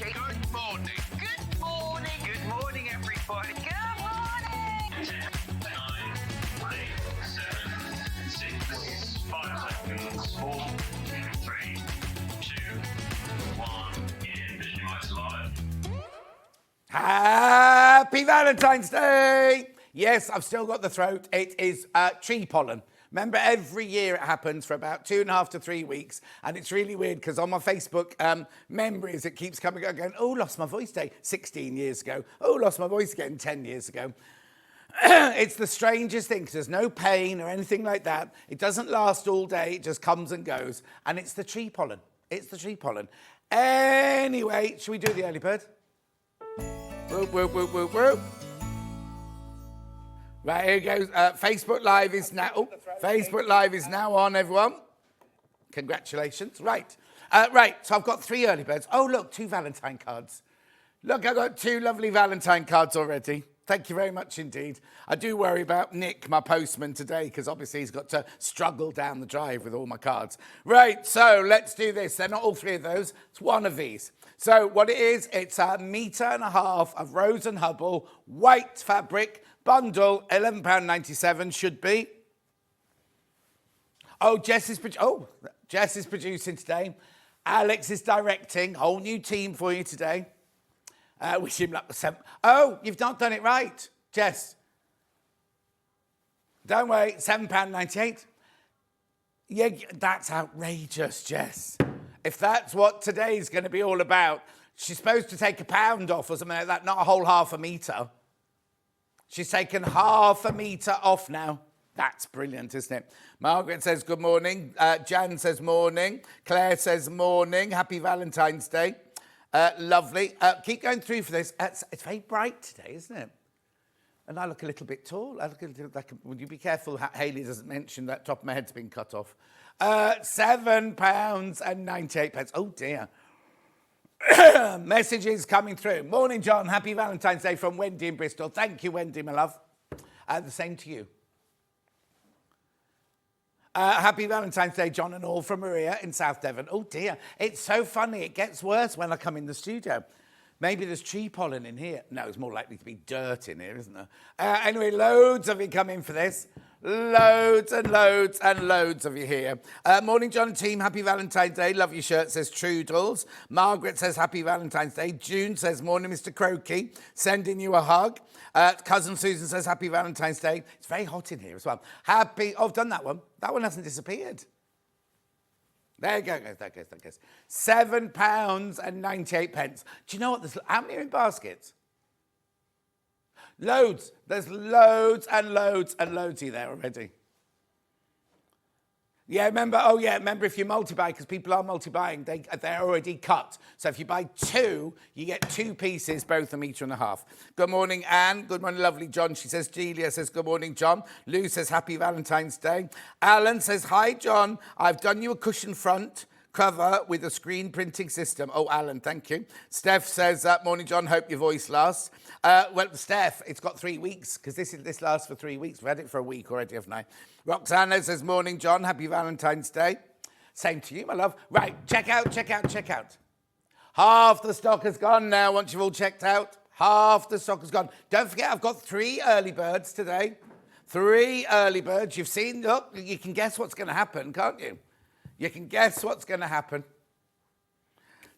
Good morning. Good morning. Good morning, everybody. Good morning. 10, 9, 8, 7, 6, 5 seconds. 4, 3, 2, 1. In Visualize Live. Happy Valentine's Day! Yes, I've still got the throat. It is tree pollen. Remember, every year it happens for about 2.5 to 3 weeks, and it's really weird because on my Facebook memories, it keeps coming up going, oh, lost my voice day 16 years ago. Oh, lost my voice again 10 years ago. It's the strangest thing because there's no pain or anything like that. It doesn't last all day. It just comes and goes, and it's the tree pollen. It's the tree pollen. Anyway, should we do the early bird? Whoop, whoop, whoop, whoop, whoop. Right, here goes. Facebook Live is now. Oh, Facebook Live is now on, everyone. Congratulations. Right. Right, so I've got 3 early birds. Oh, look, 2 Valentine cards. Look, I've got 2 lovely Valentine cards already. Thank you very much indeed. I do worry about Nick, my postman, today, because obviously he's got to struggle down the drive with all my cards. Right, so let's do this. They're not all 3 of those. It's one of these. So what it is, it's 1.5 meters of Rose and Hubble, white fabric, bundle, £11.97 should be. Oh, Jess is producing today. Alex is directing. Whole new team for you today. Wish him luck with 7. Oh, you've not done it right, Jess. Don't worry, £7.98. Yeah, that's outrageous, Jess. If that's what today's going to be all about, she's supposed to take £1 off or something like that, not a whole 1/2 meter. She's taken 1/2 meter off now. That's brilliant, isn't it? Margaret says good morning. Jan says morning. Claire says morning. Happy Valentine's Day. Lovely. Keep going through for this. It's very bright today, isn't it? And I look a little bit tall. I look a little like. Would you be careful? Hayley doesn't mention that top of my head's been cut off. £7.98. Oh dear. Messages coming through. Morning, John. Happy Valentine's Day from Wendy in Bristol. Thank you, Wendy, my love. The same to you. Happy Valentine's Day, John and all, from Maria in South Devon. Oh, dear. It's so funny. It gets worse when I come in the studio. Maybe there's tree pollen in here. No, it's more likely to be dirt in here, isn't there? Anyway, loads of you come in for this. Loads and loads and loads of you here. Morning, John and team. Happy Valentine's Day. Love your shirt, says Trudels. Margaret says happy Valentine's Day. June says morning, Mr. Crokey. Sending you a hug. Cousin Susan says happy Valentine's Day. It's very hot in here as well. Happy. Oh, I've done that one. That one hasn't disappeared. There you go. There goes. £7.98. Do you know what? There's how many in baskets? Loads. There's loads and loads and loads of there already. Yeah, remember if you multi-buy, because people are multi-buying, they're already cut. So if you buy 2, you get 2 pieces, both 1.5 meters. Good morning, Anne. Good morning, lovely John. She says, Delia says, good morning, John. Lou says, happy Valentine's Day. Alan says, hi, John. I've done you a cushion front cover with a screen printing system. Oh, Alan, thank you. Steph says, morning, John. Hope your voice lasts. Well, Steph, it's got 3 weeks because this lasts for 3 weeks. We've had it for a week already, haven't I? Roxana says, morning, John. Happy Valentine's Day. Same to you, my love. Right, check out. Half the stock has gone now once you've all checked out. Half the stock has gone. Don't forget, I've got 3 early birds today. 3 early birds. You've seen, look, you can guess what's going to happen, can't you? You can guess what's going to happen.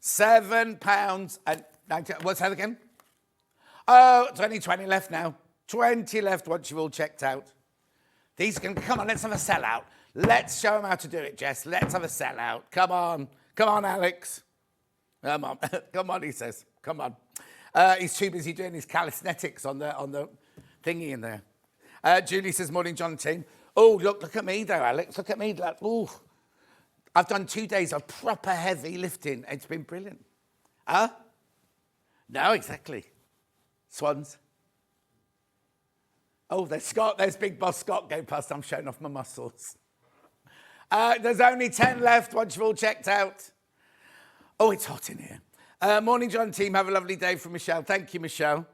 £7.90. What's that again? Oh, it's only 20 left now. 20 left once you've all checked out. These can come on, let's have a sellout. Let's show them how to do it, Jess. Let's have a sellout. Come on, Alex. Come on, come on, he says. Come on. He's too busy doing his calisthenics on the thingy in there. Julie says, morning, John and team. Oh, look at me though, Alex. Look at me. Ooh. I've done 2 days of proper heavy lifting. It's been brilliant. Huh? No, exactly. Swans. Oh, there's Scott. There's Big Boss Scott going past. I'm showing off my muscles. There's only 10 left once you've all checked out. Oh, it's hot in here. Morning, John team. Have a lovely day from Michelle. Thank you, Michelle.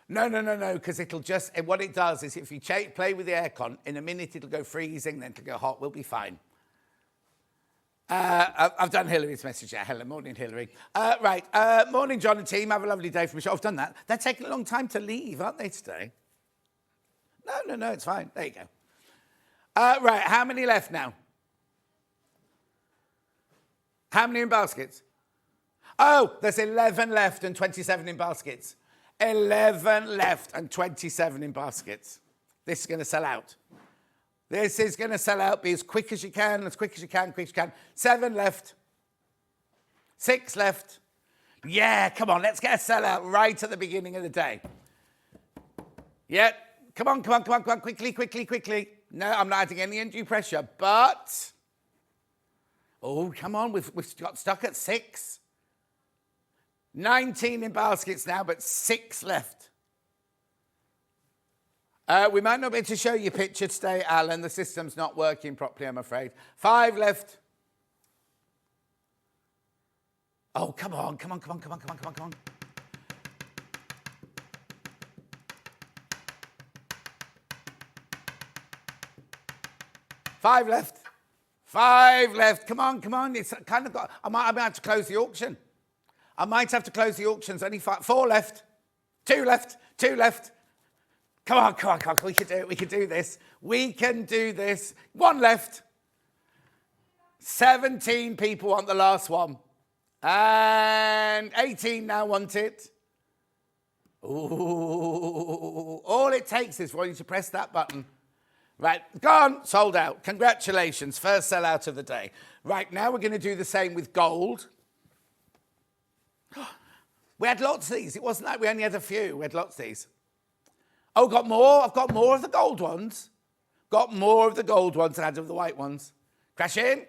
No, because it'll just... What it does is if you play with the aircon, in a minute it'll go freezing, then it'll go hot. We'll be fine. I've done Hillary's message. Yeah, hello, morning, Hillary. Right, morning, John and team. Have a lovely day from the show. I've done that. They're taking a long time to leave, aren't they, today? No, it's fine. There you go. Right, how many left now? How many in baskets? Oh, there's 11 left and 27 in baskets. 11 left and 27 in baskets. This is going to sell out. This is going to sell out. Be as quick as you can, quick as you can. 7 left. 6 left. Yeah, come on, let's get a sellout right at the beginning of the day. Yeah, come on, quickly. No, I'm not adding any undue pressure, but... Oh, come on, we've got stuck at 6. 19 in baskets now, but 6 left. We might not be able to show you a picture today, Alan. The system's not working properly, I'm afraid. 5 left. Oh, come on. 5 left. 5 left. Come on. It's kind of got... I might have to close the auction. I might have to close the auctions. Only 4 left. 2 left. Come on. We can do it. We can do this. 1 left. 17 people want the last one. And 18 now want it. Ooh. All it takes is for you to press that button. Right, gone, sold out. Congratulations, first sellout of the day. Right, now we're going to do the same with gold. We had lots of these. It wasn't like we only had a few. We had lots of these. Oh, got more? I've got more of the gold ones. Got more of the gold ones than I had of the white ones. Crash in.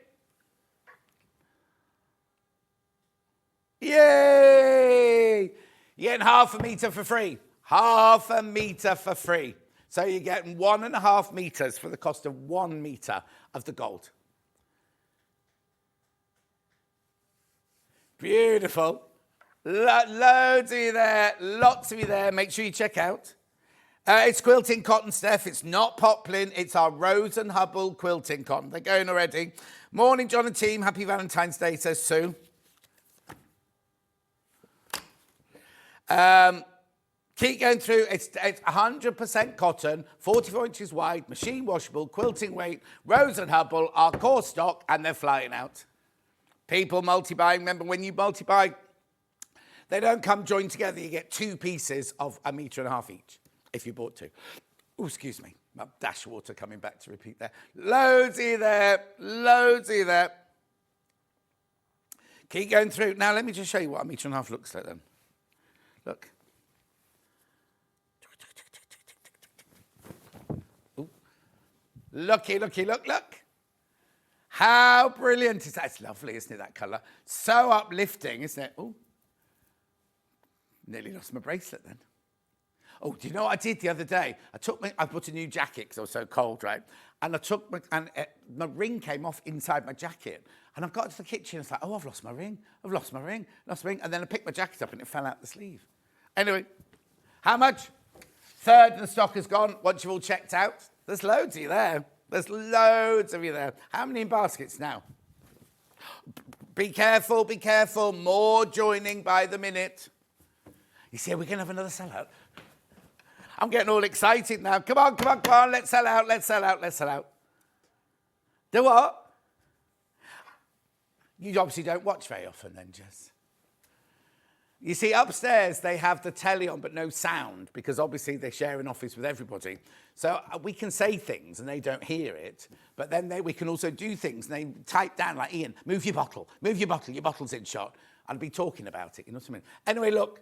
Yay! You're getting half a metre for free. Half a metre for free. So you're getting 1.5 metres for the cost of 1 metre of the gold. Beautiful. Loads of you there. Lots of you there. Make sure you check out. It's quilting cotton, Steph. It's not poplin. It's our Rose and Hubble quilting cotton. They're going already. Morning, John and team. Happy Valentine's Day, says Sue. Keep going through. It's 100% cotton, 44 inches wide, machine washable, quilting weight, Rose and Hubble, our core stock, and they're flying out. People multi-buying. Remember, when you multi-buy, they don't come joined together. You get 2 pieces of 1.5 metres each if you bought 2. Oh, excuse me. My dash of water coming back to repeat there. Loads of you there. Keep going through. Now, let me just show you what 1.5 metres looks like then. Look. Ooh. Looky, look. How brilliant is that? It's lovely, isn't it, that colour? So uplifting, isn't it? Oh, nearly lost my bracelet then. Oh, do you know what I did the other day? I put a new jacket because I was so cold, right? And my ring came off inside my jacket. And I got to the kitchen and it's like, oh, I've lost my ring. And then I picked my jacket up and it fell out the sleeve. Anyway, how much? Third of the stock is gone. Once you've all checked out, there's loads of you there. How many in baskets now? Be careful. More joining by the minute. You see, we're going to have another sellout. I'm getting all excited now. Come on. Let's sell out. Do what? You obviously don't watch very often then, Jess. You see, upstairs, they have the telly on, but no sound, because obviously they share an office with everybody. So we can say things and they don't hear it, but then we can also do things and they type down, like, Ian, move your bottle, your bottle's in shot. I'll be talking about it, you know what I mean? Anyway, look,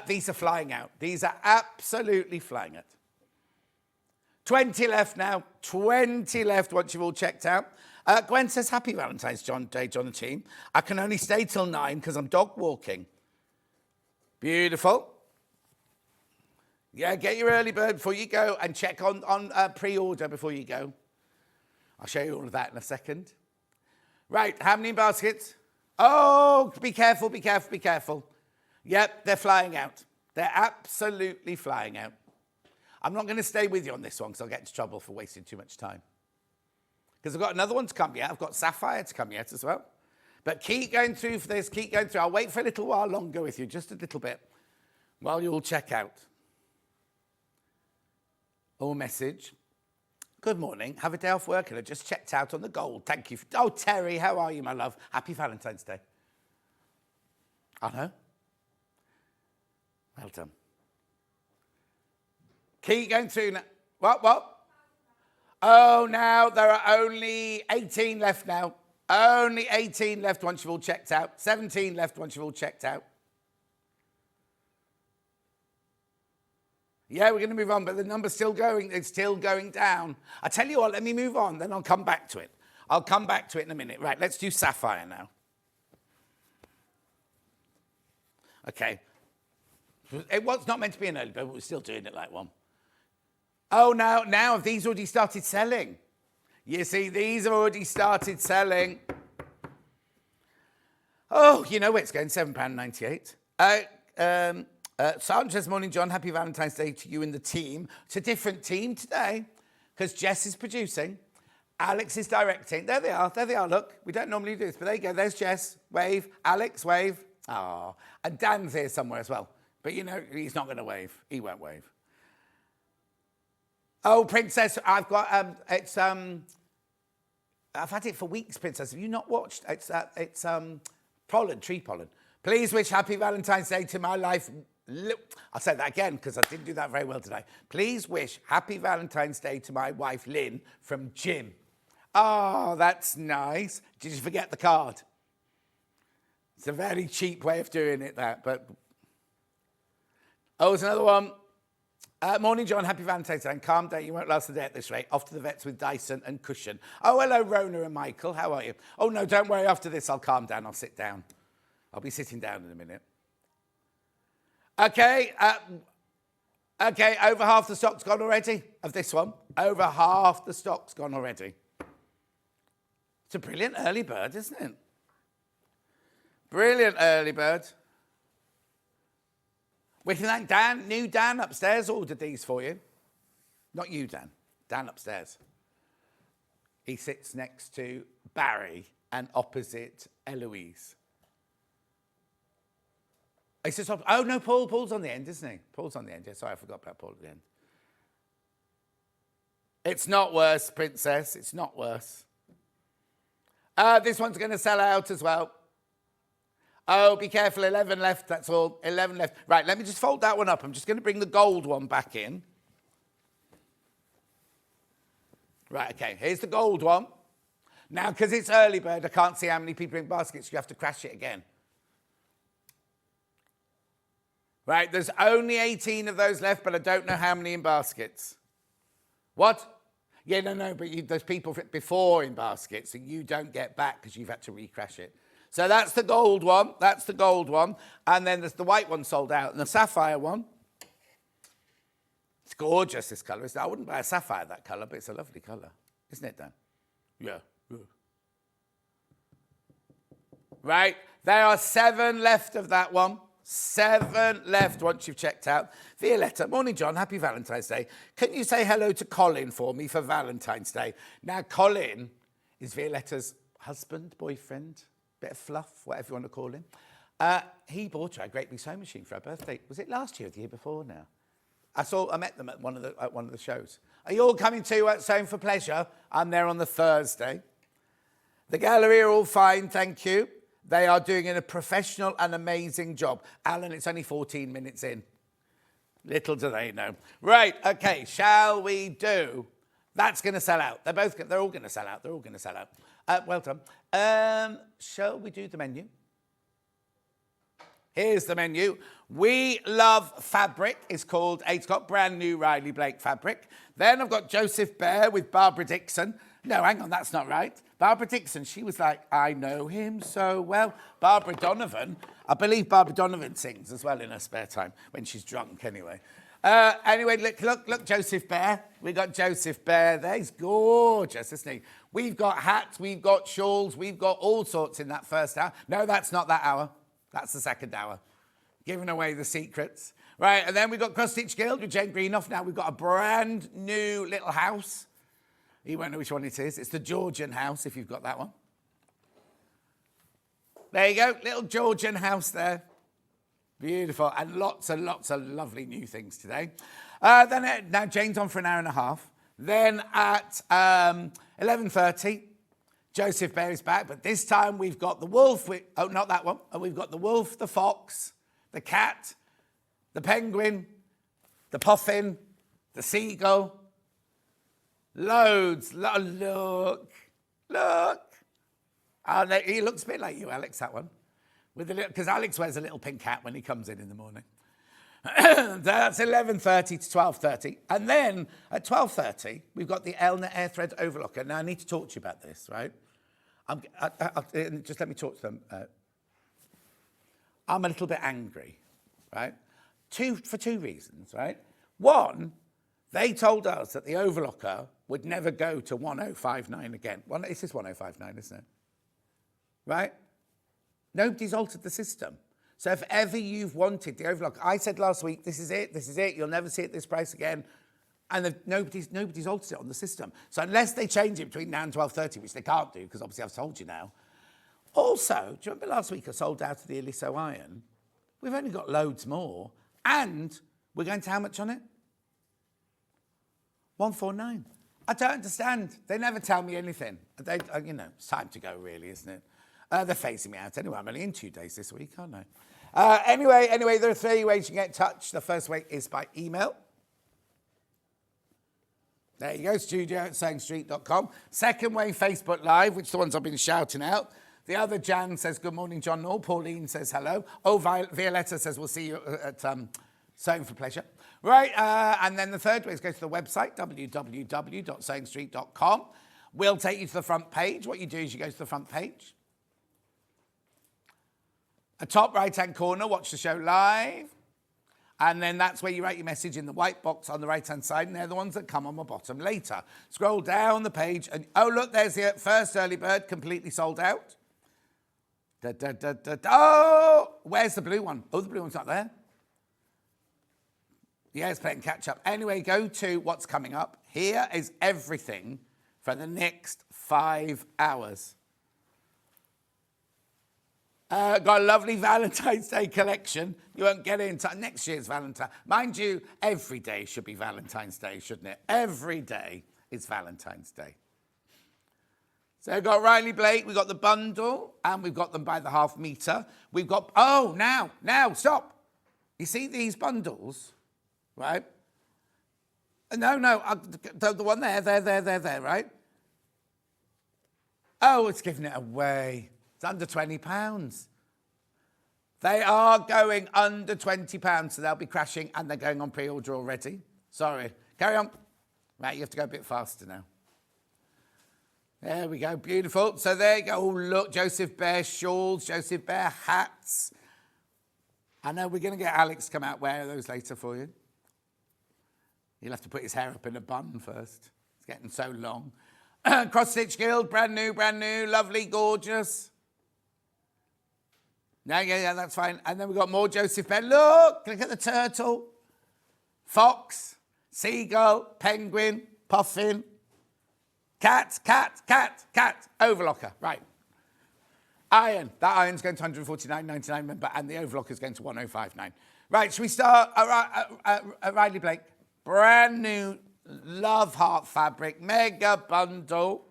these are flying out. These are absolutely flying out. 20 left now, 20 left once you've all checked out. Gwen says, happy Valentine's Day, John and team. I can only stay till 9 because I'm dog walking. Beautiful. Yeah, get your early bird before you go and check on pre-order before you go. I'll show you all of that in a second. Right, how many baskets? Oh, be careful. Yep, they're flying out. They're absolutely flying out. I'm not going to stay with you on this one because I'll get into trouble for wasting too much time. Because I've got another one to come yet. I've got Sapphire to come yet as well. But keep going through for this, keep going through. I'll wait for a little while longer with you, just a little bit, while you all check out. All message. Good morning. Have a day off work and I just checked out on the gold. Thank you. Oh, Terry, how are you, my love? Happy Valentine's Day. I know. Well done. Keep going through now. What? Oh, now there are only 18 left now. Only 18 left once you've all checked out. 17 left once you've all checked out. Yeah, we're going to move on, but the number's still going. It's still going down. I tell you what, let me move on, then I'll come back to it. I'll come back to it in a minute. Right, let's do Sapphire now. Okay. It was not meant to be an early bird, but we're still doing it like one. Oh, now have these already started selling? You see, these have already started selling. Oh, you know where it's going, £7.98. Sandra's morning, John. Happy Valentine's Day to you and the team. It's a different team today because Jess is producing. Alex is directing. There they are, look. We don't normally do this, but there you go. There's Jess. Wave. Alex, wave. Oh, and Dan's here somewhere as well. But, you know, he's not going to wave. He won't wave. Oh, Princess, I've got, I've had it for weeks, Princess. Have you not watched? It's pollen, tree pollen. Please wish happy Valentine's Day to my life. I'll say that again because I didn't do that very well today. Please wish happy Valentine's Day to my wife, Lynn, from Jim. Oh, that's nice. Did you forget the card? It's a very cheap way of doing it, that, but... Oh, there's another one. Morning, John. Happy Valentine's Day. And calm down. You won't last the day at this rate. Off to the vets with Dyson and cushion. Oh, hello, Rona and Michael. How are you? Oh, no, don't worry. After this, I'll calm down. I'll sit down. I'll be sitting down in a minute. Okay. Okay, over half the stock's gone already of this one. Over half the stock's gone already. It's a brilliant early bird, isn't it? Brilliant early bird. We can thank Dan. New Dan upstairs ordered these for you. Not you, Dan. Dan upstairs. He sits next to Barry and opposite Eloise. He sits oh, no, Paul's on the end, isn't he? Paul's on the end. Yeah, sorry, I forgot about Paul at the end. It's not worse, Princess. It's not worse. This one's going to sell out as well. Oh, be careful, 11 left, that's all. 11 left. Right, let me just fold that one up. I'm just going to bring the gold one back in. Right, okay, here's the gold one. Now, because it's early bird, I can't see how many people in baskets. You have to crash it again. Right, there's only 18 of those left, but I don't know how many in baskets. What? Yeah, no, but there's people before in baskets, so you don't get back because you've had to recrash it. So that's the gold one. That's the gold one. And then there's the white one sold out. And the sapphire one. It's gorgeous, this colour. I wouldn't buy a sapphire that colour, but it's a lovely colour. Isn't it, Dan? Yeah. Right. There are 7 left of that one. 7 left once you've checked out. Violetta, morning, John. Happy Valentine's Day. Can you say hello to Colin for me for Valentine's Day? Now, Colin is Violetta's husband, boyfriend. Bit of fluff, whatever you want to call him. He bought her a great big sewing machine for her birthday. Was it last year or the year before now? I met them at one of the shows. Are you all coming to Sewing for Pleasure? I'm there on the Thursday. The gallery are all fine, thank you. They are doing a professional and amazing job. Alan, it's only 14 minutes in. Little do they know. Right, okay, shall we do... That's going to sell out. They're all going to sell out. They're all going to sell out. Well done. Shall we do the menu? Here's the menu. We Love Fabric is called. It's got brand new Riley Blake fabric. Then I've got Joesph Bear with Barbara Dixon. No, hang on, that's not right. Barbara Dixon, she was like, I know him so well. Barbara Donovan, I believe Barbara Donovan sings as well in her spare time, when she's drunk anyway. Anyway, look, Joesph Bear. We've got Joesph Bear there. He's gorgeous, isn't he? We've got hats, we've got shawls, we've got all sorts in that first hour. No, that's not that hour. That's the second hour. Giving away the secrets. Right, and then we've got Cross Stitch Guild with Jane Greenoff. Now we've got a brand new little house. You won't know which one it is. It's the Georgian house, if you've got that one. There you go, little Georgian house there. Beautiful, and lots and lots of lovely new things today. Now Jane's on for an hour and a half. Then at 11:30, Joesph Bear is back, but this time we've got the wolf. Not that one. We've got the wolf, the fox, the cat, the penguin, the puffin, the seagull. Loads. Look. Oh, he looks a bit like you, Alex, that one. Because Alex wears a little pink hat when he comes in the morning. That's 11:30 to 12:30. And then at 12:30, we've got the Elna Air Threader Overlocker. Now, I need to talk to you about this, right? Just let me talk to them. I'm a little bit angry, right? For two reasons, right? One, they told us that the overlocker would never go to 1059 again. This is 1059, isn't it? Right? Nobody's altered the system. So if ever you've wanted the overlocker, I said last week, this is it, you'll never see it this price again. And nobody's altered it on the system. So unless they change it between now and 12:30, which they can't do, because obviously I've told you now. Also, do you remember last week I sold out of the Eliso iron? We've only got loads more. And we're going to how much on it? 149. I don't understand. They never tell me anything. It's time to go, really, isn't it? They're phasing me out anyway. I'm only in 2 days this week, aren't I? Anyway, there are 3 ways you can get in touch. The first way is by email. There you go, studio@sewingstreet.com. Second way, Facebook Live, which are the ones I've been shouting out. The other Jan says, good morning, John Noel. Pauline says hello. Oh, Violetta says, we'll see you at Sewing for Pleasure. Right, and then the third way is go to the website, www.sewingstreet.com. We'll take you to the front page. What you do is you go to the front page. At top right-hand corner, watch the show live. And then that's where you write your message in the white box on the right-hand side, and they're the ones that come on the bottom later. Scroll down the page, and oh, look, there's the first early bird, completely sold out. Oh, where's the blue one? Oh, the blue one's not there. Yeah, it's playing catch-up. Anyway, go to what's coming up. Here is everything for the next 5 hours. Got a lovely Valentine's Day collection. You won't get it in time. Next year's Valentine. Mind you, every day should be Valentine's Day, shouldn't it? Every day is Valentine's Day. So we've got Riley Blake, we've got the bundle, and we've got them by the half metre. We've got, now, stop. You see these bundles, right? No, the one there, right? Oh, it's giving it away. It's under £20. They are going under £20, so they'll be crashing, and they're going on pre-order already. Sorry. Carry on. Right, you have to go a bit faster now. There we go. Beautiful. So there you go. Oh, look, Joesph Bear shawls, Joesph Bear hats. I know we're going to get Alex to come out wear those later for you. He'll have to put his hair up in a bun first. It's getting so long. Cross Stitch Guild, brand new, lovely, gorgeous. No, yeah, that's fine. And then we've got more Joesph Bear. Look at the turtle. Fox, seagull, penguin, puffin, cat, overlocker. Right. Iron. That iron's going to £149.99, remember, and the overlocker's going to £1059. Right, shall we start? Riley Blake. Brand new Love Heart fabric, mega bundle.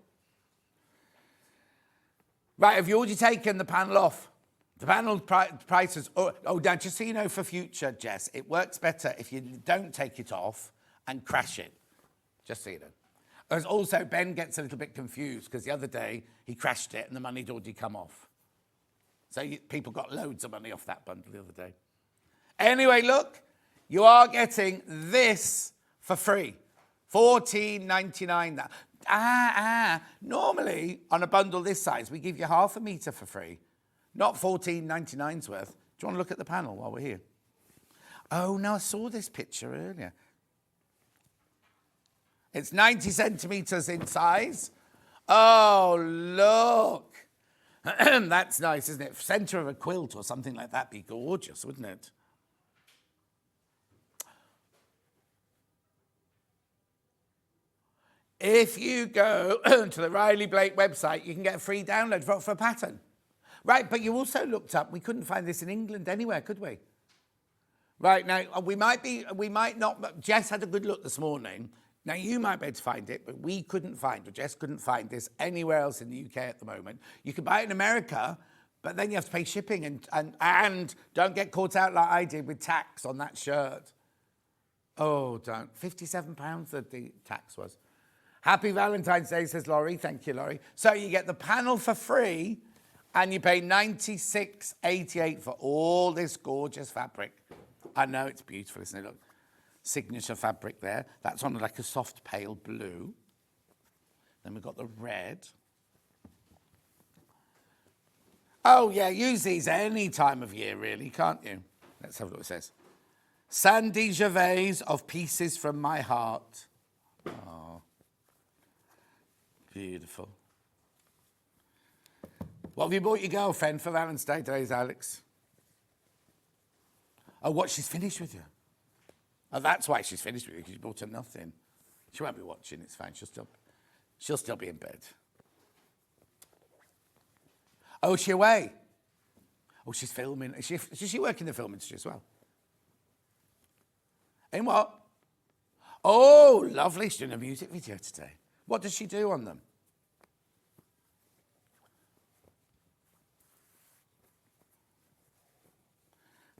Right, have you already taken the panel off? The panel prices, now just so you know for future, Jess, it works better if you don't take it off and crash it. Just so you know. As also, Ben gets a little bit confused because the other day he crashed it and the money had already come off. So people got loads of money off that bundle the other day. Anyway, look, you are getting this for free. $14.99. Normally, on a bundle this size, we give you half a metre for free. Not $14.99's worth. Do you want to look at the panel while we're here? Oh, no, I saw this picture earlier. It's 90 centimetres in size. Oh, look. That's nice, isn't it? Centre of a quilt or something like that would be gorgeous, wouldn't it? If you go to the Riley Blake website, you can get a free download for a pattern. Right, but you also looked up, we couldn't find this in England anywhere, could we? Right, now, we might not, Jess had a good look this morning. Now, you might be able to find it, but we couldn't find, or Jess couldn't find this anywhere else in the UK at the moment. You can buy it in America, but then you have to pay shipping and don't get caught out like I did with tax on that shirt. Oh, don't. £57 that the tax was. Happy Valentine's Day, says Laurie. Thank you, Laurie. So you get the panel for free and you pay $96.88 for all this gorgeous fabric. I know it's beautiful, isn't it? Look, signature fabric there. That's on like a soft pale blue. Then we've got the red. Oh, yeah, use these any time of year, really, can't you? Let's have a look what it says. Sandy Gervais of Pieces from My Heart. Oh, beautiful. What have you bought your girlfriend for Valentine's Day, Alex? Oh, what, she's finished with you? Oh, that's why she's finished with you, because you bought her nothing. She won't be watching, it's fine. She'll still be in bed. Oh, is she away? Oh, she's filming. Does she work in the film industry as well? In what? Oh, lovely. She's doing a music video today. What does she do on them?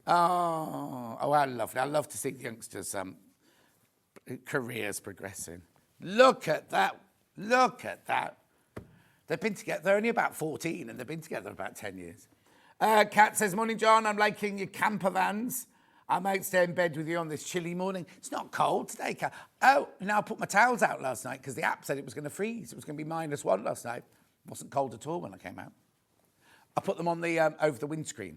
Oh, how lovely. I love to see the youngsters' careers progressing. Look at that. Look at that. They've been together, they're only about 14 and they've been together about 10 years. Kat says, morning, John, I'm liking your camper vans. I might stay in bed with you on this chilly morning. It's not cold today, Kat. Oh, now I put my towels out last night because the app said it was going to freeze. It was going to be -1 last night. It wasn't cold at all when I came out. I put them on the over the windscreen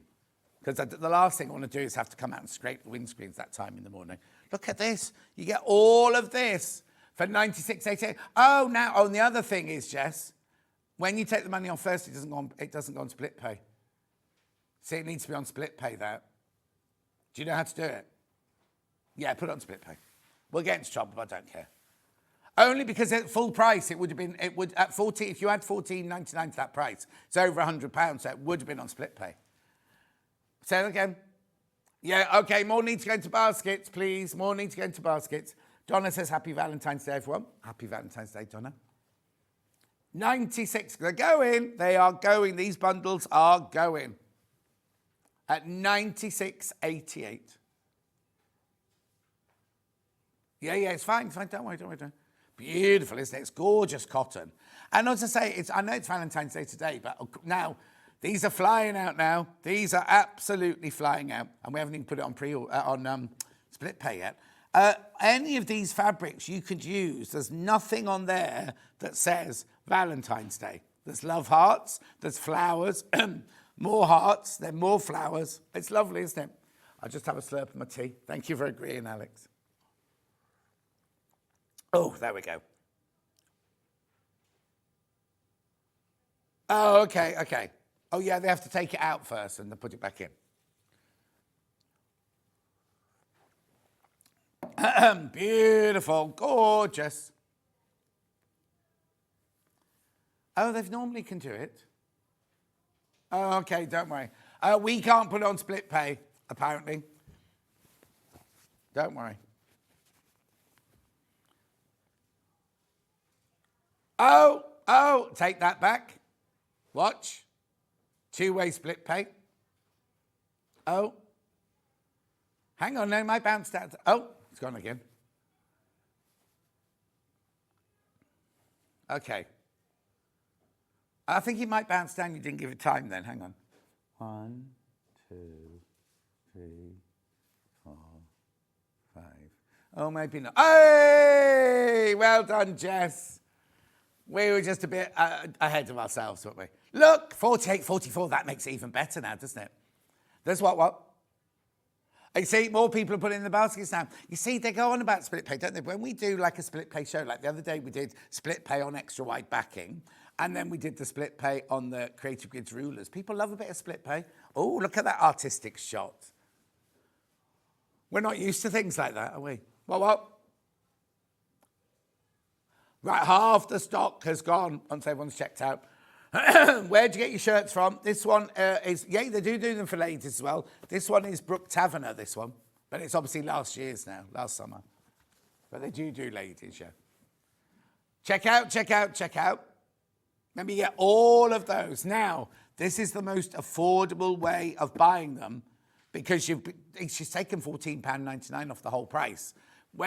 because the last thing I want to do is have to come out and scrape the windscreens that time in the morning. Look at this. You get all of this for $96.88. Oh, now, and the other thing is, Jess, when you take the money on first, it doesn't go on split pay. See, it needs to be on split pay, that. Do you know how to do it? Yeah, put it on split pay. We'll get into trouble, but I don't care. Only because at full price, it would have been, at 14, if you had $14.99 to that price, it's over £100, so it would have been on split pay. Say that again. Yeah, okay, more need to go into baskets, please. More need to go into baskets. Donna says, happy Valentine's Day, everyone. Happy Valentine's Day, Donna. 96, they're going. They are going. These bundles are going. At $96.88. Yeah, it's fine. Don't worry. Beautiful, isn't it? It's gorgeous cotton. And as I say, I know it's Valentine's Day today, but now these are flying out now. These are absolutely flying out. And we haven't even put it on split pay yet. Any of these fabrics you could use. There's nothing on there that says Valentine's Day. There's love hearts, there's flowers, more hearts, then more flowers. It's lovely, isn't it? I'll just have a slurp of my tea. Thank you for agreeing, Alex. Oh, there we go. Oh, okay. Oh, yeah, they have to take it out first and then put it back in. Beautiful, gorgeous. Oh, they normally can do it. Oh, okay, don't worry. We can't put it on split pay, apparently. Don't worry. Oh, take that back. Watch. Two-way split pay. Oh. Hang on, no, my bounced out. Oh, it's gone again. Okay. I think it might bounce down. You didn't give it time then. Hang on. 1, 2, 3, 4, 5. Oh, maybe not. Hey! Well done, Jess. We were just a bit ahead of ourselves, weren't we? Look, 48, 44. That makes it even better now, doesn't it? There's what? You see, more people are putting in the baskets now. You see, they go on about split pay, don't they? When we do like a split pay show, like the other day we did split pay on extra wide backing, and then we did the split pay on the Creative Grids rulers. People love a bit of split pay. Oh, look at that artistic shot. We're not used to things like that, are we? What? Right, half the stock has gone once everyone's checked out. Where'd you get your shirts from? This one is, yeah, they do them for ladies as well. This one is Brook Taverner, this one. But it's obviously last year's now, last summer. But they do ladies, yeah. Check out. Let me get all of those. Now, this is the most affordable way of buying them because she's taken £14.99 off the whole price.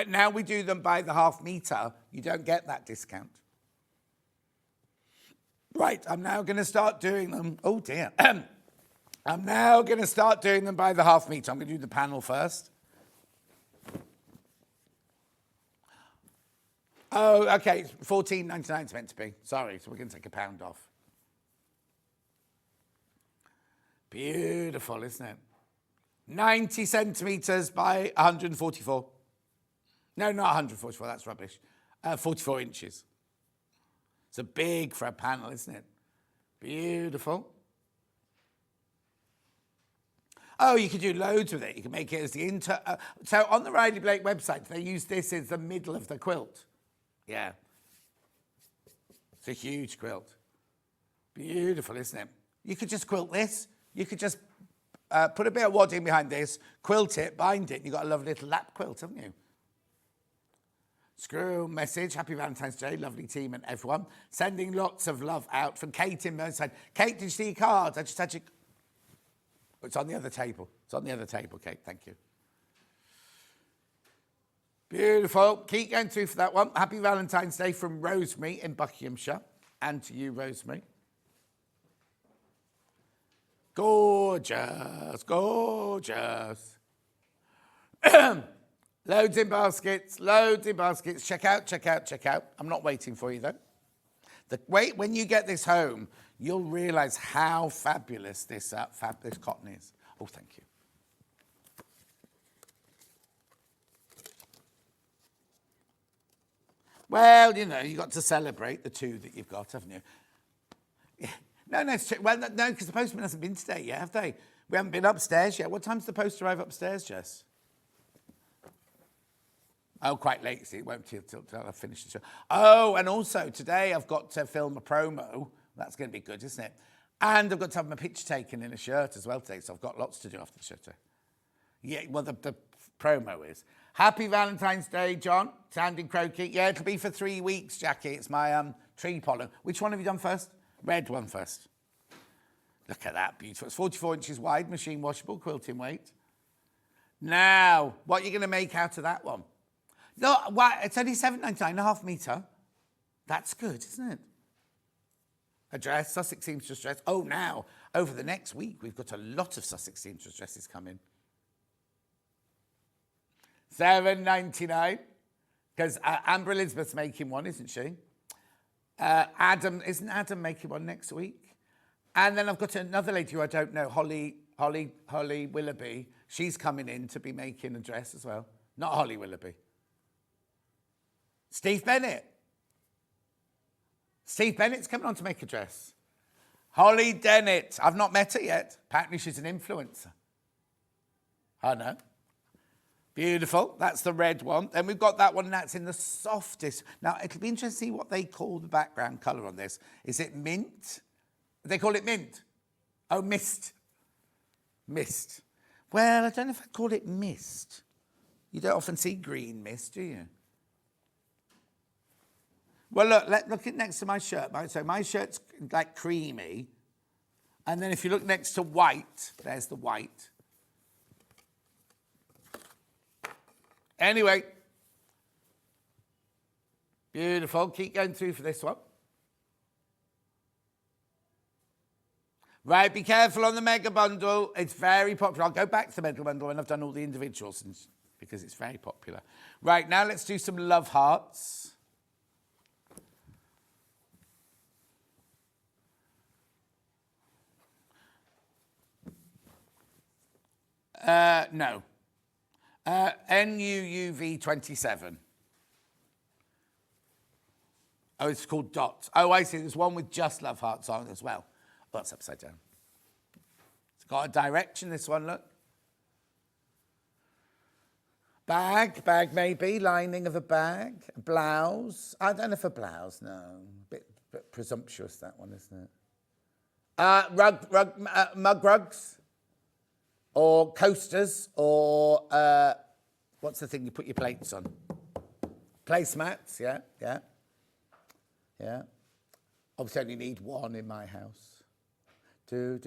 Now we do them by the half metre, you don't get that discount. Right, I'm now going to start doing them. Oh, dear. I'm now going to start doing them by the half metre. I'm going to do the panel first. Oh, okay, $14.99 it's meant to be. Sorry, so we're going to take £1 off. Beautiful, isn't it? 90 centimetres by 144. No, not 144, that's rubbish. 44 inches. It's a big for a panel, isn't it? Beautiful. Oh, you could do loads with it. You can make it as the so on the Riley Blake website, they use this as the middle of the quilt. Yeah. It's a huge quilt. Beautiful, isn't it? You could just quilt this. You could just put a bit of wadding behind this, quilt it, bind it, and you've got a lovely little lap quilt, haven't you? Squirrel message, happy Valentine's Day, lovely team and everyone. Sending lots of love out from Kate in Merseyside. Kate, did you see your cards? I just had you... It's on the other table. It's on the other table, Kate, thank you. Beautiful. Keep going through for that one. Happy Valentine's Day from Rosemary in Buckinghamshire. And to you, Rosemary. Gorgeous, gorgeous. Loads in baskets. Check out. I'm not waiting for you, though. When you get this home, you'll realise how fabulous this cotton is. Oh, thank you. Well, you know, you've got to celebrate the two that you've got, haven't you? Yeah. No, it's true. Well, no, because the postman hasn't been today yet, have they? We haven't been upstairs yet. What time's the post arrive upstairs, Jess? Oh, quite late, see, it won't till I finish the show. Oh, and also, today I've got to film a promo. That's going to be good, isn't it? And I've got to have my picture taken in a shirt as well today, so I've got lots to do after the show today. Yeah, well, the promo is. Happy Valentine's Day, John. Sounding croaky. Yeah, it'll be for 3 weeks, Jackie. It's my tree pollen. Which one have you done first? Red one first. Look at that, beautiful. It's 44 inches wide, machine washable, quilting weight. Now, what are you going to make out of that one? No, it's only $7.99, a half metre. That's good, isn't it? A dress, Sussex seamstress dress. Oh, now, over the next week, we've got a lot of Sussex seamstress dresses coming. $7.99, because Amber Elizabeth's making one, isn't she? Isn't Adam making one next week? And then I've got another lady who I don't know, Holly Willoughby. She's coming in to be making a dress as well. Not Holly Willoughby. Steve Bennett. Steve Bennett's coming on to make a dress. Holly Dennett. I've not met her yet. Apparently she's an influencer. I know. Beautiful. That's the red one. Then we've got that one that's in the softest. Now, it'll be interesting to see what they call the background colour on this. Is it mint? They call it mint. Oh, mist. Mist. Well, I don't know if I'd call it mist. You don't often see green mist, do you? Well, look at next to my shirt. So my shirt's like creamy. And then if you look next to white, there's the white. Anyway. Beautiful. Keep going through for this one. Right, be careful on the mega bundle. It's very popular. I'll go back to the mega bundle when I've done all the individuals because it's very popular. Right, now let's do some love hearts. No. NUUV 27. Oh, it's called Dots. Oh, I see. There's one with just love hearts on as well. Oh, that's upside down. It's got a direction, this one, look. Bag maybe, lining of a bag. A blouse. I don't know if a blouse, no. Bit presumptuous, that one, isn't it? Mug rugs, or coasters, or what's the thing you put your plates on? Placemats, yeah. Obviously, only need one in my house. The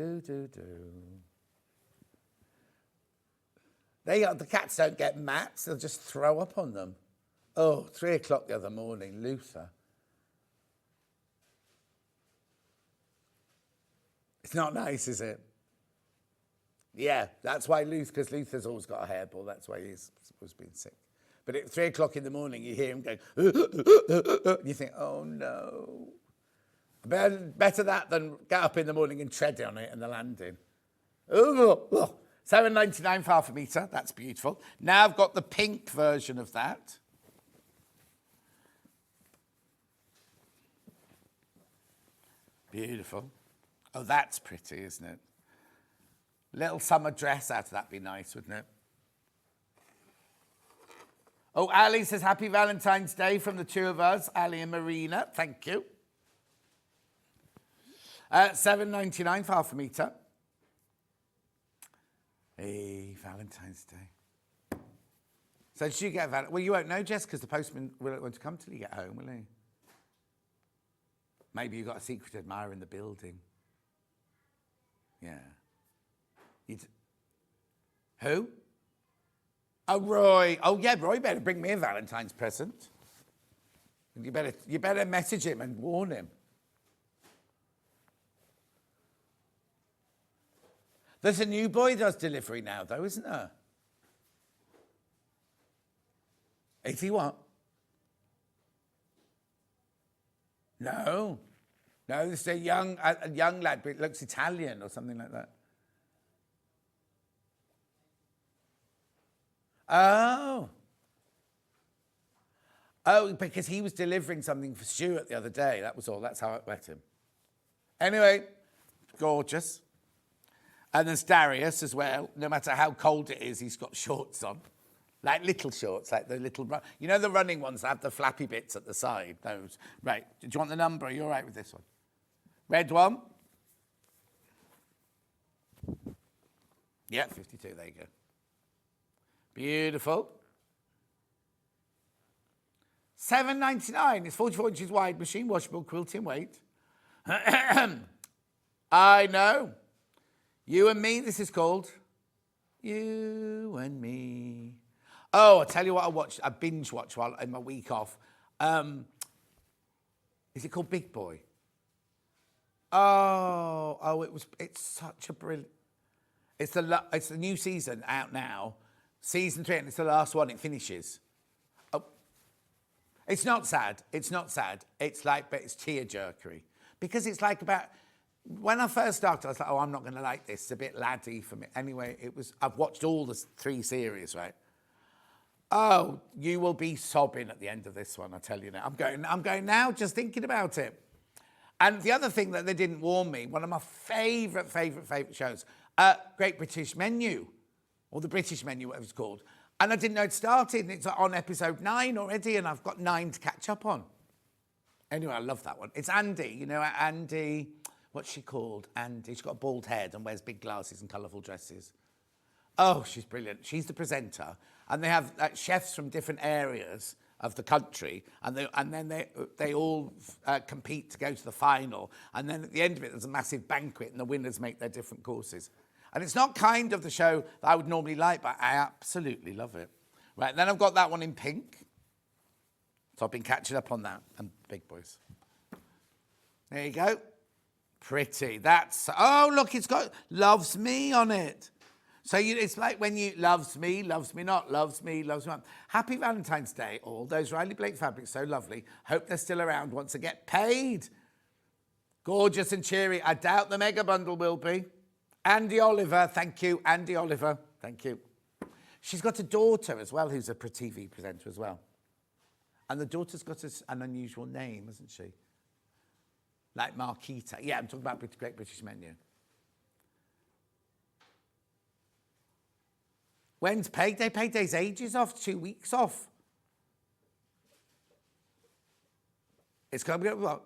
cats don't get mats; they'll just throw up on them. Oh, 3 o'clock the other morning, Luther. It's not nice, is it? Yeah, that's why because Luther's always got a hairball. That's why he's supposed to be sick. But at 3 o'clock in the morning, you hear him going, and you think, oh no. Better that than get up in the morning and tread on it and the landing. $7.99 for half a metre. That's beautiful. Now I've got the pink version of that. Beautiful. Oh, that's pretty, isn't it? Little summer dress out of that'd be nice, wouldn't it? Oh, Ali says, happy Valentine's Day from the two of us, Ali and Marina. Thank you. $7.99 for half a metre. Hey, Valentine's Day. So did you get Valentine? Well, you won't know, Jess, because the postman won't come till you get home, will he? Maybe you got a secret admirer in the building. Yeah. Who? Oh, Roy. Oh, yeah, Roy better bring me a Valentine's present. You better message him and warn him. There's a new boy does delivery now, though, isn't there? Is he what? No. No, this is a young lad, but it looks Italian or something like that. Oh. Oh, because he was delivering something for Stuart the other day. That was all. That's how I met him. Anyway, gorgeous. And there's Darius as well. No matter how cold it is, he's got shorts on. Like little shorts, like the little... You know the running ones that have the flappy bits at the side? Those. Right. Did you want the number? Are you all right with this one? Red one? Yeah, 52. There you go. Beautiful. $7.99. It's 44 inches wide, machine washable, quilting weight. I know. You and me, this is called. You and me. Oh, I'll tell you what I binge watch while in my week off. Is it called Big Boy? It's such a brilliant. It's the new season out now. Season 3, and it's the last one. It finishes. Oh, it's not sad. It's not sad. It's like, but it's tearjerkery because it's like about. When I first started, I was like, oh, I'm not going to like this. It's a bit laddie for me. Anyway, I've watched all the 3 series, right? Oh, you will be sobbing at the end of this one, I tell you now. I'm going now just thinking about it. And the other thing that they didn't warn me, one of my favourite shows, Great British Menu, or the British Menu, whatever it's called. And I didn't know it started, and it's on episode 9 already, and I've got 9 to catch up on. Anyway, I love that one. It's Andy, you know, Andy... What's she called? Andy. She's got a bald head and wears big glasses and colourful dresses. Oh, she's brilliant. She's the presenter. And they have chefs from different areas of the country. And then they all compete to go to the final. And then at the end of it, there's a massive banquet and the winners make their different courses. And it's not kind of the show that I would normally like, but I absolutely love it. Right, then I've got that one in pink. So I've been catching up on that. And Big Boys. There you go. Pretty. That's... Oh, look, it's got loves me on it. So it's like when you loves me not, loves me not. Happy Valentine's Day, all. Those Riley Blake fabrics, so lovely. Hope they're still around once I get paid. Gorgeous and cheery. I doubt the mega bundle will be. Andy Oliver, thank you. Andy Oliver, thank you. She's got a daughter as well who's a TV presenter as well. And the daughter's got an unusual name, hasn't she? Like Marquita. Yeah, I'm talking about Great British Menu. When's payday? Payday's ages off, 2 weeks off. It's going to be what?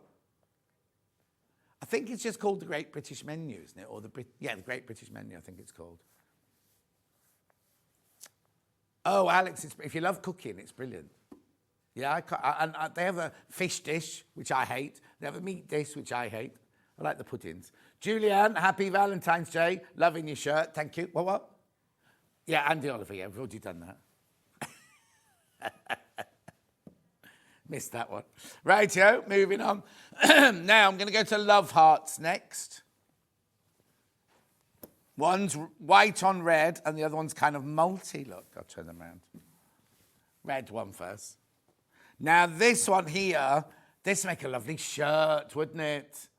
I think it's just called the Great British Menu, isn't it? Or the Great British Menu, I think it's called. Oh, Alex, if you love cooking, it's brilliant. Yeah, they have a fish dish, which I hate. They have a meat dish, which I hate. I like the puddings. Julianne, happy Valentine's Day. Loving your shirt. Thank you. What? Yeah, Andy Oliver. Yeah, we've already done that. Missed that one. Rightio, moving on. Now I'm going to go to Love Hearts next. One's white on red, and the other one's kind of multi. Look, I'll turn them around. Red one first. Now this one here, this would make a lovely shirt, wouldn't it?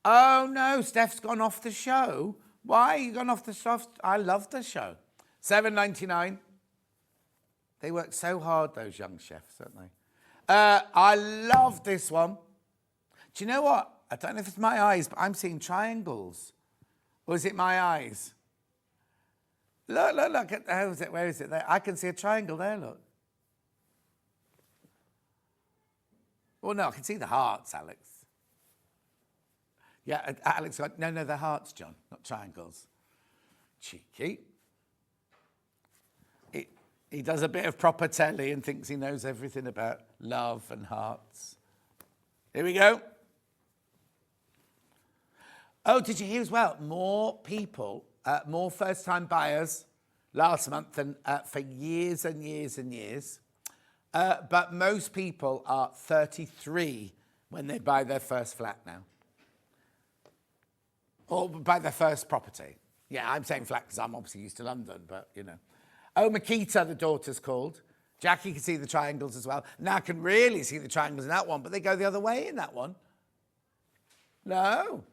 Oh no, Steph's gone off the show. Why are you gone off the show? I love the show. $7.99. They work so hard, those young chefs, don't they? I love this one. Do you know what? I don't know if it's my eyes, but I'm seeing triangles. Or is it my eyes? Look. How is it? Where is it? There. I can see a triangle there, look. Well, no, I can see the hearts, Alex. Yeah, Alex got, no, they're hearts, John, not triangles. Cheeky. He does a bit of proper telly and thinks he knows everything about love and hearts. Here we go. Oh, did you hear as well? More people, more first-time buyers last month than for years and years and years. But most people are 33 when they buy their first flat now. Or buy their first property. Yeah, I'm saying flat because I'm obviously used to London, but, you know. Oh, Makita, the daughter's called. Jackie can see the triangles as well. Now I can really see the triangles in that one, but they go the other way in that one. No.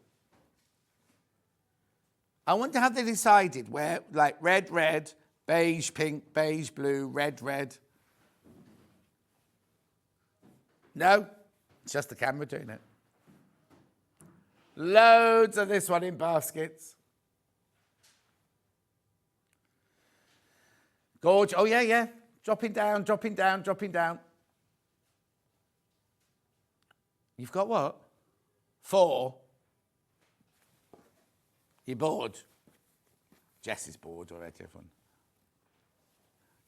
I wonder how they decided where, like red, red, beige, pink, beige, blue, red, red. No, it's just the camera doing it. Loads of this one in baskets. Gorge, oh yeah. Dropping down. You've got what? 4. You're bored. Jess is bored already, everyone.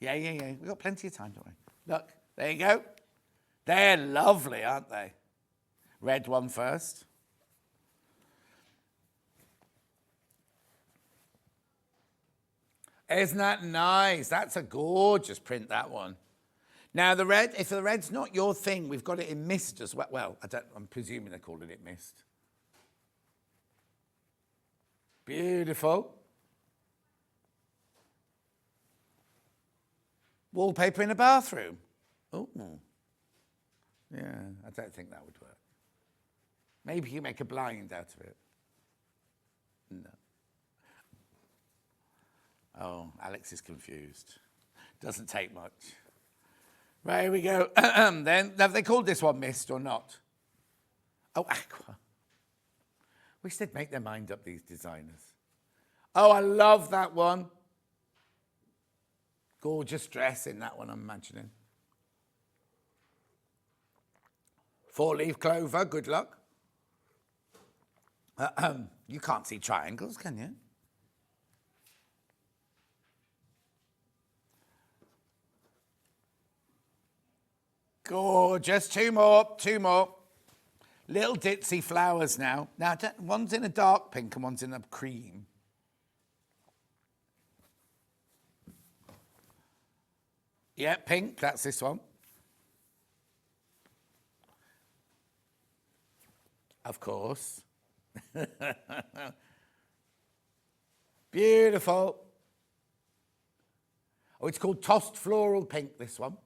Yeah. We've got plenty of time, don't we? Look, there you go. They're lovely, aren't they? Red one first. Isn't that nice? That's a gorgeous print, that one. Now, the red, if the red's not your thing, we've got it in mist as well. Well, I'm presuming they're calling it mist. Beautiful. Wallpaper in a bathroom. Oh. Yeah, I don't think that would work. Maybe you make a blind out of it. No. Oh, Alex is confused. Doesn't take much. Right, here we go. Then, have they called this one mist or not? Oh, aqua. Wish they'd make their mind up, these designers. Oh, I love that one. Gorgeous dress in that one, I'm imagining. 4-leaf clover, good luck. You can't see triangles, can you? Gorgeous, two more. Little ditzy flowers now. Now, one's in a dark pink and one's in a cream. Yeah, pink, that's this one. Of course. Beautiful. Oh, it's called Tossed Floral Pink, this one.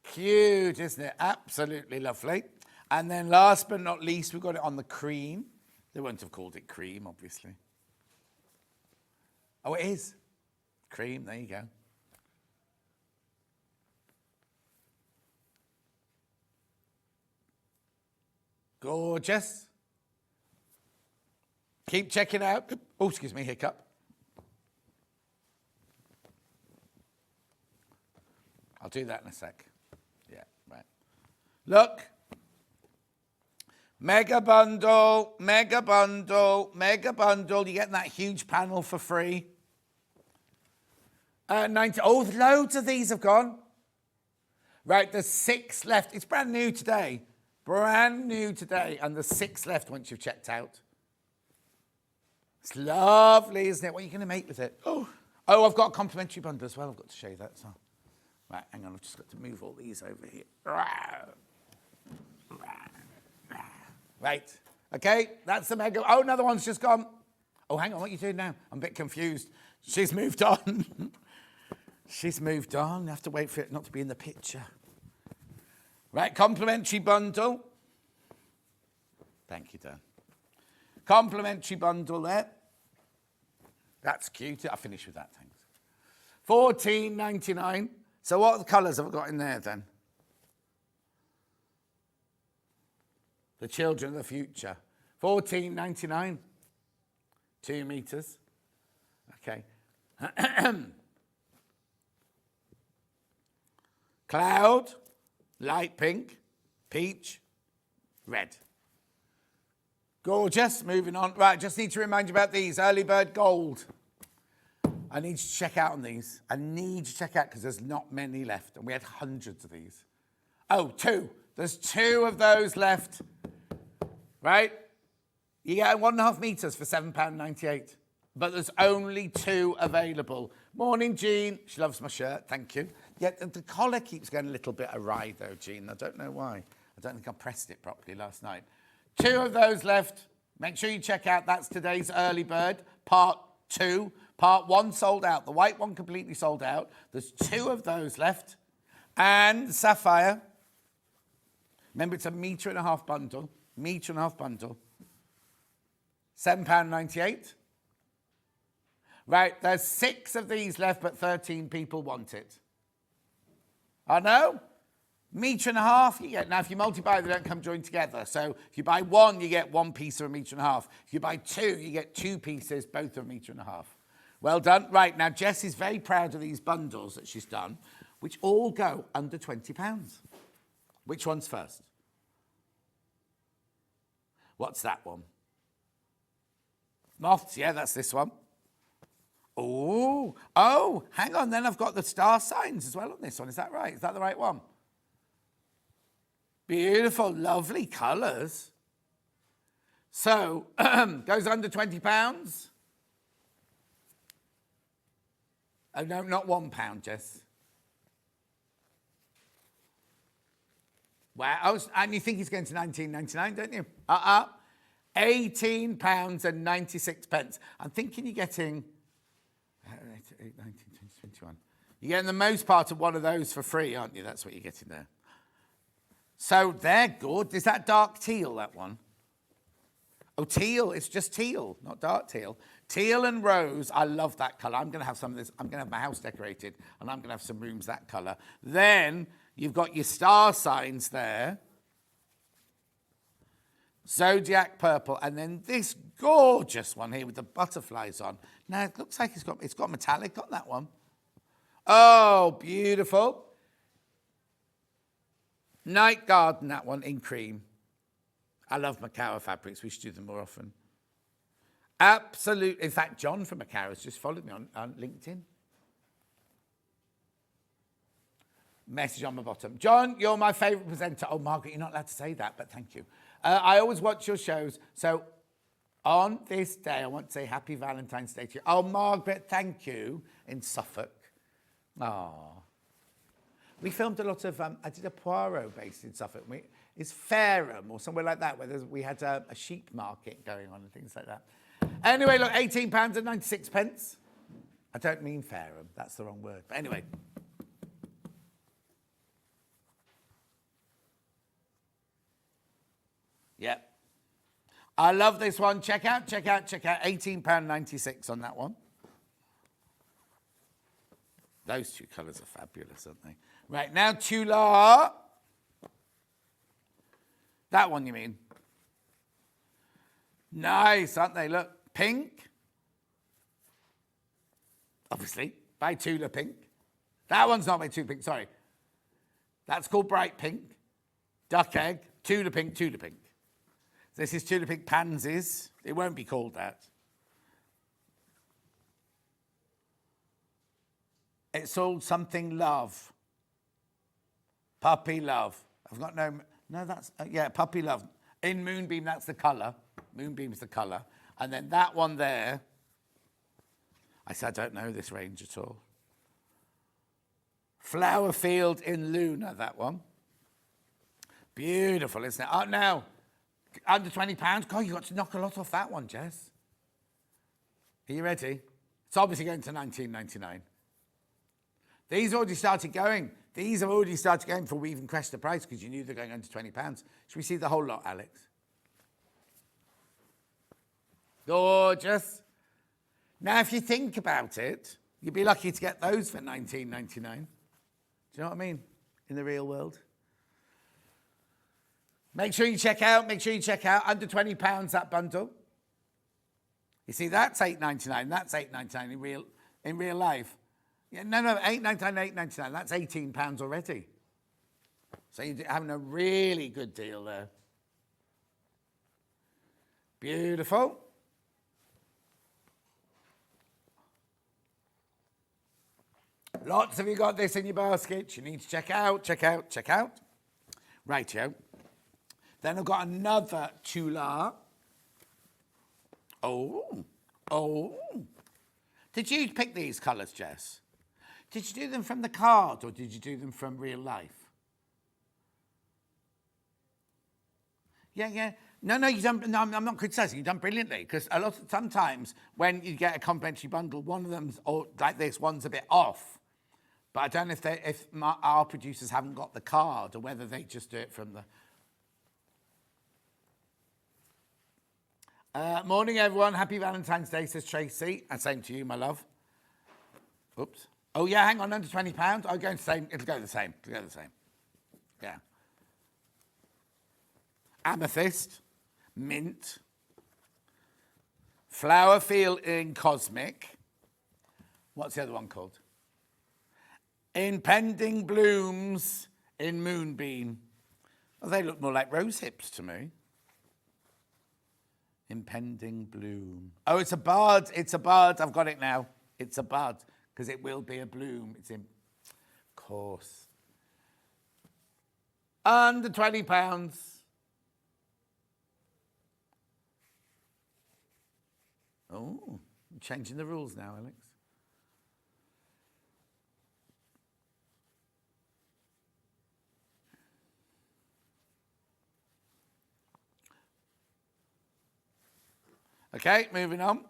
Cute, isn't it? Absolutely lovely. And then last but not least, we've got it on the cream. They wouldn't have called it cream, obviously. Oh, it is. Cream, there you go. Gorgeous. Keep checking out. Oh, excuse me, hiccup. I'll do that in a sec. Yeah, right. Look. Mega bundle, mega bundle, mega bundle. You're getting that huge panel for free. 90. Oh, loads of these have gone. Right, there's 6 left. It's brand new today. Brand new today. And there's 6 left once you've checked out. It's lovely, isn't it? What are you going to make with it? Oh, I've got a complimentary bundle as well. I've got to show you that. So. Right, hang on. I've just got to move all these over here. Right. Okay, that's the mega. Oh, another one's just gone. Oh, hang on. What are you doing now? I'm a bit confused. She's moved on. She's moved on. I have to wait for it not to be in the picture. Right, complimentary bundle. Thank you, Dan. Complimentary bundle there. That's cute. I'll finish with that, thanks. $14.99. So what colours have I got in there then? The children of the future. $14.99. 2 meters. Okay. Cloud, light pink, peach, red. Gorgeous. Moving on. Right, just need to remind you about these. Early bird gold. I need to check out on these. I need to check out because there's not many left. And we had hundreds of these. Oh, 2. There's 2 of those left. Right? You get 1.5 meters for £7.98. But there's only 2 available. Morning, Jean. She loves my shirt. Thank you. Yet the collar keeps going a little bit awry, though, Jean. I don't know why. I don't think I pressed it properly last night. 2 of those left. Make sure you check out. That's today's early bird, part 2. Part 1 sold out. The white one completely sold out. There's 2 of those left. And Sapphire. Remember, it's a metre and a half bundle. Metre and a half bundle. £7.98. Right, there's 6 of these left, but 13 people want it. I know. Metre and a half, you get. Now, if you multiply, they don't come joined together. So if you buy 1, you get 1 piece of a metre and a half. If you buy 2, you get 2 pieces, both of a metre and a half. Well done. Right, now Jess is very proud of these bundles that she's done, which all go under £20. Which one's first? What's that one? Moths, yeah, that's this one. Oh, hang on, then I've got the star signs as well on this one. Is that right? Is that the right one? Beautiful, lovely colours. So, goes under £20. Oh, no, not £1, Jess. Wow, and you think he's going to £19.99, don't you? £18.96. I'm thinking you're getting 8, 19, 20, 21. You're getting the most part of one of those for free, aren't you? That's what you're getting there. So they're good. Is that dark teal, that one? Oh, teal. It's just teal, not dark teal. Teal and rose. I love that colour. I'm going to have some of this. I'm going to have my house decorated, and I'm going to have some rooms that colour. Then you've got your star signs there. Zodiac purple, and then this gorgeous one here with the butterflies on. Now, it looks like it's got metallic on that one. Oh, beautiful. Night Garden, that one, in cream. I love Macao fabrics. We should do them more often. Absolutely. In fact, John from Macao has just followed me on LinkedIn. Message on my bottom. John, you're my favourite presenter. Oh, Margaret, you're not allowed to say that, but thank you. I always watch your shows. So on this day, I want to say happy Valentine's Day to you. Oh, Margaret, thank you, in Suffolk. Oh. We filmed a lot of, I did a Poirot based in Suffolk. It's Fareham or somewhere like that, where we had a sheep market going on and things like that. Anyway, look, £18.96. I don't mean Fareham. That's the wrong word. But anyway. Yep. I love this one. Check out. £18.96 on that one. Those 2 colours are fabulous, aren't they? Right, now Tula. That one, you mean? Nice, aren't they? Look, pink. Obviously, by Tula Pink. That one's not by Tula Pink, sorry. That's called bright pink. Duck egg, Tula Pink, Tula Pink. This is Tula Pink Pansies. It won't be called that. It's all something love. Puppy love. I've got no, that's, yeah, puppy love. In Moonbeam, that's the colour. Moonbeam's the colour. And then that one there, I said I don't know this range at all. Flower Field in Luna, that one. Beautiful, isn't it? Oh, now, under £20. God, you got to knock a lot off that one, Jess. Are you ready? It's obviously going to $19.99. These already started going. These have already started going before we even crashed the price because you knew they're going under £20. Should we see the whole lot, Alex? Gorgeous. Now, if you think about it, you'd be lucky to get those for $19.99. Do you know what I mean? In the real world. Make sure you check out, under £20 that bundle. You see, that's $8.99, that's $8.99 in real life. Yeah, no, $8.99, $8.99, that's £18 already. So you're having a really good deal there. Beautiful. Lots of you got this in your basket. You need to check out. Rightio. Then I've got another Tula. Oh. Did you pick these colours, Jess? Did you do them from the card or did you do them from real life? Yeah. No, you done. No, I'm not criticising. You've done brilliantly because sometimes when you get a complimentary bundle, one of them's like this, one's a bit off. But I don't know if our producers haven't got the card or whether they just do it from the. Morning, everyone. Happy Valentine's Day, says Tracy. And same to you, my love. Oops. Oh, yeah, hang on, under £20. I'll go the same. It'll go the same. Yeah. Amethyst. Mint. Flower Field in Cosmic. What's the other one called? Impending Blooms in Moonbeam. Well, they look more like rose hips to me. Impending Bloom. Oh, it's a bud. I've got it now. It's a bud because it will be a bloom. It's in, of course. Under £20. Oh, I'm changing the rules now, Alex. Okay, moving on.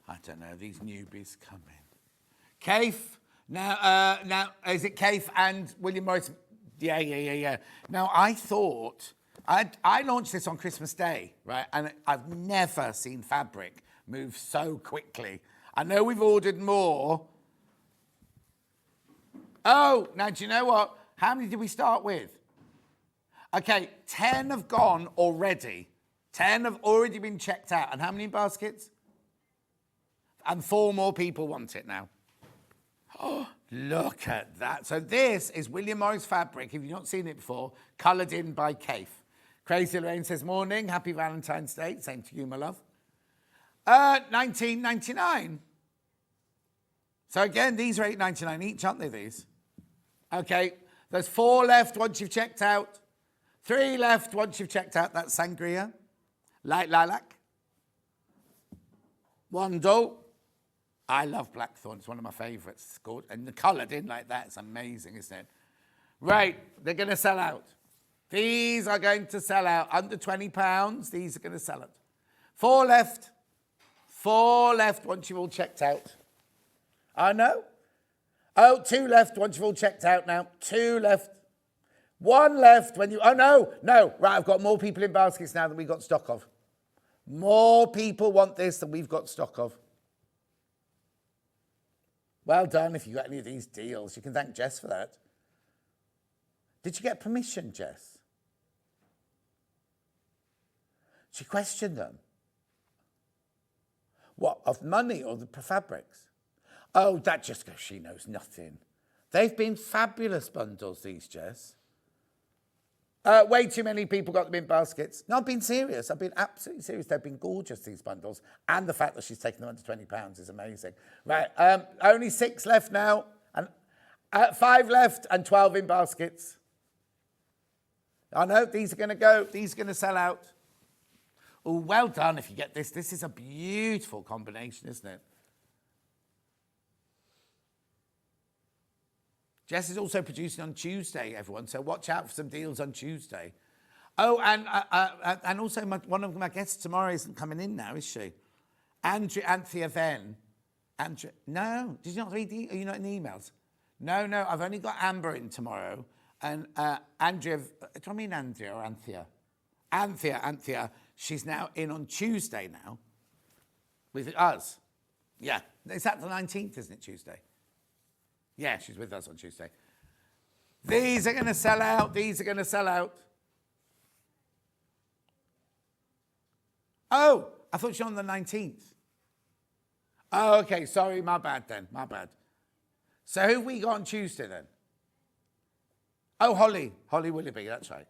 I don't know, these newbies come in. Kaif, now is it Kaif and William Morris? Yeah. Now, I thought, I launched this on Christmas Day, right? And I've never seen fabric move so quickly. I know we've ordered more. Oh, now do you know what? How many did we start with? Okay, 10 have gone already. 10 have already been checked out. And how many baskets? And 4 more people want it now. Oh, look at that. So this is William Morris fabric, if you've not seen it before, coloured in by Kaif. Crazy Lorraine says, morning, happy Valentine's Day. Same to you, my love. $19.99. So again, these are $8.99 each, aren't they, these? Okay, there's 4 left once you've checked out. 3 left once you've checked out that sangria. Light lilac. Wando. I love blackthorn. It's one of my favourites. It's good. And the coloured in like that, it's amazing, isn't it? Right, they're going to sell out. These are going to sell out. Under £20, these are going to sell out. 4 left. 4 left once you've all checked out. I know. Oh, 2 left once you've all checked out now. 2 left. 1 left when you... Oh, no. Right, I've got more people in baskets now than we've got stock of. More people want this than we've got stock of. Well done if you got any of these deals. You can thank Jess for that. Did you get permission, Jess? She questioned them. What, of money or the fabrics? Oh, that just goes, she knows nothing. They've been fabulous bundles, these, Jess. Way too many people got them in baskets. No, I've been serious. I've been absolutely serious. They've been gorgeous, these bundles. And the fact that she's taken them under £20 is amazing. Right, only 6 left now. And 5 left and 12 in baskets. I know, these are going to go. These are going to sell out. Oh, well done if you get this. This is a beautiful combination, isn't it? Jess is also producing on Tuesday, everyone, so watch out for some deals on Tuesday. Oh, and also one of my guests tomorrow isn't coming in now, is she? Anthea Venn. No, did you not read are you not in the emails? No, I've only got Amber in tomorrow. And Andrea, do I mean Andrea or Anthea? Anthea, she's now in on Tuesday now with us. Yeah, is that the 19th, isn't it, Tuesday? Yeah, she's with us on Tuesday. These are going to sell out. These are going to sell out. Oh, I thought she was on the 19th. Oh, okay. Sorry, my bad then. My bad. So who have we got on Tuesday then? Oh, Holly. Holly Willoughby, that's right.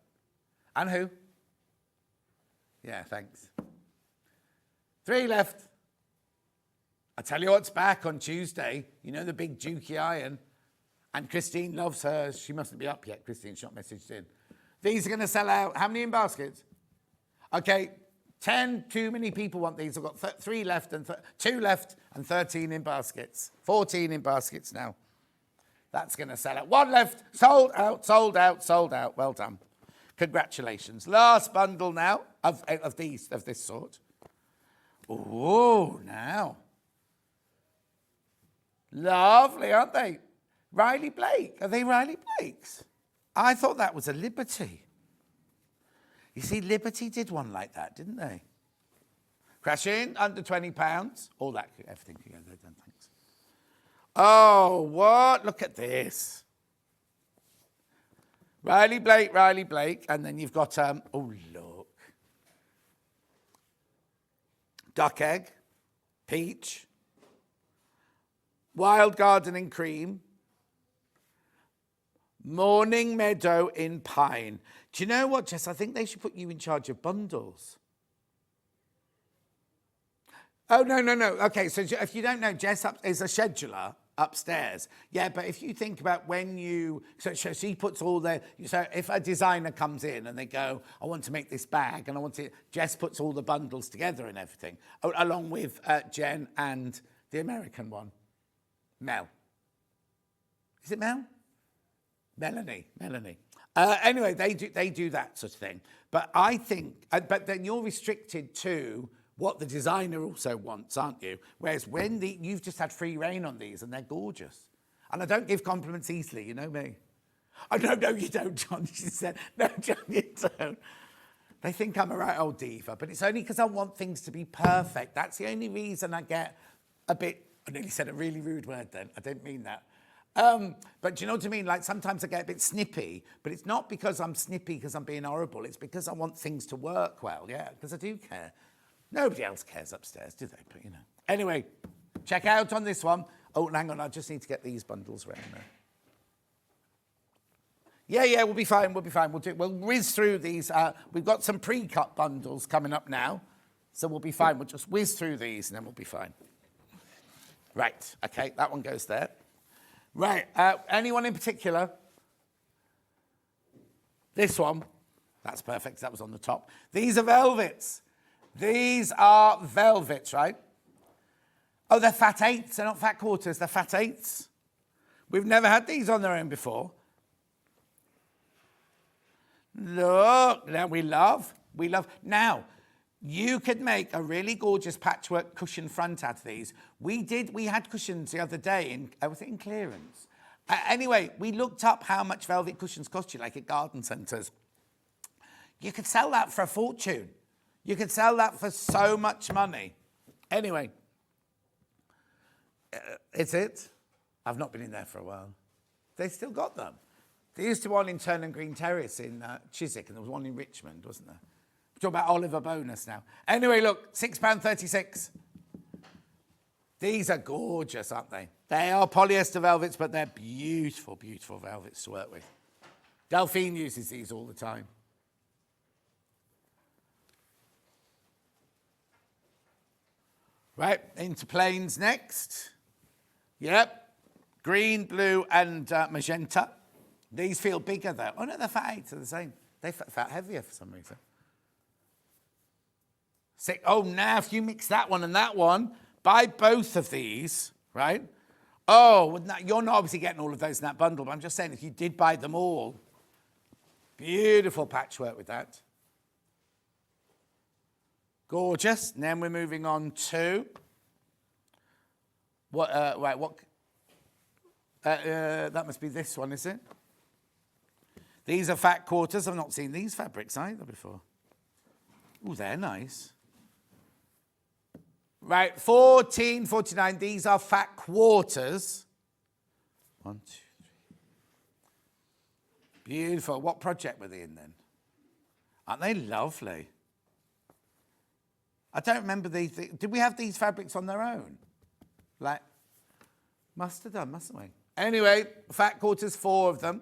And who? Yeah, thanks. 3 left. I tell you what's back on Tuesday. You know the big Dukey iron. And Christine loves hers. She mustn't be up yet. Christine's not messaged in. These are going to sell out. How many in baskets? Okay, 10. Too many people want these. I've got 3 left and 2 left and 13 in baskets. 14 in baskets now. That's going to sell out. 1 left. Sold out, sold out, sold out. Well done. Congratulations. Last bundle now of this sort. Oh, now. Lovely, aren't they? Riley Blake. Are they Riley Blakes? I thought that was a Liberty. You see, Liberty did one like that, didn't they? Crash in, under £20. All that, everything together. Done, thanks. Oh, what? Look at this. Riley Blake. And then you've got, oh, look. Duck Egg, Peach, Wild Garden in Cream, Morning Meadow in Pine. Do you know what, Jess? I think they should put you in charge of bundles. Oh, no. Okay, so if you don't know, Jess is a scheduler upstairs. Yeah, but if you think about when you... So she puts all the... So if a designer comes in and they go, I want to make this bag and I want it... Jess puts all the bundles together and everything, along with Jen and the American one. Mel. Is it Mel? Melanie. Anyway, they do that sort of thing. But I think, but then you're restricted to what the designer also wants, aren't you? Whereas when you've just had free reign on these and they're gorgeous. And I don't give compliments easily, you know me. Oh, no, you don't, John. She said, no, John, you don't. They think I'm a right old diva, but it's only because I want things to be perfect. That's the only reason I get a bit, I nearly said a really rude word then. I didn't mean that. But do you know what I mean? Like sometimes I get a bit snippy, but it's not because I'm snippy because I'm being horrible. It's because I want things to work well, yeah, because I do care. Nobody else cares upstairs, do they? But, you know. Anyway, check out on this one. Oh, hang on, I just need to get these bundles round there. Yeah, we'll be fine. We'll whiz through these. We've got some pre-cut bundles coming up now, so we'll be fine. We'll just whiz through these and then we'll be fine. Right, okay, that one goes there. Right, anyone in particular? This one. That's perfect, that was on the top. These are velvets. These are velvets, right? Oh, they're fat 8s. They're not fat quarters, they're fat 8s. We've never had these on their own before. Look, now we love. Now, you could make a really gorgeous patchwork cushion front out of these. We had cushions the other day was it in clearance? Anyway, we looked up how much velvet cushions cost you, like at garden centres. You could sell that for a fortune. You could sell that for so much money. Anyway, it's it. I've not been in there for a while. They still got them. There used to be one in Turnham Green Terrace in Chiswick, and there was one in Richmond, wasn't there? We're talking about Oliver Bonus now. Anyway, look, £6.36. These are gorgeous, aren't they? They are polyester velvets, but they're beautiful, beautiful velvets to work with. Delphine uses these all the time. Right, into plains next. Yep, green, blue, and magenta. These feel bigger though. Oh no, they're fat 8s, they're the same. They felt heavier for some reason. Oh, now if you mix that one and that one, buy both of these, right? Oh, you're not obviously getting all of those in that bundle, but I'm just saying if you did buy them all, beautiful patchwork with that. Gorgeous. And then we're moving on to what? Right, what? That must be this one, is it? These are fat quarters. I've not seen these fabrics either before. Oh, they're nice. Right, 14.49. These are fat quarters. 1, 2, 3. Beautiful. What project were they in then? Aren't they lovely? I don't remember these. Did we have these fabrics on their own? Like, must have done, mustn't we? Anyway, fat quarters, 4 of them.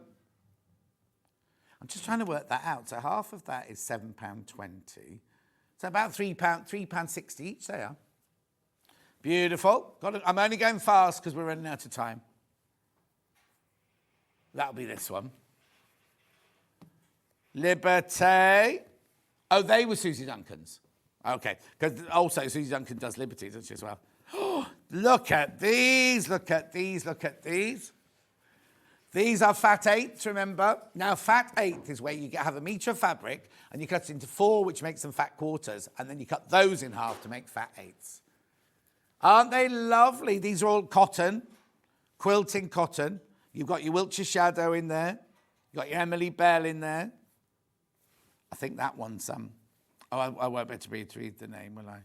I'm just trying to work that out. So half of that is £7.20. So about £3.60 each they are. Beautiful. I'm only going fast because we're running out of time. That'll be this one. Liberty. Oh, they were Susie Duncan's. Okay, because also Susie Duncan does Liberty, doesn't she, as well? Oh, look at these, look at these, look at these. These are fat 8s, remember? Now, fat 8 is where you have a metre of fabric and you cut it into 4, which makes them fat quarters, and then you cut those in half to make fat 8s. Aren't they lovely? These are all cotton, quilting cotton. You've got your Wiltshire Shadow in there. You've got your Emily Bell in there. I think that one's I won't be able to read the name, will I?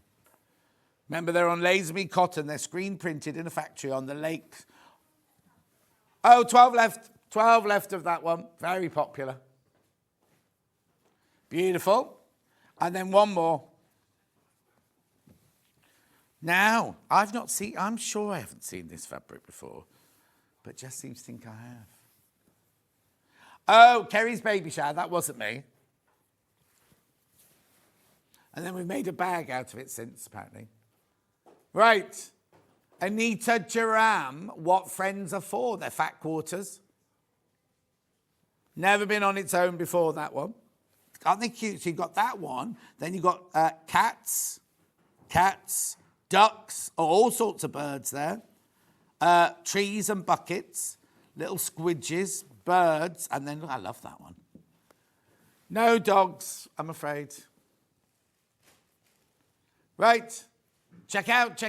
Remember, they're on Lazenby cotton. They're screen printed in a factory on the lake. Oh, 12 left. 12 left of that one. Very popular. Beautiful. And then one more. Now, I'm sure I haven't seen this fabric before, but just seems to think I have. Oh, Kerry's Baby Shower. That wasn't me. And then we've made a bag out of it since, apparently. Right. Anita Duram, What Friends Are For. They're fat quarters. Never been on its own before, that one. Aren't they cute? So you've got that one. Then you've got cats, ducks, all sorts of birds there. Trees and buckets, little squidges, birds, and then, I love that one. No dogs, I'm afraid. Right, check out.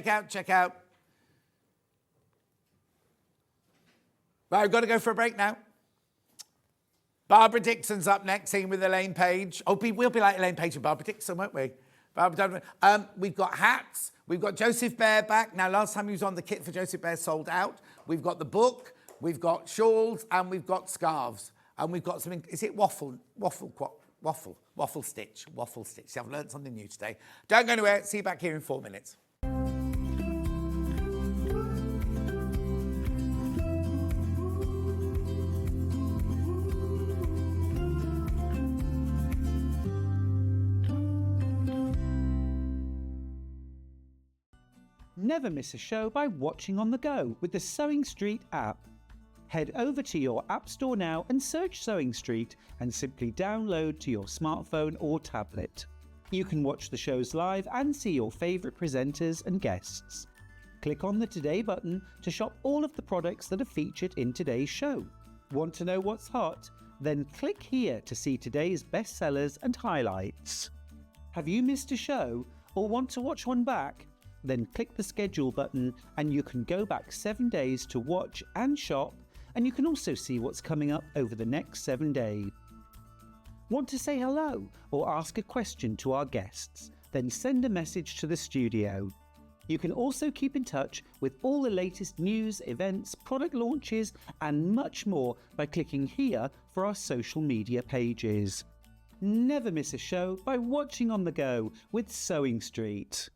Right, I've got to go for a break now. Barbara Dixon's up next, singing with Elaine Page. Oh, we'll be like Elaine Page and Barbara Dixon, won't we? Barbara Donovan. We've got hats. We've got Joesph Bear back. Now, last time he was on, the kit for Joesph Bear sold out. We've got the book. We've got shawls, and we've got scarves. And we've got something, is it waffle stitch. See, I've learned something new today. Don't go anywhere. See you back here in 4 minutes. Never miss a show by watching on the go with the Sewing Street app. Head over to your App Store now and search Sewing Street and simply download to your smartphone or tablet. You can watch the shows live and see your favourite presenters and guests. Click on the Today button to shop all of the products that are featured in today's show. Want to know what's hot? Then click here to see today's bestsellers and highlights. Have you missed a show or want to watch one back? Then click the schedule button and you can go back 7 days to watch and shop, and you can also see what's coming up over the next 7 days. Want to say hello or ask a question to our guests? Then send a message to the studio. You can also keep in touch with all the latest news, events, product launches and much more by clicking here for our social media pages. Never miss a show by watching on the go with Sewing Street.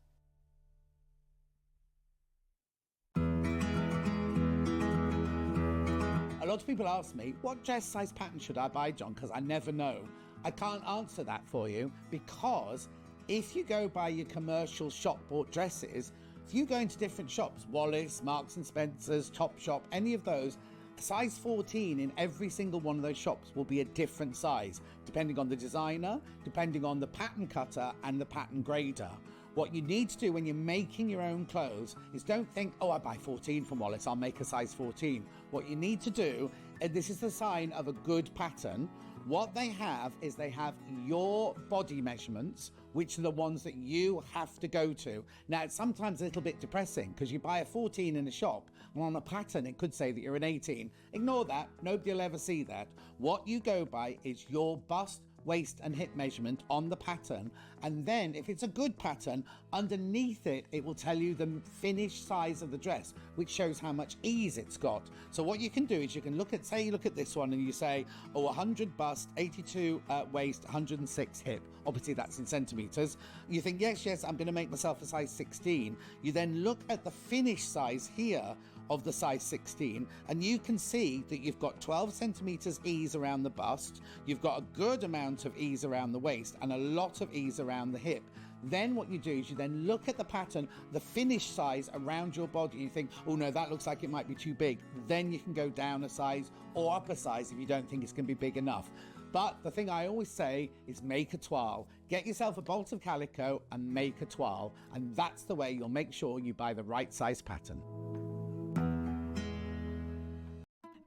A lot of people ask me, what dress size pattern should I buy, John? Because I never know. I can't answer that for you because if you go by your commercial shop bought dresses, if you go into different shops, Wallace, Marks and Spencer's, Topshop, any of those, size 14 in every single one of those shops will be a different size, depending on the designer, depending on the pattern cutter and the pattern grader. What you need to do when you're making your own clothes is don't think, oh, I buy 14 from Wallace, I'll make a size 14. What you need to do, and this is the sign of a good pattern, what they have is they have your body measurements, which are the ones that you have to go to. Now, it's sometimes a little bit depressing because you buy a 14 in a shop and on a pattern it could say that you're an 18. Ignore that, nobody will ever see that. What you go by is your bust, waist and hip measurement on the pattern, and then if it's a good pattern, underneath it it will tell you the finished size of the dress, which shows how much ease it's got. So what you can do is you can look at, say you look at this one and you say, oh, 100 bust, 82 waist, 106 hip. Obviously that's in centimeters. You think, yes, I'm going to make myself a size 16. You then look at the finished size here of the size 16, and you can see that you've got 12 centimeters ease around the bust, you've got a good amount of ease around the waist and a lot of ease around the hip. Then what you do is you then look at the pattern, the finished size around your body, and you think, oh no, that looks like it might be too big. Then you can go down a size or up a size if you don't think it's going to be big enough. But the thing I always say is make a toile. Get yourself a bolt of calico and make a toile, and that's the way you'll make sure you buy the right size pattern.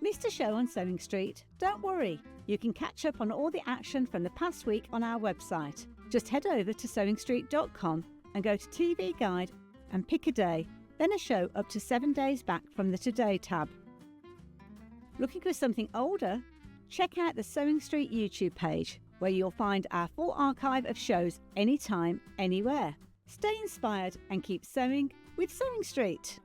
Missed a show on Sewing Street? Don't worry, you can catch up on all the action from the past week on our website. Just head over to sewingstreet.com and go to TV Guide and pick a day, then a show up to 7 days back from the Today tab. Looking for something older? Check out the Sewing Street YouTube page, where you'll find our full archive of shows anytime, anywhere. Stay inspired and keep sewing with Sewing Street.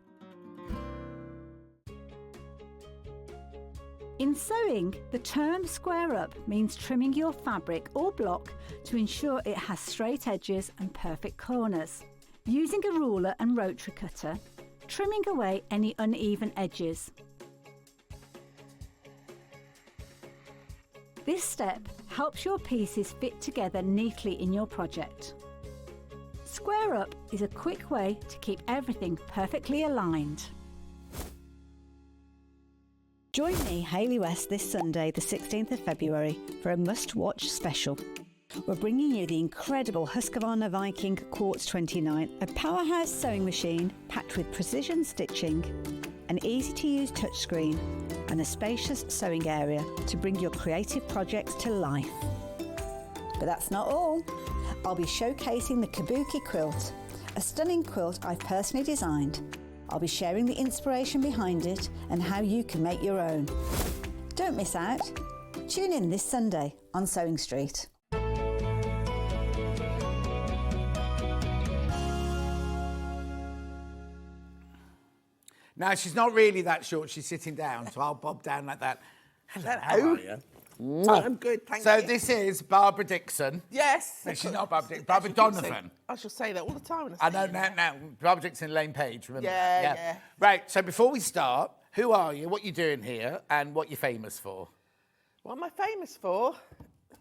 In sewing, the term square up means trimming your fabric or block to ensure it has straight edges and perfect corners. Using a ruler and rotary cutter, trimming away any uneven edges. This step helps your pieces fit together neatly in your project. Square up is a quick way to keep everything perfectly aligned. Join me, Hayley West, this Sunday, the 16th of February, for a must-watch special. We're bringing you the incredible Husqvarna Viking Quartz 29, a powerhouse sewing machine packed with precision stitching, an easy-to-use touchscreen, and a spacious sewing area to bring your creative projects to life. But that's not all. I'll be showcasing the Kabuki quilt, a stunning quilt I've personally designed. I'll be sharing the inspiration behind it and how you can make your own. Don't miss out. Tune in this Sunday on Sewing Street. Now, she's not really that short. She's sitting down, so I'll bob down like that. Hello, how are you? I'm good, thank you. So this is Barbara Dixon. Yes. No, she's not Barbara Dixon. Barbara Donovan. I shall say that all the time. I know now. Barbara Dixon, Elaine Page, remember that? Yeah. Right, so before we start, who are you, what you doing here, and what you're famous for? What am I famous for?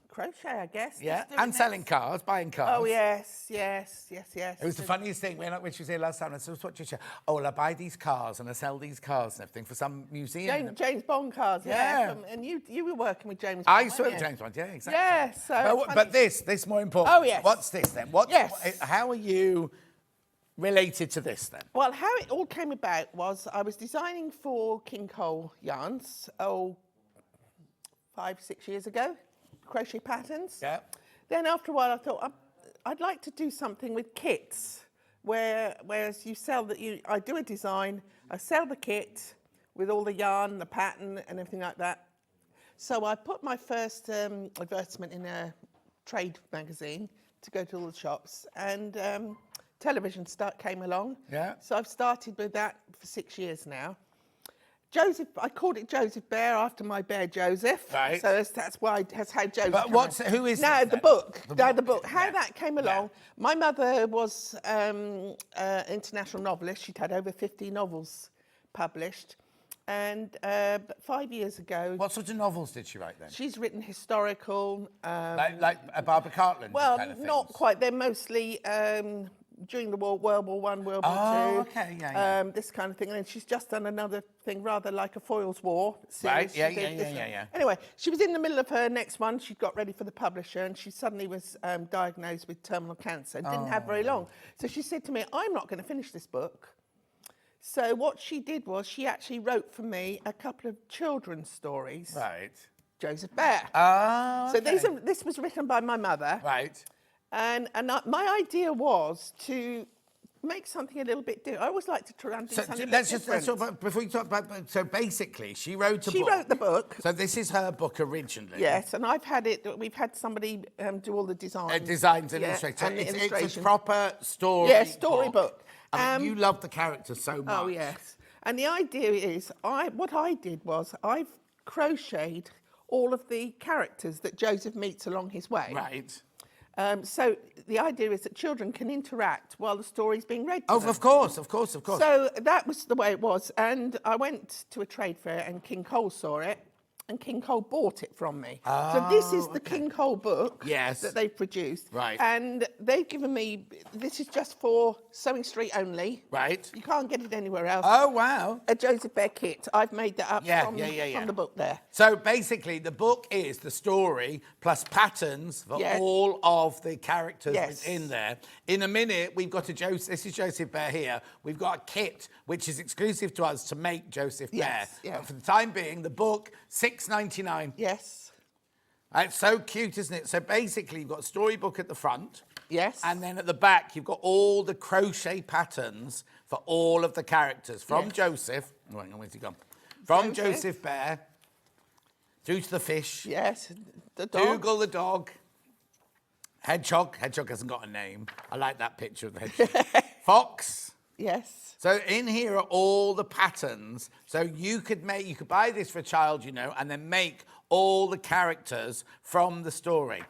Crochet, I guess. Yeah, Just doing and selling cars, buying cars. Oh, yes. It It was the funniest thing when she was here last time. I said, "What do you say?" Oh, well, I buy these cars and I sell these cars and everything for some museum. James Bond cars, Yeah. And you were working with James Bond. I used to work weren't with you? James Bond, yeah, exactly. Yeah, so. But this more important. Oh, yes. What's this then? Yes. How are you related to this then? Well, how it all came about was I was designing for King Cole yarns, 5-6 years ago, crochet patterns. Yeah. Then after a while I thought I'd like to do something with kits, whereas you sell that I do a design, I sell the kit with all the yarn, the pattern and everything like that. So I put my first advertisement in a trade magazine to go to all the shops, and television came along. Yeah. So I've started with that for 6 years now. I called it Joesph Bear after my bear Joesph. Right. So that's why that's how Joesph. But who is no this the then? book? The book. How Yeah. that came along. My mother was an international novelist. She'd had over 50 novels published, and 5 years ago. What sort of novels did she write then? She's written historical. Like a Barbara Cartland Well, kind of not things? quite. They're mostly during the war, World War One, World War Oh, Two. okay, yeah. This kind of thing. And she's just done another thing, rather like a Foils War series. Right, yeah, She did yeah, this yeah, one. yeah. Anyway, she was in the middle of her next one. She'd got ready for the publisher, and she suddenly was diagnosed with terminal cancer. Didn't have very long. So she said to me, I'm not going to finish this book. So what she did was she actually wrote for me a couple of children's stories. Right. Joesph Bear. Oh, So okay. this was written by my mother. Right. And my idea was to make something a little bit different. I always like to try and do So something let's a bit just let's different. talk about, before you talk about. So basically, she wrote a She book. wrote the book. So this is her book originally. Yes, and we've had somebody do all the designs. Designs and Yeah, illustrations. and the It's a illustration. proper story. Yeah, storybook. I mean, you love the characters so much. Oh, yes. And the idea is, what I did was I've crocheted all of the characters that Joesph meets along his way. Right. So the idea is that children can interact while the story's being read to Oh, them. of course. So that was the way it was. And I went to a trade fair and King Cole saw it, and King Cole bought it from me. So this is the King Cole book Yes. that they've produced. Right. And they've given me, this is just for Sewing Street only. Right. You can't get it anywhere else. Oh, wow. A Joesph Bear kit. I've made that up from the book there. So basically, the book is the story plus patterns for Yes. all of the characters Yes. within there. In a minute, we've got this is Joesph Bear here. We've got a kit which is exclusive to us to make Joesph Bear. Yes, yeah. But for the time being, the book, $6.99. Yes. It's so cute, isn't it? So basically, you've got a storybook at the front. Yes. And then at the back, you've got all the crochet patterns for all of the characters. From Yes. Joesph, oh, hang on, where's he gone? From Joesph. Joesph Bear, through to the fish, Yes. The dog. Dougal the dog, Hedgehog. Hedgehog hasn't got a name. I like that picture of the hedgehog. Fox. Yes. So in here are all the patterns. So you could buy this for a child, and then make all the characters from the story.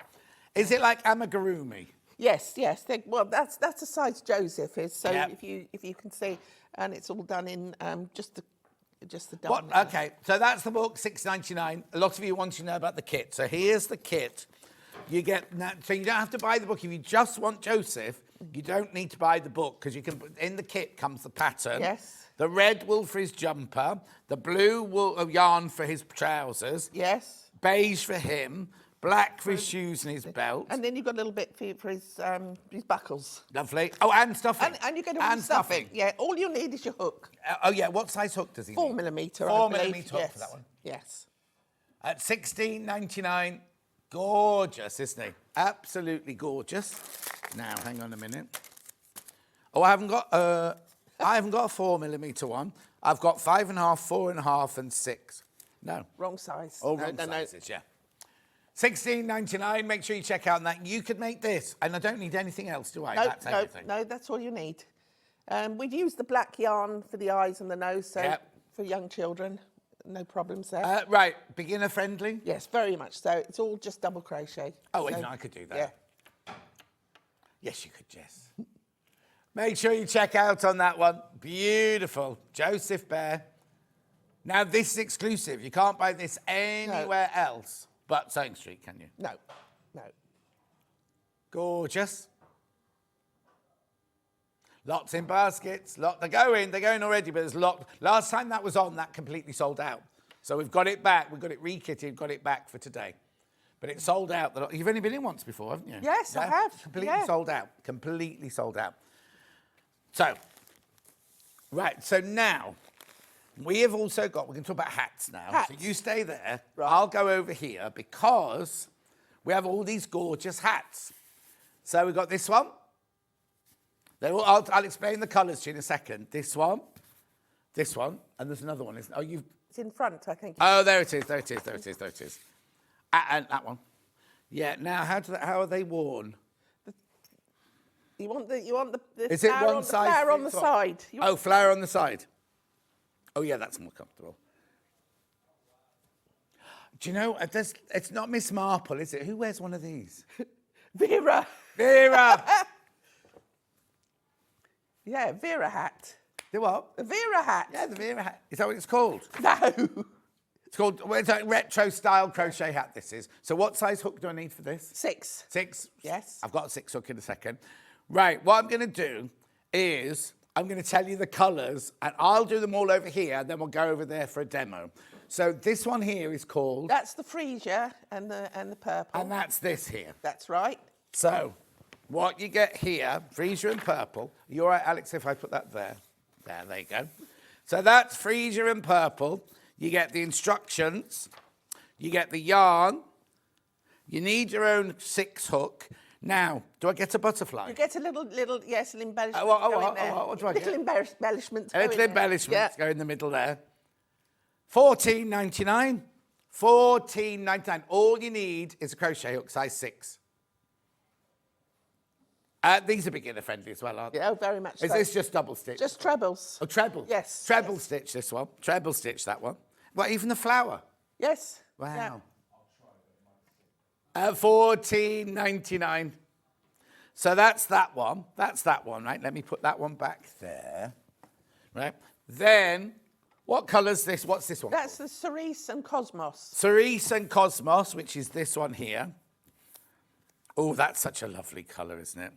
Is it like amigurumi? Yes, yes. Well, that's the size Joesph is. So Yep. if you can see, and it's all done in just the What? diamond. Okay, so that's the book, $6.99. A lot of you want to know about the kit. So here's the kit. You get so you don't have to buy the book if you just want Joesph. You don't need to buy the book because you can. In the kit comes the pattern. Yes. The red wool for his jumper, the blue wool yarn for his trousers, Yes. beige for him, black for his shoes and his belt. And then you've got a little bit for his buckles. Lovely. Oh, and stuffing. And you get all and the stuffing. Yeah. All you need is your hook. Oh yeah. What size hook does he need? 4mm. 4mm hook yes. for that one. Yes. At $16.99, gorgeous, isn't he? Absolutely gorgeous. Now, hang on a minute. Oh, I haven't got a 4mm one. I've got 5.5, 4.5, and 6. No. Wrong size. All No, wrong no, no. sizes, yeah. $16.99. Make sure you check out that. You could make this, and I don't need anything else, do I? That's everything. No, that's all you need. We've used the black yarn for the eyes and the nose, so Yep. for young children, no problems there. Right, beginner friendly. Yes, very much so. It's all just double crochet. Oh, so, even I could do that. Yeah. Yes, you could, Jess. Make sure you check out on that one. Beautiful. Joesph Bear. Now, this is exclusive. You can't buy this anywhere else but Sewing Street, can you? No, no. Gorgeous. Lots in baskets. They're going already, but there's a lot. Last time that was on, that completely sold out. So we've got it back. We've got it rekitted, got it back for today. But it sold out. You've only been in once before, haven't you? Yes, I have. Completely Yeah. sold out. Completely sold out. So, right, so now, we have also got, we can talk about hats now. Hats. So you stay there. Right. I'll go over here because we have all these gorgeous hats. So we've got this one. I'll explain the colours to you in a second. This one, and there's another one. It's in front, I think. Oh, there it is. And that one. Yeah. Now, how are they worn? You want the Is it flower one on, size flower on the fits all? side. Oh, flower on the side. Oh, yeah, that's more comfortable. Do you know? It's not Miss Marple, is it? Who wears one of these? Vera. Vera. Yeah, Vera hat. The what? A Vera hat. Yeah, the Vera hat. Is that what it's called? No. It's called, it's a retro style crochet hat, this is. So what size hook do I need for this? 6. 6? Yes. I've got a 6 hook in a second. Right, what I'm going to do is I'm going to tell you the colours, and I'll do them all over here, and then we'll go over there for a demo. So this one here is called... That's the freesia and the purple. And that's this here. That's right. So what you get here, freesia and purple. Are you all right, Alex, if I put that there? There you go. So that's freesia and purple. You get the instructions. You get the yarn. You need your own 6 hook. Now, do I get a butterfly? You get a little, yes, an embellishment. What do I get? Little embellishments. A little embellishments go in the middle there. $14.99. $14.99. All you need is a crochet hook, size 6. These are beginner friendly as well, aren't they? Yeah, very much Is so. this just double stitch? Just trebles. Oh, treble? Yes. Treble stitch this one. Treble stitch that one. Well, even the flower. Yes. Wow. $14.99. So that's that one. That's that one, right? Let me put that one back there. Right. Then, what colour's this? What's this one? That's the Cerise and Cosmos. Cerise and Cosmos, which is this one here. Oh, that's such a lovely colour, isn't it?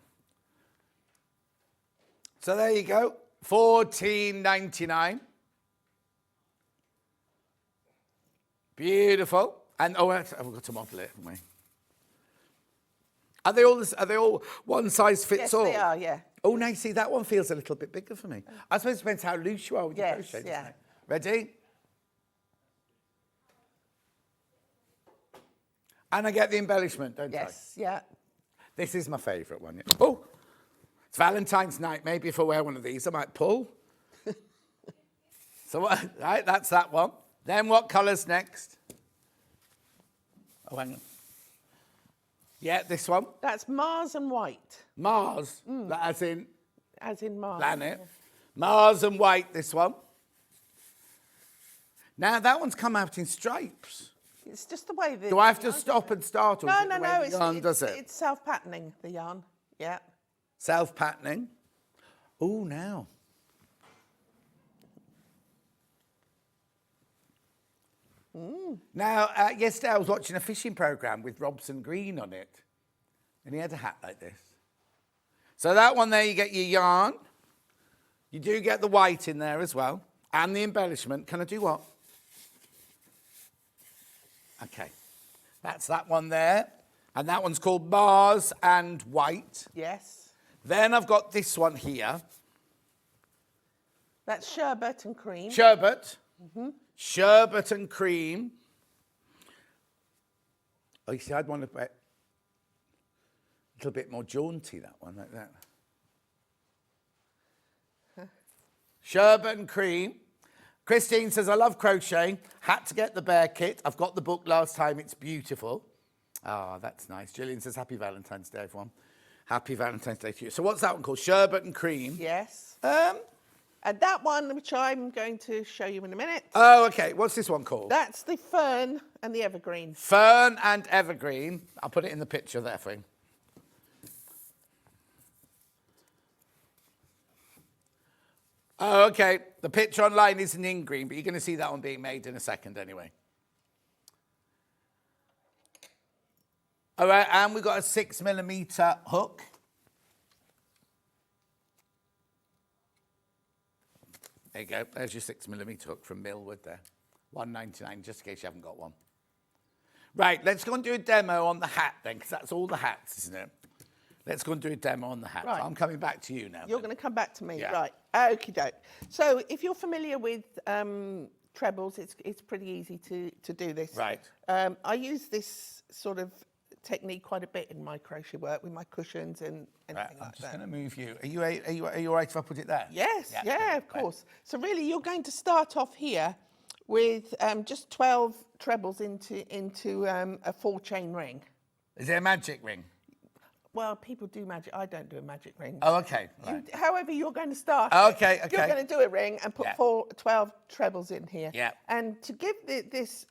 So there you go. $14.99. Beautiful. And I've got to model it, haven't we? Are they all one size fits all? Yes, they are, yeah. Oh, now you see, that one feels a little bit bigger for me. I suppose it depends how loose you are with your Yes, crochet, doesn't yeah. it? Ready? And I get the embellishment, don't I? Yes, yeah. This is my favourite one. Yeah. Oh, it's Valentine's night. Maybe if I wear one of these, I might pull. So, right, that's that one. Then what colour's next? Oh, hang on. Yeah, this one. That's Mars and white. Mars, as in As in Mars. planet. Yeah. Mars and white, this one. Now, that one's come out in stripes. It's just the way the... Do I have to stop and start? Or No, is it no, the way no. the yarn does it? It's self-patterning, the yarn. Yeah. Self-patterning. Oh, now. Now, yesterday I was watching a fishing programme with Robson Green on it. And he had a hat like this. So that one there, you get your yarn. You do get the white in there as well. And the embellishment. Can I do what? Okay. That's that one there. And that one's called Mars and White. Yes. Then I've got this one here. That's sherbet and cream. Sherbet. Sherbet and cream. Oh, you see, I'd want a little bit more jaunty, that one, like that. Sherbet and cream. Christine says, I love crochet. Had to get the bear kit. I've got the book last time. It's beautiful. Oh, that's nice. Gillian says, happy Valentine's Day, everyone. Happy Valentine's Day to you. So what's that one called? Sherbet and cream. Yes. And that one, which I'm going to show you in a minute. Oh, okay. What's this one called? That's the fern and the evergreen. Fern and evergreen. I'll put it in the picture there for you. Oh, okay. The picture online isn't in green, but you're going to see that one being made in a second anyway. All right, and we've got a 6mm hook. There you go. There's your 6mm hook from Millwood there. $1.99, just in case you haven't got one. Right, let's go and do a demo on the hat then, because that's all the hats, isn't it? Let's go and do a demo on the hat. Right. So I'm coming back to you now. You're going to come back to me, Yeah. right? Okie doke. So if you're familiar with trebles, it's pretty easy to do this. Right. I use this sort of technique quite a bit in my crochet work with my cushions and Right, anything I'm like just that. going to move you. Are you all right if I put it there? Yes, yeah, good, of course. So really, you're going to start off here with just 12 trebles into a 4-chain ring. Is it a magic ring? Well, people do magic. I don't do a magic ring. Oh, okay. Right. However, you're going to start. Okay, okay. You're going to do a ring and put Yeah. 12 trebles in here. Yeah. And to give this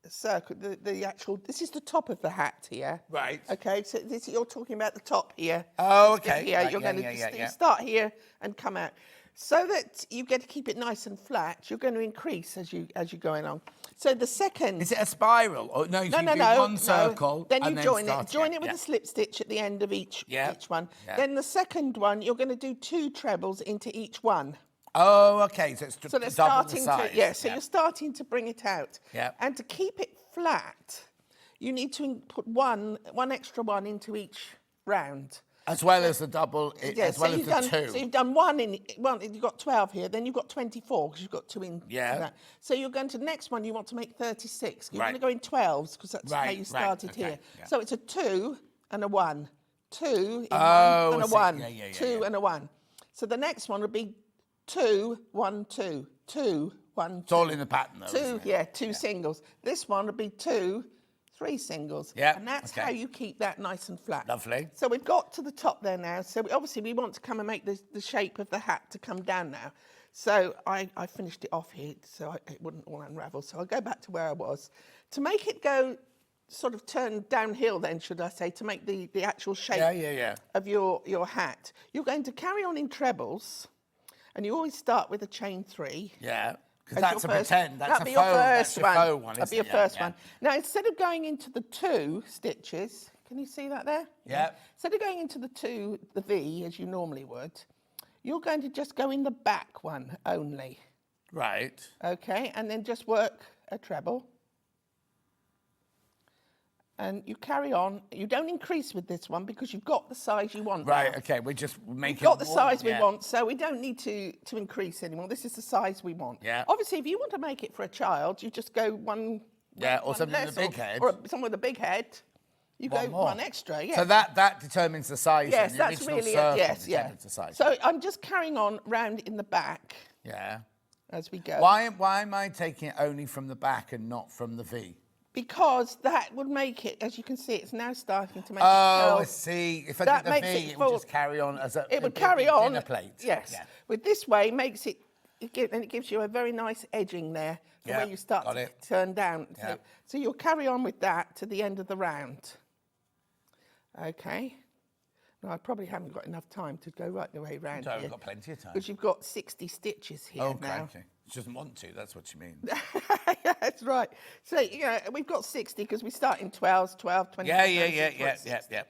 circle, the actual, this is the top of the hat here. Right. Okay, so you're talking about the top here. Oh, This bit okay. Here, Right, you're yeah, going to yeah, yeah. start here and come out. So that you get to keep it nice and flat, you're going to increase as you go along. So the second... Is it a spiral? Or no, you do no, one circle. Then you and join start it. Join again. it with a slip stitch at the end of each one. Yeah. Then the second one, you're going to do 2 trebles into each one. Oh, okay. So it's So they're double the starting size. to, so you're starting to bring it out. Yeah. And to keep it flat, you need to put one extra one into each round. As well as the double, as well as the 2. So you've done one, you've got 12 here, then you've got 24 because you've got 2 in. Yeah. That. So you're going to the next one, you want to make 36. You're Right. going to go in 12s because that's how you started okay, here. yeah. So it's a 2 and a 1. 2 in 1 and I a see. 1. Yeah, 2 and a 1. So the next one would be 2, 1, 2. 2, 1, 2. It's all in the pattern, though. 2, isn't it? two singles. This one would be 2, 3 singles. Yeah, And that's okay. how you keep that nice and flat. Lovely. So we've got to the top there now. So obviously we want to come and make the shape of the hat to come down now. So I finished it off here so it wouldn't all unravel. So I'll go back to where I was. To make it go sort of turn downhill then, should I say, to make the actual shape of your hat, you're going to carry on in trebles. And you always start with a chain 3. Yeah. Because as that's a your first- pretend. That's that'd a be faux, your first that's a one. faux one. That'd be isn't your it? first one. Now, instead of going into the 2 stitches, can you see that there? Yeah. Instead of going into the V, as you normally would, you're going to just go in the back one only. Right. Okay, and then just work a treble. And you carry on. You don't increase with this one because you've got the size you want. Right, now. okay. We're just making We've got the more, size we yeah. want, so we don't need to increase anymore. This is the size we want. Yeah. Obviously, if you want to make it for a child, you just go one. Yeah, or one something with less, a big head. Or someone with a big head. You One go more. one extra. Yeah. So that determines the size. Yes, then, the that's original really it. circle Yes, yeah. determines the size. So I'm just carrying on round in the back yeah. as we go. Why am I taking it only from the back and not from the V? Because that would make it, as you can see, it's now starting to make Oh, it I see. If I That did the makes V, it it would full- just carry on as a It would carry on. dinner plate. Yes. Yeah. With this way, makes it, and it gives you a very nice edging there for Yeah, where you start got to it. turn down. Yeah. So you'll carry on with that to the end of the round. Okay. Now, I probably haven't got enough time to go right the way round So here. we've got plenty of time. Because you've got 60 stitches here Oh, now. okay. She doesn't want to. That's what you mean. Yeah, that's right. So, we've got 60 because we start in 12s, 12, 20. Yeah.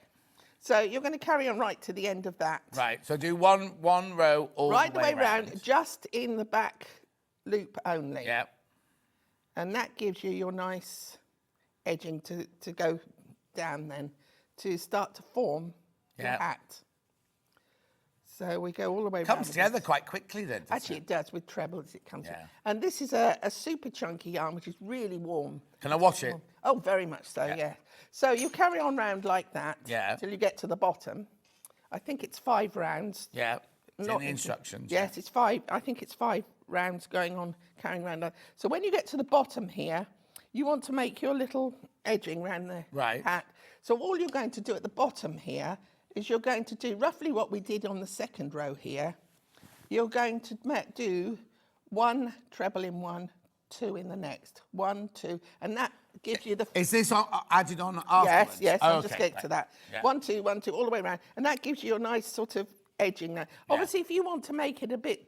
So you're going to carry on right to the end of that. Right. So do one row all Right the way round, just in the back loop only. Yeah. And that gives you your nice edging to go down then, to start to form your Yeah. hat. So we go all the way round. Comes with together this. quite quickly then. doesn't Actually, it does with trebles. It comes. Yeah. And this is a super chunky yarn, which is really warm. Can I wash it? Oh, very much so. Yeah. So you carry on round like that. Yeah. Till you get to the bottom. I think it's 5 rounds. Yeah. It's in Not the instructions. Yes, it's 5. I think it's 5 rounds going on, carrying around. So when you get to the bottom here, you want to make your little edging around the Right. hat. So all you're going to do at the bottom here is you're going to do roughly what we did on the second row here. You're going to do 1 treble in one, 2 in the next. 1, 2, and that gives you the... Is this added on afterwards? Yes, Oh, I'll just okay, get to that. Yeah. 1, 2, 1, 2, all the way around. And that gives you a nice sort of edging there. Obviously, if you want to make it a bit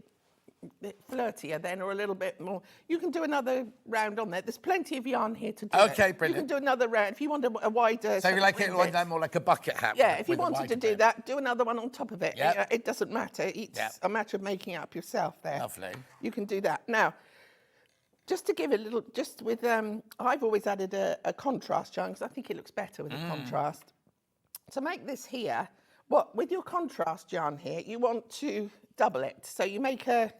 flirtier then, or a little bit more, you can do another round on there. There's plenty of yarn here to do Okay, it. brilliant. You can do another round. If you want a wider... So you like it rim bit. more like a bucket hat? Yeah, with- if you with a wanted wider to do brim. that, do another one on top of it. Yep. It doesn't matter. It's Yep. a matter of making it up yourself there. Lovely. You can do that. Now, just to give a little, just with, I've always added a contrast yarn because I think it looks better with a contrast. To make this here, with your contrast yarn here, you want to double it. So you make a,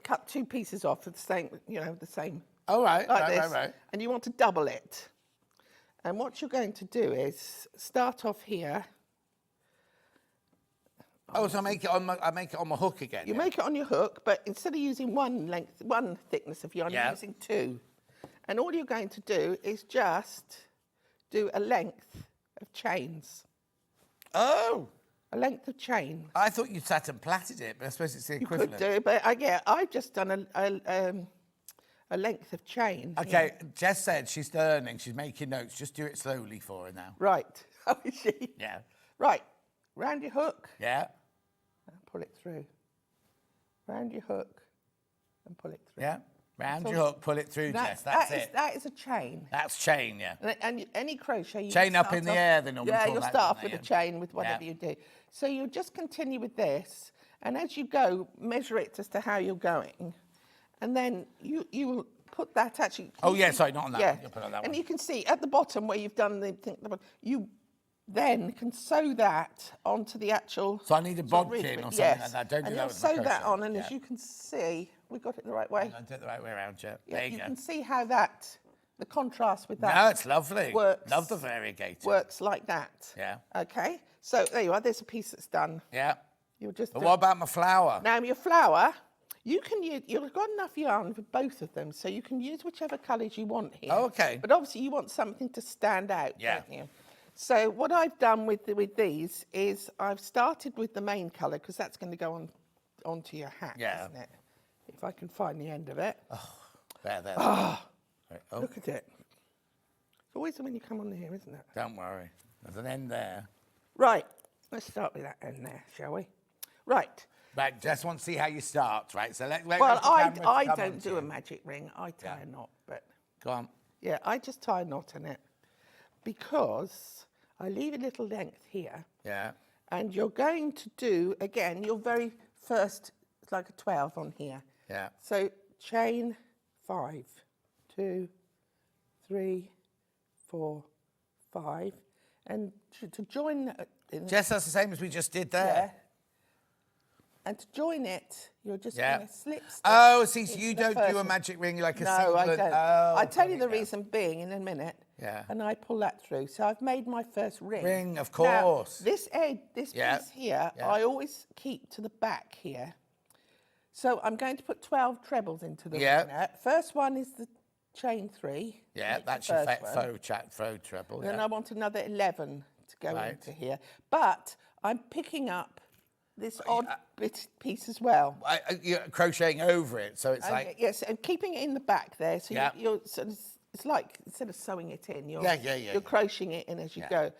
cut 2 pieces off of the same, the same. Oh, right, Like right, this, right. and you want to double it. And what you're going to do is start off here. Oh, so I make it on my hook again. You yeah. make it on your hook, but instead of using one thickness of yarn, Yeah. you're using 2. And all you're going to do is just do a length of chains. Oh, A length of chain. I thought you sat and plaited it, but I suppose it's the You equivalent. could do, but I've just done a length of chain. Okay, Jess said she's learning, she's making notes. Just do it slowly for her now. Right. Oh, is she? Yeah. Right. Round your hook. Yeah. pull it through. Round your hook and pull it through. Yeah. Round So your hook, pull it through, Jess. That's it. That is a chain. That's chain, yeah. And any crochet, you Chain up start in the off- air, they normally Yeah, call you'll that, start don't off with they? a chain with whatever Yeah. you do. So you'll just continue with this, and as you go, measure it as to how you're going, and then you will put that actually. Oh, yeah, sorry, not on that yeah. one. You'll put it on that And one. you can see at the bottom where you've done the thing, you then can sew that onto the actual. So I need a sort of bodkin ridge or bit. something Yes. like that. Don't do and that you'll with my sew that crochet. on, and Yeah. as you can see, we got it the right way. I do it the right way around, yeah. Yeah, There you you go. can see how the contrast with that. No, it's lovely. Works. Love the variegated. Works like that. Yeah. Okay. So there you are. There's a piece that's done. Yeah. You'll just. But do- what about my flower? Now your flower, you can use. You've got enough yarn for both of them, so you can use whichever colours you want here. Oh, okay. But obviously you want something to stand out. Yeah. Don't you? So what I've done with these is I've started with the main colour because that's going to go onto your hat, Yeah. isn't it? If I can find the end of it. There. Ah. Right, oh, Look at it. It's always when you come on here, isn't it? don't worry. There's an end there. Right. Let's start with that end there, shall we? Right. Right, just want to see how you start, right? So let Well, the camera I come don't onto do a you. magic ring. I tie a knot, but Go on. yeah, I just tie a knot in it because I leave a little length here, Yeah. and you're going to do again your very first. It's like a 12 on here. Yeah. So chain 5, 2, 3, 4, 5, and to join. Jess, that's the same as we just did there. Yeah. And to join it, you're just Yeah. going to slip stitch. Oh, see, so you into the don't first do a one. magic ring like a No, singlet. I don't. Oh, I'll tell you got the it, yeah. reason being in a minute. Yeah. And I pull that through. So I've made my first ring. Ring, of Now, course. this Yeah. piece here, Yeah. I always keep to the back here. So I'm going to put 12 trebles into the Yeah. ring now. First one is the chain 3. Yeah, It's that's the your first one. faux treble. Then Yeah. I want another 11 to go Right. into here. But I'm picking up this odd piece as well. You're crocheting over it, so it's Okay, like... yes, and keeping it in the back there. So Yeah. you're sort of, it's like instead of sewing it in, you're Yeah. you're crocheting it in as you Yeah. go.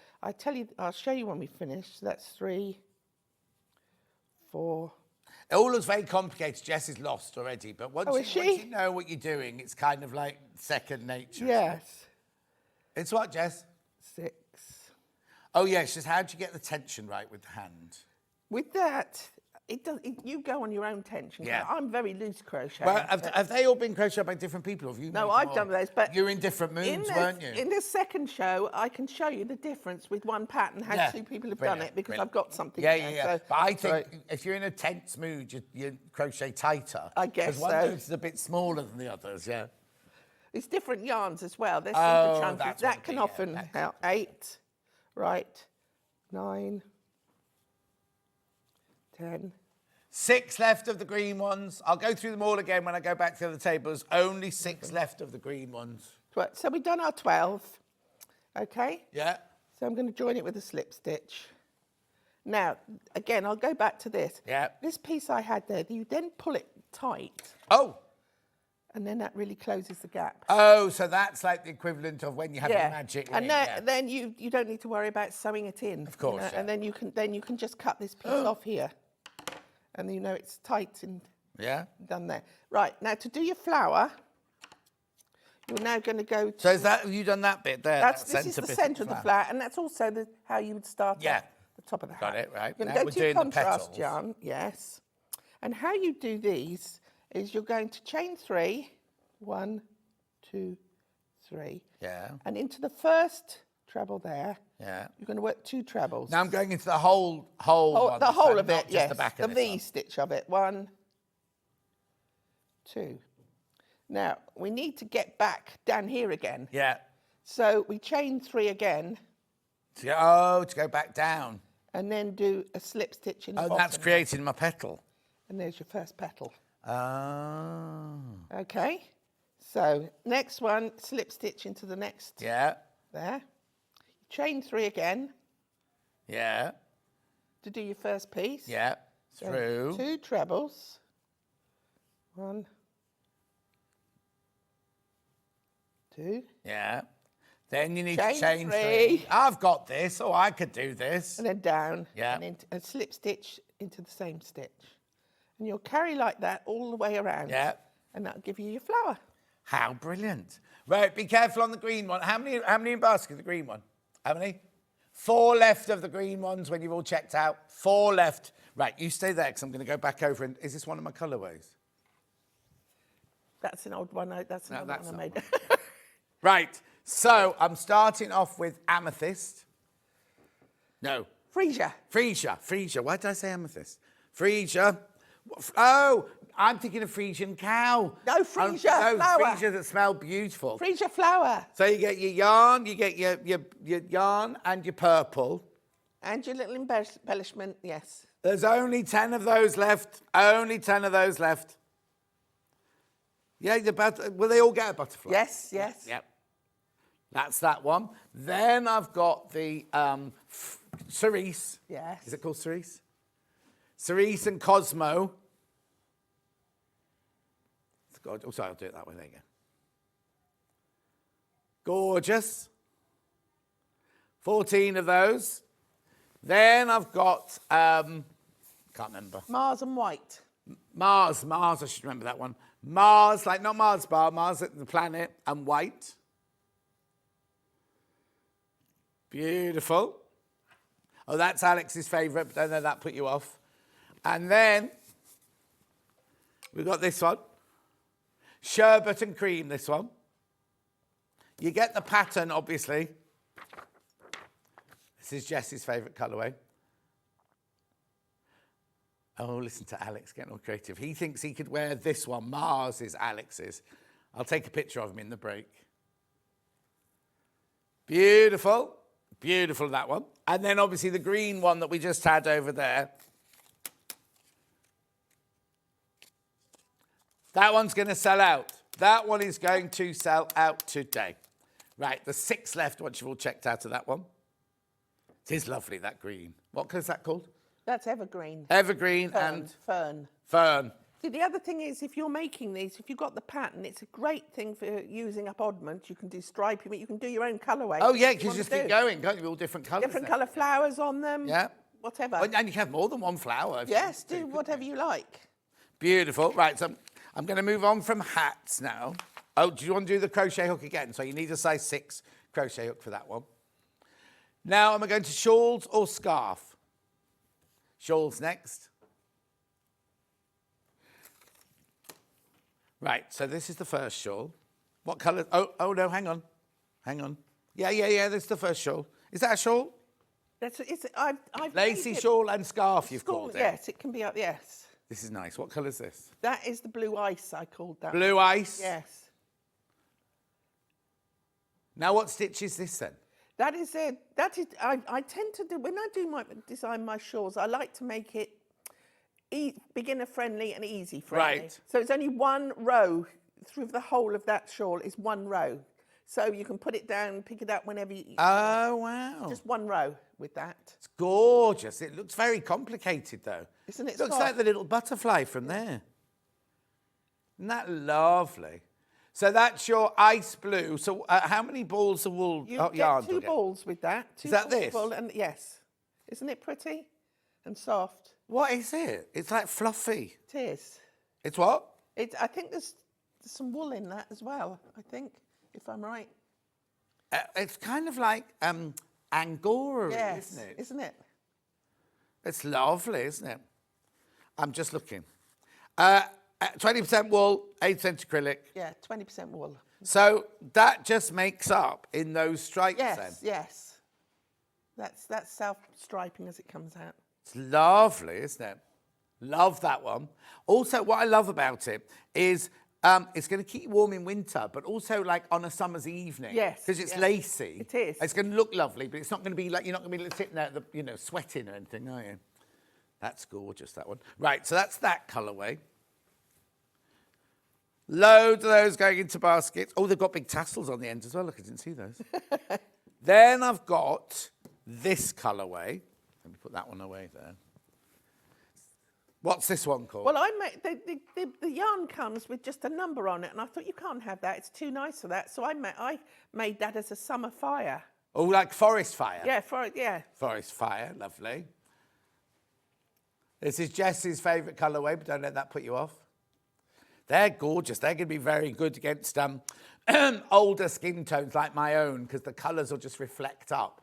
I'll show you when we finish. So that's 3, 4. It all looks very complicated. Jess is lost already, but once, Oh, you, is she? once you know what you're doing, it's kind of like second nature. Yes, It's what, Jess? 6. Oh, yeah, it's just how do you get the tension right with the hand? With that, you go on your own tension. Yeah. I'm very loose crochet. Well, have they all been crocheted by different people? Or have you No, made I've them done all? those, but You're in different moods, weren't you? In this second show, I can show you the difference with one pattern, how Yeah, 2 people have brilliant, done it, because brilliant. I've got something Yeah, there. yeah. So, But I think right. if you're in a tense mood, you crochet tighter. I guess Because one so. mood's a bit smaller than the others, yeah. It's different yarns as well. They're Oh, super chunky. that's what That it can is, yeah, often that help. 8, right, 9, 10. 6 left of the green ones. I'll go through them all again when I go back to the table. There's only 6 left of the green ones. So we've done our 12, okay? Yeah. So I'm going to join it with a slip stitch. Now, again, I'll go back to this. Yeah. This piece I had there, you then pull it tight, Oh. and then that really closes the gap. Oh, so that's like the equivalent of when you have your magic ring. And yeah. then you don't need to worry about sewing it in. Of course, yeah. And then you can just cut this piece off here, and you know it's tight and Yeah. done there. Right, now to do your flower, you're now going to go to... So is that, have you done that bit there? this is the centre of the flower, and that's also how you would start Yeah. at the top of the hat. Got it, right. You're Now going we're to go to your doing the contrast petals. yarn, yes. And how you do these is you're going to chain 3, 1, 2, 3. Yeah. And into the first treble there, Yeah. you're going to work 2 trebles. Now I'm going into the whole Oh, one, the so whole of not it, just yes. the back The of this V one. stitch of it. 1, 2. Now, we need to get back down here again. Yeah. So we chain 3 again, To go back down. and then do a slip stitch in the Oh, bottom. that's creating my petal. And there's your first petal. Oh. Okay. So next one, slip stitch into the next Yeah. there. Chain 3 again Yeah. to do your first piece. Yeah. Then Through. 2 trebles. 1, 2. Yeah. Then you need to Chain chain 3. 3. I've got this. Oh, I could do this. And then down. Yeah. And into a slip stitch into the same stitch. And you'll carry like that all the way around. Yeah. And that'll give you your flower. How brilliant. Right, be careful on the green one. How many in basket, the green one? How many? 4 left of the green ones when you've all checked out. 4 left. Right, you stay there because I'm going to go back over and... Is this one of my colourways? That's an old one. That's another that's one I that made. Right, so I'm starting off with amethyst. No. Freesia. Freesia. Why did I say amethyst? Freesia. Oh, I'm thinking of Frisian cow. No, Freesia flower. Freesia that smell beautiful. Freesia flower. So you get your yarn, you get your yarn and your purple. And your little embellishment, yes. There's only 10 of those left. Only 10 of those left. Yeah, will they all get a butterfly? Yes, yes. Yep. That's that one. Then I've got the cerise. Yes. Is it called cerise? Cerise and Cosmo. Oh, sorry, I'll do it that way. There you go. Gorgeous. 14 of those. Then I've got, can't remember. Mars and white. Mars, I should remember that one. Mars, like not Mars bar, Mars the planet, and white. Beautiful. Oh, that's Alex's favourite, but don't know that put you off. And then we've got this one. Sherbet and cream, this one. You get the pattern, obviously. This is Jess's favourite colourway. Oh, listen to Alex getting all creative. He thinks he could wear this one. Mars is Alex's. I'll take a picture of him in the break. Beautiful. Beautiful, that one. And then obviously the green one that we just had over there. That one's going to sell out. That one is going to sell out today. Right, there's 6 left once you've all checked out of that one. It is lovely, that green. What colour is that called? That's evergreen. Evergreen Fern, and... Fern. Fern. See, the other thing is, if you're making these, if you've got the pattern, it's a great thing for using up oddment. You can do striping, but you can do your own colourway. Oh, yeah, because you just keep going, can't you? All different colours. Different colour flowers on them. Yeah. Whatever. And you can have more than one flower. If Yes, you do whatever you like. Beautiful. Right, so I'm going to move on from hats now. Oh, do you want to do the crochet hook again? So you need a size 6 crochet hook for that one. Now, am I going to shawls or scarf? Shawls next. Right, so this is the first shawl. What colour? Oh no, hang on. Yeah, this is the first shawl. Is that a shawl? I've Lacy shawl and scarf, you've School, called it. yes, it can be up, yes. This is nice. What colour is this? That is the blue ice, I called that. Blue ice? Yes. Now, what stitch is this then? That is it. I tend to do, when I design my shawls, I like to make it beginner friendly and easy friendly. Right. So it's only one row through the whole of that shawl is one row. So you can put it down, pick it up whenever you... Oh, wow. Just one row with that. It's gorgeous. It looks very complicated, though. Isn't it? Looks soft? like the little butterfly from there. Isn't that lovely? So that's your ice blue. So how many balls of wool You yarn get do you 2 balls with that. Is that balls of this? wool and yes. Isn't it pretty and soft? What is it? It's like fluffy. It is. It's what? I think there's some wool in that as well, I think, if I'm right. It's kind of like Angora, Yes, isn't it? Isn't it? It's lovely, isn't it? I'm just looking. 20% wool, 8% acrylic. Yeah, 20% wool. So that just makes up in those stripes then? Yes. That's self-striping as it comes out. It's lovely, isn't it? Love that one. Also, what I love about it is it's going to keep you warm in winter, but also like on a summer's evening. Yes. Because it's lacy. It is. It's going to look lovely, but it's not going to be like, you're not going to be sitting there, sweating or anything, are you? That's gorgeous, that one. Right, so that's that colourway. Loads of those going into baskets. Oh, they've got big tassels on the end as well. Look, I didn't see those. Then I've got this colourway. Let me put that one away there. What's this one called? Well, I made the yarn comes with just a number on it, and I thought you can't have that. It's too nice for that. So I made that as a summer fire. Oh, like forest fire? Yeah, Forest fire, lovely. This is Jess's favourite colourway, but don't let that put you off. They're gorgeous. They're going to be very good against older skin tones like my own, because the colours will just reflect up.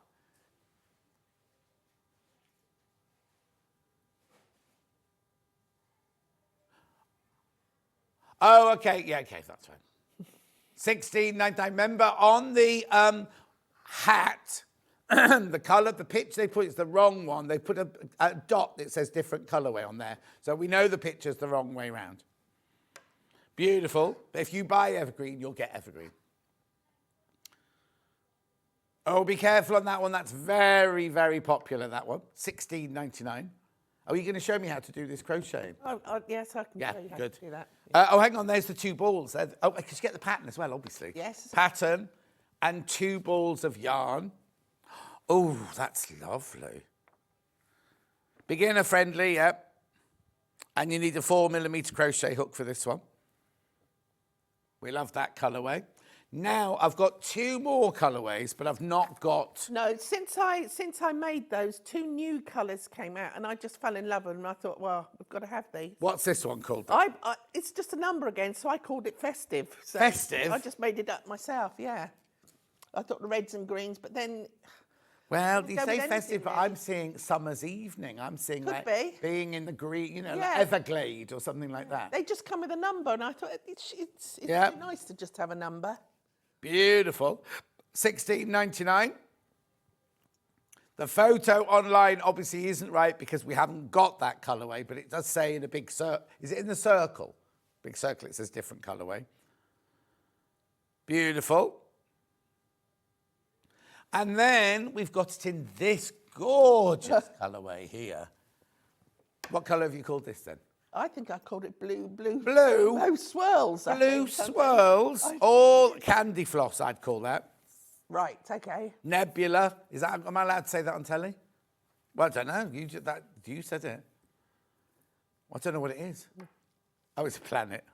Oh, okay. Yeah, okay, that's fine. 16.99. Remember, on the hat, the colour, the picture they put is the wrong one. They put a dot that says different colourway on there. So we know the picture's the wrong way round. Beautiful. If you buy evergreen, you'll get evergreen. Oh, be careful on that one. That's very, very popular, that one. 16.99. Are you going to show me how to do this crocheting? Yes, I can show you how good. to do that. Oh, hang on. There's the 2 balls. Oh, because you get the pattern as well, obviously. Yes. Pattern and 2 balls of yarn. Oh, that's lovely. Beginner friendly, yep. And you need a 4mm crochet hook for this one. We love that colourway. Now I've got 2 more colourways, but I've not got... No, since I made those, 2 new colours came out, and I just fell in love with them. I thought, well, we've got to have these. What's this one called? It's just a number again, so I called it Festive. So Festive? I just made it up myself, yeah. I thought the reds and greens, but then... Well, you go say with festive, anything, but really. I'm seeing summer's evening. I'm seeing Could like be. being in the green, you know, Yeah. like Everglade or something like that. They just come with a number, and I thought it's Yeah. too nice to just have a number. Beautiful. 16.99. The photo online obviously isn't right because we haven't got that colourway, but it does say in a big circle. Is it in the circle? Big circle, it says different colourway. Beautiful. And then we've got it in this gorgeous colourway here. What colour have you called this then? I think I called it blue. Blue? Blue swirls. I Blue think, something. swirls, or candy floss, I'd call that. Right, okay. Nebula. Is that? Am I allowed to say that on telly? Well, I don't know. You said it. I don't know what it is. Oh, it's a planet.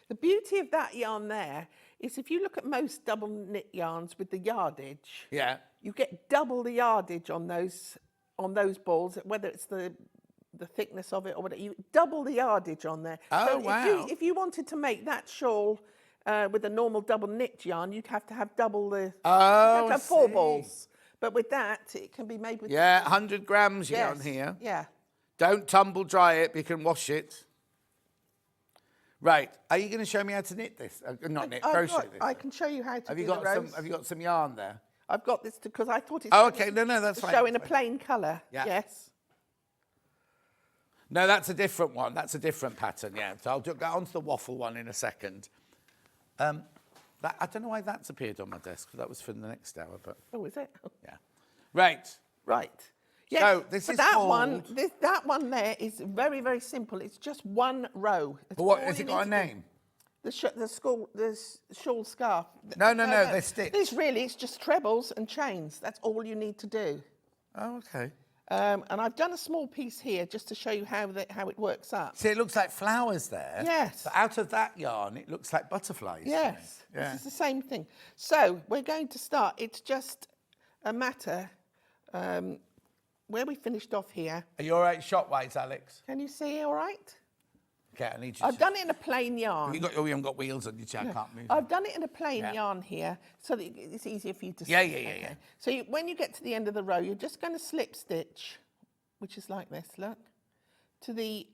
The beauty of that yarn there is if you look at most double knit yarns with the yardage, Yeah. you get double the yardage on those balls, whether it's the thickness of it or whatever. You double the yardage on there. Oh, so wow. If you wanted to make that shawl with a normal double knit yarn, you'd have to have double the. Oh, you'd have to have I 4 see. balls. But with that, it can be made with. Yeah, 100 grams yarn Yes, here. Yeah. Don't tumble dry it, but you can wash it. Right. Are you going to show me how to knit this? Not knit, crochet this. I can show you how to Have do you the got rows. Have you got some yarn there? I've got this because I thought it's. Oh, okay. No, that's fine. Showing a That's fine. plain colour. Yeah. Yes. No, that's a different one. That's a different pattern, yeah. So I'll go on to the waffle one in a second. I don't know why that's appeared on my desk. That was for the next hour, but Oh, is it? yeah. Right. Right. Yes. So this but is that called- one. That one there is very, very simple. It's just 1 row. That's But what, all has you it got a need to do. name? The shawl scarf. No, they're stitched. It's just trebles and chains. That's all you need to do. Oh, okay. And I've done a small piece here just to show you how it works up. See, it looks like flowers there. Yes. But out of that yarn, it looks like butterflies. to me. Yes, Yeah. this is the same thing. So we're going to start. It's just a matter where we finished off here. Are you all right shot-wise, Alex? Can you see all right? Okay, I need you I've to... done it in a plain yarn. You haven't got wheels on your chair, I can't move. I've done it in a plain Yeah. yarn here so that it's easier for you to see. Yeah, yeah. So when you get to the end of the row, you're just going to slip stitch, which is like this, look, to the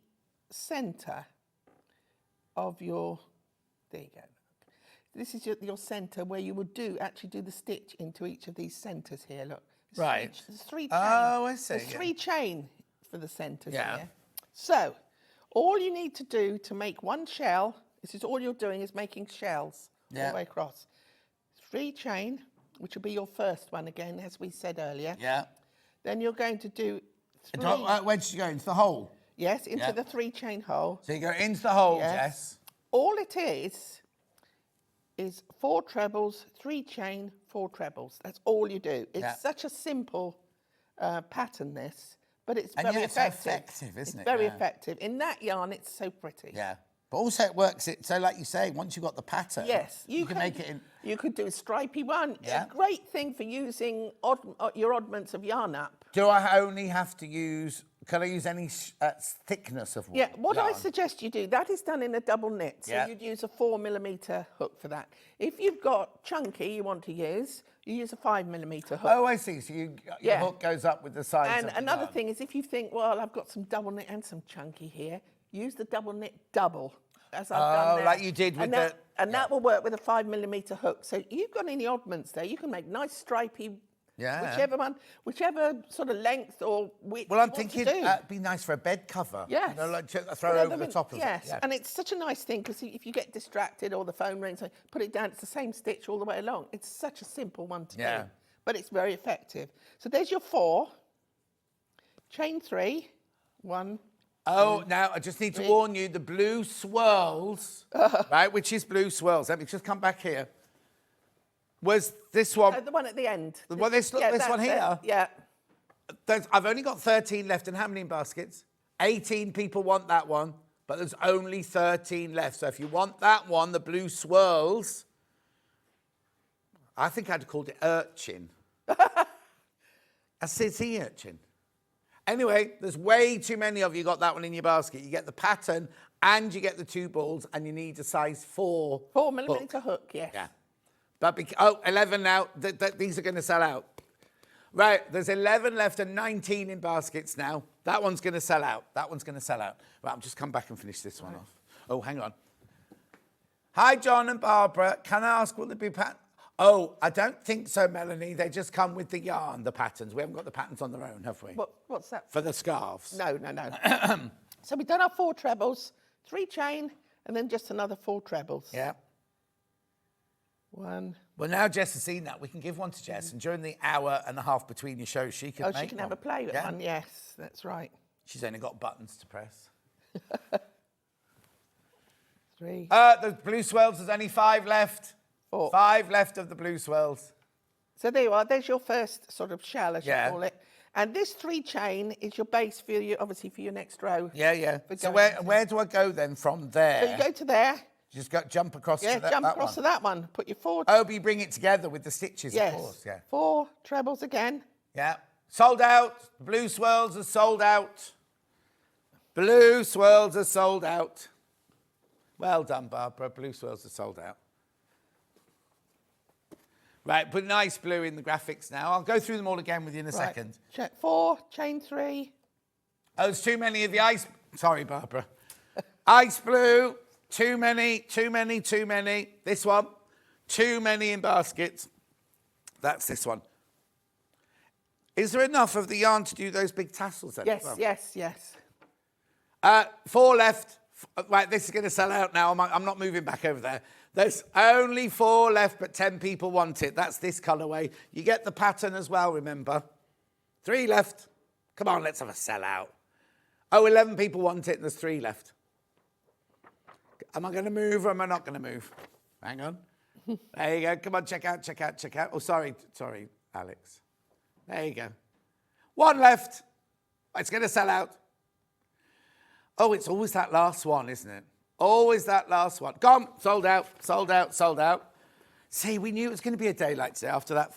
centre of your, there you go. This is your centre where you would actually do the stitch into each of these centres here, look. Right. There's 3 chain. Oh, I see, There's yeah. 3 chain for the centres Yeah. here. So all you need to do to make 1 shell, this is all you're doing is making shells all Yeah. the way across. 3 chain, which will be your first one again, as we said earlier. Yeah. Then you're going to do 3. Where did you go? Into the hole? Yes, into Yeah. the 3 chain hole. So you go into the hole, Yes. Jess. All it is 4 trebles, 3 chain, 4 trebles. That's all you do. It's Yeah. such a simple pattern, this, but it's And very yeah, it's so effective. effective, isn't It's it? very Yeah. effective. In that yarn, it's so pretty. Yeah. But also it works, so like you say, once you've got the pattern, Yes, you can make it in... You could do a stripy one. Yeah. A great thing for using your oddments of yarn up. Do I only have to use... Can I use any thickness of Yeah, what I yarn? suggest you do, that is done in a double knit, so Yeah. you'd use a 4mm hook for that. If you've got chunky you want to use, you use a 5mm hook. Oh, I see. So your hook goes up with the size And of the another yarn. thing is if you think, well, I've got some double knit and some chunky here, use the double knit double, as I've done there. like you did with the... And that will work with a 5mm hook. So you've got any oddments there, you can make nice stripy, whichever sort of length or width Well, I'm you thinking want to do. that'd be nice for a bed cover. Yes. You know, like to throw over the top of it. Yes, Yeah. and it's such a nice thing because if you get distracted or the phone rings, put it down, it's the same stitch all the way along. It's such a simple one to do, but it's very effective. So there's your 4. Chain 3, 1. Oh, now I just need to warn you, the blue swirls, right, which is blue swirls. Let me just come back here. Was this one... The one at the end. Well, this one that's here? it. Yeah. I've only got 13 left, and how many in baskets? 18 people want that one, but there's only 13 left. So if you want that one, the blue swirls, I think I'd have called it urchin. A sea urchin. Anyway, there's way too many of you got that one in your basket. You get the pattern, and you get the 2 balls, and you need a size 4 4mm hook, yes. Yeah. But 11 now. These are going to sell out. Right, there's 11 left and 19 in baskets now. That one's going to sell out. That one's going to sell out. Right, I'll just come back and finish this one off. Oh, hang on. Hi, John and Barbara. Can I ask, will there be patterns? Oh, I don't think so, Melanie. They just come with the yarn, the patterns. We haven't got the patterns on their own, have we? What's that? For the scarves. No. So we've done our 4 trebles, 3 chain, and then just another 4 trebles. Yeah. 1. Well, now Jess has seen that. We can give one to Jess, and during the hour and a half between your shows, she can make she can have a play with one. Yes, that's right. She's only got buttons to press. 3. The blue swirls, there's only 5 left. 4. 5 left of the blue swirls. So there you are. There's your first sort of shell, as you Yeah. call it. And this 3 chain is your base for your, obviously, for your next row. Yeah. For So going where do I go then from there? So you go to there. Just jump across Yeah, to that, jump that across one. to that one. Put your 4. Oh, but you bring it together with the stitches, Yes. of course. Yeah. 4 trebles again. Yeah. Sold out. Blue swirls are sold out. Blue swirls are sold out. Well done, Barbara. Blue swirls are sold out. Right, put nice blue in the graphics now. I'll go through them all again with you in a second. 4, chain 3. Oh, there's too many of the ice... Sorry, Barbara. Ice blue. Too many. This one. Too many in baskets. That's this one. Is there enough of the yarn to do those big tassels then? Yes, as well? yes. 4 left. Right, this is going to sell out now. I'm not moving back over there. There's only 4 left, but 10 people want it. That's this colourway. You get the pattern as well, remember. 3 left. Come on, let's have a sell out. Oh, 11 people want it, and there's 3 left. Am I going to move or am I not going to move? Hang on. There you go. Come on, check out. Oh, sorry, Alex. There you go. 1 left. It's going to sell out. Oh, it's always that last one, isn't it? Always that last one. Gone. Sold out. See, we knew it was going to be a day like today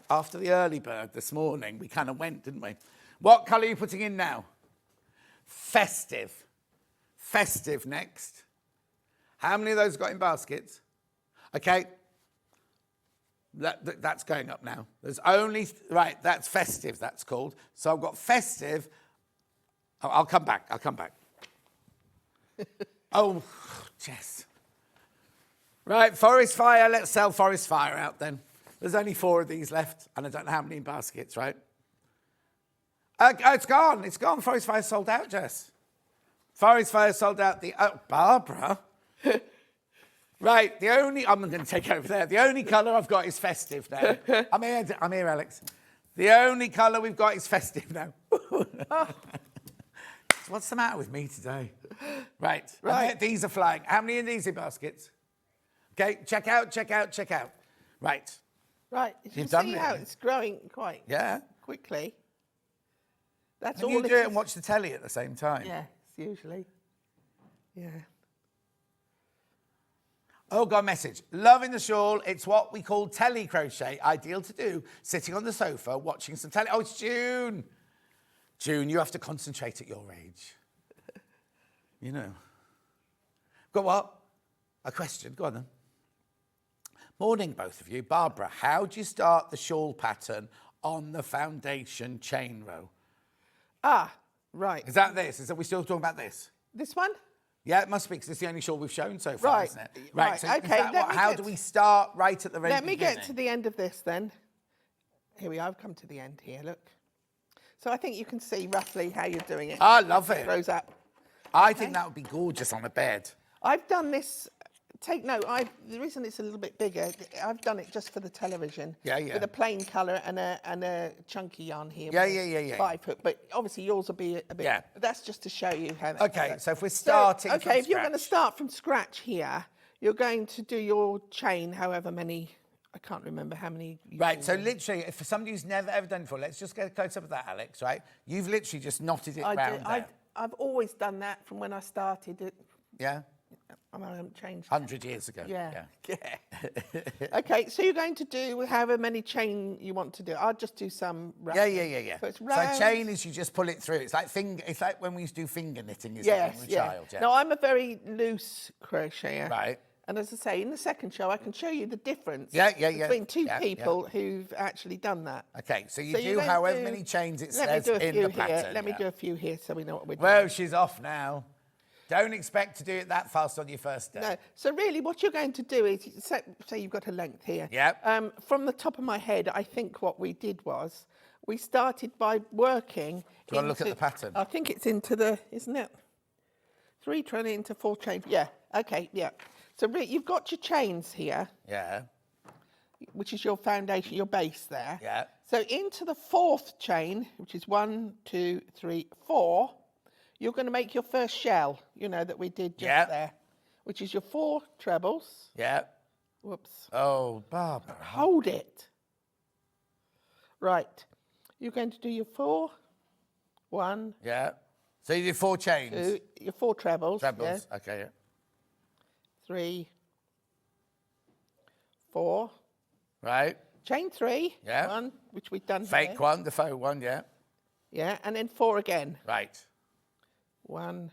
after the early bird this morning. We kind of went, didn't we? What colour are you putting in now? Festive. Festive next. How many of those got in baskets? Okay. That's going up now. There's only... Right, that's festive, that's called. So I've got festive. I'll come back. Oh, Jess. Right, Forest Fire. Let's sell Forest Fire out then. There's only 4 of these left, and I don't know how many in baskets, right? It's gone. Forest Fire sold out, Jess. Forest Fire sold out. Barbara. Right, I'm going to take over there. The only colour I've got is festive now. I'm here, Alex. The only colour we've got is festive now. What's the matter with me today? Right. These are flying. How many in these in baskets? Okay, check out. Right. Right. You You've can done see it. how it's growing quite quickly. That's Can all you it do it is. and watch the telly at the same time? Yes, usually. Yeah. Oh, God, message. Loving the shawl. It's what we call telly crochet. Ideal to do sitting on the sofa watching some telly. Oh, it's June. June, you have to concentrate at your age. You know. Got what? A question. Go on then. Morning, both of you. Barbara, how do you start the shawl pattern on the foundation chain row? Ah, right. Is that this? Are we still talking about this? This one? Yeah, it must be, because it's the only shawl we've shown so far, Right. isn't it? Right, So okay, how do we start right at the very Let me beginning? get to the end of this then. Here we are, I've come to the end here, look. So I think you can see roughly how you're doing it. I love it. Rose up. I think that would be gorgeous on a bed. I've done this, take note, the reason it's a little bit bigger, I've done it just for the television. Yeah, yeah. With a plain colour and a chunky yarn here. Yeah, with yeah, a yeah. 5 foot, but obviously yours will be a bit, Yeah. but that's just to show you how that Okay, goes. so if we're starting from okay, if you're going to scratch. start from scratch here, you're going to do your chain, however many, I can't remember how many. Right, so literally, if for somebody who's never ever done it before, let's just get a close up of that, Alex, right? You've literally just knotted it round there. I've always done that from when I started it. Yeah? I haven't changed. 100 years ago. Yeah. Okay, so you're going to do however many chain you want to do. I'll just do some. Yeah. So it's So round. chain is you just pull it through. It's like when we used to do finger knitting, isn't it, when we were a child? Yeah. No, I'm a very loose crocheter. Right. And as I say, in the second show, I can show you the difference Yeah. between two Yeah, people who've actually done that. Okay, so you So you're do going however to- many chains it Let me says do a in few the here. pattern. Let me yeah. do a few here so we know what we're doing. Well, she's off now. Don't expect to do it that fast on your first day. No. So really, what you're going to do is, say you've got a length here. Yep. From the top of my head, I think what we did was we started by working. Do you want to look at the pattern? I think it's into the, isn't it? 3 turn it into 4 chain. Yeah. Okay. Yeah. So you've got your chains here, Yeah. which is your foundation, your base there. Yeah. So into the 4th chain, which is 1, 2, 3, 4. You're going to make your first shell, you know, that we did just there, which is your 4 trebles. Yeah. Whoops. Oh, Barbara. Hold it. Right. You're going to do your 4, 1, Yeah. So you do 4 chains. 2, your 4 trebles. Trebles. Yeah, Okay. Yeah. 3, 4. Right. Chain 3. Yeah. 1, which we've done Fake here. one, the faux one. Yeah. Yeah, and then 4 again. Right. 1,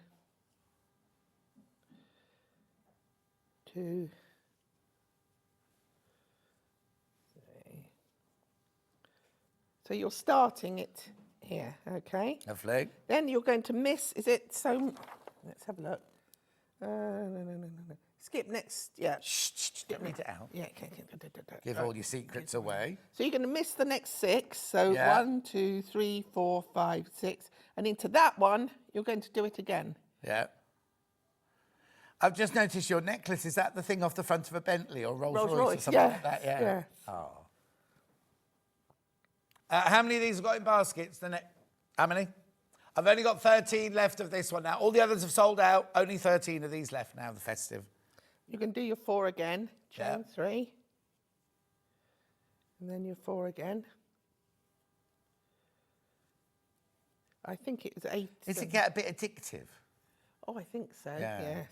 2, 3. So you're starting it here, okay? Lovely. Then you're going to miss, is it so, let's have a look. No. Skip next, yeah. Shh, don't read it out. Yeah, okay. Give all your secrets away. So you're going to miss the next 6. So Yeah. 1, 2, 3, 4, 5, 6. And into that one, you're going to do it again. Yeah. I've just noticed your necklace. Is that the thing off the front of a Bentley or Rolls Royce or something like that? Yeah. Yeah. Oh. How many of these have got in baskets? How many? I've only got 13 left of this one now. All the others have sold out. Only 13 of these left now, the festive. You can do your 4 again. Chain Yeah. 3. And then your 4 again. I think it was 8. Does it get a bit addictive? Oh, I think so, Yeah. yes.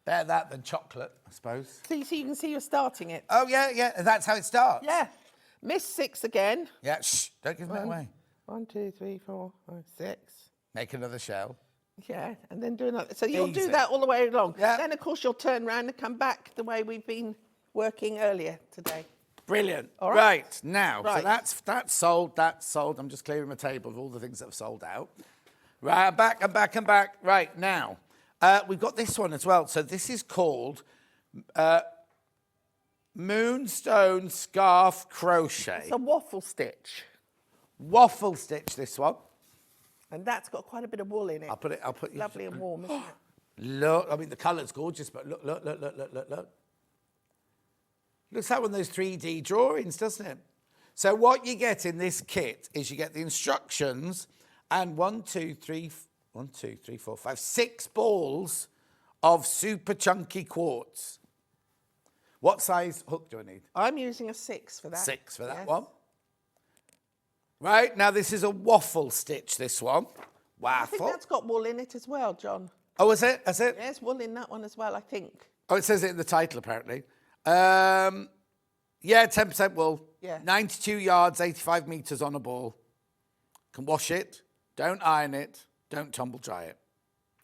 Better that than chocolate, I suppose. So you can see you're starting it. Oh, yeah. That's how it starts. Yeah. Miss 6 again. Yeah, shh. Don't give them it away. 1, 2, 3, 4, 5, 6. Make another shell. Yeah, and then do another. So you'll Easy. do that all the way along. Yeah. Then, of course, you'll turn around and come back the way we've been working earlier today. Brilliant. All right. Right, now, so Right. that's sold. I'm just clearing my table of all the things that have sold out. Right, I'm back. Right, now, we've got this one as well. So this is called Moonstone Scarf Crochet. It's a waffle stitch. Waffle stitch, this one. And that's got quite a bit of wool in it. I'll put Lovely and warm, isn't it? Look, I mean, the colour's gorgeous, but look. Looks like one of those 3D drawings, doesn't it? So what you get in this kit is you get the instructions and 6 balls of super chunky quartz. What size hook do I need? I'm using a 6 for that. 6 for that Yes. one. Right, now this is a waffle stitch, this one. I think Waffle. that's got wool in it as well, John. Oh, is it? Is it? There's wool in that one as well, I think. Oh, it says it in the title, apparently. Yeah, 10% wool. Yeah. 92 yards, 85 metres on a ball. Can wash it, don't iron it, don't tumble dry it.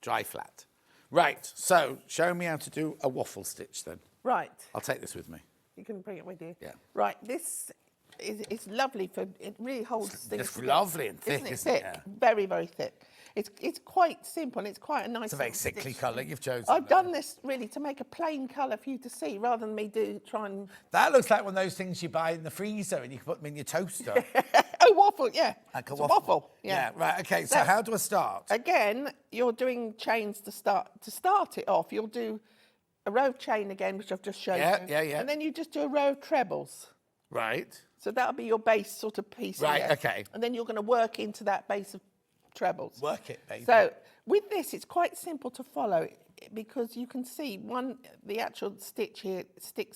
Dry flat. Right, so show me how to do a waffle stitch then. Right. I'll take this with me. You can bring it with you. Yeah. Right. This is lovely for. It really holds things. It's together. lovely and thick, Isn't it isn't it? thick? Yeah. Very, very thick. It's quite simple and it's quite a nice. It's a very little sickly stitch. colour you've chosen. I've there. done this really to make a plain colour for you to see, rather than me try and. That looks like one of those things you buy in the freezer and you can put them in your toaster. Oh, waffle, yeah. Like a It's waffle. yeah. Right, okay, so how do I start? Again, you're doing chains to start. To start it off, you'll do a row of chain again, which I've just shown you. Yeah. And then you just do a row of trebles. Right. So that'll be your base sort of piece. Right, here. okay. And then you're going to work into that base of trebles. Work it, baby. So with this, it's quite simple to follow because you can see the actual stitch here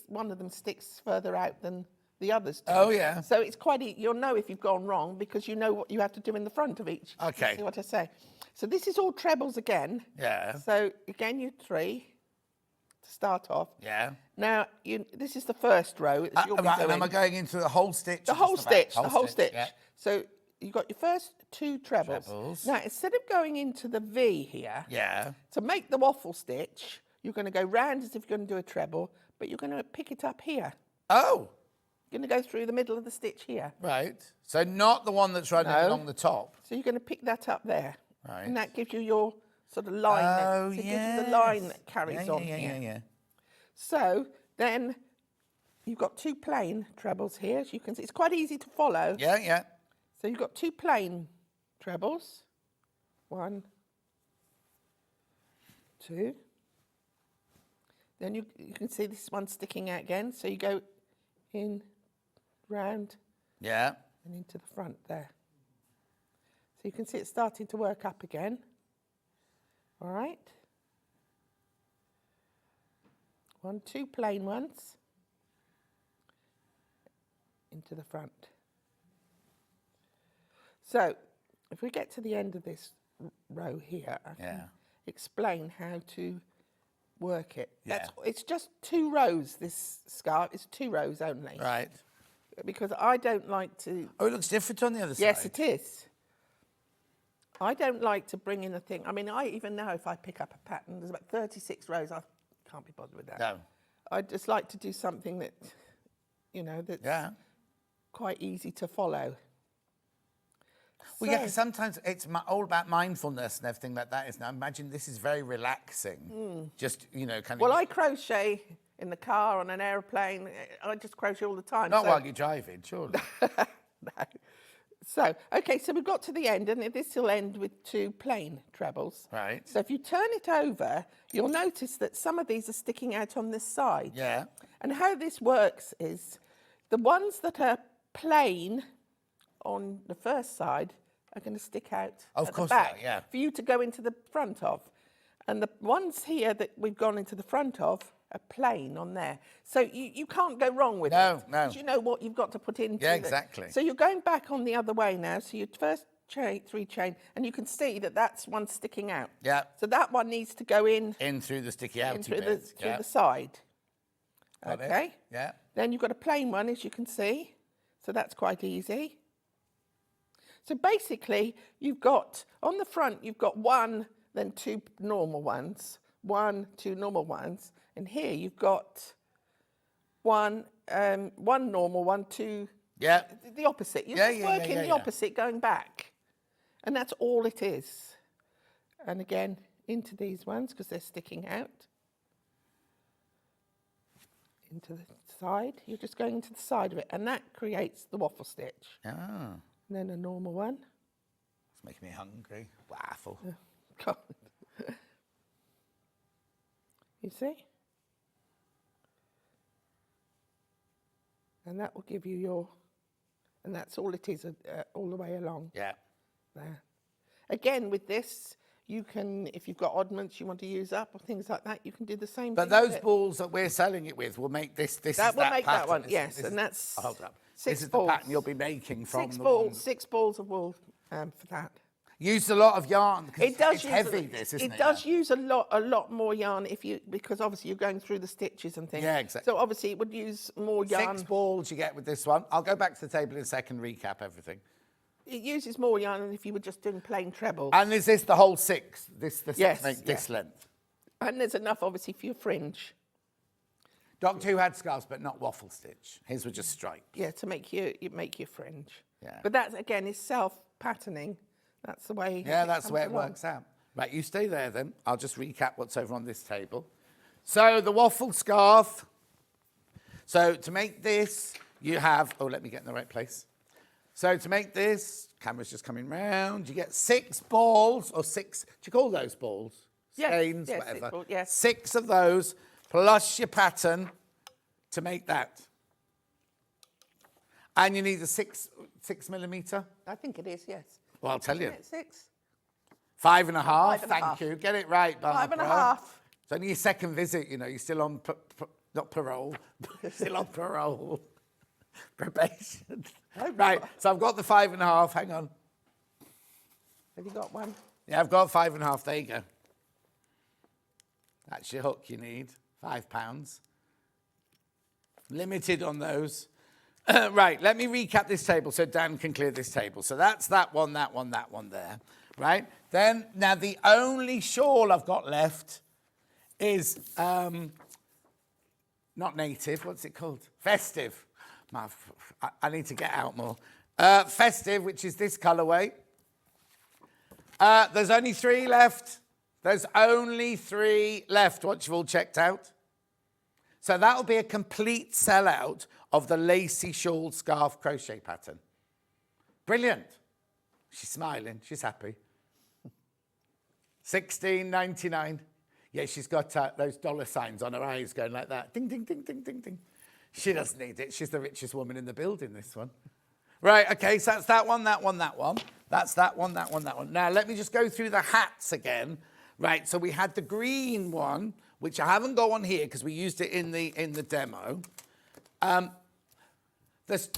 one of them sticks further out than the others do. Oh, yeah. So it's quite you'll know if you've gone wrong because you know what you have to do in the front of each. Okay. You see what I say? So this is all trebles again. Yeah. So again, you 3 to start off. Yeah. Now, this is the first row. That you'll be Right, and doing. am I going into the whole stitch? The or whole just back? stitch, the whole stitch. Yeah. So you've got your first 2 trebles. Trebles. Now, instead of going into the V here, Yeah. to make the waffle stitch, you're going to go round as if you're going to do a treble, but you're going to pick it up here. Oh, You're going to go through the middle of the stitch here. right. So not the one that's running No. along the top. So you're going to pick that up there. Right. And that gives you your sort of line. Oh, so it yes. gives you the line that carries on here. Yeah. So then you've got 2 plain trebles here, as you can see. It's quite easy to follow. Yeah. So you've got 2 plain trebles. 1, 2. Then you can see this one sticking out again. So you go in, round, Yeah. and into the front there. So you can see it's starting to work up again. All right. 1, 2 plain ones into the front. So if we get to the end of this row here, I can explain how to work it. Yeah. It's just 2 rows, this scarf. It's 2 rows only. Right. Because I don't like to... Oh, it looks different on the other side. Yes, it is. I don't like to bring in a thing. I mean, I even now, if I pick up a pattern, there's about 36 rows. I can't be bothered with that. No. I just like to do something that, that's quite easy to follow. Well, yeah, 'cause sometimes it's all about mindfulness and everything like that, isn't it? I imagine this is very relaxing. Just, kind of... Well, I crochet in the car, on an aeroplane. I just crochet all the time. Not so- while you're driving, surely. No. So, okay, so we've got to the end, and this will end with 2 plain trebles. Right. So if you turn it over, you'll notice that some of these are sticking out on this side. Yeah. And how this works is the ones that are plain on the first side are going to stick out Of at course the they back are, yeah. for you to go into the front of. And the ones here that we've gone into the front of are plain on there. So you can't go wrong with it. No. 'Cause you know what you've got to put into Yeah, it. exactly. So you're going back on the other way now. So your first 3 chain, and you can see that that's one sticking out. Yeah. So that one needs to go in In through the sticky outy through bits. the side. Got it. Okay. Yeah. Then you've got a plain one, as you can see. So that's quite easy. So basically, you've got, on the front, you've got 1, then 2 normal ones. 1, 2 normal ones. And here you've got 1 normal one, 2... Yeah. The opposite. You're just working the opposite, going back. And that's all it is. And again, into these ones, because they're sticking out. Into the side. You're just going into the side of it. And that creates the waffle stitch. Oh, And then a normal one. it's making me hungry. Waffle. God. You see? And that will give you your... And that's all it is all the way along Yeah. there. Again, with this, you can, if you've got oddments you want to use up or things like that, you can do the same But thing. those with it. balls that we're selling it with will make this That will make that pattern. one, This- yes, this and is- that's Hold up. 6 This is balls. the pattern you'll be making from 6 the balls, ones- 6 balls of wool for that. Used a lot of yarn. 'Cause It does it's use heavy, this, isn't it? It does use a lot more yarn because obviously you're going through the stitches and things. Yeah, exactly. So obviously it would use more yarn. 6 balls you get with this one. I'll go back to the table in a second, recap everything. It uses more yarn than if you were just doing plain treble. And is this the whole 6? This Yes, make this length. And there's enough obviously for your fringe. Doctor Who had scarves, but not waffle stitch. His were just stripes. Yeah, to make your fringe. Yeah. But that again is self-patterning. That's the way. Yeah, that's the way it works out. Right, you stay there then. I'll just recap what's over on this table. So the waffle scarf. So to make this, you have, oh, let me get in the right place. So to make this, camera's just coming round, you get 6 balls, or 6, do you call those balls? Yes, Skeins, yes, whatever. 6 balls, yes. 6 of those, plus your pattern to make that. And you need a 6 millimetre. I think it is, yes. Well, I'll tell you. Isn't it 6? 5.5, 5.5. thank you. Get it right, Barbara. 5.5. It's only your second visit, you know, you're still on, not parole, still on parole. Probation. Right, so I've got the 5.5, hang on. Have you got one? Yeah, I've got 5.5, there you go. That's your hook you need, £5. Limited on those. Right, let me recap this table so Dan can clear this table. So that's that one there, right? Then, now the only shawl I've got left is, not native, what's it called? Festive. I need to get out more. Festive, which is this colourway. There's only 3 left. There's only 3 left once you've all checked out. So that'll be a complete sellout of the lacy shawl scarf crochet pattern. Brilliant. She's smiling. She's happy. $16.99. Yeah, she's got those dollar signs on her eyes going like that. Ding, ding, ding, ding, ding, ding. She doesn't need it. She's the richest woman in the building, this one. Right, okay, so that's that one, that one, that one. That's that one, that one, that one. Now, let me just go through the hats again. Right, so we had the green one, which I haven't got on here because we used it in the demo. There's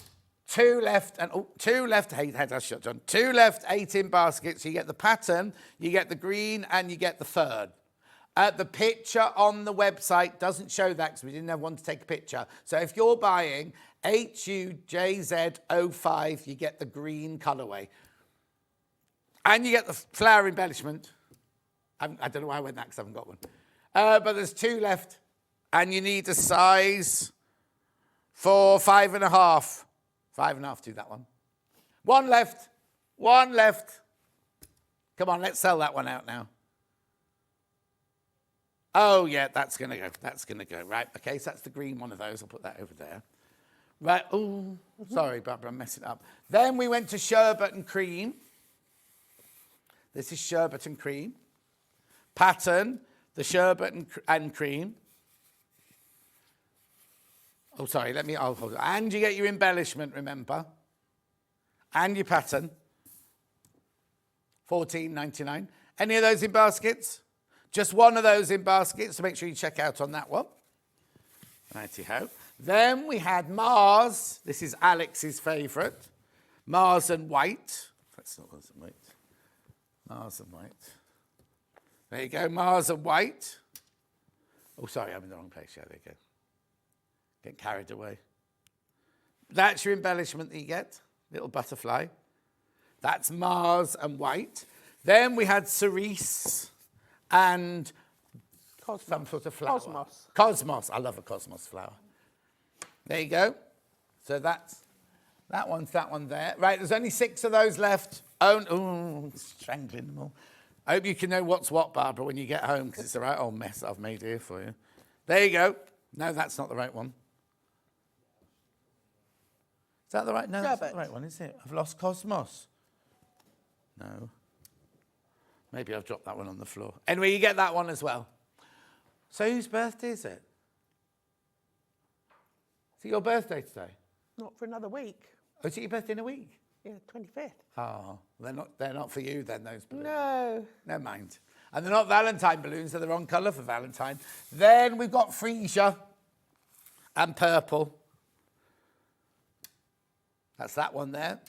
2 left, and 2 left, head has shut on. 2 left, 8 in baskets. You get the pattern, you get the green, and you get the third. The picture on the website doesn't show that because we didn't have one to take a picture. So if you're buying HUJZ05, you get the green colourway. And you get the flower embellishment. I don't know why I went that because I haven't got one. But there's 2 left. And you need a size for 5.5. 5.5, do that one. 1 left. 1 left. Come on, let's sell that one out now. Oh, yeah, that's going to go. That's going to go. Right, okay, so that's the green one of those. I'll put that over there. Right, oh, sorry, Barbara, I'm messing up. Then we went to sherbet and cream. This is sherbet and cream. Pattern, the sherbet and cream. Oh, sorry, I'll hold it. And you get your embellishment, remember. And your pattern. $14.99. Any of those in baskets? Just one of those in baskets, so make sure you check out on that one. Righty-ho. Then we had Mars. This is Alex's favourite. Mars and white. That's not Mars and white. Mars and white. There you go, Mars and white. Oh, sorry, I'm in the wrong place. Yeah, there you go. Get carried away. That's your embellishment that you get. Little butterfly. That's Mars and white. Then we had cerise and some sort of flower. Cosmos. Cosmos. I love a cosmos flower. There you go. So that's that one's that one there. Right, there's only 6 of those left. Oh, strangling them all. I hope you can know what's what, Barbara, when you get home, because it's the right old mess I've made here for you. There you go. No, that's not the right one. Is that the right? No, that's not the right one, is it? I've lost Cosmos. No. Maybe I've dropped that one on the floor. Anyway, you get that one as well. So whose birthday is it? Is it your birthday today? Not for another week. Oh, is it your birthday in a week? Yeah, 25th. Oh, they're not for you then, those balloons. No. Never mind. And they're not Valentine balloons, they're the wrong colour for Valentine. Then we've got freesia and purple. That's that one there.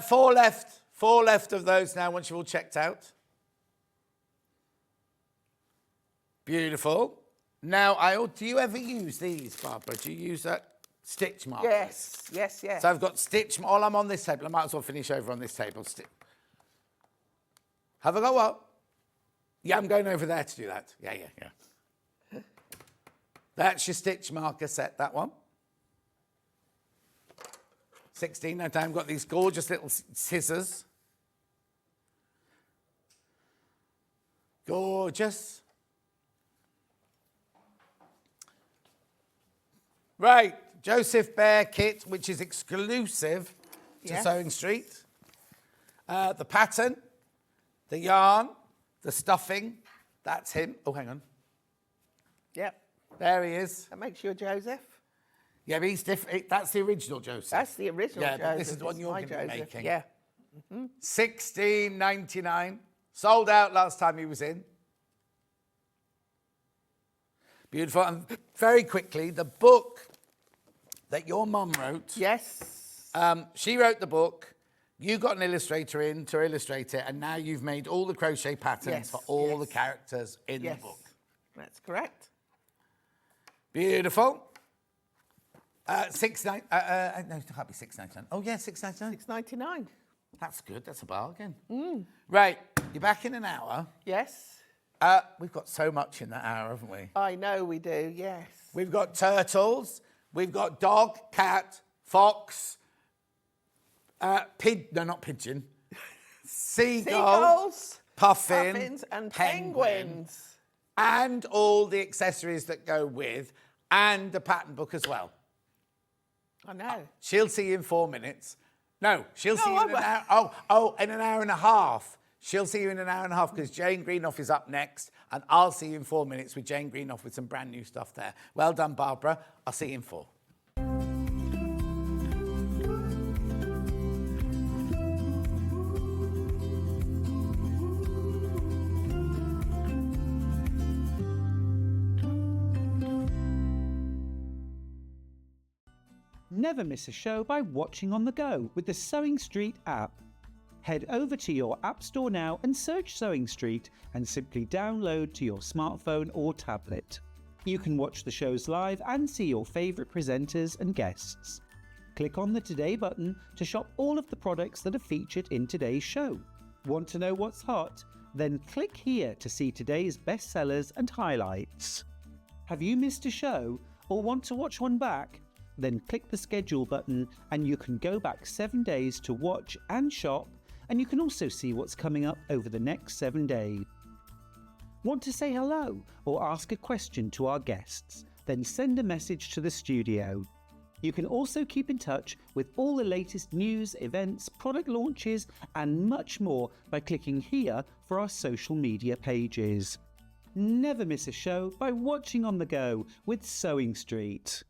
4 left. 4 left of those now once you've all checked out. Beautiful. Now, do you ever use these, Barbara? Do you use that stitch marker? Yes, yes, yes. So I've got stitch, while I'm on this table, I might as well finish over on this table. Have I got what? Yeah, I'm going over there to do that. Yeah. That's your stitch marker set, that one. 16, no time, got these gorgeous little scissors. Gorgeous. Right, Joesph Bear kit, which is exclusive to Sewing Street. The pattern, the yarn, the stuffing, that's him. Oh, hang on. Yep. There he is. That makes you a Joesph. Yeah, but he's different. That's the original Joesph. That's the original Joesph. But this is the one you're my going to be Joesph. making. Yeah. $16.99. Sold out last time he was in. Beautiful. And very quickly, the book that your mum wrote. Yes. She wrote the book. You got an illustrator in to illustrate it, and now you've made all the crochet patterns for all the characters in the book. That's correct. Beautiful. No, it can't be $6.99. Oh yeah, $6.99. $6.99. That's good. That's a bargain. Right, you're back in an hour. Yes. We've got so much in that hour, haven't we? I know we do. Yes. We've got turtles. We've got dog, cat, fox, not pigeon. Seagulls, puffin, puffins, and penguin. penguins. And all the accessories that go with, and the pattern book as well. I know. She'll see you in 4 minutes. No, she'll see you in an hour. In an hour and a half. She'll see you in an hour and a half because Jane Greenoff is up next, and I'll see you in 4 minutes with Jane Greenoff with some brand new stuff there. Well done, Barbara. I'll see you in 4. Never miss a show by watching on the go with the Sewing Street app. Head over to your App Store now and search Sewing Street and simply download to your smartphone or tablet. You can watch the shows live and see your favourite presenters and guests. Click on the Today button to shop all of the products that are featured in today's show. Want to know what's hot? Then click here to see today's bestsellers and highlights. Have you missed a show or want to watch one back? Then click the schedule button and you can go back 7 days to watch and shop, and you can also see what's coming up over the next 7 days. Want to say hello or ask a question to our guests? Then send a message to the studio. You can also keep in touch with all the latest news, events, product launches and much more by clicking here for our social media pages. Never miss a show by watching on the go with Sewing Street.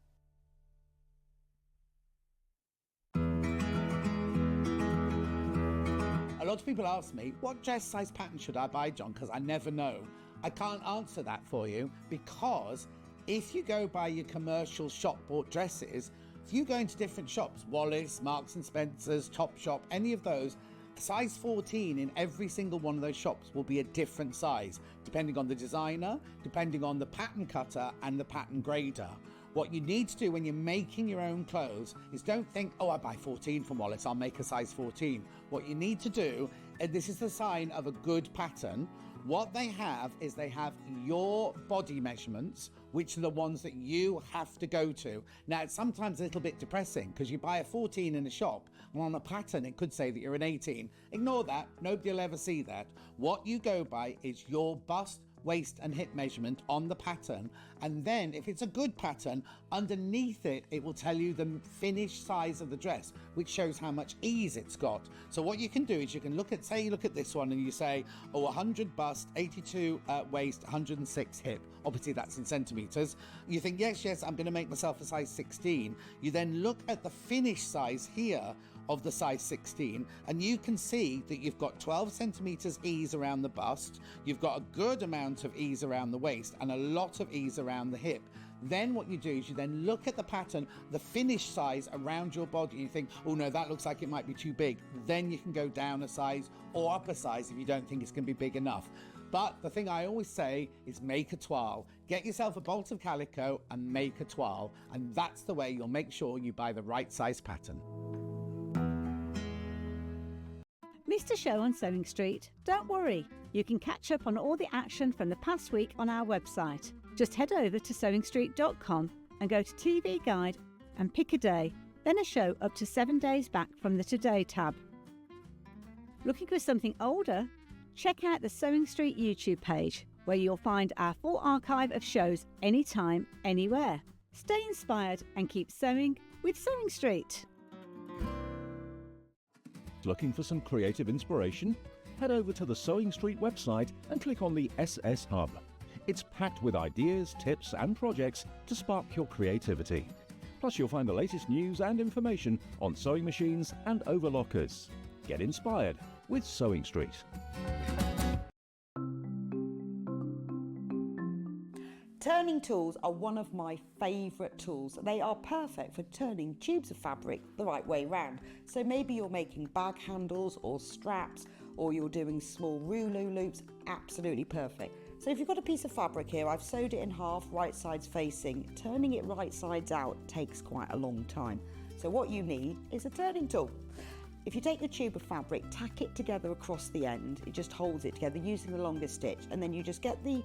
A lot of people ask me, what dress size pattern should I buy, John? Because I never know. I can't answer that for you because if you go by your commercial shop bought dresses, if you go into different shops, Wallis, Marks and Spencer's, Topshop, any of those, size 14 in every single one of those shops will be a different size, depending on the designer, depending on the pattern cutter and the pattern grader. What you need to do when you're making your own clothes is don't think, oh, I buy 14 from Wallace, I'll make a size 14. What you need to do, and this is the sign of a good pattern, what they have is they have your body measurements, which are the ones that you have to go to. Now, it's sometimes a little bit depressing because you buy a 14 in a shop and on a pattern it could say that you're an 18. Ignore that, nobody will ever see that. What you go by is your bust, waist and hip measurement on the pattern, and then if it's a good pattern, underneath it it will tell you the finished size of the dress, which shows how much ease it's got. So what you can do is you can look at, say you look at this one and you say, oh, 100 bust, 82 waist, 106 hip. Obviously that's in centimeters. You think, yes, I'm going to make myself a size 16. You then look at the finished size here of the size 16, and you can see that you've got 12 centimeters ease around the bust, you've got a good amount of ease around the waist and a lot of ease around the hip. Then what you do is you then look at the pattern, the finished size around your body. You think, oh no, that looks like it might be too big. Then you can go down a size or up a size if you don't think it's going to be big enough. But the thing I always say is make a toile. Get yourself a bolt of calico and make a toile. And that's the way you'll make sure you buy the right size pattern. Missed a show on Sewing Street? Don't worry, you can catch up on all the action from the past week on our website. Just head over to sewingstreet.com and go to TV Guide and pick a day, then a show up to 7 days back from the Today tab. Looking for something older? Check out the Sewing Street YouTube page, where you'll find our full archive of shows anytime, anywhere. Stay inspired and keep sewing with Sewing Street. Looking for some creative inspiration? Head over to the Sewing Street website and click on the SS Hub. It's packed with ideas, tips and projects to spark your creativity. Plus you'll find the latest news and information on sewing machines and overlockers. Get inspired with Sewing Street. Turning tools are one of my favourite tools. They are perfect for turning tubes of fabric the right way round. So maybe you're making bag handles or straps, or you're doing small rouleau loops, absolutely perfect. So if you've got a piece of fabric here, I've sewed it in half, right sides facing. Turning it right sides out takes quite a long time. So what you need is a turning tool. If you take the tube of fabric, tack it together across the end, it just holds it together using the longest stitch, and then you just get the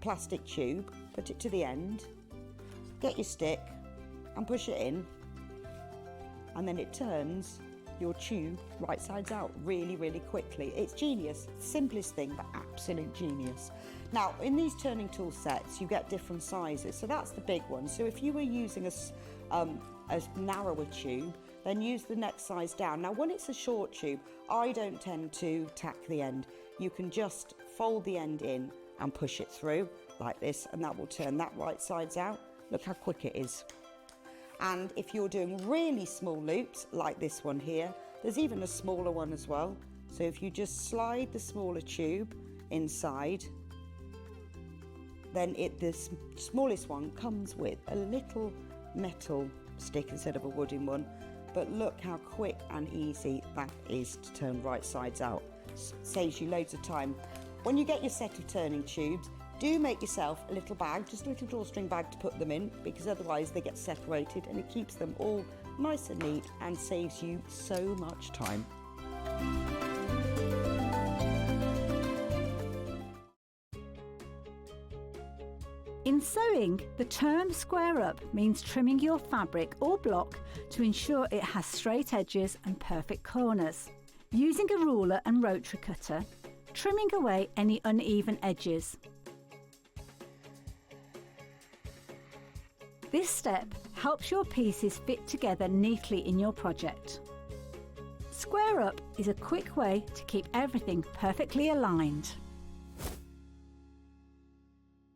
plastic tube, put it to the end, get your stick and push it in, and then it turns your tube right sides out really, really quickly. It's genius. Simplest thing, but absolute genius. Now, in these turning tool sets, you get different sizes. So that's the big one. So if you were using a narrower tube, then use the next size down. Now, when it's a short tube, I don't tend to tack the end. You can just fold the end in and push it through like this, and that will turn that right sides out. Look how quick it is. And if you're doing really small loops like this one here, there's even a smaller one as well. So if you just slide the smaller tube inside, then the smallest one comes with a little metal stick instead of a wooden one. But look how quick and easy that is to turn right sides out. Saves you loads of time. When you get your set of turning tubes, do make yourself a little bag, just a little drawstring bag to put them in, because otherwise they get separated, and it keeps them all nice and neat and saves you so much time. In sewing, the term square up means trimming your fabric or block to ensure it has straight edges and perfect corners. Using a ruler and rotary cutter, trimming away any uneven edges. This step helps your pieces fit together neatly in your project. Square up is a quick way to keep everything perfectly aligned.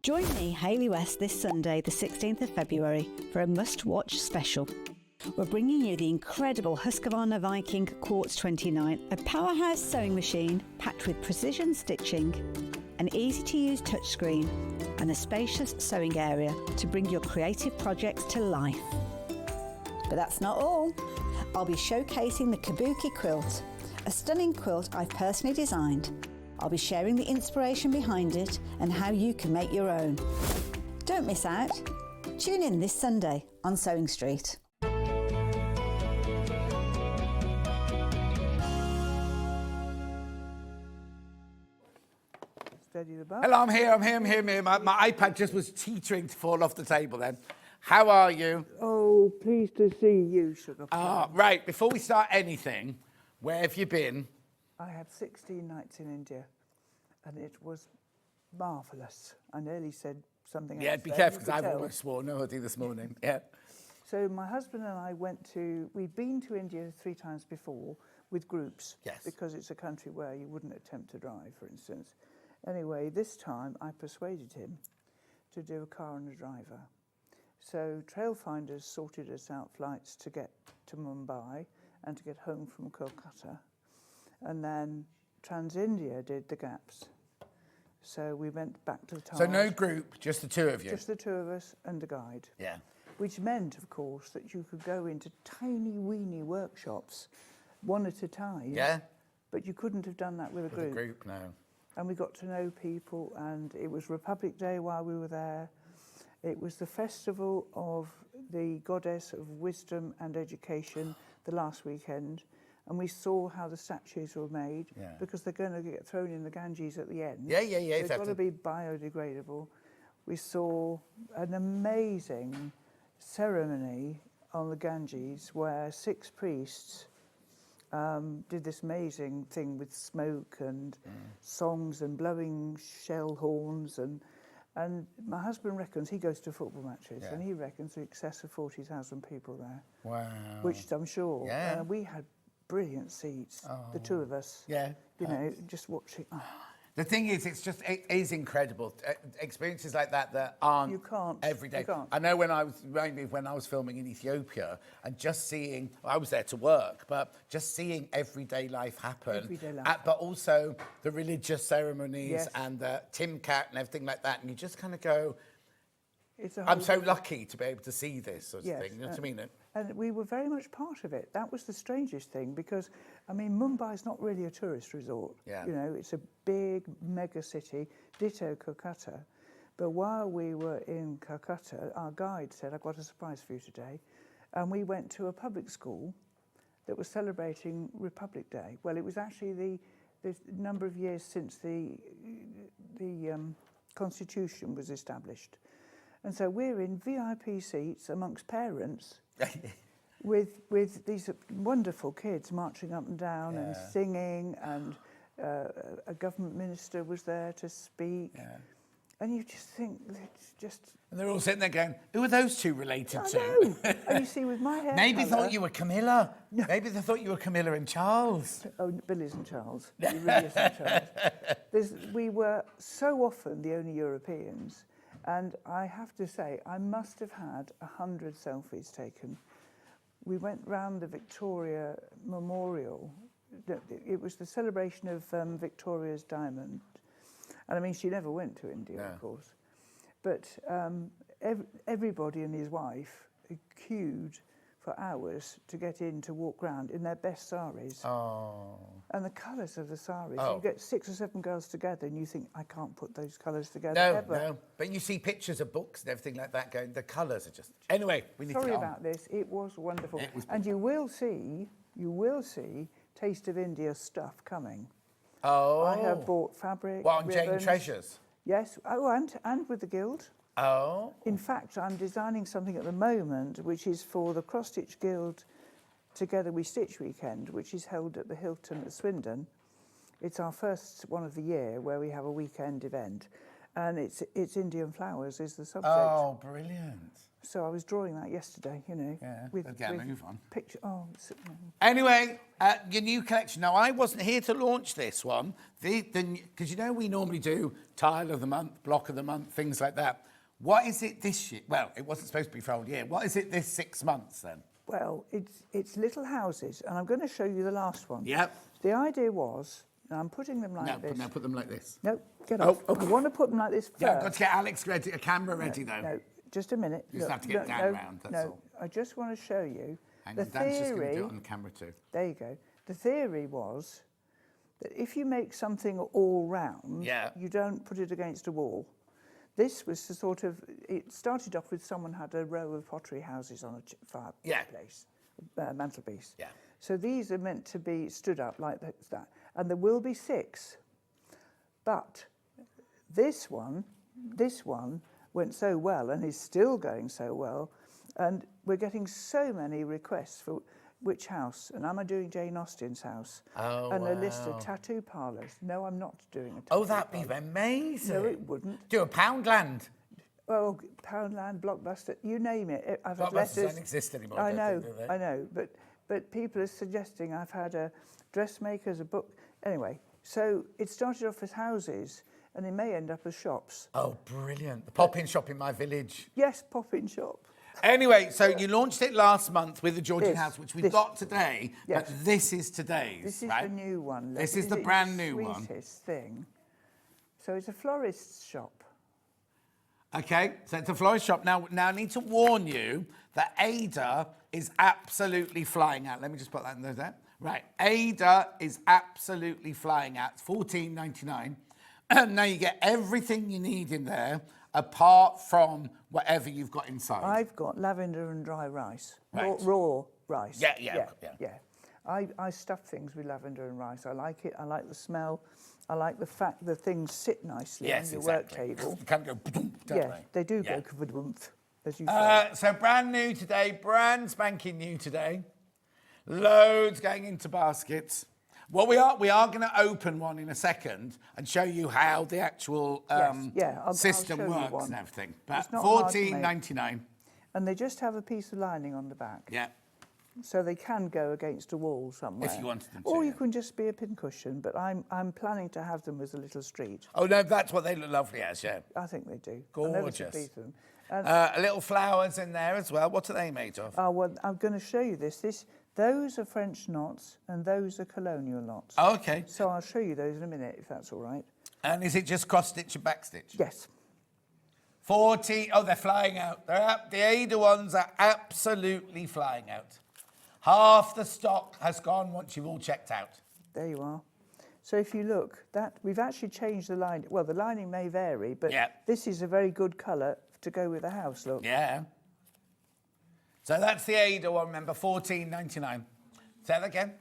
Join me, Hayley West, this Sunday, the 16th of February, for a must-watch special. We're bringing you the incredible Husqvarna Viking Quartz 29, a powerhouse sewing machine packed with precision stitching, an easy-to-use touchscreen, and a spacious sewing area to bring your creative projects to life. But that's not all. I'll be showcasing the Kabuki quilt, a stunning quilt I've personally designed. I'll be sharing the inspiration behind it and how you can make your own. Don't miss out. Tune in this Sunday on Sewing Street. Steady the bow. Hello, I'm here. My iPad just was teetering to fall off the table then. How are you? Oh, pleased to see you, Sugar Plum. Right, before we start anything, where have you been? I had 16 nights in India, and it was marvellous. I nearly said something else. Yeah, be there, careful, you because could I've tell. almost sworn naughty this morning. Yeah. So my husband and I we'd been to India 3 times before with groups. Yes. Because it's a country where you wouldn't attempt to drive, for instance. Anyway, this time I persuaded him to do a car and a driver. So Trailfinders sorted us out flights to get to Mumbai and to get home from Kolkata. And then TransIndia did the gaps. So we went back to the Taj. So no group, just the two of you? Just the two of us and a guide. Yeah. Which meant, of course, that you could go into tiny, weeny workshops, one at a time. Yeah. But you couldn't have done that with a group. The group, no. And we got to know people, and it was Republic Day while we were there. It was the festival of the goddess of wisdom and education the last weekend, and we saw how the statues were made, because they're going to get thrown in the Ganges at the end. Yeah. They've got to be biodegradable. We saw an amazing ceremony on the Ganges where 6 priests did this amazing thing with smoke and songs and blowing shell horns, and my husband reckons, he goes to football matches, and he reckons in excess of 40,000 people there. Wow. Which I'm sure. Yeah. We had brilliant seats, the two of us. Yeah. You know, just watching. The thing is, it is incredible. Experiences like that aren't You can't. every day. You can't. I know when I was filming in Ethiopia, and just seeing, I was there to work, but just seeing everyday life happen. Everyday life. But also the religious ceremonies Yes. and the Timcat and everything like that. And you just kind of go, It's a I'm whole so lucky to be able to see this sort of Yes, thing. You know what I mean? And we were very much part of it. That was the strangest thing, because, I mean, Mumbai's not really a tourist resort. Yeah. You know, it's a big mega city, ditto Calcutta. But while we were in Calcutta, our guide said, I've got a surprise for you today. And we went to a public school that was celebrating Republic Day. Well, it was actually the number of years since the Constitution was established. And so we're in VIP seats amongst parents with these wonderful kids marching up and down and singing, and a government minister was there to speak. Yeah. And you just think, it's just... And they're all sitting there going, who are those two related to? know. And you see, with my hair Maybe colour- thought you were Camilla. Maybe they thought you were Camilla and Charles. Oh, Bill isn't Charles. He really isn't Charles. We were so often the only Europeans, and I have to say, I must have had 100 selfies taken. We went round the Victoria Memorial. It was the celebration of Victoria's diamond. And I mean, she never went to India, of course. But everybody and his wife queued for hours to get in to walk round in their best saris. Oh. And the colours of the saris. You get 6 or 7 girls together and you think, I can't put those colours together ever. No. But you see pictures of books and everything like that going, the colours are just... Anyway, we need to Sorry get on. about this. It was wonderful. It was and you will see Taste of India stuff coming. Oh. I have bought fabric, What, on ribbons. Jane Treasures? Yes. Oh, and with the Guild. Oh. In fact, I'm designing something at the moment which is for the Cross Stitch Guild Together We Stitch weekend, which is held at the Hilton at Swindon. It's our first one of the year where we have a weekend event, and it's Indian flowers is the subject. Oh, brilliant. So I was drawing that yesterday, you know. Yeah, let's get a move on. Picture. Anyway, your new collection. Now, I wasn't here to launch this one, because you know we normally do tile of the month, block of the month, things like that. What is it this year? Well, it wasn't supposed to be for a whole year. What is it this 6 months then? Well, it's little houses, and I'm going to show you the last one. Yep. The idea was, now I'm putting them like this. No, put them like this. No, get off. okay. I want to put them like this first. Yeah, I've got to get Alex ready, a camera ready though. No, just a minute. You just have to get Dan round, that's all. I just want to show you Hang the on, Dan's just going to theory. do it on the camera too. There you go. The theory was that if you make something all round, you don't put it against a wall. This was the sort of, it started off with someone had a row of pottery houses on a fireplace, mantelpiece. Yeah. So these are meant to be stood up like that. And there will be 6. But this one went so well and is still going so well. And we're getting so many requests for which house. And am I doing Jane Austen's house? Oh, and a list of tattoo parlours. No, I'm not doing a tattoo that'd be amazing. No, it wouldn't. Do a Poundland. Well, Poundland, Blockbuster, you name it. I've had Blockbusters letters. don't exist anymore. I know, do they? I know. But people are suggesting I've had a dressmaker's, a book. Anyway, so it started off as houses, and it may end up as shops. Oh, brilliant. The pop-in shop in my village. Yes, pop-in shop. Anyway, so you launched it last month with the Georgian house, which we've got today, yes. but this is today's, This is right? the new one. Look. This is the Isn't it brand new one. Sweetest thing. So it's a florist's shop. Okay, so it's a florist shop. Now I need to warn you that Ada is absolutely flying out. Let me just put that in there. Right, Ada is absolutely flying out. It's $14.99. Now you get everything you need in there, apart from whatever you've got inside. I've got lavender and dry rice, Right. raw rice. Yeah. I stuff things with lavender and rice. I like it. I like the smell. I like the fact that things sit nicely on your work table. You can't go, don't They do Yeah. go kaboom, as you say. So brand new today, brand spanking new today. Loads going into baskets. Well, we are going to open one in a second and show you how the actual I'll system show you works one. and everything. But It's not hard to make. $14.99. And they just have a piece of lining on the back. Yeah. So they can go against a wall somewhere. If you wanted them to, Or you yeah. can just be a pincushion, but I'm planning to have them as a little street. Oh no, that's what they look lovely as. Yeah. I think they do. I'll never Gorgeous. compete them. And, Little flowers in there as well. What are they made of? oh, well, I'm going to show you this. Those are French knots and those are colonial knots. Oh, okay. So I'll show you those in a minute, if that's all right. And is it just cross stitch and back stitch? Yes. 40. Oh, they're flying out. The Ada ones are absolutely flying out. Half the stock has gone once you've all checked out. There you are. So if you look, we've actually changed the line. Well, the lining may vary, but this is a very good colour to go with the house, look. Yeah. So that's the Ada one, remember, $14.99. Say that again.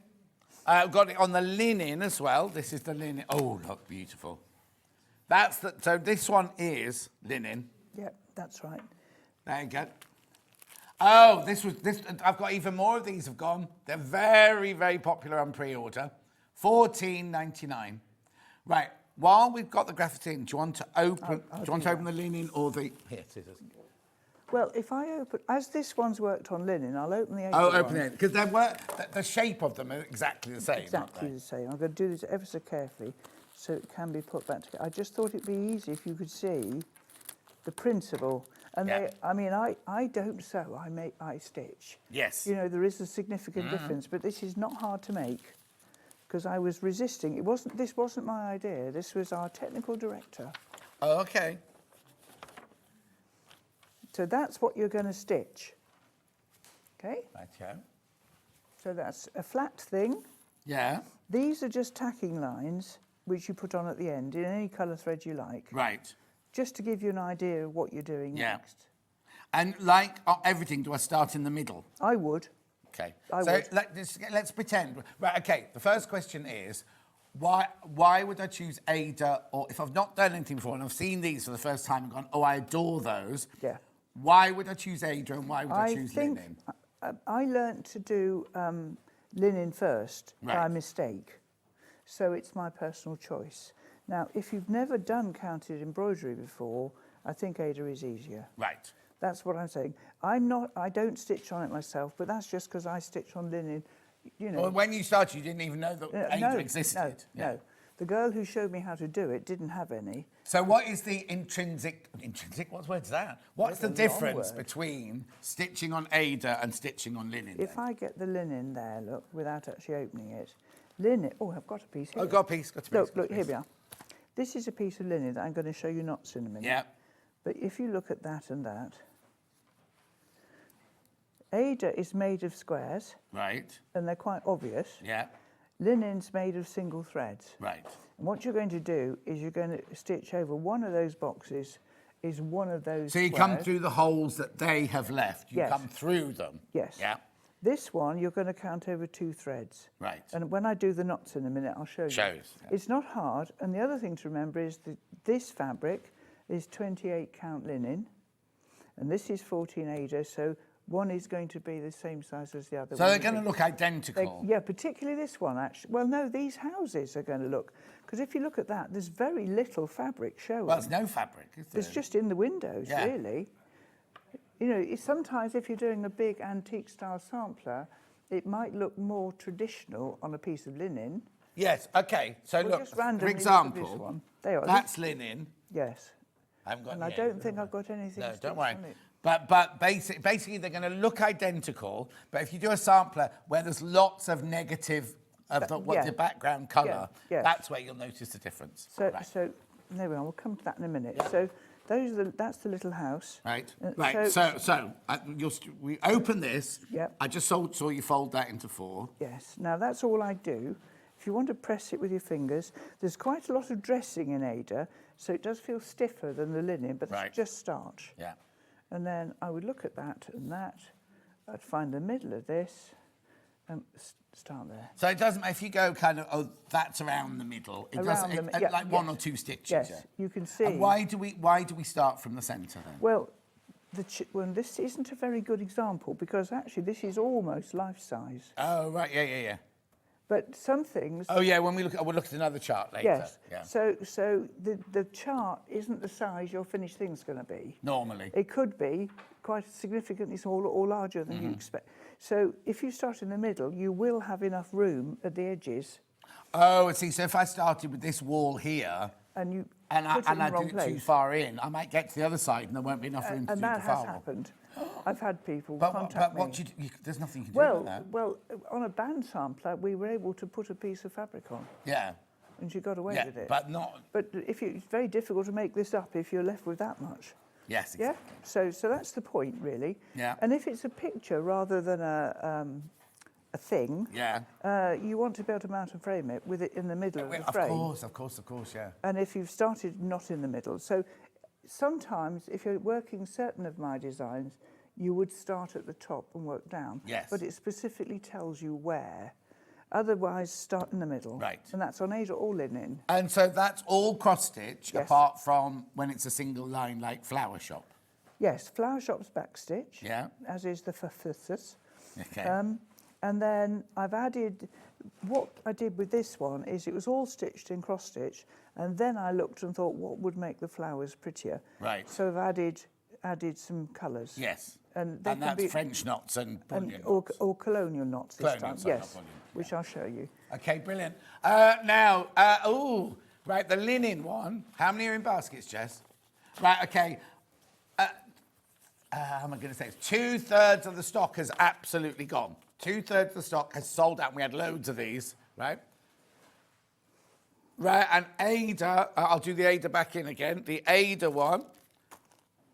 I've got it on the linen as well. This is the linen. Oh, look, beautiful. So this one is linen. Yep, that's right. There you go. Oh, I've got even more of these have gone. They're very, very popular on pre-order. $14.99. Right, while we've got the graffiti in, do you want to open, the linen or the... Here, scissors. Well, if I open... As this one's worked on linen, I'll open the Ada Oh, open one. it. Because the shape of them are exactly the same. Exactly the same. I'm going to do this ever so carefully so it can be put back together. I just thought it'd be easy if you could see the principle. And I don't sew, I stitch. Yes. You know, there is a significant difference, but this is not hard to make because I was resisting. This wasn't my idea. This was our technical director. Oh, okay. So that's what you're going to stitch. Okay? Right, So that's a flat thing. yeah. These are just tacking lines which you put on at the end in any colour thread you like. Right. Just to give you an idea of what you're doing next. And like everything, do I start in the middle? I would. Okay. I so would. let's pretend. Right, okay. The first question is, why would I choose Ada, or if I've not done anything before and I've seen these for the first time and gone, oh, I adore those. Yeah. Why would I choose Ada and why would I choose linen? I learnt to do linen first by Right. mistake. So it's my personal choice. Now, if you've never done counted embroidery before, I think Ada is easier. Right. That's what I'm saying. I don't stitch on it myself, but that's just because I stitch on linen, you know. Well, when you started, you didn't even know that Ada existed. No. The girl who showed me how to do it didn't have any. So what is the intrinsic, what word's that? What's the That's a long difference word. between stitching on Ada and stitching on linen? If I get the linen there, look, without actually opening it, linen, oh, I've got a piece here. Oh, got a piece. Look, here we are. This is a piece of linen that I'm going to show you knots in a minute. Yeah. But if you look at that and that, Ada is made of squares, Right. and they're quite obvious. Yeah. Linen's made of single threads. Right. And what you're going to do is you're going to stitch over one of those boxes is one of those So you squares. come through the holes that they have left. You Yes. come through them. Yes. Yeah. This one, you're going to count over 2 threads. Right. And when I do the knots in a minute, I'll show you. Shows, yeah. It's not hard. And the other thing to remember is that this fabric is 28 count linen, and this is 14 Ada, so one is going to be the same size as the other. So one. they're going to look identical. Yeah, particularly this one, actually. Well, no, these houses are going to look, because if you look at that, there's very little fabric showing. Well, there's no fabric, is there? There's just in the windows, Yeah. really. You know, sometimes if you're doing a big antique style sampler, it might look more traditional on a piece of linen. Yes, okay. So We'll look, just for randomly look at this example, one. There you are. that's linen. Yes. I haven't got And I any don't Ada, think have I've got anything No, stitched don't worry. on it. But basically, they're going to look identical. But if you do a sampler where there's lots of negative of the yeah. background colour, Yeah, yes. that's where you'll notice the difference. So, Right. so there we are. We'll come to that in a minute. So that's the little house. Right. Right. So we open this. Yep. I just saw you fold that into 4. Yes. Now that's all I do. If you want to press it with your fingers, there's quite a lot of dressing in Ada, so it does feel stiffer than the linen, but it's just starch. Yeah. And then I would look at that and that. I'd find the middle of this and start there. So it doesn't, if you go kind of, that's around the middle. It Around doesn't, the, like 1 or 2 stitches. Yes, you can see. And why do we start from the centre then? Well, this isn't a very good example because actually this is almost life size. Oh, right, yeah. But some things... Oh, yeah, we'll look at another chart later. Yes. Yeah. So the chart isn't the size your finished thing's going to be. Normally. It could be quite significantly smaller or larger than you expect. So if you start in the middle, you will have enough room at the edges. Oh, I see. So if I started with this wall here... And I do it too far in, I might get to the other side and there won't be enough room to do the that has flower. happened. I've had people But contact me. what there's nothing you can do with that. Well, on a band sampler, we were able to put a piece of fabric on. Yeah. And she got away with it. But not... But it's very difficult to make this up if you're left with that much. Yes, Yeah? exactly. So that's the point, really. Yeah. And if it's a picture rather than a thing, you want to be able to mount and frame it with it in the middle of the frame. Of course, yeah. And if you've started not in the middle. So sometimes, if you're working certain of my designs, you would start at the top and work down. Yes. But it specifically tells you where. Otherwise, start in the middle. Right. And that's on Ada or linen. And so that's all cross-stitch, Yes. apart from when it's a single line like Flower Shop. Yes, Flower Shop's backstitch. Yeah. As is the furthus. Okay. And then I've added, what I did with this one is it was all stitched in cross stitch, and then I looked and thought what would make the flowers prettier. Right. So I've added some colours. Yes. And that's French knots and bullion knots. Or colonial knots this Colonial, time. sorry, not Yes, bullion. which I'll show you. Okay, brilliant. Now, right, the linen one. How many are in baskets, Jess? Right, okay. How am I going to say this? 2/3 of the stock has absolutely gone. 2/3 of the stock has sold out, and we had loads of these, right? Right, and Ada, I'll do the Ada back in again. The Ada one,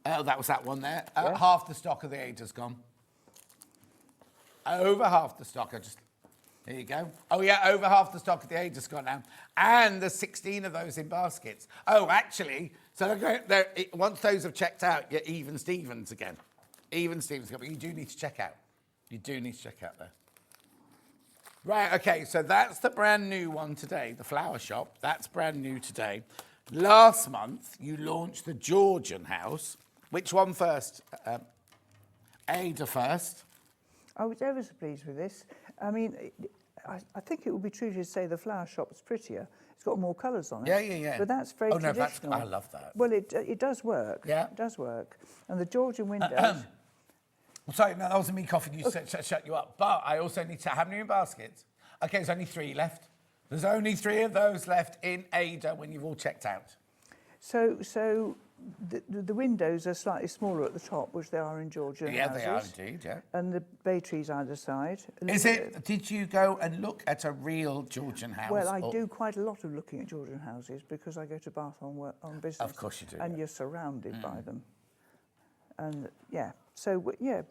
that was that one there. Half the stock of the Ada's gone. Over half the stock, here you go. Oh, yeah, over half the stock of the Ada's gone now. And there's 16 of those in baskets. Oh, actually, so once those have checked out, you're even Stevens again. Even Stevens again, but you do need to check out. You do need to check out there. Right, okay, so that's the brand new one today, the Flower Shop. That's brand new today. Last month, you launched the Georgian house. Which one first? Ada first. I was ever so pleased with this. I mean, I think it would be true to say the Flower Shop's prettier. It's got more colours on it. Yeah. But that's very traditional. I love that. Well, it does work. Yeah. It does work. And the Georgian windows... Well, sorry, no, that wasn't me coughing you, shut you up. But I also need to... How many in baskets? OK, there's only 3 left. There's only 3 of those left in Ada when you've all checked out. So the windows are slightly smaller at the top, which they are in Georgian houses. They are indeed, yeah. And the bay trees either side. Did you go and look at a real Georgian house? Well, I do quite a lot of looking at Georgian houses because I go to Bath on business. Of course you do. And you're surrounded by them. And,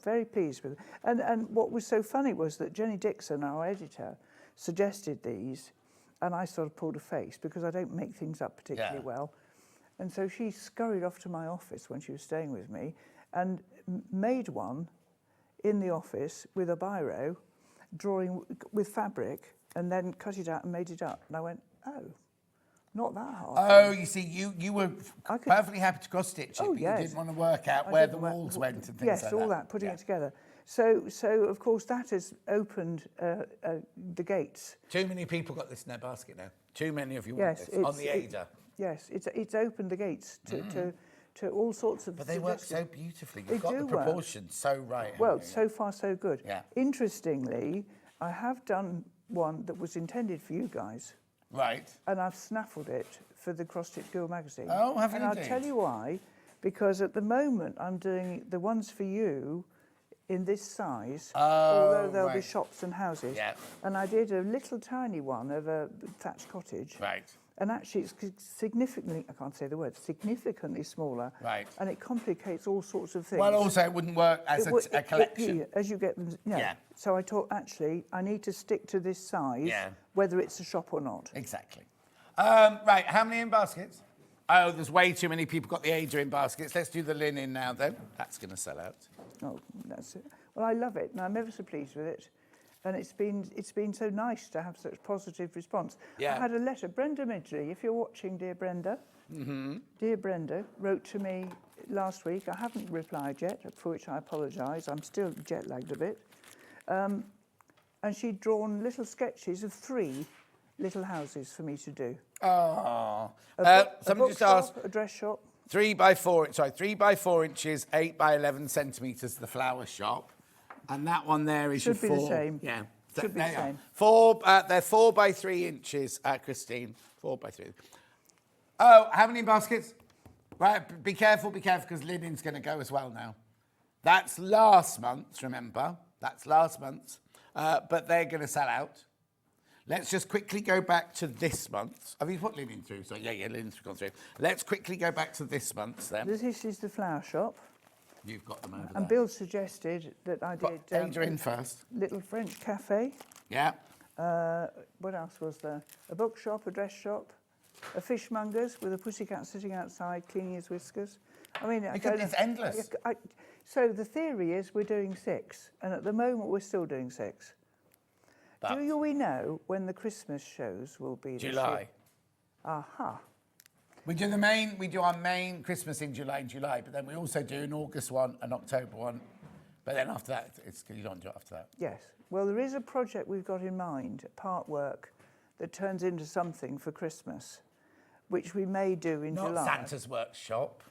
very pleased with it. And what was so funny was that Jenny Dixon, our editor, suggested these, and I sort of pulled a face because I don't make things up particularly well. And so she scurried off to my office when she was staying with me and made one in the office with a biro, drawing with fabric, and then cut it out and made it up. And I went, oh, not that hard. Oh, you see, you were perfectly happy to cross-stitch it, but you didn't want to work out where the walls went and things like that. Yes, all that, putting it together. So of course, that has opened the gates. Too many people got this in their basket now. Too many of you want this on the Ada. Yes, it's opened the gates to all sorts of... But they work so beautifully. You've got the proportions so right. Well, so far so good. Yeah. Interestingly, I have done one that was intended for you guys. Right. And I've snaffled it for the Cross Stitch Girl magazine. Oh, have you And I'll tell you why. Because at the moment, I'm doing the ones for you in this size, although there'll be shops and houses. Yeah. And I did a little tiny one of a thatched cottage. Right. And actually, it's significantly, I can't say the word, significantly smaller. Right. And it complicates all sorts of things. Well, also, it wouldn't work as a collection. As you get them, Yeah. So I thought, actually, I need to stick to this size, whether it's a shop or not. Exactly. Right, how many in baskets? Oh, there's way too many people got the Ada in baskets. Let's do the linen now, then. That's going to sell out. Oh, that's it. Well, I love it, and I'm ever so pleased with it. And it's been so nice to have such positive response. Yeah. I had a letter, Brenda Midgley, if you're watching, dear Brenda. Dear Brenda wrote to me last week. I haven't replied yet, for which I apologise. I'm still jet-lagged a bit. And she'd drawn little sketches of 3 little houses for me to do. Oh. A Somebody just bookshop, asked, a dress shop. 3 by 4 inches, 8 by 11 centimetres, the flower shop. And that one there is Should your be 4. the same. Yeah. Should be the same. 4, they're 4 by 3 inches, Christine. 4 by 3. Oh, how many baskets? Right, be careful, because linen's going to go as well now. That's last month's, remember. That's last month's. But they're going to sell out. Let's just quickly go back to this month's. Have you put linen through? So, yeah, linen's gone through. Let's quickly go back to this month's then. This is the flower shop. You've got them over there. And Bill suggested that I did... Ada in first. Little French cafe. Yeah. What else was there? A bookshop, a dress shop, a fishmonger's with a pussycat sitting outside cleaning his whiskers. I mean, It's endless. So the theory is we're doing 6, and at the moment we're still doing 6. But We know when the Christmas shows will be this July. year? Aha. We do our main Christmas in July, but then we also do an August one, an October one. But then after that, you don't do it after that. Yes. Well, there is a project we've got in mind, part work, that turns into something for Christmas, which we may do in July. Not Santa's workshop.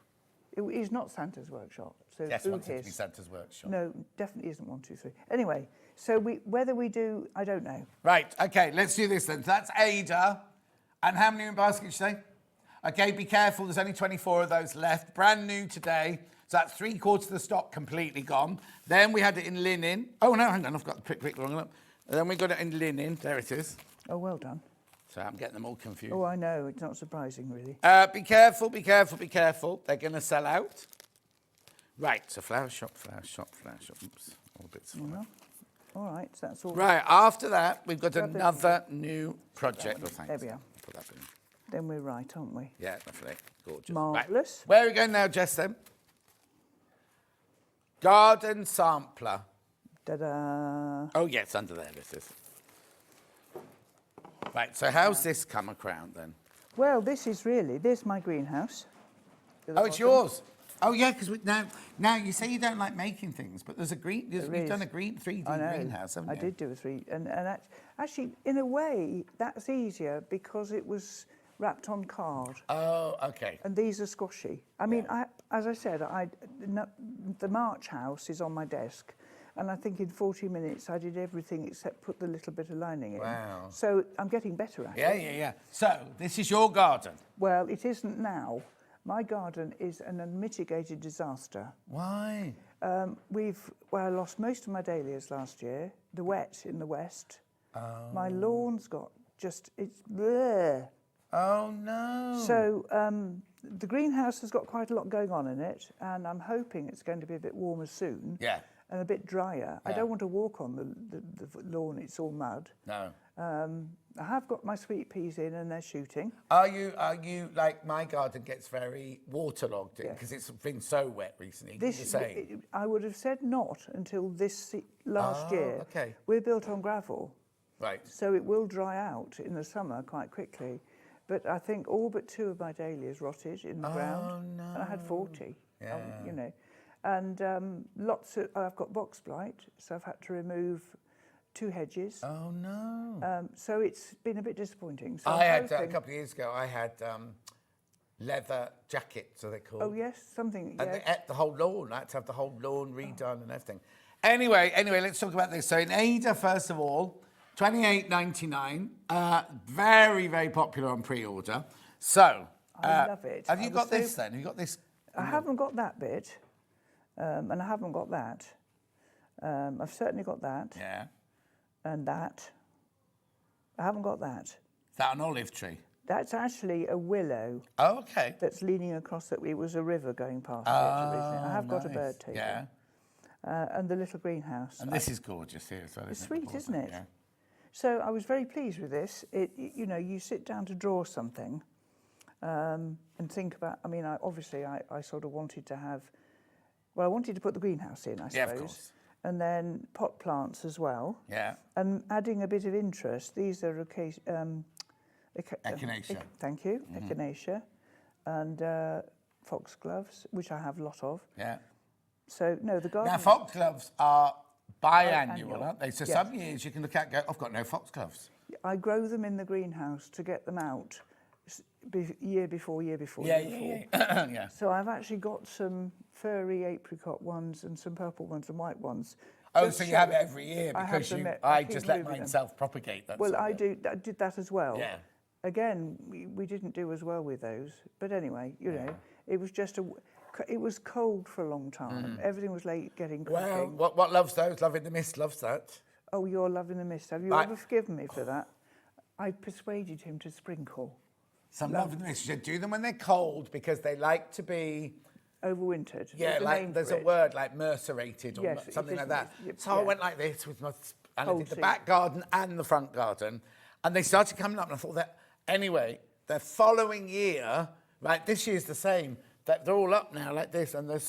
It is not Santa's workshop. So Yes, boo wants it to hiss. be Santa's workshop. No, definitely isn't 1, 2, 3. Anyway, so whether we do, I don't know. Right, okay, let's do this then. So that's Ada. And how many in baskets, you say? Okay, be careful. There's only 24 of those left. Brand new today. So that's 3/4 of the stock completely gone. Then we had it in linen. Oh, no, hang on. I've got the prick wrong up. And then we got it in linen. There it is. Oh, well done. So I'm getting them all confused. Oh, I know. It's not surprising, really. Be careful. They're going to sell out. Right, so flower shop. Oops, all bits. Well, all right, so that's all. Right, after that, we've got Grab another new project. Oh, thanks. There we are. Put that in. Then we're right, aren't we? Yeah, definitely. Gorgeous. Marvellous. Right. Where are we going now, Jess, then? Garden sampler. Ta-da. Oh, yes, under there, this is. Right, so how's this come around, then? Well, there's my greenhouse. Oh, it's yours. Oh, yeah, because now you say you don't like making things, but there's you've done a 3D greenhouse, haven't you? I did do a 3D. And actually, in a way, that's easier because it was wrapped on card. Oh, okay. And these are squashy. I mean, as I said, the March house is on my desk. And I think in 40 minutes I did everything except put the little bit of lining in. Wow. So I'm getting better at it. Yeah. So, this is your garden. Well, it isn't now. My garden is an unmitigated disaster. Why? I lost most of my dahlias last year. The wet in the west. Oh. My lawn's got it's bleh. Oh, no. So the greenhouse has got quite a lot going on in it, and I'm hoping it's going to be a bit warmer soon. Yeah. And a bit drier. I Yeah. don't want to walk on the lawn, it's all mud. No. I have got my sweet peas in and they're shooting. Are you like my garden gets very waterlogged because it's been so wet recently? I would have said not until this last year. Okay. We're built on gravel. Right. So it will dry out in the summer quite quickly. But I think all but 2 of my dahlias rotted in the ground. No. And I had 40. Yeah. And I've got box blight, so I've had to remove 2 hedges. Oh, no. So it's been a bit disappointing. So I had, a couple of years ago, I had leather jackets, are they called? Oh, yes, something, And yes. they ate the whole lawn. I had to have the whole lawn redone and everything. Anyway, let's talk about this. So in Ada, first of all, $28.99. Very, very popular on pre-order. So... I love it. Have you got this, then? Have you got this? I haven't got that bit, and I haven't got that. I've certainly got that. Yeah. And that. I haven't got that. Is that an olive tree? That's actually a willow Oh, okay. that's leaning across it. It was a river going past it originally. I have got a bird taken. Yeah. And the little greenhouse. And this is gorgeous here as well. It's isn't it? sweet, isn't it? Yeah. So I was very pleased with this. You know, you sit down to draw something and think about, I mean, obviously I sort of wanted to have, well, I wanted to put the greenhouse in, I suppose. Yeah, of course. And then pot plants as well. Yeah. And adding a bit of interest. These are Echinacea. Thank you, echinacea. And foxgloves, which I have a lot of. Yeah. So, no, the garden... Now, foxgloves are biannual, Biannual, aren't they? So yes. some years you can look at and go, I've got no foxgloves. I grow them in the greenhouse to get them out year before year before. Yeah. So I've actually got some furry apricot ones and some purple ones and white ones. Oh, Just so you show- have it every year I have because them I keep just let moving mine them. self-propagate. That's Well, all I it. did that as well. Yeah. Again, we didn't do as well with those. But anyway, you know, it was just it was cold for a long time. Everything was late getting cooking. Well, what loves those? Love in the Mist loves that. Oh, you're loving the mist. Have you Right. ever forgiven me for that? I persuaded him to sprinkle. Some love in the Mist. You should do them when they're cold because they like to be... Overwintered. Yeah, like there's a word like mercerated or Yes, it something like is, that. it's- So I yeah. went like this with my... And I Whole did the scene. back garden and the front garden. And they started coming up and I thought that... Anyway, the following year, right, this year's the same. They're all up now like this and there's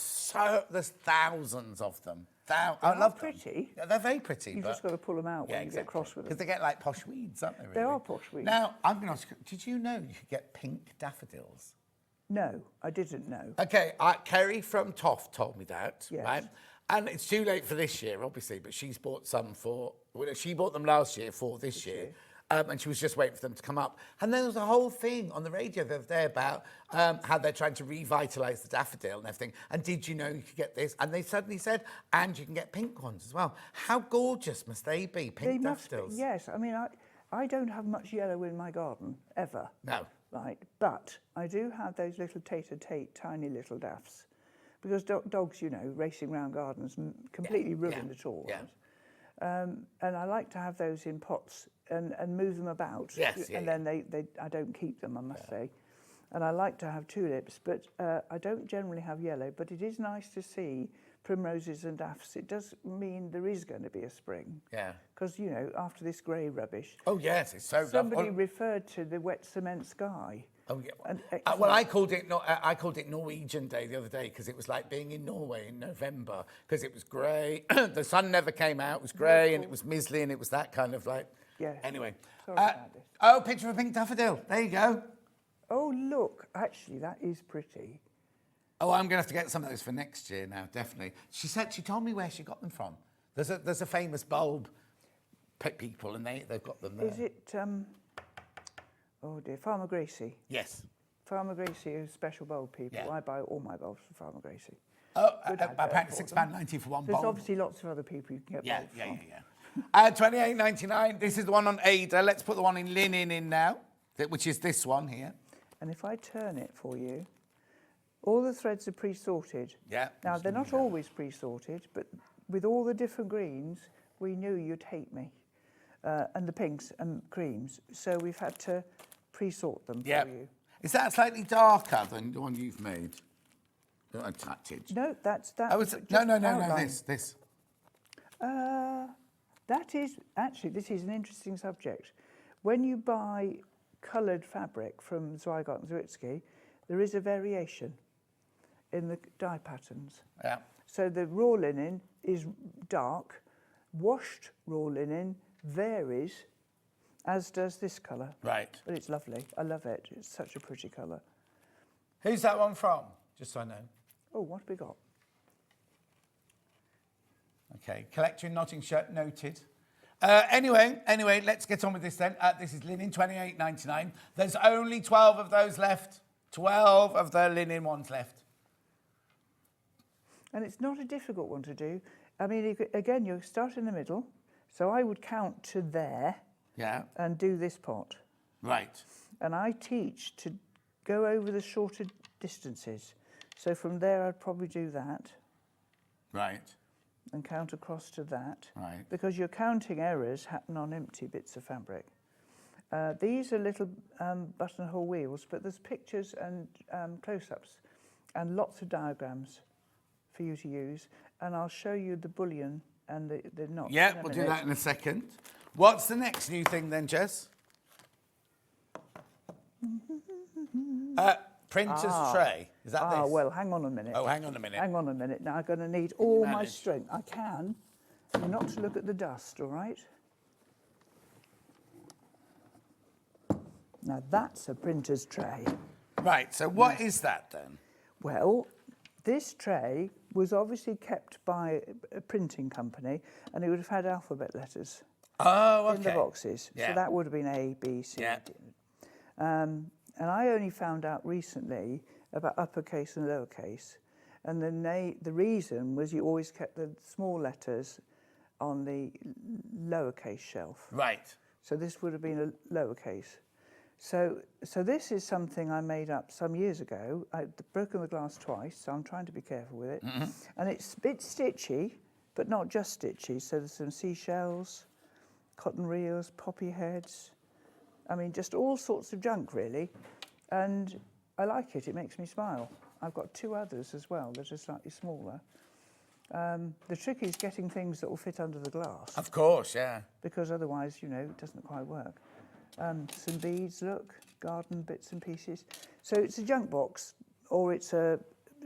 thousands of them. I love them. pretty. Yeah, they're very pretty. You've but- just got to pull them out when you get cross with Because them. they get like posh weeds, aren't they? Really? They are posh weeds. Now, I'm going to ask you, did you know you could get pink daffodils? No, I didn't know. Okay, Kerry from Toft told me that, Yes. right? And it's too late for this year, obviously, but she's bought some for... Well, she bought them last year for this year. And she was just waiting for them to come up. And then there was a whole thing on the radio the other day about how they're trying to revitalise the daffodil and everything. And did you know you could get this? And they suddenly said, and you can get pink ones as well. How gorgeous must they be, pink They must be, daffodils? yes. I mean, I don't have much yellow in my garden, ever. No. Right, but I do have those little tate tiny little daffs. Because dogs, you know, racing around gardens completely ruin it all. Yeah. Right? And I like to have those in pots and move them about. Yes, yeah, and then I don't keep them, I must say. And I like to have tulips, but I don't generally have yellow. But it is nice to see primroses and daffs. It does mean there is going to be a spring. Yeah. Because, you know, after this grey rubbish, Oh, yes, it's so... somebody referred to the wet cement sky. Oh, yeah. And Well, I called it Norwegian Day the other day because it was like being in Norway in November because it was grey. The sun never came out. It was grey and it was mizzly and it was that kind of like... Yeah. Anyway. Sorry about this. Oh, picture of a pink daffodil. There you go. Oh, look, actually, that is pretty. Oh, I'm going to have to get some of those for next year now, definitely. She told me where she got them from. There's a famous bulb people and they've got them there. Is it, oh dear, Farmer Gracie? Yes. Farmer Gracie is special bulb people. Yeah. I buy all my bulbs from Farmer Gracie. Oh, Good advert apparently for them. £6.90 for one There's bulb. obviously lots of other people you can get bulbs from. £28.99. This is the one on Ada. Let's put the one in linen in now, which is this one here. And if I turn it for you, all the threads are pre-sorted. Yeah. Now, they're not always pre-sorted, but with all the different greens, we knew you'd hate me. And the pinks and creams. So we've had to pre-sort them for you. Is that slightly darker than the one you've made? That I tatted. No, that's that. Oh, is it? No, outline. this. That is, actually, this is an interesting subject. When you buy coloured fabric from Zweigart and Zwitzky, there is a variation in the dye patterns. Yeah. So the raw linen is dark, washed raw linen varies, as does this colour. Right. But it's lovely. I love it. It's such a pretty colour. Who's that one from? Just so I know. Oh, what have we got? Okay, collector in Nottinghamshire, noted. Anyway, let's get on with this then. This is linen, £28.99. There's only 12 of those left. 12 of the linen ones left. And it's not a difficult one to do. I mean, again, you start in the middle. So I would count to there and do this pot. Right. And I teach to go over the shorter distances. So from there, I'd probably do that. Right. And count across to that. Right. Because your counting errors happen on empty bits of fabric. These are little buttonhole wheels, but there's pictures and close-ups and lots of diagrams for you to use. And I'll show you the bullion and the knots. Yeah, we'll do that in a second. What's the next new thing then, Jess? Printer's tray. Is that this? Well, hang on a minute. Oh, hang on a minute. Hang on a minute. Now I'm going to need all my strength. I can. Not to look at the dust, all right? Now that's a printer's tray. Right, so what is that then? Well, this tray was obviously kept by a printing company, and it would have had alphabet letters in the boxes. Yeah. So that would have been A, B, C, D. And I only found out recently about uppercase and lowercase. And the reason was you always kept the small letters on the lowercase shelf. Right. So this would have been a lowercase. So this is something I made up some years ago. I'd broken the glass twice, so I'm trying to be careful with it. Mm-hmm. And it's a bit stitchy, but not just stitchy. So there's some seashells, cotton reels, poppy heads. I mean, just all sorts of junk, really. And I like it. It makes me smile. I've got 2 others as well that are slightly smaller. The trick is getting things that will fit under the glass. Of course, yeah. Because otherwise, you know, it doesn't quite work. Some beads, look, garden bits and pieces. So it's a junk box, or it's a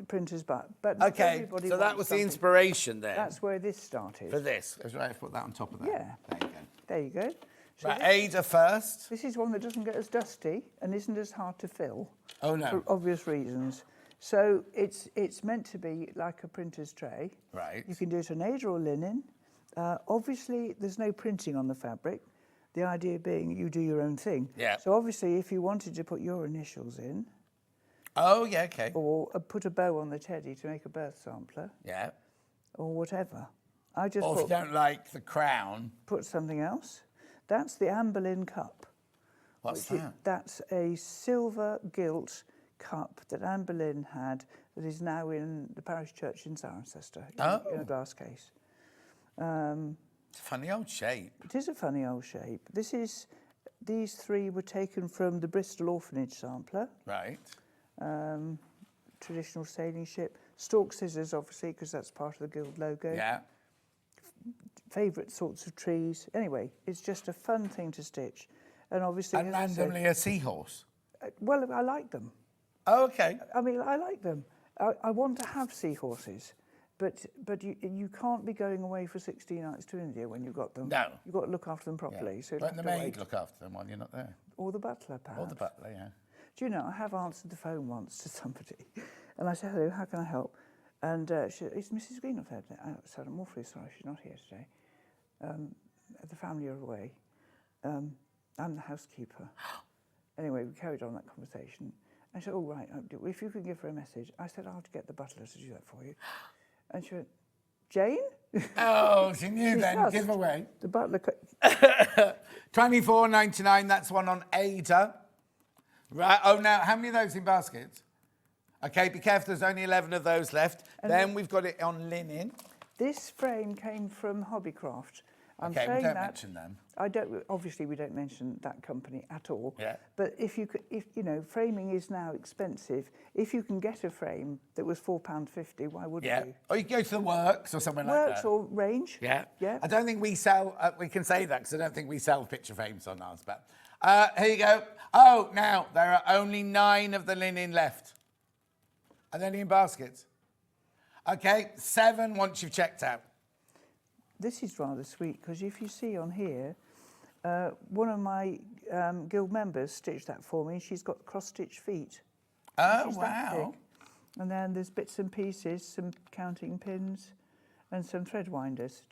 printer's butt. But okay, everybody so that wants was the something. inspiration then. That's where this started. For this. That's right, I put that on top of that. Yeah. There you go. There you go. So Right, Ada first. This is one that doesn't get as dusty and isn't as hard to fill. Oh, no. For obvious reasons. So it's meant to be like a printer's tray. Right. You can do it on Ada or linen. Obviously, there's no printing on the fabric. The idea being you do your own thing. Yeah. So obviously, if you wanted to put your initials in. Oh, yeah, okay. Or put a bow on the teddy to make a birth sampler. Yeah. Or whatever. I just Or if you don't like the crown. Put something else. That's the Anne Boleyn cup. What's that? That's a silver gilt cup that Anne Boleyn had that is now in the parish church in Cirencester in a glass case. It's a funny old shape. It is a funny old shape. These 3 were taken from the Bristol Orphanage sampler. Right. Traditional sailing ship. Stork scissors, obviously, because that's part of the guild logo. Yeah. Favourite sorts of trees. Anyway, it's just a fun thing to stitch. And obviously... And randomly a seahorse? Well, I like them. Oh, okay. I mean, I like them. I want to have seahorses, but you can't be going away for 16 nights to India when you've got them. No. You've got to look after them properly. Yeah. So Won't the maid look after them while you're not there? Or the butler, perhaps. Or the butler, yeah. Do you know, I have answered the phone once to somebody, and I said, hello, how can I help? And she said, is Mrs. Greenoff there? I said, I'm awfully sorry, she's not here today. The family are away. I'm the housekeeper. Anyway, we carried on that conversation. And she said, oh, right, if you could give her a message. I said, I'll get the butler to do that for you. And she went, Jane? Oh, she knew then, just. giveaway. The butler... $24.99, that's one on Ada. Right, oh, now, how many of those in baskets? Okay, be careful, there's only 11 of those left. And then we've got it on linen. This frame came from Hobbycraft. I'm okay, saying we don't that, mention them. Obviously, we don't mention that company at all. Yeah. But if you know, framing is now expensive. If you can get a frame that was £4.50, why wouldn't you? Or you can go to the Works or somewhere like that. Works or Range. Yeah. Yeah. I don't think we sell, we can say that because I don't think we sell picture frames on ours. But here you go. Oh, now there are only 9 of the linen left. Are they only in baskets? Okay, 7 once you've checked out. This is rather sweet because if you see on here, one of my guild members stitched that for me. And she's got cross-stitch feet. Oh, wow. And then there's bits and pieces, some counting pins, and some thread winders.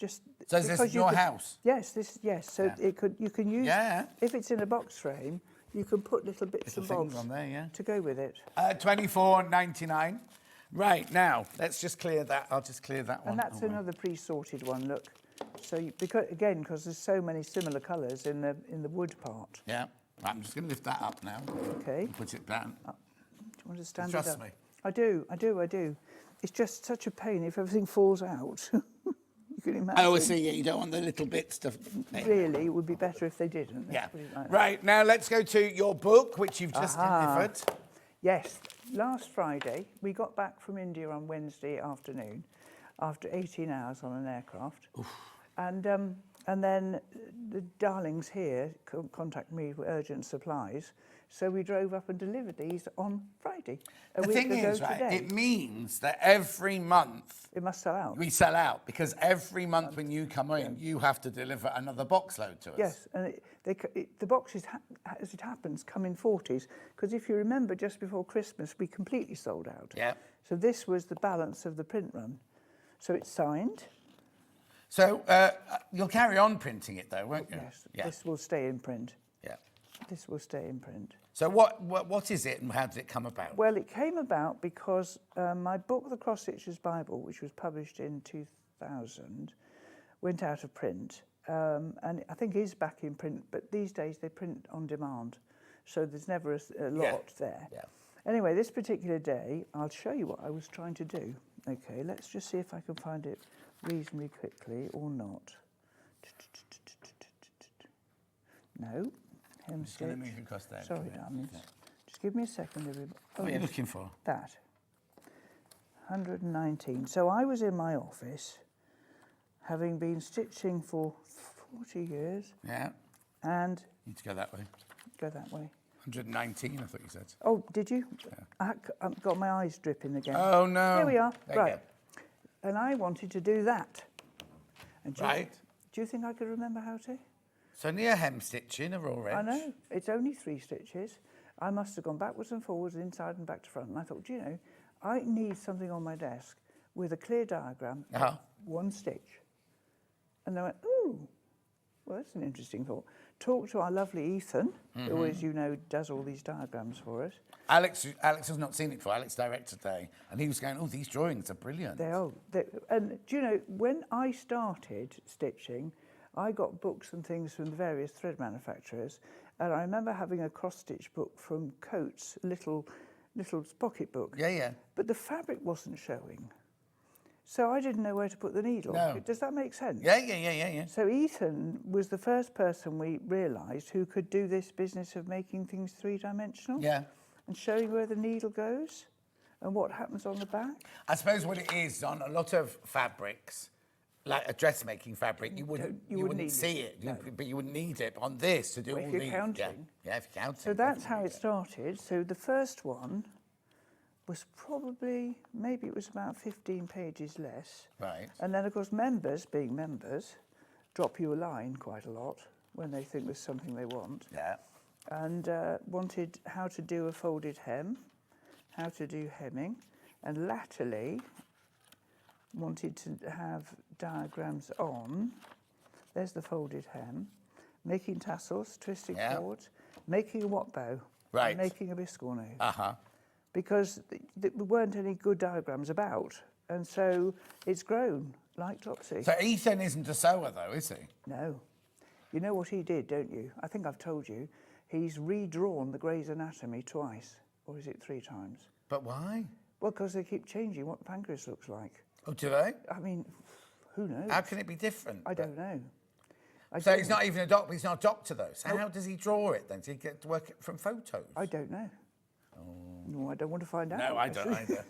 So is this your house? Yes, yes. So you can use. Yeah. If it's in a box frame, you can put little bits and bobs on there, yeah. to go with it. $24.99. Right, now, let's just clear that. I'll just clear that one. And that's another pre-sorted one, look. So, because there's so many similar colours in the wood part. Yeah. I'm just going to lift that up now. Okay. And put it down. Do you want to stand it up? Trust me. I do. It's just such a pain if everything falls out. You can imagine. Oh, I see. Yeah, you don't want the little bits to... Really, it would be better if they didn't. Yeah. Let's put it like that. Right, now let's go to your book, which you've just delivered. Yes, last Friday, we got back from India on Wednesday afternoon after 18 hours on an aircraft. And then the darlings here contacted me with urgent supplies. So we drove up and delivered these on Friday. The thing is, right, it means that every month... It must sell out. We sell out, because every month when you come in, you have to deliver another box load to us. Yes, and the boxes, as it happens, come in 40s. Because if you remember, just before Christmas, we completely sold out. Yeah. So this was the balance of the print run. So it's signed. So you'll carry on printing it, though, won't you? Yes, Yeah. this will stay in print. Yeah. This will stay in print. So what is it and how did it come about? Well, it came about because my book, The Cross Stitcher's Bible, which was published in 2000, went out of print. And I think is back in print, but these days they print on demand. So there's never a lot there. Yeah. Anyway, this particular day, I'll show you what I was trying to do. Okay, let's just see if I can find it reasonably quickly or not. No. Hem Just going to stitch. move across there. Sorry, darlings. Just give me a second, everybody. What are you looking for? That. 119. So I was in my office, having been stitching for 40 years. Yeah. And... You need to go that way. Go that way. 119, I thought you said. Oh, did you? Yeah. I've got my eyes dripping again. Oh, no. Here we are. There right. And I wanted to do that. And right. Do you think I could remember how to? So near hem stitching, a raw edge. I know. It's only 3 stitches. I must have gone backwards and forwards, inside and back to front. And I thought, do you know, I need something on my desk with a clear diagram, 1 stitch. And they went, ooh, well, that's an interesting thought. Talk to our lovely Ethan, who, as you know, does all these diagrams for us. Alex has not seen it before. Alex directed today, and he was going, oh, these drawings are brilliant. They are. And do you know, when I started stitching, I got books and things from the various thread manufacturers, and I remember having a cross-stitch book from Coates, little pocket book. Yeah, yeah. But the fabric wasn't showing. So I didn't know where to put the needle. No. Does that make sense? Yeah. So Ethan was the first person we realised who could do this business of making things 3-dimensional. Yeah. And showing where the needle goes and what happens on the back. I suppose what it is, on a lot of fabrics, like a dressmaking fabric, you wouldn't see it. No. But you wouldn't need it on this to do all these. If you're counting. Yeah, if you're counting. So that's how it started. So the first one was probably, maybe it was about 15 pages less. Right. And then, of course, members, being members, drop you a line quite a lot when they think there's something they want. Yeah. And wanted how to do a folded hem, how to do hemming, and latterly wanted to have diagrams on, there's the folded hem, making tassels, twisting cords, making a watt bow, and making a biscornu. Because there weren't any good diagrams about, and so it's grown like Topsy. So Ethan isn't a sewer, though, is he? No. You know what he did, don't you? I think I've told you. He's redrawn the Grey's Anatomy twice, or is it 3 times? But why? Well, because they keep changing what the pancreas looks like. Oh, do they? I mean, who knows? How can it be different? I don't know. So he's not even a doctor. He's not a doctor, though. So how does he draw it then? Does he get to work it from photos? I don't know. No, I don't want to find out. No, I don't either.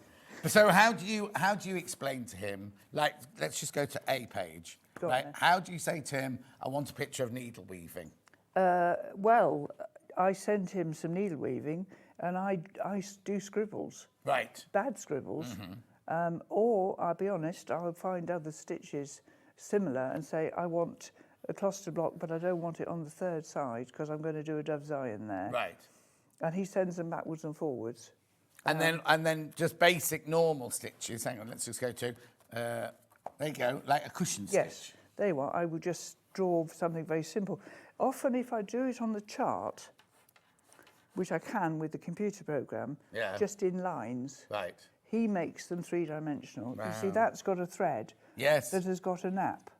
So how do you explain to him? Like, let's just go to a page. Like, how do you say to him, "I want a picture of needle weaving"? Well, I sent him some needle weaving, and I do scribbles. Right. Bad scribbles. Or I'll be honest, I'll find other stitches similar and say, I want a cluster block, but I don't want it on the 3rd side because I'm going to do a dove's eye in there. Right. And he sends them backwards and forwards. And then just basic normal stitches. Hang on, let's just go to, there you go, like a cushion stitch. Yes, there you are. I would just draw something very simple. Often if I do it on the chart, which I can with the computer program, just in lines, he makes them 3-dimensional. Wow. You see, that's got a thread that has got a nap.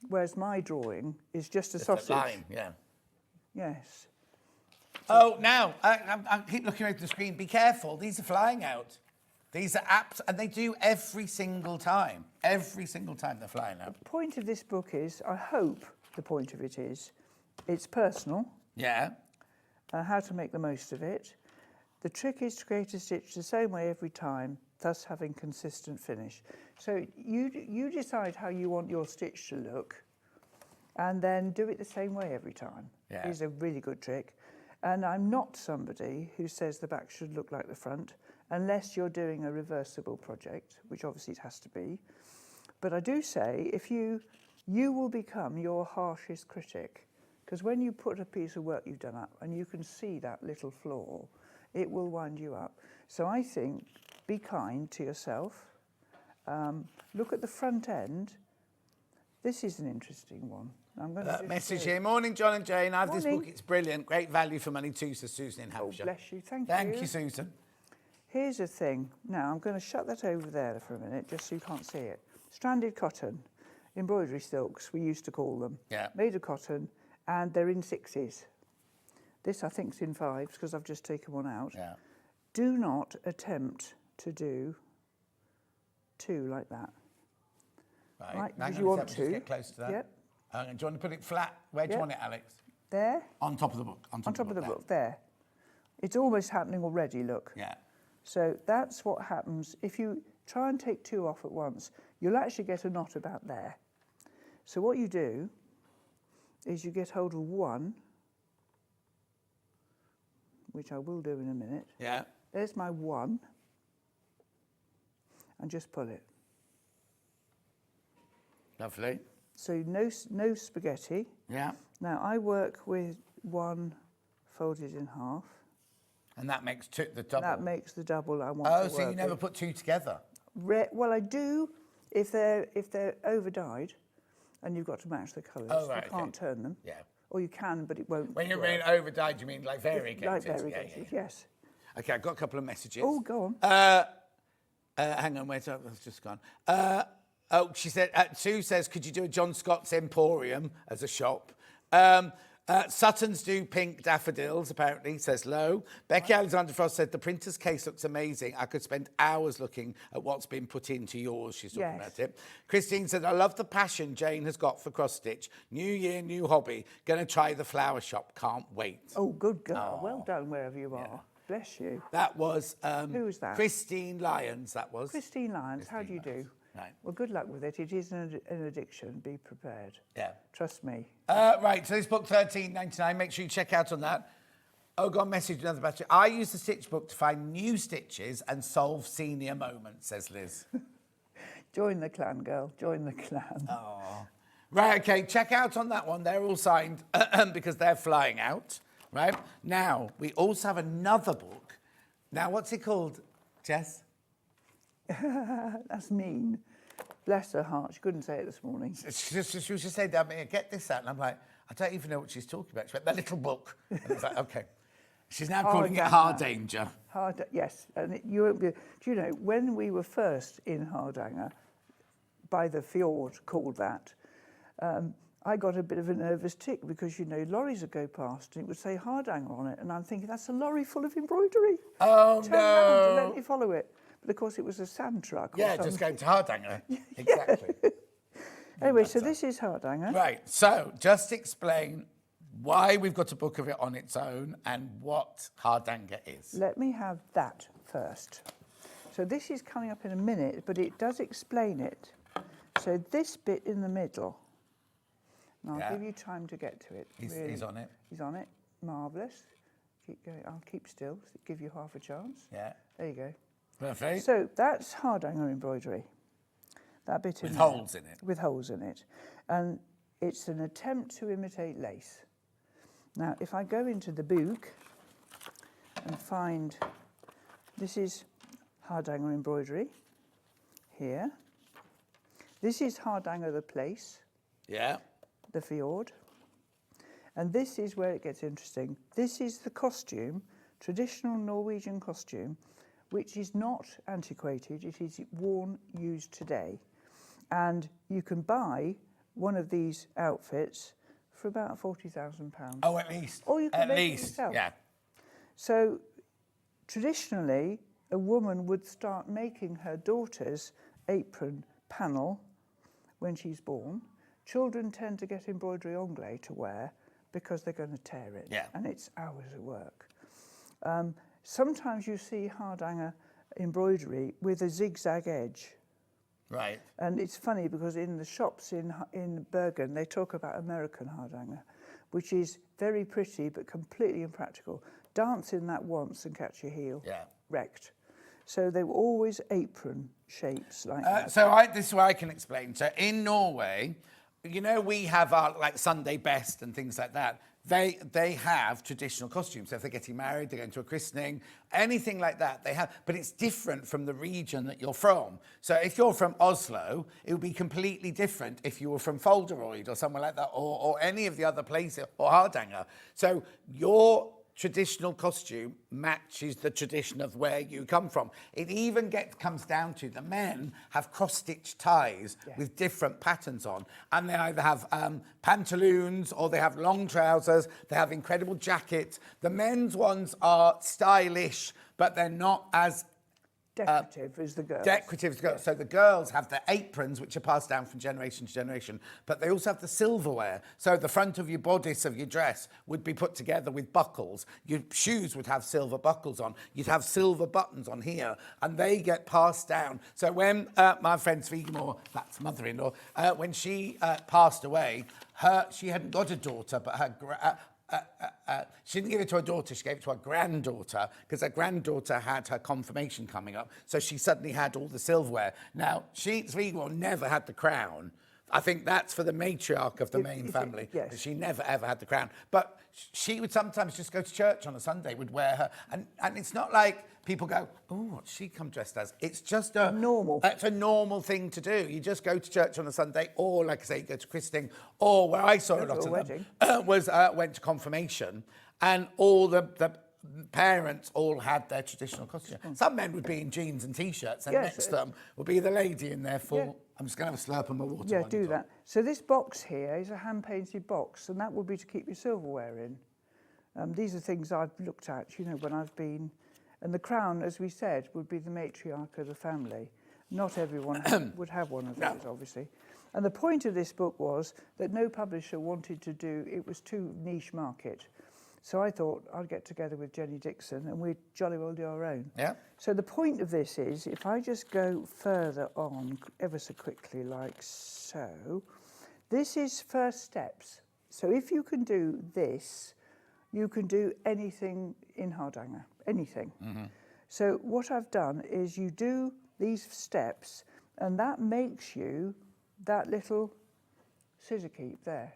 Whereas my drawing is just a sausage. A line, Yes. Oh, now, I keep looking at the screen. Be careful, these are flying out. These are apps, and they do every single time. Every single time they're flying out. The point of this book is, I hope the point of it is, it's personal. Yeah. How to make the most of it. The trick is to create a stitch the same way every time, thus having consistent finish. So you decide how you want your stitch to look, and then do it the same way every time. Yeah. It's a really good trick. And I'm not somebody who says the back should look like the front, unless you're doing a reversible project, which obviously it has to be. But I do say, if you will become your harshest critic, because when you put a piece of work you've done up and you can see that little flaw, it will wind you up. So I think, be kind to yourself. Look at the front end. This is an interesting one. I'm going to Message here. Morning, John and Jane. I have this Morning. book. It's brilliant. Great value for money too, says Susan in Oh, Hampshire. bless you. Thank you. Thank you, Susan. Here's a thing. Now, I'm going to shut that over there for a minute, just so you can't see it. Stranded cotton, embroidery silks, we used to call them. Yeah. Made of cotton, and they're in 6s. This, I think, is in 5s, because I've just taken one out. Yeah. Do not attempt to do 2 like that. Right, Hang because on you a want sec, to. Just get close to that. Yep. Do you want to put it flat? Where do you Yep. want it, Alex? There. On top of the book. On top of the book, there. It's almost happening already, look. Yeah. So that's what happens. If you try and take 2 off at once, you'll actually get a knot about there. So what you do is you get hold of 1, which I will do in a minute. Yeah. There's my 1, and just pull it. Lovely. So no spaghetti. Yeah. Now I work with 1 folded in half. And that makes the double. That makes the double I want to Oh, work so you never with. put 2 together? Well, I do if they're over dyed, and you've got to match the colours. Oh, right, You can't okay. turn them. Yeah. Or you can, but it won't. When you work. mean over dyed, you mean like variegated? Like Yeah, variegated, yeah. yes. Okay, I've got a couple of messages. Oh, go on. Hang on, wait, that's just gone. She said, Sue says, could you do a John Scott's Emporium as a shop? Sutton's do pink daffodils, apparently, says Low. Becky Alexander Frost said, the printer's case looks amazing. I could spend hours looking at what's been put into yours. She's talking Yes. about it. Christine said, I love the passion Jane has got for cross-stitch. New year, new hobby. Going to try the flower shop. Can't wait. Oh, good girl. Well done wherever you are. Bless you. That was... Who was that? Christine Lyons, that was. Christine Lyons, how do you do? Right. Well, good luck with it. It is an addiction. Be prepared. Yeah. Trust me. Right, so this book, $13.99. Make sure you check out on that. Oh, God, message another battery. I use the Stitch book to find new stitches and solve senior moments, says Liz. Join the clan, girl. Join the clan. Oh. Right, okay, check out on that one. They're all signed because they're flying out, right? Now, we also have another book. Now, what's it called, Jess? That's mean. Bless her heart. She couldn't say it this morning. She was just saying, get this out. And I'm like, I don't even know what she's talking about. She went, the little book. And it's like, okay. She's now calling it Hardanger. Yes. And you won't be... Do you know, when we were first in Hardanger, by the fjord called that, I got a bit of a nervous tick because, you know, lorries would go past and it would say Hardanger on it. And I'm thinking, that's a lorry full of embroidery. Oh, Turn around and let me follow it. But of course, it was a sand truck. Yeah, just going to Hardanger. Exactly. Anyway, so this is Hardanger. Right, so just explain why we've got a book of it on its own and what Hardanger is. Let me have that first. So this is coming up in a minute, but it does explain it. So this bit in the middle, and I'll give you time to get to it. He's on it. He's on it. Marvellous. Keep going. I'll keep still, so give you half a chance. Yeah. There you go. Perfect. So that's Hardanger embroidery. That bit With in holes in it. With holes in it. And it's an attempt to imitate lace. Now, if I go into the book and find, this is Hardanger embroidery here. This is Hardanger the place. Yeah. The fjord. And this is where it gets interesting. This is the costume, traditional Norwegian costume, which is not antiquated. It is worn, used today. And you can buy one of these outfits for about £40,000. Oh, at least. Or you can at make least. it yourself. Yeah. So traditionally, a woman would start making her daughter's apron panel when she's born. Children tend to get embroidery anglais to wear because they're going to tear it, and it's hours of work. Sometimes you see Hardanger embroidery with a zigzag edge. Right. And it's funny because in the shops in Bergen, they talk about American Hardanger, which is very pretty but completely impractical. Dance in that once and catch your heel. Yeah. Wrecked. So they were always apron shapes like that. So this is what I can explain. So in Norway, you know, we have our like Sunday best and things like that. They have traditional costumes. So if they're getting married, they're going to a christening, anything like that, they have. But it's different from the region that you're from. So if you're from Oslo, it would be completely different if you were from Folderoid or somewhere like that, or any of the other places, or Hardanger. So your traditional costume matches the tradition of where you come from. It even comes down to the men have cross-stitch ties with different patterns on, and they either have pantaloons or they have long trousers, they have incredible jackets. The men's ones are stylish, but they're not as decorative as the girls. Decorative as the girls. So the girls have the aprons, which are passed down from generation to generation, but they also have the silverware. So the front of your bodice of your dress would be put together with buckles. Your shoes would have silver buckles on. You'd have silver buttons on here, and they get passed down. So when my friend Svigamore, that's mother-in-law, when she passed away, she hadn't got a daughter, but her she didn't give it to her daughter, she gave it to her granddaughter, because her granddaughter had her confirmation coming up, so she suddenly had all the silverware. Now, Svigamore never had the crown. I think that's for the matriarch of the main family. Yes. She never, ever had the crown. But she would sometimes just go to church on a Sunday, would wear her, and it's not like people go, oh, what's she come dressed as? It's just a normal. It's a normal thing to do. You just go to church on a Sunday, or like I say, you go to christening, or where I saw a lot of them was went to confirmation, and all the parents all had their traditional costume. Some men would be in jeans and t-shirts, and next to them would be the lady in their full. I'm just going to have a slurp of my water. Yeah, do that. So this box here is a hand-painted box, and that would be to keep your silverware in. These are things I've looked at, you know, when I've been. And the crown, as we said, would be the matriarch of the family. Not everyone would have one of those, obviously. And the point of this book was that no publisher wanted to do, it was too niche market. So I thought I'd get together with Jenny Dixon and we'd jolly well do our own. Yeah. So the point of this is, if I just go further on ever so quickly, like so, this is first steps. So if you can do this, you can do anything in Hardanger, anything. Mm-hmm. So what I've done is you do these steps, and that makes you that little scissor keep there.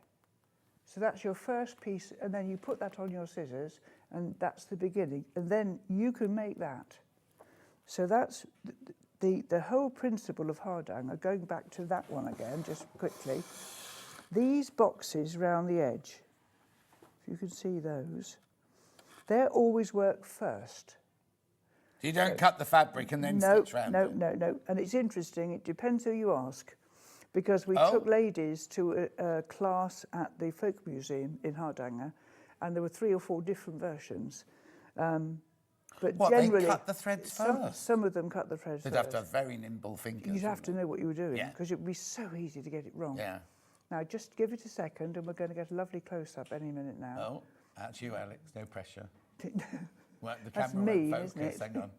So that's your first piece, and then you put that on your scissors, and that's the beginning. And then you can make that. So that's the whole principle of Hardanger. Going back to that one again, just quickly. These boxes round the edge, if you can see those, they always work first. You don't cut the fabric and then stitch round it? No. And it's interesting, it depends who you ask. Because we took ladies to a class at the Folk Museum in Hardanger, and there were 3 or 4 different versions. But generally, they cut the threads first? Some of them cut the threads first. They'd have to have very nimble fingers. You'd have to know what you were doing, Yeah. because it would be so easy to get it wrong. Yeah. Now, just give it a second, and we're going to get a lovely close-up any minute now. Oh, that's you, Alex. No pressure. Well, the That's camera mean, won't isn't focus. it? Hang on.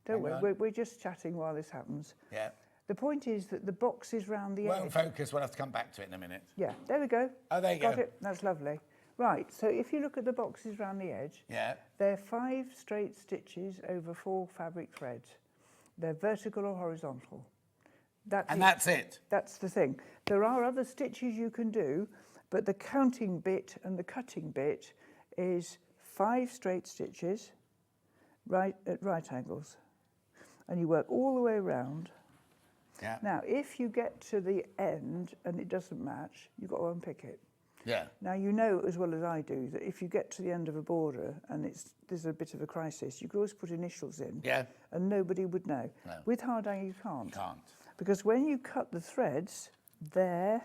Don't worry, we're just chatting while this happens. Yeah. The point is that the boxes round the Won't edge... focus. We'll have to come back to it in a minute. Yeah, there we go. Oh, there you Got go. it. That's lovely. Right, so if you look at the boxes round the edge, they're 5 straight stitches over 4 fabric threads. They're vertical or horizontal. That's it. That's the thing. There are other stitches you can do, but the counting bit and the cutting bit is 5 straight stitches at right angles. And you work all the way around. Yeah. Now, if you get to the end and it doesn't match, you've got to unpick it. Yeah. Now, you know as well as I do that if you get to the end of a border and there's a bit of a crisis, you could always put initials in. Yeah. And nobody would know. No. With Hardanger, you can't. You can't. Because when you cut the threads there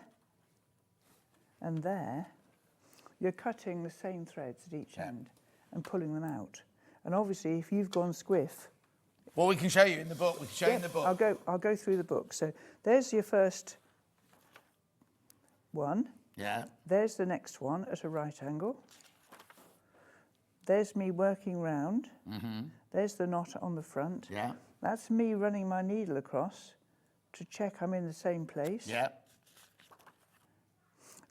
and there, you're cutting the same threads at each end and pulling them out. And obviously, if you've gone squiff, Well, we can show you in the book. We can show you in the book. I'll go through the book. So there's your first one. Yeah. There's the next one at a right angle. There's me working round. There's the knot on the front. Yeah. That's me running my needle across to check I'm in the same place. Yeah.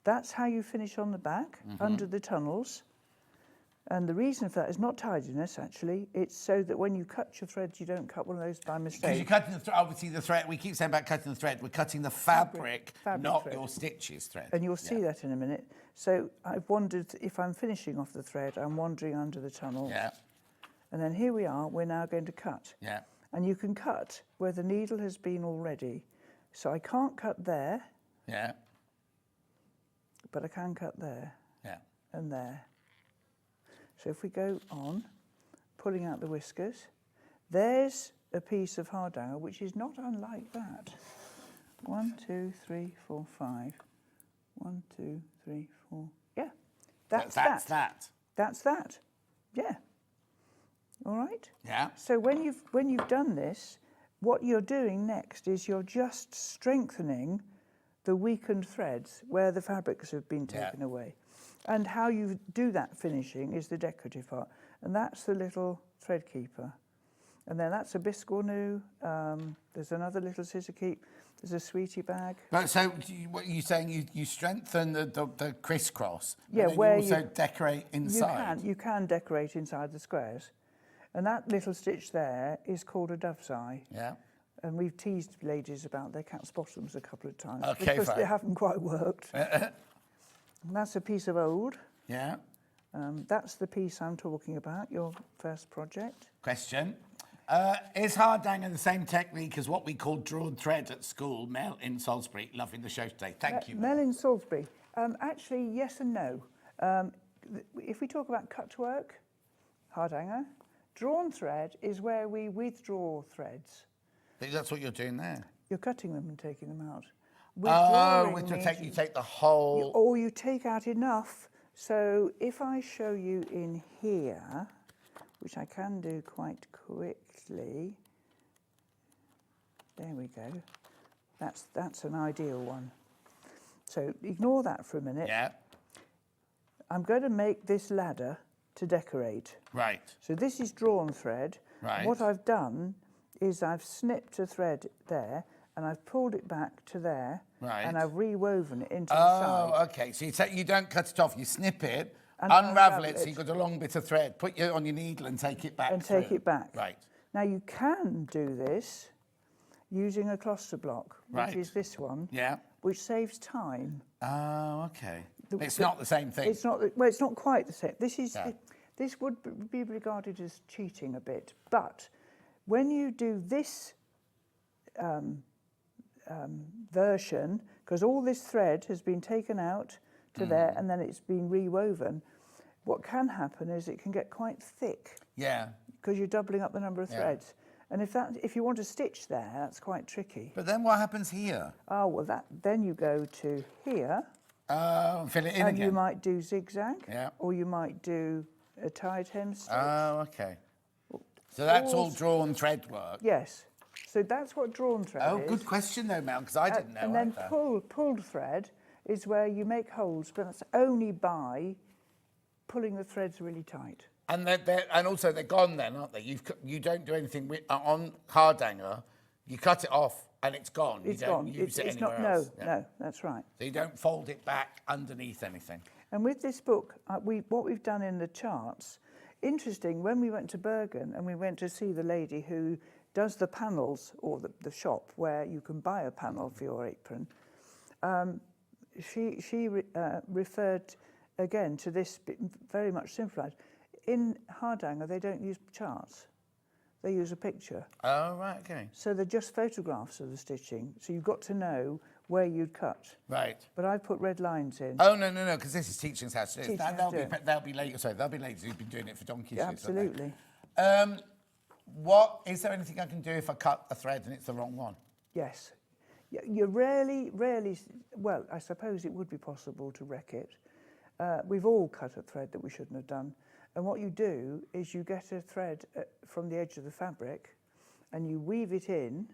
That's how you finish on the back, under the tunnels. And the reason for that is not tidiness, actually. It's so that when you cut your threads, you don't cut one of those by Because mistake. you're cutting obviously the thread. We keep saying about cutting the thread. We're cutting the fabric not thread. your stitches thread. And you'll see that in a minute. So I've wondered if I'm finishing off the thread, I'm wandering under the tunnel. Yeah. And then here we are, we're now going to cut. Yeah. And you can cut where the needle has been already. So I can't cut there, Yeah. but I can cut there Yeah. and there. So if we go on, pulling out the whiskers, there's a piece of Hardanger, which is not unlike that. 1, 2, 3, 4, 5. 1, 2, 3, 4. Yeah, that's that. That's that. Yeah. All right. Yeah. So when you've done this, what you're doing next is you're just strengthening the weakened threads where the fabrics have been taken away. And how you do that finishing is the decorative part. And that's the little thread keeper. And then that's a biscornu. There's another little scissor keep. There's a sweetie bag. But so what you're saying, you strengthen the crisscross. Yeah, and where you also decorate inside. You can decorate inside the squares. And that little stitch there is called a dove's eye. Yeah. And we've teased ladies about their cat's bottoms a couple of times Okay, because fine. they haven't quite worked. And that's a piece of old. Yeah. That's the piece I'm talking about, your first project. Question. Is Hardanger the same technique as what we call drawn thread at school? Mel in Salisbury, loving the show today. Thank you. Mel in Salisbury. Actually, yes and no. If we talk about cut work, Hardanger, drawn thread is where we withdraw threads. That's what you're doing there. You're cutting them and taking them out. You take the whole... Or you take out enough. So if I show you in here, which I can do quite quickly, there we go. That's an ideal one. So ignore that for a minute. Yeah. I'm going to make this ladder to decorate. Right. So this is drawn thread. Right. What I've done is I've snipped a thread there and I've pulled it back to there. Right. And I've rewoven it into the side. Oh, okay. So you don't cut it off, you snip it, unravel it, so you've got a long bit of thread, put it on your needle and take it back And take it back. Right. Now you can do this using a cluster block, which is this one. Yeah. Which saves time. Oh, okay. It's not the same thing. It's not. Well, it's not quite the same. This would be regarded as cheating a bit, but when you do this version, because all this thread has been taken out to there and then it's been rewoven, what can happen is it can get quite thick. Yeah. Because you're doubling up the number of threads. And if you want to stitch there, that's quite tricky. But then what happens here? Oh, well, then you go to here. Fill it in and again. You might do zigzag. Yeah. Or you might do a tied hem stitch. Oh, okay. So that's all drawn thread work? Yes. So that's what drawn thread is. Oh, good question though, Mel, because I didn't know And then either. pulled thread is where you make holes, but that's only by pulling the threads really tight. And also they're gone then, aren't they? You don't do anything on Hardanger. You cut it off and it's gone. It's you don't gone. use it it's anywhere not, else. No, that's right. So you don't fold it back underneath anything. And with this book, what we've done in the charts, interesting, when we went to Bergen and we went to see the lady who does the panels, or the shop where you can buy a panel for your apron, she referred again to this very much simplified. In Hardanger, they don't use charts. They use a picture. Oh, right, okay. So they're just photographs of the stitching. So you've got to know where you'd cut. Right. But I put red lines in. Oh, no, because this is teaching us how to do it. They'll be ladies who've been doing it for donkey's years. Absolutely. Is there anything I can do if I cut a thread and it's the wrong one? Yes. You rarely, well, I suppose it would be possible to wreck it. We've all cut a thread that we shouldn't have done. And what you do is you get a thread from the edge of the fabric and you weave it in.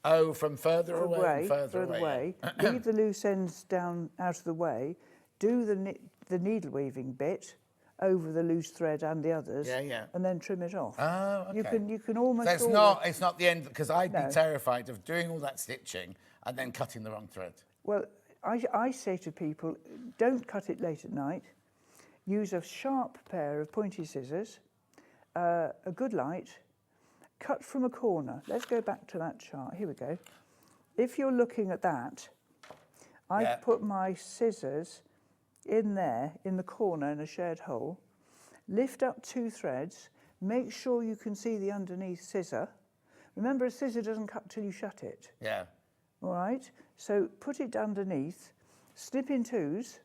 Oh, from further away and further away. Yeah. Leave the loose ends down out of the way. Do the needle weaving bit over the loose thread and the others. Yeah, yeah. And then trim it off. Oh, okay. You can almost. So it's not the end, because I'd No. be terrified of doing all that stitching and then cutting the wrong thread. Well, I say to people, don't cut it late at night. Use a sharp pair of pointy scissors, a good light. Cut from a corner. Let's go back to that chart. Here we go. If you're looking at that, I've put my scissors in there, in the corner, in a shared hole. Lift up 2 threads. Make sure you can see the underneath scissor. Remember, a scissor doesn't cut till you shut it. Yeah. All right? So put it underneath, snip in 2s,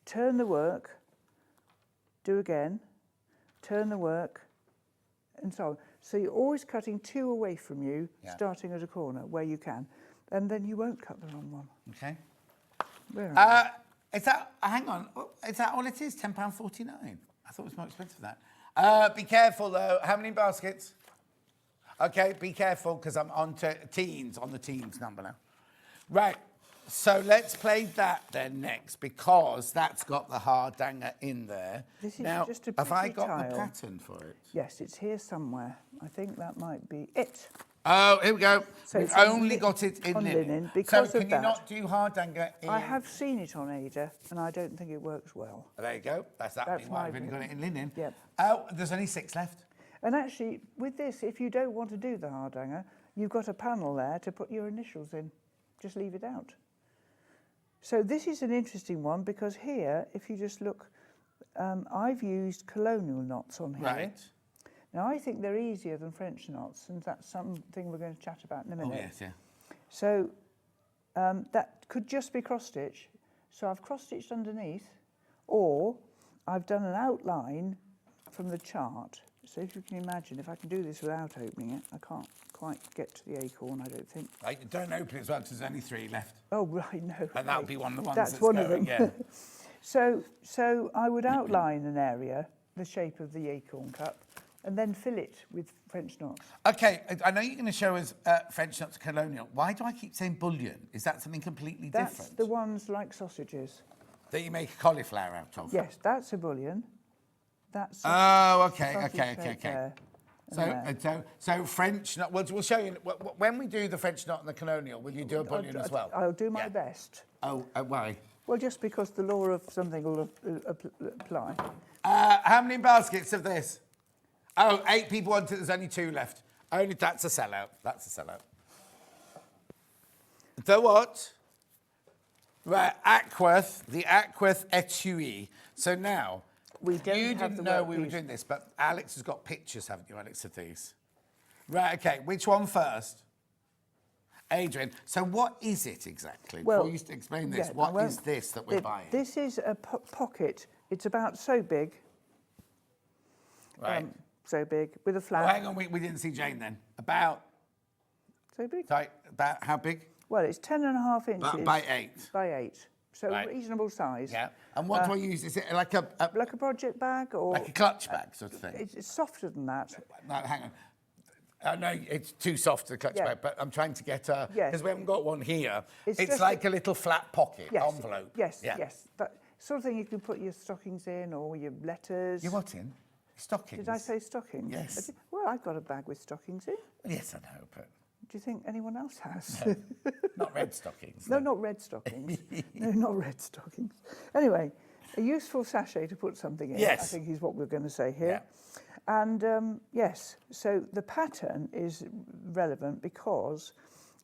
turn the work, do again, turn the work, and so on. So you're always cutting 2 away from you, starting at a corner where you can, and then you won't cut the wrong one. Okay. Where are Is that, hang on, is that all it is? £10.49? I thought it was more expensive than that. Be careful though, how many baskets? Okay, be careful, because I'm on to teens, on the teens number now. Right, so let's play that then next, because that's got the Hardanger in there. This is now, just a have I pretty got tile. the pattern for it? Yes, it's here somewhere. I think that might be it. Oh, here we go. So We've it's on only li- got it in on linen. linen because so of can that. you not do Hardanger in... I have seen it on Ada, and I don't think it works well. There you go. That's why I've only got it in linen. Yep. Oh, there's only 6 left. And actually, with this, if you don't want to do the Hardanger, you've got a panel there to put your initials in. Just leave it out. So this is an interesting one, because here, if you just look, I've used colonial knots on here. Right. Now, I think they're easier than French knots, and that's something we're going to chat about in a minute. Oh, yes, yeah. So that could just be cross-stitch. So I've cross-stitched underneath, or I've done an outline from the chart. So if you can imagine, if I can do this without opening it, I can't quite get to the acorn, I don't think. Don't open it as well, because there's only 3 left. Oh, right, no. And that'll be one of the ones that's one going, of them. yeah. So I would outline an area, the shape of the acorn cup, and then fill it with French knots. OK, I know you're going to show us French knots colonial. Why do I keep saying bullion? Is that something completely That's different? the ones like sausages. That you make a cauliflower out of? Yes, that's a bullion. That's Oh, OK. there. So French knot, we'll show you, when we do the French knot and the colonial, will you do a bullion as well? I'll do my best. Oh, why? Well, just because the law of something will apply. How many baskets of this? Oh, 8 people want it, there's only 2 left. That's a sellout, that's a sellout. The what? Right, Aquith, the Aquith Etui. So now, We don't you have didn't the know work we were piece. doing this, but Alex has got pictures, haven't you, Alex, of these? Right, OK, which one first? Adrian, so what is it exactly? Well, Before you explain this, yeah, what is this that we're buying? This is a pocket. It's about so big. Right. So big, with a Oh, flap. hang on, we didn't see Jane then. About, So big? sorry, about how big? Well, it's 10.5 inches. By 8. By 8. So Right. reasonable size. Yeah. And what do I use? Is it like a Like a project bag, or like a clutch bag sort of thing? it's softer than that. No, hang on. No, it's too soft for the clutch Yeah. bag, but I'm trying to get a... Yes. Because we haven't got one here. It's It's just like a little flat pocket Yes. envelope. Yes. Yeah. Yes. That sort of thing you can put your stockings in, or your letters. You what in? Stockings? Did I say stockings? Yes. Well, I've got a bag with stockings in. Yes, I know, but Do you think anyone else has? not red stockings. No, not red stockings. No, not red stockings. Anyway, a useful sachet to put something in, Yes. I think is what we're going to say here. Yeah. And yes, so the pattern is relevant because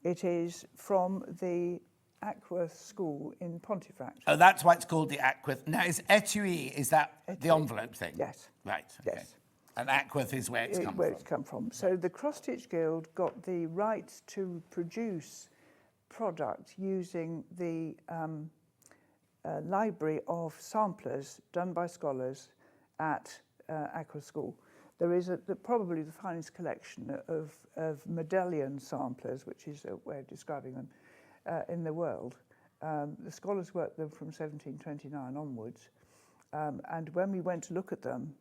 it is from the Aquith School in Pontefract. Oh, that's why it's called the Aquith. Now, is etui, is that the Etui. envelope thing? Yes. Right, okay. Yes. And Aquith is where it's come Where from. it's come from. So the Cross Stitch Guild got the right to produce product using the library of samplers done by scholars at Aquith School. There is probably the finest collection of medallion samplers, which is a way of describing them, in the world. The scholars worked them from 1729 onwards. And when we went to look at them,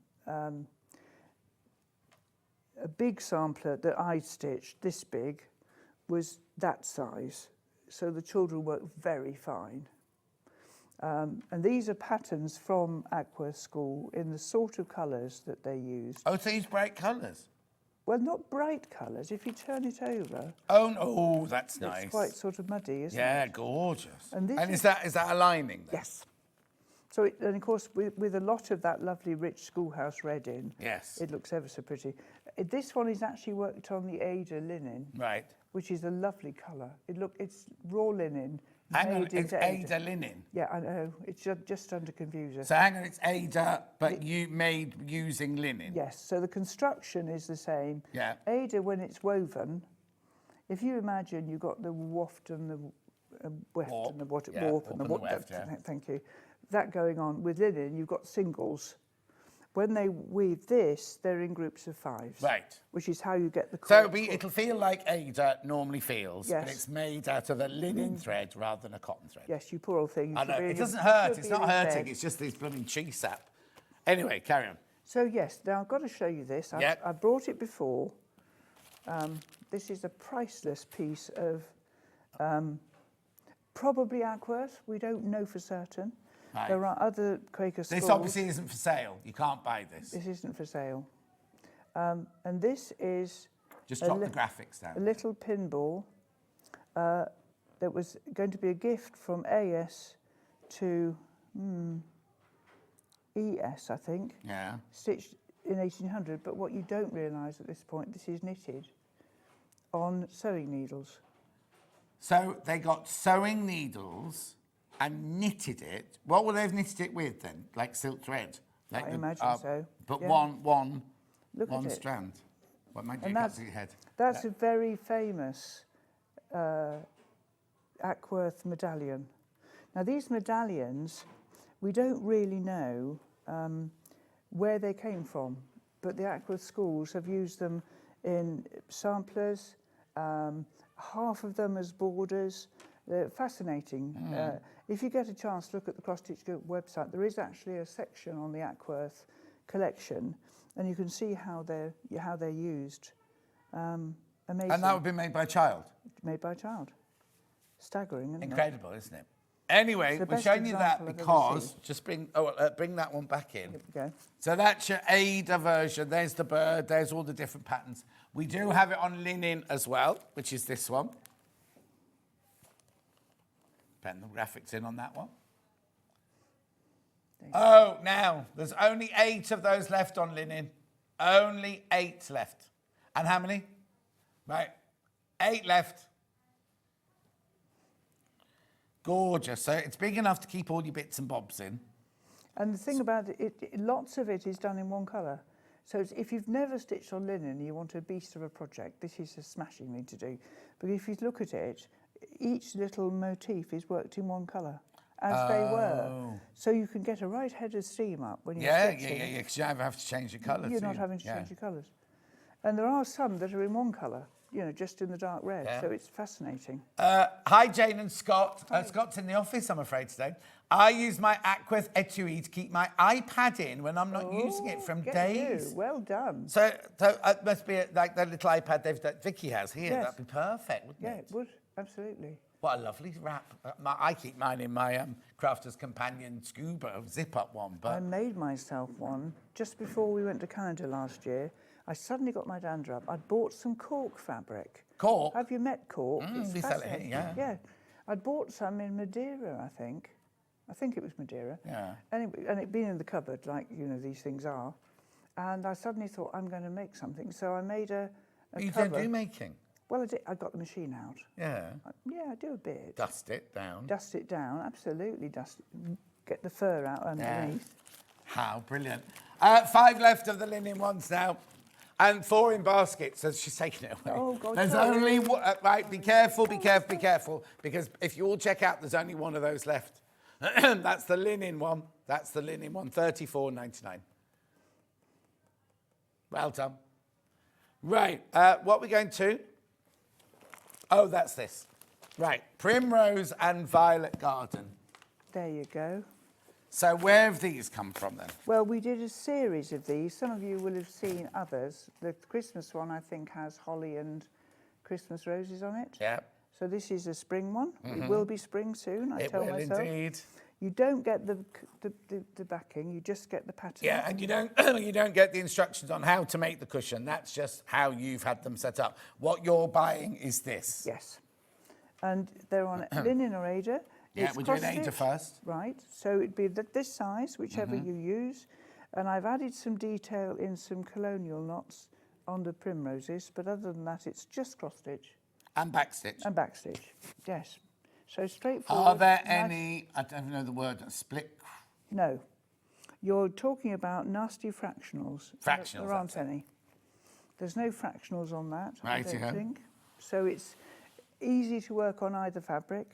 a big sampler that I stitched, this big, was that size. So the children worked very fine. And these are patterns from Aqua School in the sort of colours that they used. Oh, so these bright colours? Well, not bright colours. If you turn it over, Oh, no. Oh, that's nice. it's quite sort of muddy, isn't it? Yeah, gorgeous. And this is that a lining then? Yes. So, and of course, with a lot of that lovely rich schoolhouse red in, Yes. it looks ever so pretty. This one is actually worked on the Ada linen, Right. which is a lovely colour. It's raw linen. Hang on, made it's into Ada linen. Yeah, I know. It's just under confusion. So hang on, it's Ada, but you made using linen. Yes, so the construction is the same. Yeah. Ada, when it's woven, if you imagine you've got the waft and the weft Warp. and the warp Yeah, and warp the and the warp. weft, yeah. Thank you. That going on with linen, you've got singles. When they weave this, they're in groups of 5s. Right. Which is how you get the. So it'll feel like Ada normally feels, but Yes. it's made out of a linen thread rather than a cotton thread. Yes, you poor old thing. I should know, be in it your- doesn't you hurt, should it's be in not your hurting, bed. it's just this blooming cheese sap. Anyway, carry on. So yes, now I've got to show you this. Yep. I brought it before. This is a priceless piece of probably Aqua's. We don't know for certain. Right. There are other Quaker schools. This obviously isn't for sale, you can't buy this. This isn't for sale. And this is Just a drop the li- graphics a down. little pinball that was going to be a gift from AS to ES, I think. Yeah. Stitched in 1800, but what you don't realise at this point, this is knitted on sewing needles. So they got sewing needles and knitted it. What would they have knitted it with then? Like silk thread? Like I imagine so, But yeah. one Look at it. strand. What might you And got to your head? That's a very famous Ackworth medallion. Now these medallions, we don't really know where they came from, but the Ackworth schools have used them in samplers, half of them as borders. They're fascinating. If you get a chance to look at the Cross Stitch Group website, there is actually a section on the Ackworth collection, and you can see how they're used. Amazing. And that would be made by a child. Made by a child. Staggering, isn't it? Incredible, isn't it? Anyway, It's the we're best showing you that example I've ever because seen. just bring that one back in. Here we go. So that's your Ada version. There's the bird. There's all the different patterns. We do have it on linen as well, which is this one. Pen the graphics in on that one. Oh, now there's only 8 of those left on linen. Only 8 left. And how many? Right, 8 left. Gorgeous. So it's big enough to keep all your bits and bobs in. And the thing about it, lots of it is done in one colour. So if you've never stitched on linen and you want a beast of a project, this is a smashing thing to do. But if you look at it, each little motif is worked in one colour, as they were. So you can get a right head of steam up when you're stitching. Yeah, because you never have to change your colours. You're not having to change your colours. And there are some that are in one colour, you know, just in the dark red. Yeah. So it's fascinating. Hi, Jane and Scott. Scott's in the office, I'm afraid, today. I use my Ackworth etui to keep my iPad in when I'm not using it from Get days. you. Well done. So it must be like that little iPad that Vicky has here. Yes. That'd be perfect, wouldn't Yeah, it? it would. Absolutely. What a lovely wrap. I keep mine in my Crafter's Companion Scuba zip-up one. I But made myself one just before we went to Canada last year. I suddenly got my dander up. I'd bought some cork fabric. Cork? Have you met cork? It's we sell it here, fascinating. yeah. Yeah. I'd bought some in Madeira, I think. I think it was Madeira. Yeah. Anyway, and it'd been in the cupboard, like, you know, these things are. And I suddenly thought, I'm going to make something. So I made a you cover. don't do making. Well, I did. I got the machine out. Yeah. Yeah, I do a bit. Dust it down. Dust it down, absolutely dust it. Get the fur out underneath. How brilliant. 5 left of the linen ones now. And 4 in baskets, so she's taking it away. Oh, God, there's sorry. only one, right, be careful, because if you all check out, there's only one of those left. That's the linen one. That's the linen one, $34.99. Well done. Right, what we're going to? Oh, that's this. Right, Primrose and Violet Garden. There you go. So where have these come from then? Well, we did a series of these. Some of you will have seen others. The Christmas one, I think, has holly and Christmas roses on it. Yeah. So this is a spring one. It will be spring soon, I tell myself. Indeed. You don't get the backing, you just get the pattern. Yeah, and you don't you don't get the instructions on how to make the cushion. That's just how you've had them set up. What you're buying is this. Yes. And they're on linen or Ada. Yeah, It's we're doing cross Ada stitch, first. Right, so it'd be this size, whichever you use. And I've added some detail in some colonial knots on the primroses, but other than that, it's just cross stitch. And backstitch. And backstitch, yes. So straightforward. Are there nice- any, I don't know the word, split? No. You're talking about nasty fractionals. Fractionals, There aren't that's it. any. There's no fractionals on that, I Righty-ho. don't think. So it's easy to work on either fabric.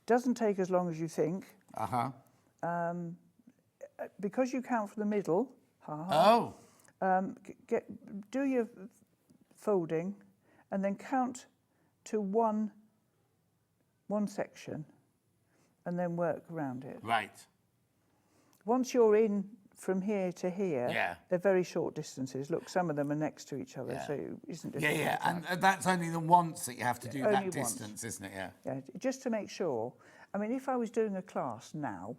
Doesn't take as long as you think. Because you count from the middle, Oh. do your folding and then count to one section and then work around it. Right. Once you're in from here to here, Yeah. they're very short distances. Look, some of them are next to each other, Yeah. so it isn't Yeah, difficult. yeah, to have. and that's only the once that you have to do only that once. distance, isn't it? Yeah. Yeah, just to make sure. I mean, if I was doing a class now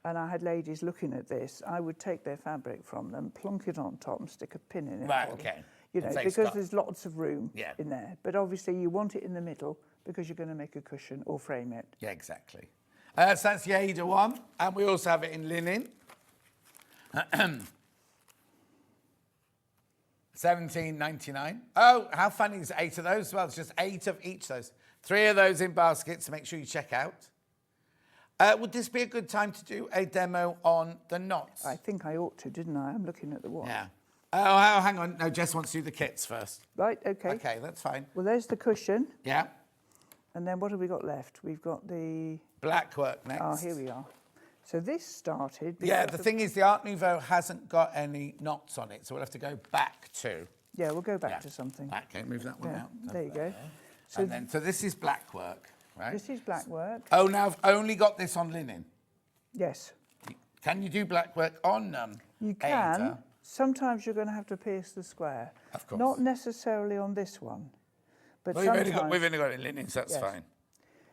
and I had ladies looking at this, I would take their fabric from them, plonk it on top and stick a pin in it. Right, for them. okay. You know, And say because stop. there's lots of room Yeah. in there. But obviously you want it in the middle because you're going to make a cushion or frame it. Yeah, exactly. So that's the Ada one, and we also have it in linen. 17.99. Oh, how funny is 8 of those? Well, it's just 8 of each of those. 3 of those in baskets, so make sure you check out. Would this be a good time to do a demo on the knots? I think I ought to, didn't I? I'm looking at the watch. Yeah. Oh, hang on. No, Jess wants to do the kits first. Right, okay. Okay, that's fine. Well, there's the cushion. Yeah. And then what have we got left? We've got the... Black work next. Oh, here we are. So this started... Yeah, because the thing is, the Art Nouveau hasn't got any knots on it, so we'll have to go back to... Yeah, we'll go back Yeah. to something. Okay, move that one Yeah, out. there you go. So, so this is black work, right? This is black work. Oh, now I've only got this on linen. Yes. Can you do black work on You can. Ada? Sometimes you're going to have to pierce the square. Of course. Not necessarily on this one, but Well, sometimes... we've only got it in linen, so that's Yes. fine.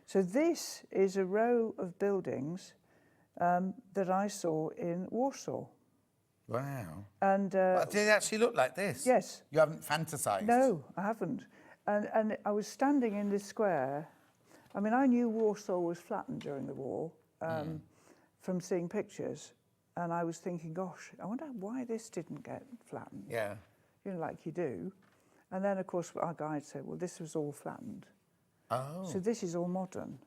So this is a row of buildings that I saw in Warsaw. Wow. And But did it actually look like this? yes. You haven't fantasised? No, I haven't. And I was standing in this square. I mean, I knew Warsaw was flattened during the war from seeing pictures. And I was thinking, gosh, I wonder why this didn't get flattened. Yeah. You know, like you do. And then, of course, our guide said, well, this was all flattened. Oh. So this is all modern.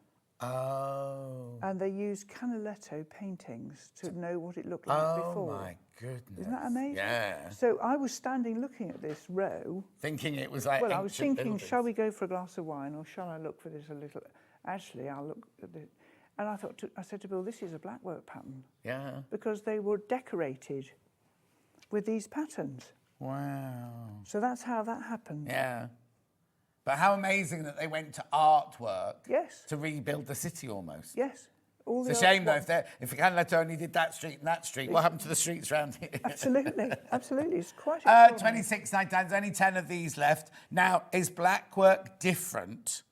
Oh. And they used Canaletto paintings to know what it looked like before. Oh, my goodness. Isn't that amazing? Yeah. So I was standing looking at this row. Thinking it was like Well, I was ancient thinking, buildings. shall we go for a glass of wine or shall I look for this a little? Actually, I'll look at it. And I thought, I said to Bill, this is a black work pattern. Yeah. Because they were decorated with these patterns. Wow. So that's how that happened. Yeah. But how amazing that they went to artwork Yes. to rebuild the city almost. Yes. All It's a the shame, though, artwork- if Canaletto only did that street and that street, what happened to the streets around here? Absolutely, absolutely. It's quite extraordinary. 26.99, there's only 10 of these left. Now, is black work different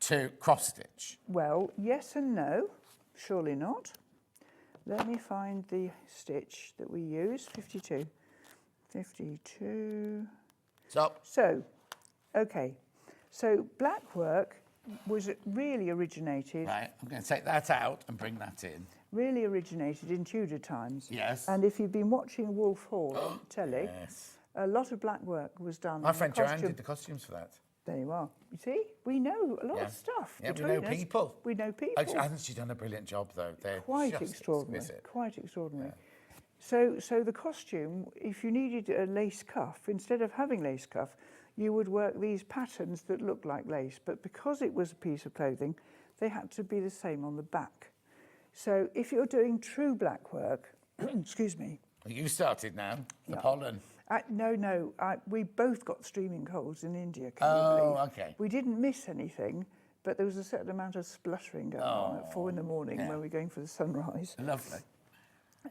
to cross stitch? Well, yes and no. Surely not. Let me find the stitch that we use. 52. 52. Stop. So, okay. So black work was really originated. Right, I'm going to take that out and bring that in. Really originated in Tudor times. Yes. And if you've been watching Wolf Hall on telly, Yes. a lot of black work was done. My on the friend Joanne costume. did the costumes for that. There you are. You see, we know a lot Yeah. of stuff. Yeah, we between know us. people. We know people. I think she's done a brilliant job, though. They're Quite just extraordinary. exquisite. Quite extraordinary. So the costume, if you needed a lace cuff, instead of having lace cuff, you would work these patterns that looked like lace. But because it was a piece of clothing, they had to be the same on the back. So if you're doing true black work, excuse me. You started now, the Yeah. pollen. No, we both got streaming colds in India, can you Oh, believe? okay. We didn't miss anything, but there was a certain amount of spluttering going on at 4 in the morning yeah. when we were going for the sunrise. Lovely.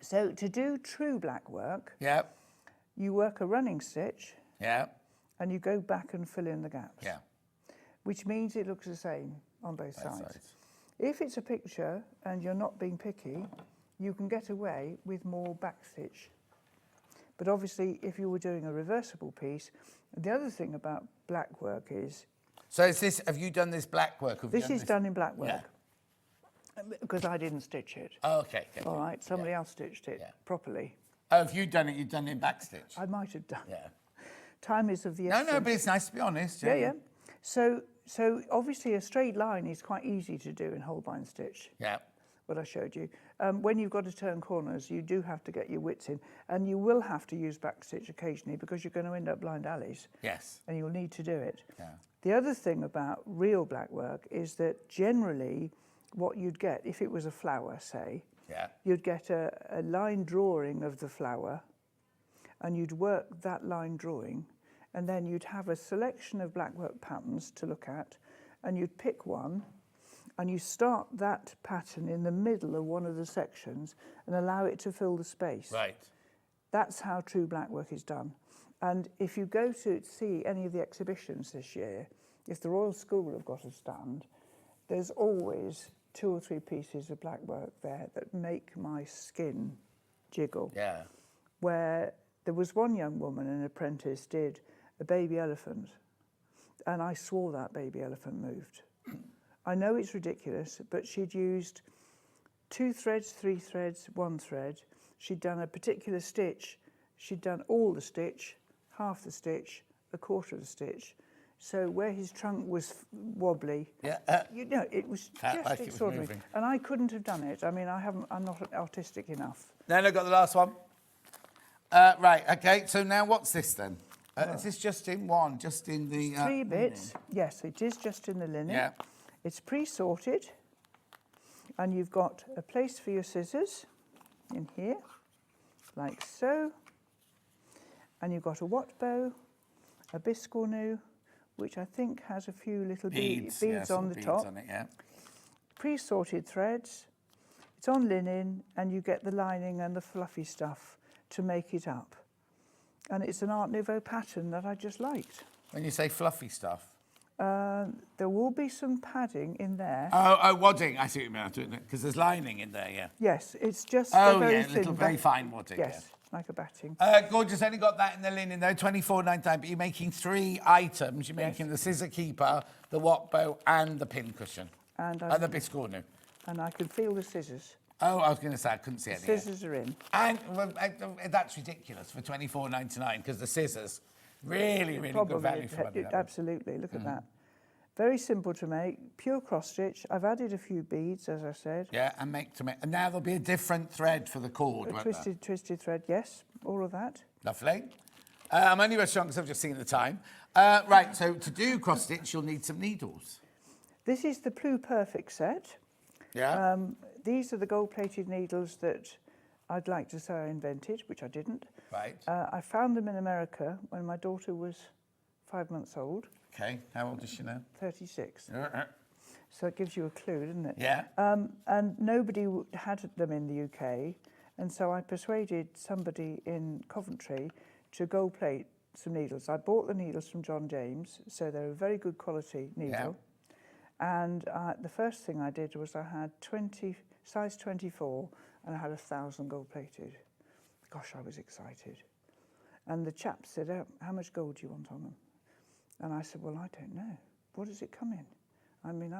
So to do true black work, Yeah. you work a running stitch Yeah. and you go back and fill in the gaps. Yeah. Which means it looks the same on both sides. If it's a picture and you're not being picky, you can get away with more backstitch. But obviously, if you were doing a reversible piece, the other thing about black work is... So is this, have you done this black work? This is done in black work. Because I didn't stitch it. Oh, okay. All right, somebody else stitched it properly. Oh, if you've done it, you've done it in backstitch? I might have done. Yeah. Time is of the essence. No, but it's nice to be honest. Yeah. So obviously a straight line is quite easy to do in Holbein stitch. Yeah. What I showed you. When you've got to turn corners, you do have to get your wits in, and you will have to use backstitch occasionally because you're going to end up blind alleys. Yes. And you'll need to do it. Yeah. The other thing about real black work is that generally what you'd get, if it was a flower, say, you'd get a line drawing of the flower, and you'd work that line drawing, and then you'd have a selection of black work patterns to look at, and you'd pick one, and you start that pattern in the middle of one of the sections and allow it to fill the space. Right. That's how true black work is done. And if you go to see any of the exhibitions this year, if the Royal School have got a stand, there's always 2 or 3 pieces of black work there that make my skin jiggle. Yeah. Where there was one young woman, an apprentice, did a baby elephant, and I swore that baby elephant moved. I know it's ridiculous, but she'd used 2 threads, 3 threads, 1 thread. She'd done a particular stitch. She'd done all the stitch, half the stitch, a quarter of the stitch. So where his trunk was wobbly, it was just extraordinary. And I couldn't have done it. I mean, I'm not artistic enough. Then I got the last one. Right, okay, so now what's this then? Is this just in one, just in the... 3 bits. Yes, it is just in the linen. Yeah. It's pre-sorted, and you've got a place for your scissors in here, like so. And you've got a watt bow, a biscornu, which I think has a few little beads on the top. On it, yeah. Pre-sorted threads. It's on linen, and you get the lining and the fluffy stuff to make it up. And it's an Art Nouveau pattern that I just liked. When you say fluffy stuff? There will be some padding in there. Oh, wadding, I see what you mean, because there's lining in there, yeah. Yes, it's just a very thin, little, very fine wadding. Yes, like a batting. Gorgeous, only got that in the linen though, $24.99, but you're making 3 items. You're making the scissor keeper, the watt bow, and the pin cushion. And the biscornu. And I can feel the scissors. Oh, I was going to say, I couldn't see any. Scissors are in. And that's ridiculous for $24.99, because the scissors, really, really good value for money. Absolutely, look at that. Very simple to make, pure cross stitch. I've added a few beads, as I said. Yeah, and and now there'll be a different thread for the cord, won't there? Twisted thread, yes, all of that. Lovely. I'm only rushing on because I've just seen the time. Right, so to do cross stitch, you'll need some needles. This is the Plu Perfect set. Yeah. These are the gold-plated needles that I'd like to say I invented, which I didn't. Right. I found them in America when my daughter was 5 months old. Okay, how old is she now? 36. So it gives you a clue, doesn't it? Yeah. And nobody had them in the UK, and so I persuaded somebody in Coventry to gold plate some needles. I bought the needles from John James, so they're a very good quality needle. Yeah. And the first thing I did was I had size 24, and I had 1,000 gold plated. Gosh, I was excited. And the chap said, how much gold do you want on them? And I said, well, I don't know. What does it come in? I mean,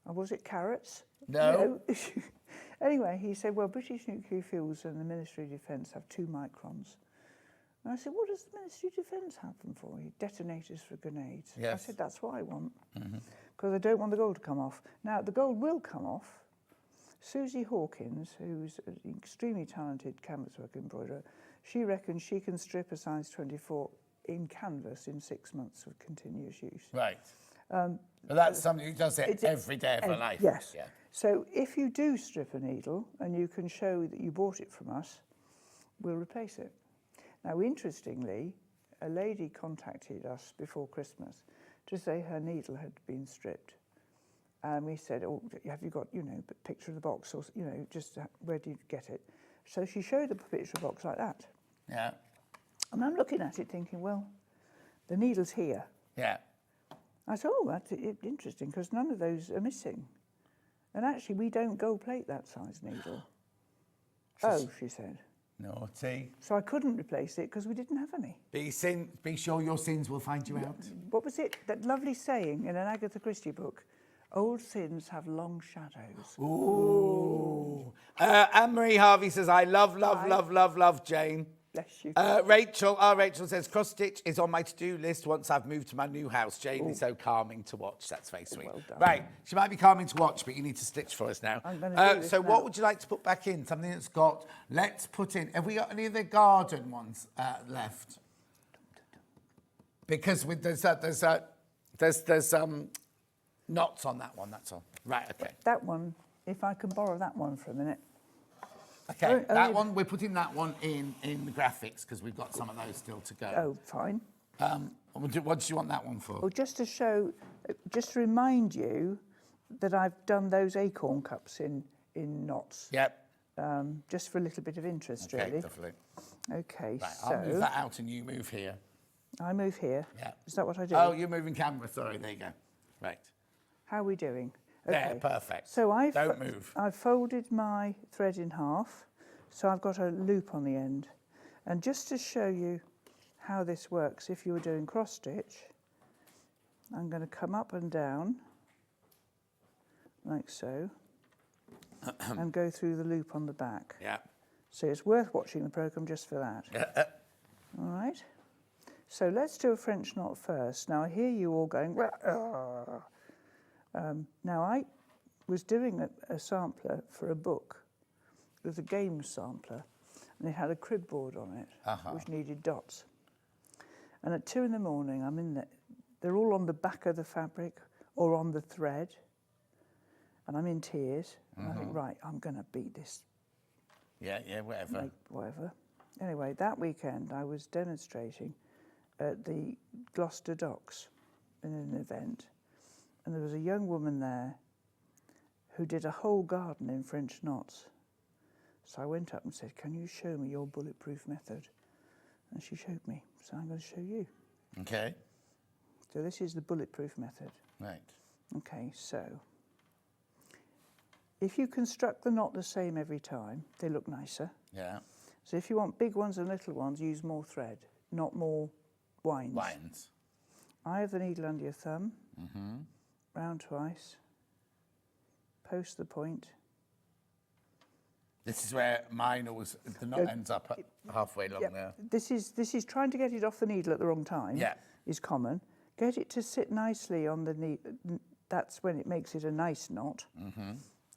was it carrots? No. You know? Anyway, he said, well, British Nuclear Fuels and the Ministry of Defence have 2 microns. And I said, what does the Ministry of Defence have them for? Detonators for grenades. Yes. I said, that's what I want, because I don't want the gold to come off. Now, the gold will come off. Susie Hawkins, who's an extremely talented canvaswork embroiderer, she reckons she can strip a size 24 in canvas in 6 months of continuous use. Right. But that's somebody who does it every day of her life. Yes. Yeah. So if you do strip a needle and you can show that you bought it from us, we'll replace it. Now, interestingly, a lady contacted us before Christmas to say her needle had been stripped. And we said, oh, have you got, a picture of the box or, just where did you get it? So she showed a picture of the box like that. Yeah. And I'm looking at it thinking, well, the needle's here. Yeah. I said, oh, that's interesting, because none of those are missing. And actually, we don't gold plate that size needle. Oh, she said. Naughty. So I couldn't replace it because we didn't have any. Be sure your sins will find you out. What was it? That lovely saying in an Agatha Christie book, old sins have long shadows. Ooh. Anne-Marie Harvey says, I love Jane. Bless you. Rachel says, cross stitch is on my to-do list once I've moved to my new house. Jane is so calming to watch. That's very sweet. Well done. Right, she might be calming to watch, but you need to stitch for us now. I'm gonna do this so now. what would you like to put back in? Something that's got, let's put in, have we got any of the garden ones left? Because there's knots on that one, that's all. Right, okay. That one, if I can borrow that one for a minute. Okay, that one, we're putting that one in the graphics because we've got some of those still to go. Oh, fine. What do you want that one for? Well, just to show, just to remind you that I've done those acorn cups in knots. Yep. Just for a little bit of interest, Okay, really. definitely. Okay, Right, so I'll move that out and you move here. I move here. Yeah. Is that what I do? Oh, you're moving camera. Sorry, there you go. Right. How are we doing? There, perfect. So Don't move. I've folded my thread in half, so I've got a loop on the end. And just to show you how this works, if you were doing cross stitch, I'm going to come up and down, like so, and go through the loop on the back. Yeah. So it's worth watching the programme just for that. All right. So let's do a French knot first. Now I hear you all going, now I was doing a sampler for a book. It was a games sampler, and it had a crib board on it, which needed dots. And at 2 in the morning, I'm in there. They're all on the back of the fabric or on the thread, and I'm in tears. And I think, right, I'm going to beat this. Yeah, whatever. Whatever. Anyway, that weekend I was demonstrating at the Gloucester Docks in an event, and there was a young woman there who did a whole garden in French knots. So I went up and said, can you show me your bulletproof method? And she showed me, so I'm going to show you. Okay. So this is the bulletproof method. Right. Okay, so if you construct the knot the same every time, they look nicer. Yeah. So if you want big ones and little ones, use more thread, not more winds. Winds. I have the needle under your thumb, round twice, post the point. This is where mine always, the knot ends up halfway along there. This is trying to get it off the needle at the wrong time. Yeah. Is common. Get it to sit nicely on the needle. That's when it makes it a nice knot.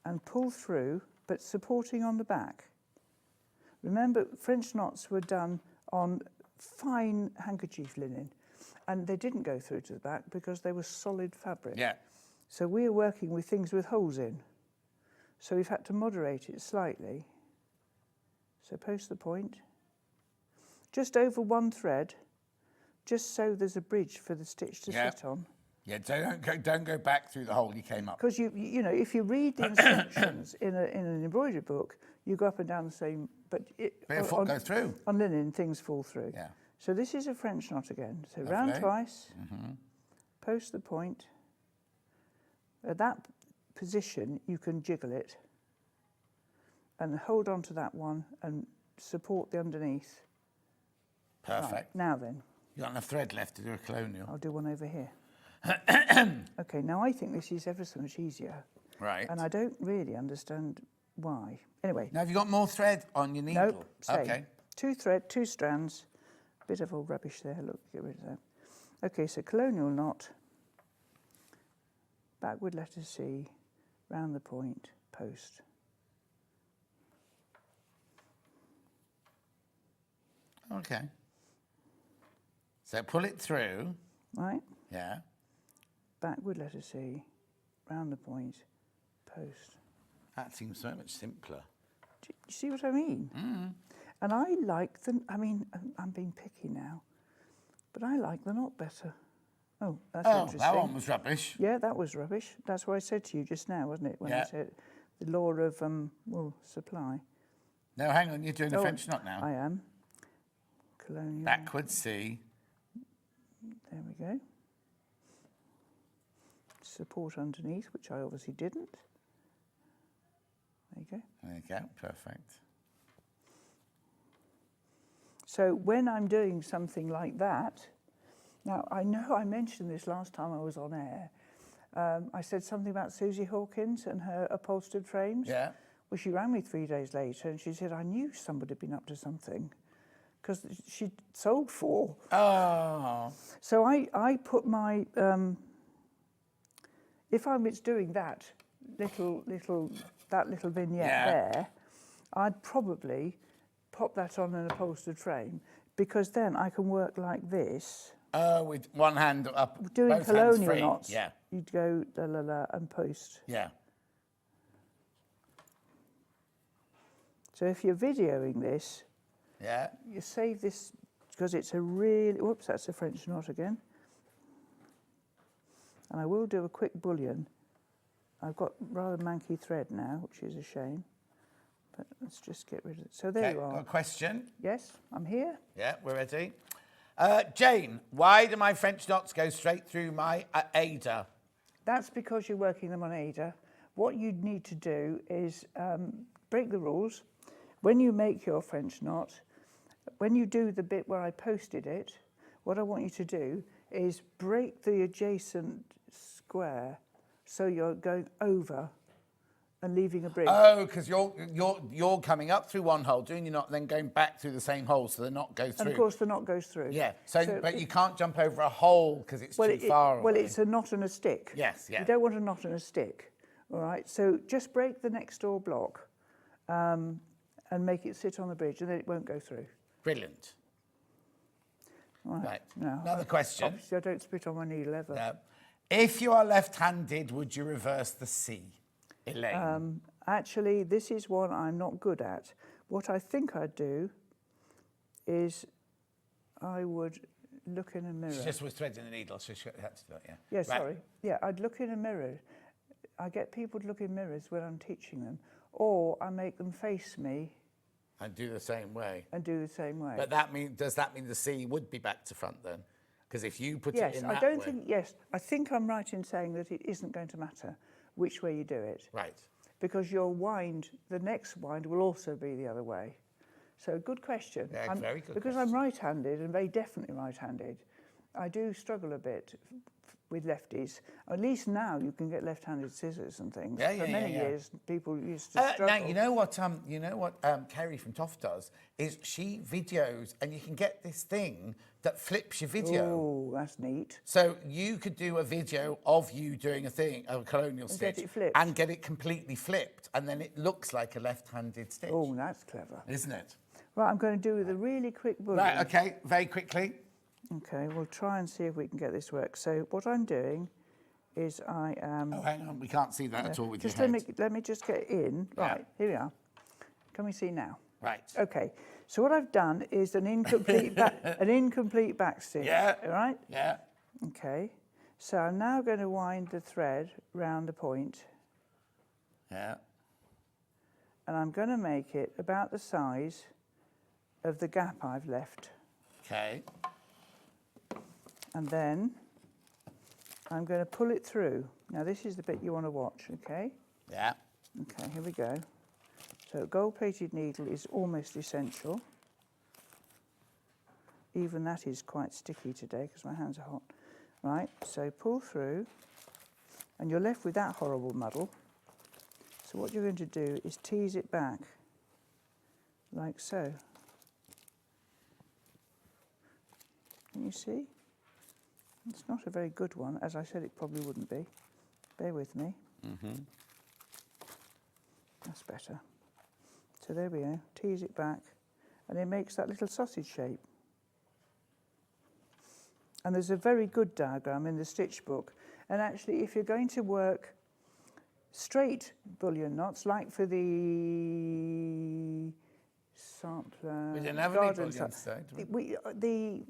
And pull through, but supporting on the back. Remember, French knots were done on fine handkerchief linen, and they didn't go through to the back because they were solid fabric. Yeah. So we are working with things with holes in. So we've had to moderate it slightly. So post the point. Just over one thread, just so there's a bridge for the stitch to sit on. Yeah, don't go back through the hole you came up. Because you know, if you read the instructions in an embroidery book, you go up and down the same, but go through. On linen, things fall through. Yeah. So this is a French knot again. So Lovely. round twice, post the point. At that position, you can jiggle it and hold on to that one and support the underneath. Perfect. Right, now then. You got enough thread left to do a colonial. I'll do one over here. Okay, now I think this is ever so much easier. Right. And I don't really understand why. Anyway. Now, have you got more thread on your needle? Nope, same. Okay. 2 thread, 2 strands. Bit of old rubbish there, look, get rid of that. Okay, so colonial knot, backward letter C, round the point, post. Okay. So pull it through. Right? Yeah. Backward letter C, round the point, post. That seems so much simpler. Do you see what I mean? And I like the, I mean, I'm being picky now, but I like the knot better. Oh, that's Oh, interesting. that one was rubbish. Yeah, that was rubbish. That's what I said to you just now, wasn't it? When I Yeah. said the law of supply. No, hang on, you're doing a French knot now. I am. Colonial. Backwards C. There we go. Support underneath, which I obviously didn't. There you go. There you go, perfect. So when I'm doing something like that, now I know I mentioned this last time I was on air. I said something about Susie Hawkins and her upholstered frames. Yeah. Well, she rang me 3 days later and she said, I knew somebody had been up to something because she'd sold 4. Oh. So I put my, if I was doing that little vignette there, I'd probably pop that on an upholstered frame because then I can work like this. Oh, with one hand up, Doing both hands colonial free. knots, Yeah. you'd go la la la and post. Yeah. So if you're videoing this, Yeah. you save this because it's a really, whoops, that's a French knot again. And I will do a quick bullion. I've got rather manky thread now, which is a shame. But let's just get rid of it. So there you Got are. a question? Yes, I'm here. Yeah, we're ready. Jane, why do my French knots go straight through my Ada? That's because you're working them on Ada. What you need to do is break the rules. When you make your French knot, when you do the bit where I posted it, what I want you to do is break the adjacent square so you're going over and leaving a bridge. Oh, because you're coming up through one hole, doing your knot, then going back through the same hole, so the knot goes through. And of course the knot goes through. Yeah. So but you can't jump over a hole because it's too far away. Well, it's a knot and a stick. Yes, yeah. You don't want a knot and a stick. All right. So just break the next door block, and make it sit on the bridge, and then it won't go through. Brilliant. Right. Now, Another question. Obviously, I don't spit on my needle ever. No. If you are left-handed, would you reverse the C, Elaine? Actually, this is one I'm not good at. What I think I'd do is I would look in a mirror. She just was threading the needle, so she had to do it, yeah. Yeah, Right. sorry. Yeah, I'd look in a mirror. I get people to look in mirrors when I'm teaching them, or I make them face me And do the same way. and do the same way. But does that mean the C would be back to front then? Because if you put it in that I don't way... think, yes, I think I'm right in saying that it isn't going to matter which way you do it. Right. Because your wind, the next wind will also be the other way. So good question. Yeah, very good Because I'm right-handed and very definitely right-handed, I do struggle a bit with lefties. At least now you can get left-handed scissors and things. Yeah, For many yeah. years, people used to struggle. Now, you know what Kerry from Toff does is she videos, and you can get this thing that flips your video. Oh, that's neat. So you could do a video of you doing a colonial And get stitch, it flipped. and get it completely flipped, and then it looks like a left-handed stitch. Oh, that's clever. Isn't it? Right, I'm going to do with a really quick bullet. Right, okay, very quickly. Okay, we'll try and see if we can get this work. So what I'm doing is I am... Oh, hang on, we can't see that at all with just your head. let me just get in. Yeah. Right, here we are. Can we see now? Right. Okay, so what I've done is an incomplete back stitch. Yeah. All right? Yeah. Okay, so I'm now going to wind the thread round the point, Yeah. and I'm going to make it about the size of the gap I've left. Okay. And then I'm going to pull it through. Now this is the bit you want to watch, okay? Yeah. Okay, here we go. So gold-plated needle is almost essential. Even that is quite sticky today because my hands are hot. Right, so pull through, and you're left with that horrible muddle. So what you're going to do is tease it back, like so. Can you see? It's not a very good one, as I said it probably wouldn't be. Bear with me. That's better. So there we go, tease it back, and it makes that little sausage shape. And there's a very good diagram in the stitch book. And actually, if you're going to work straight bullion knots, like for the sampler... We didn't have any bullions, though, did we? The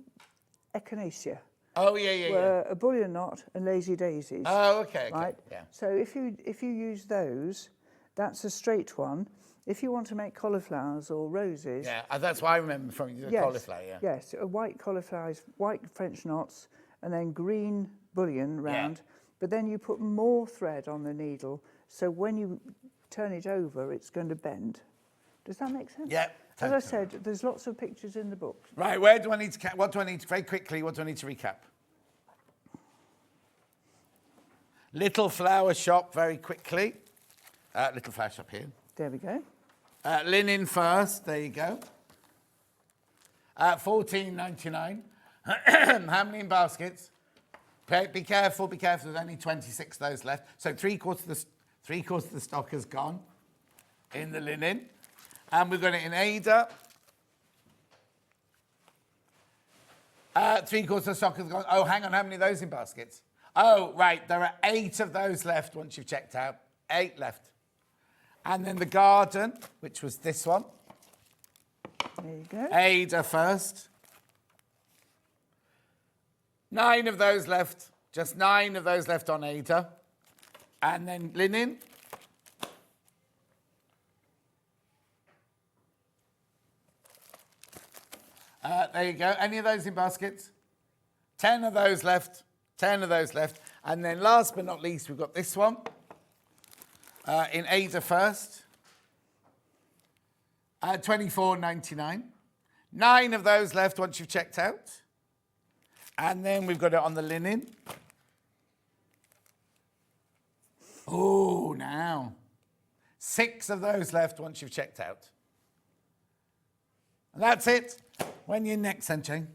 echinacea. Oh, yeah. were a bullion knot and lazy daisies. Oh, okay. Right? Yeah. So if you use those, that's a straight one. If you want to make cauliflowers or roses... Yeah, that's what I remember from you, the cauliflower, yeah. Yes, white cauliflowers, white French knots, and then green bullion round. Yeah. But then you put more thread on the needle, so when you turn it over, it's going to bend. Does that make sense? Yeah. As I said, there's lots of pictures in the book. Right, where do I need to... What do I need to... Very quickly, what do I need to recap? Little flower shop, very quickly. Little flower shop here. There we go. Linen first, there you go. $14.99. How many in baskets? Be careful, there's only 26 of those left. So three quarters of the stock has gone in the linen. And we've got it in Ada. 3/4 of the stock has gone. Oh, hang on, how many of those in baskets? Oh, right, there are 8 of those left once you've checked out. 8 left. And then the garden, which was this one. There you go. Ada first. 9 of those left. Just 9 of those left on Ada. And then linen. There you go. Any of those in baskets? 10 of those left. 10 of those left. And then last but not least, we've got this one. In Ada first. $24.99. 9 of those left once you've checked out. And then we've got it on the linen. Oh, now. 6 of those left once you've checked out. And that's it. When you're next, Jane?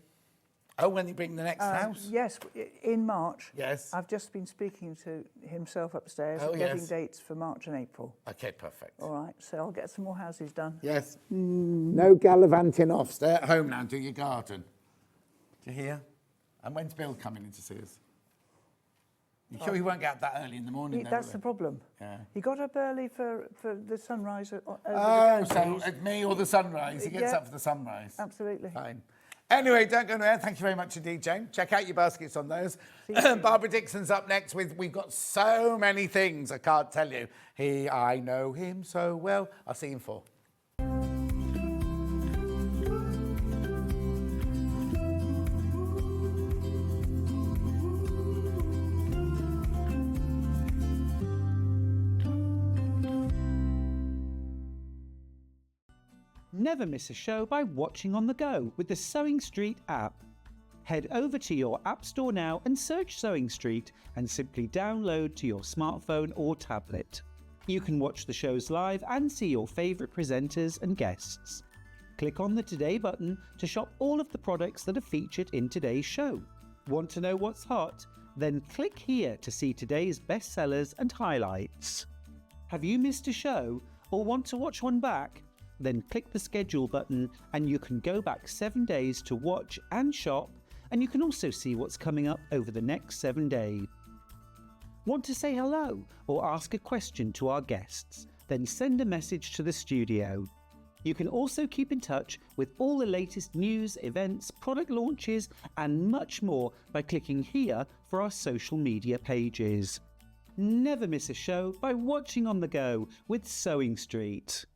Oh, when you bring the next house? Yes, in March. Yes. I've just been speaking to himself upstairs, Oh, getting yes. dates for March and April. Okay, perfect. All right, so I'll get some more houses done. Yes. No gallivanting off. Stay at home now, do your garden. Do you hear? And when's Bill coming in to see us? You sure he won't get up that early in the morning? That's the problem. Yeah. He got up early for the sunrise over Oh, the so Ganges. it's me or the sunrise. He gets Yeah. up for the sunrise. Absolutely. Fine. Anyway, don't go anywhere. Thank you very much indeed, Jane. Check out your baskets on those. Barbara Dixon's up next with, we've got so many things, I can't tell you. I know him so well. I'll see you in 4. Never miss a show by watching on the go with the Sewing Street app. Head over to your App Store now and search Sewing Street and simply download to your smartphone or tablet. You can watch the shows live and see your favourite presenters and guests. Click on the Today button to shop all of the products that are featured in today's show. Want to know what's hot? Then click here to see today's bestsellers and highlights. Have you missed a show or want to watch one back? Then click the schedule button and you can go back 7 days to watch and shop, and you can also see what's coming up over the next 7 days. Want to say hello or ask a question to our guests? Then send a message to the studio. You can also keep in touch with all the latest news, events, product launches and much more by clicking here for our social media pages. Never miss a show by watching on the go with Sewing Street.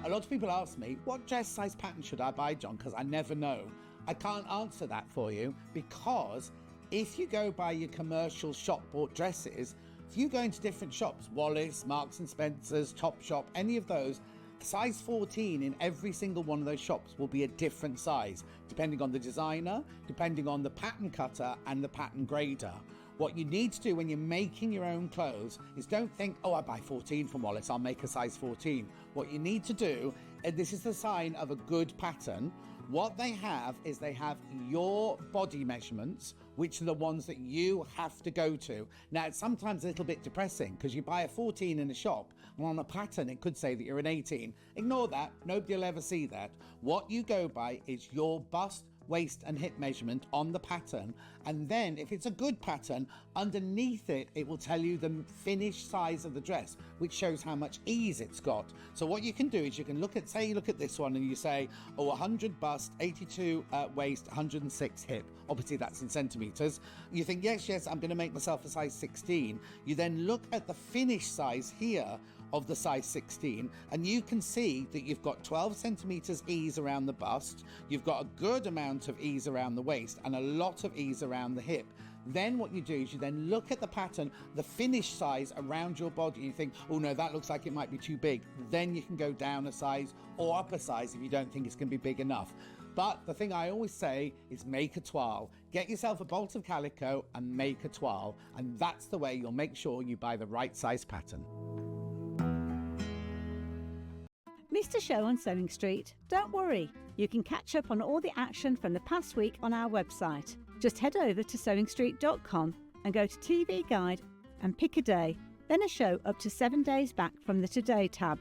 A lot of people ask me, what dress size pattern should I buy, John? Because I never know. I can't answer that for you because if you go by your commercial shop bought dresses, if you go into different shops, Wallace, Marks and Spencer's, Topshop, any of those, size 14 in every single one of those shops will be a different size, depending on the designer, depending on the pattern cutter and the pattern grader. What you need to do when you're making your own clothes is don't think, oh, I buy 14 from Wallace, I'll make a size 14. What you need to do, and this is the sign of a good pattern, what they have is they have your body measurements, which are the ones that you have to go to. Now, it's sometimes a little bit depressing because you buy a 14 in a shop and on a pattern it could say that you're an 18. Ignore that, nobody will ever see that. What you go by is your bust, waist and hip measurement on the pattern, and then if it's a good pattern, underneath it, it will tell you the finished size of the dress, which shows how much ease it's got. So what you can do is you can look at, say you look at this one and you say, oh, 100 bust, 82 waist, 106 hip. Obviously that's in centimeters. You think, yes, I'm going to make myself a size 16. You then look at the finished size here of the size 16, and you can see that you've got 12 centimeters ease around the bust, you've got a good amount of ease around the waist, and a lot of ease around the hip. Then what you do is you then look at the pattern, the finished size around your body, and you think, oh no, that looks like it might be too big. Then you can go down a size or up a size if you don't think it's going to be big enough. But the thing I always say is make a toile. Get yourself a bolt of calico and make a toile, and that's the way you'll make sure you buy the right size pattern. Missed a show on Sewing Street? Don't worry, you can catch up on all the action from the past week on our website. Just head over to sewingstreet.com and go to TV Guide and pick a day, then a show up to 7 days back from the Today tab.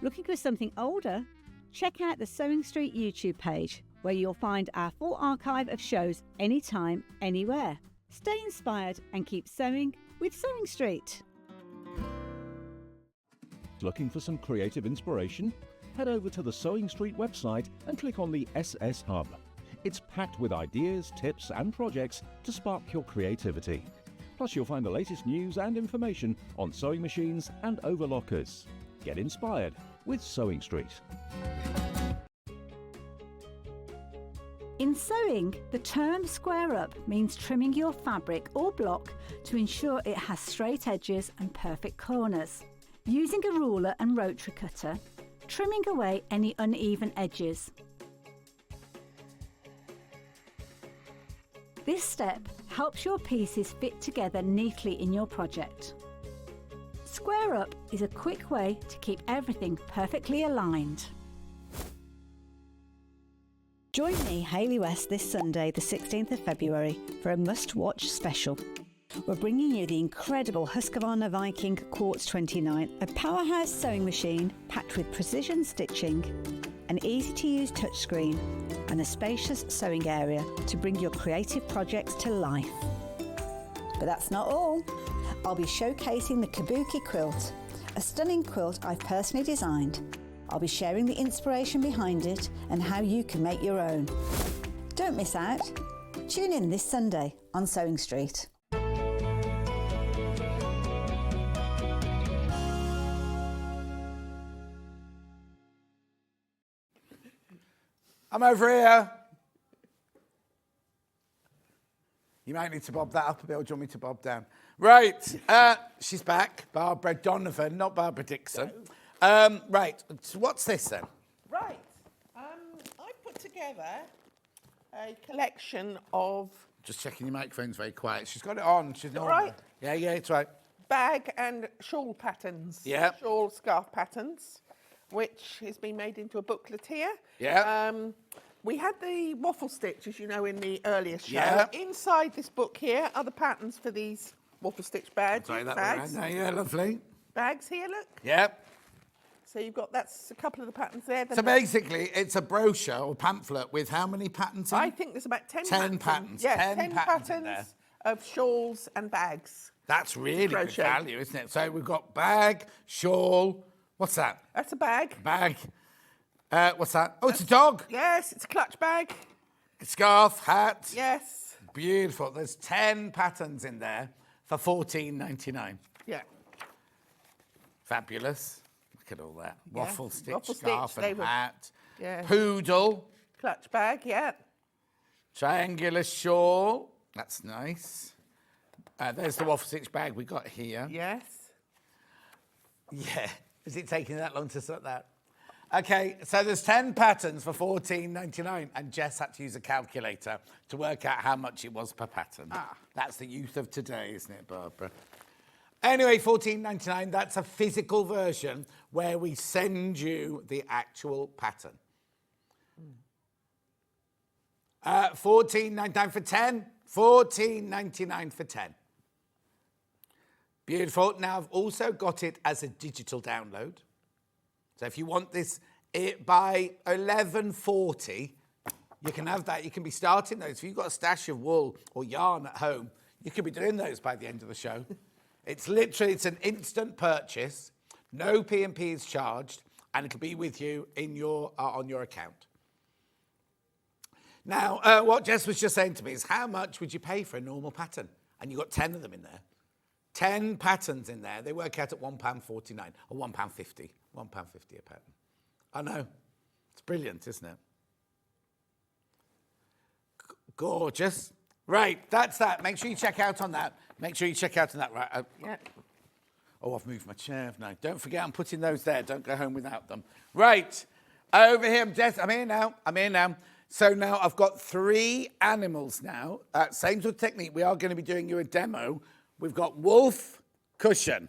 Looking for something older? Check out the Sewing Street YouTube page, where you'll find our full archive of shows anytime, anywhere. Stay inspired and keep sewing with Sewing Street. Looking for some creative inspiration? Head over to the Sewing Street website and click on the SS Hub. It's packed with ideas, tips and projects to spark your creativity. Plus you'll find the latest news and information on sewing machines and overlockers. Get inspired with Sewing Street. In sewing, the term square up means trimming your fabric or block to ensure it has straight edges and perfect corners. Using a ruler and rotary cutter, trimming away any uneven edges. This step helps your pieces fit together neatly in your project. Square up is a quick way to keep everything perfectly aligned. Join me, Hayley West, this Sunday, the 16th of February, for a must-watch special. We're bringing you the incredible Husqvarna Viking Quartz 29, a powerhouse sewing machine packed with precision stitching, an easy-to-use touchscreen, and a spacious sewing area to bring your creative projects to life. But that's not all. I'll be showcasing the Kabuki quilt, a stunning quilt I've personally designed. I'll be sharing the inspiration behind it and how you can make your own. Don't miss out. Tune in this Sunday on Sewing Street. I'm over here. You might need to bob that up a bit, or do you want me to bob down? Right, she's back. Barbara Donovan, not Barbara Dixon. Right, so what's this then? Right, I put together a collection of Just checking your microphone's very quiet. She's got it on. She's not. right? Yeah, it's right. bag and shawl patterns. Yeah. Shawl scarf patterns, which has been made into a booklet here. Yeah. We had the waffle stitch, as you know, in the earlier show. Yeah. Inside this book here are the patterns for these waffle stitch bags. Sorry, that bags. way around there. Yeah, lovely. Bags here, look. Yeah. So you've got, that's a couple of the patterns there. So basically, it's a brochure or pamphlet with how many patterns in? I think there's about 10 10 patterns. patterns. Yeah, 10 patterns in there. of shawls and bags. That's really good Crochet. value, isn't it? So we've got bag, shawl. What's that? That's a bag. Bag. What's that? Oh, it's a dog. Yes, it's a clutch bag. Scarf, hat. Yes. Beautiful. There's 10 patterns in there for $14.99. Yeah. Fabulous. Look at all that. Yeah. Waffle stitch, Waffle scarf stitch, they and were- hat. Yeah. Poodle. Clutch bag, yeah. Triangular shawl. That's nice. There's the waffle stitch bag we got here. Yes. Yeah. Is it taking that long to sort that? Okay, so there's 10 patterns for $14.99, and Jess had to use a calculator to work out how much it was per pattern. That's the youth of today, isn't it, Barbara? Anyway, $14.99, that's a physical version where we send you the actual pattern. $14.99 for 10, $14.99 for 10. Beautiful. Now, I've also got it as a digital download. So if you want this by 11:40, You can have that. You can be starting those. If you've got a stash of wool or yarn at home, you could be doing those by the end of the show. It's an instant purchase. No P&P is charged, and it'll be with you in your on your account. Now, what Jess was just saying to me is, how much would you pay for a normal pattern? And you've got 10 of them in there. 10 patterns in there. They work out at £1.49 or £1.50. £1.50 a pattern. I know. It's brilliant, isn't it? Gorgeous. Right, that's that. Make sure you check out on that. Right. Yeah. Oh, I've moved my chair. No, don't forget I'm putting those there. Don't go home without them. Right, over here. Jess, I'm here now. So now I've got 3 animals now. Same sort of technique. We are going to be doing you a demo. We've got wolf cushion.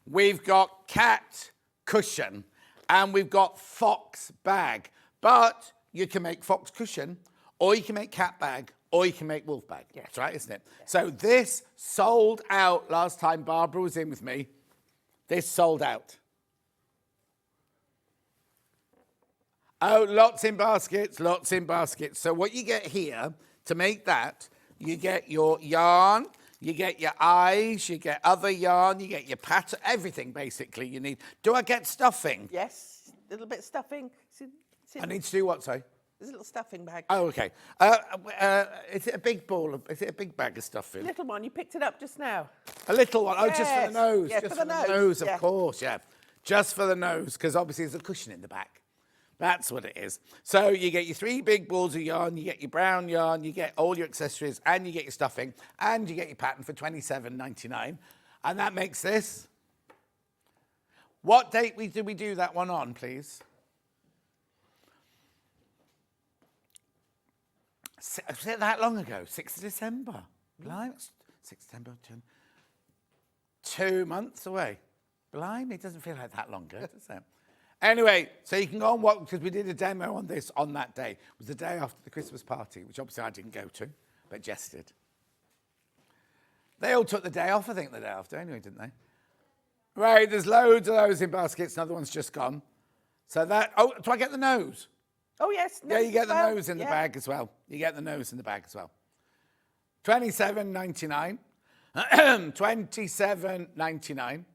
We've got cat cushion. And we've got fox bag. But you can make fox cushion, or you can make cat bag, or you can make wolf bag. Yes. That's right, isn't it? Yes. So this sold out last time Barbara was in with me. This sold out. Oh, lots in baskets. So what you get here, to make that, you get your yarn, you get your eyes, you get other yarn, you get your pattern, everything basically you need. Do I get stuffing? Yes, a little bit of stuffing. I need to do what, sorry? There's a little stuffing bag. Oh, okay. Is it a big bag of stuffing? Little one, you picked it up just now. A little one? Oh, Yes. just for the nose. Yeah, just for the nose. of Yeah. course, yeah. Just for the nose, because obviously there's a cushion in the back. That's what it is. So you get your 3 big balls of yarn, you get your brown yarn, you get all your accessories, and you get your stuffing, and you get your pattern for £27.99. And that makes this. What date did we do that one on, please? Was it that long ago? 6th of December. Blimey, 6th December, 2 months away. Blimey, it doesn't feel like that long ago, does it? Anyway, so you can go on because we did a demo on this on that day. It was the day after the Christmas party, which obviously I didn't go to, but Jess did. They all took the day off, I think, the day after anyway, didn't they? Right, there's loads of those in baskets. Another one's just gone. So that, oh, do I get the nose? Oh, yes. Yeah, you get the nose in the bag as well. You get the nose in the bag as well. £27.99. £27.99.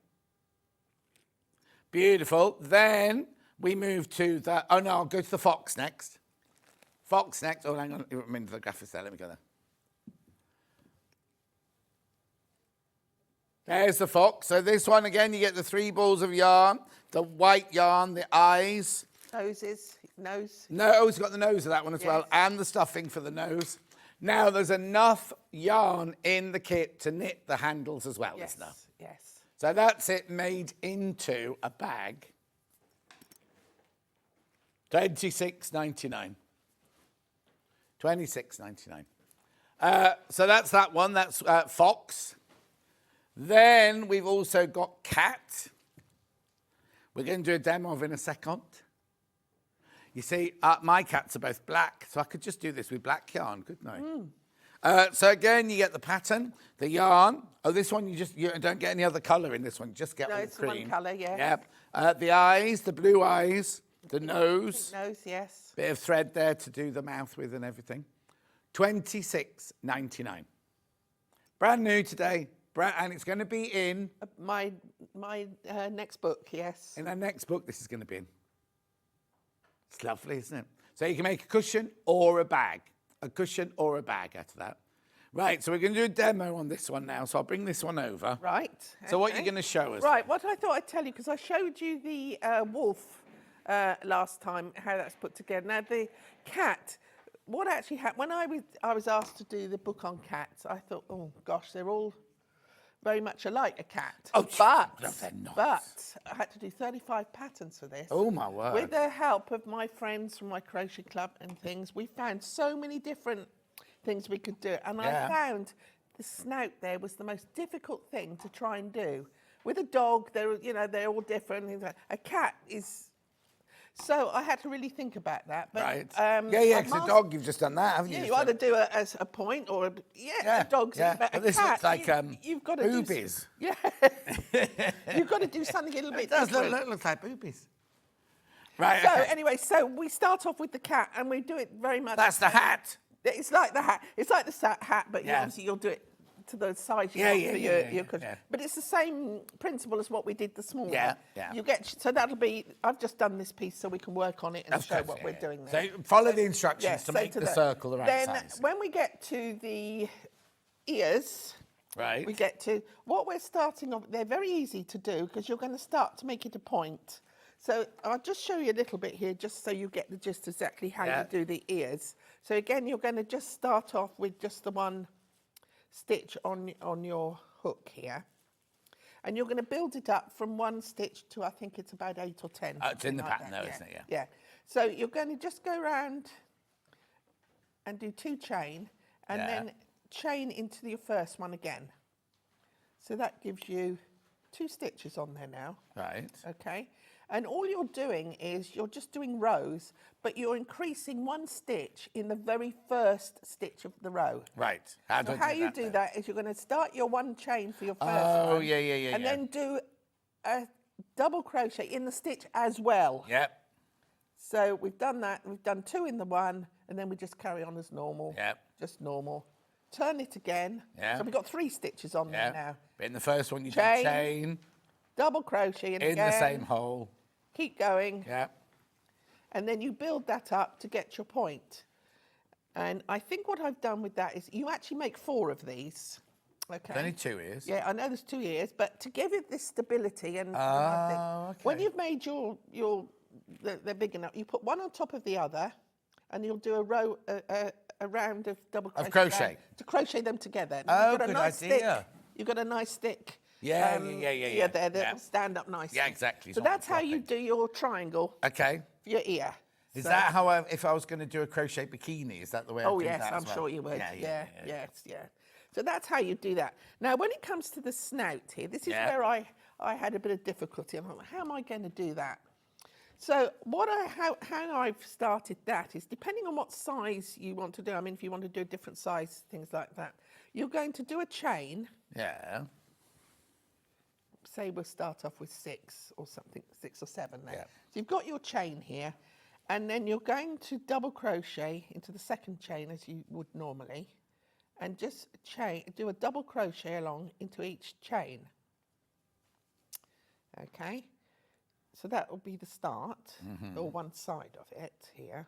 Beautiful. Then we move to the... Oh, no, I'll go to the fox next. Fox next. Oh, hang on. I'm into the graphics there. Let me go there. There's the fox. So this one, again, you get the 3 balls of yarn, the white yarn, the eyes. Nose. No, oh, it's got the nose of that one as well, and the stuffing for the nose. Now, there's enough yarn in the kit to knit the handles as well, isn't there? Yes. So that's it made into a bag. £26.99. £26.99. So that's that one. That's fox. Then we've also got cat. We're going to do a demo of in a second. You see, my cats are both black, so I could just do this with black yarn, couldn't I? So again, you get the pattern, the yarn. Oh, this one you don't get any other colour in this one. You just get all it's cream. one colour, yeah. Yep. The eyes, the blue eyes, the nose. Nose, yes. Bit of thread there to do the mouth with and everything. £26.99. Brand new today, and it's going to be in My next book, yes. our next book. This is going to be in. It's lovely, isn't it? So you can make a cushion or a bag. A cushion or a bag out of that. Right, so we're going to do a demo on this one now. So I'll bring this one over. Right. So what are you going to show us? Right, what I thought I'd tell you, because I showed you the wolf last time, how that's put together. Now, the cat, what actually happened, when I was asked to do the book on cats, I thought, oh, gosh, they're all very much alike, a cat. Oh, but no, they're not. But I had to do 35 patterns for this. Oh, my word. With the help of my friends from my crochet club and things, we found so many different things we could do. And I found the snout there was the most difficult thing to try and do. With a dog, they're all different. A cat is... So I had to really think about that. But, right. Because a dog, you've just done that, haven't you? Yeah, you either do it as a point or a dog's but a this cat, looks like you've got to boobies. You've got to do something a little bit It does different. look like boobies. Right, So okay. anyway, so we start off with the cat, and we do it very much. That's the hat. It's like the hat. It's like the hat, but Yeah. obviously you'll do it to the size you Yeah, want yeah, for yeah, your yeah. But it's the same principle as what we did this morning. Yeah, yeah. You get so that'll be. I've just done this piece so we can work on it and Of show course, what yeah, we're yeah. doing there. So follow the instructions to so make to the that. circle the right then size. when we get to the ears, Right. we get to what we're starting off. They're very easy to do because you're going to start to make it a point. So I'll just show you a little bit here, just so you get the gist exactly how Yeah. you do the ears. So again, you're going to just start off with just the one stitch on your hook here, and you're going to build it up from one stitch to I think it's about 8 or 10. It's in the something like pattern that, though, yeah. isn't it? Yeah. Yeah. So you're going to just go around and do 2 chain, and Yeah. then chain into your first one again. So that gives you 2 stitches on there now. Right. Okay. And all you're doing is you're just doing rows, but you're increasing 1 stitch in the very first stitch of the row. Right. How do So I how you that do then? that is you're going to start your 1 chain for your first Oh, one. yeah, yeah, And yeah. then do a double crochet in the stitch as well. Yep. So we've done that. We've done 2 in the one, and then we just carry on as normal. Yep. Just normal. Turn it again. Yeah. So we've got 3 stitches on Yeah. there now. But in the first one, you do Chain. chain Double crochet in in again. the same hole. Keep going. Yeah. And then you build that up to get your point. And I think what I've done with that is you actually make 4 of these. Okay. There's only 2 ears. Yeah, I know there's 2 ears, but to give it this stability and Oh, when okay. you've made they're big enough, you put one on top of the other, and you'll do a row, a round of double crochet. crochet. round to crochet them together. And Oh, you've got a good nice idea. Stick, you've got a nice stick. Yeah, yeah. There, that'll Yeah. stand up nicely. Yeah, exactly. So It's not that's how you dropping. do your triangle Okay. for your ear. Is So- that how if I was going to do a crochet bikini, is that the way I Oh do yes, that I'm as well? sure you would. Yeah. Yes. So that's how you do that. Now, when it comes to the snout here, this is Yeah. where I had a bit of difficulty. I'm like, how am I going to do that? So how I've started that is depending on what size you want to do. I mean, if you want to do a different size, things like that, you're going to do a chain. Yeah. Say we'll start off with 6 or something, 6 or 7 there. Yeah. So you've got your chain here, and then you're going to double crochet into the second chain as you would normally, and just do a double crochet along into each chain. Okay, so that will be the start, or one side of it here.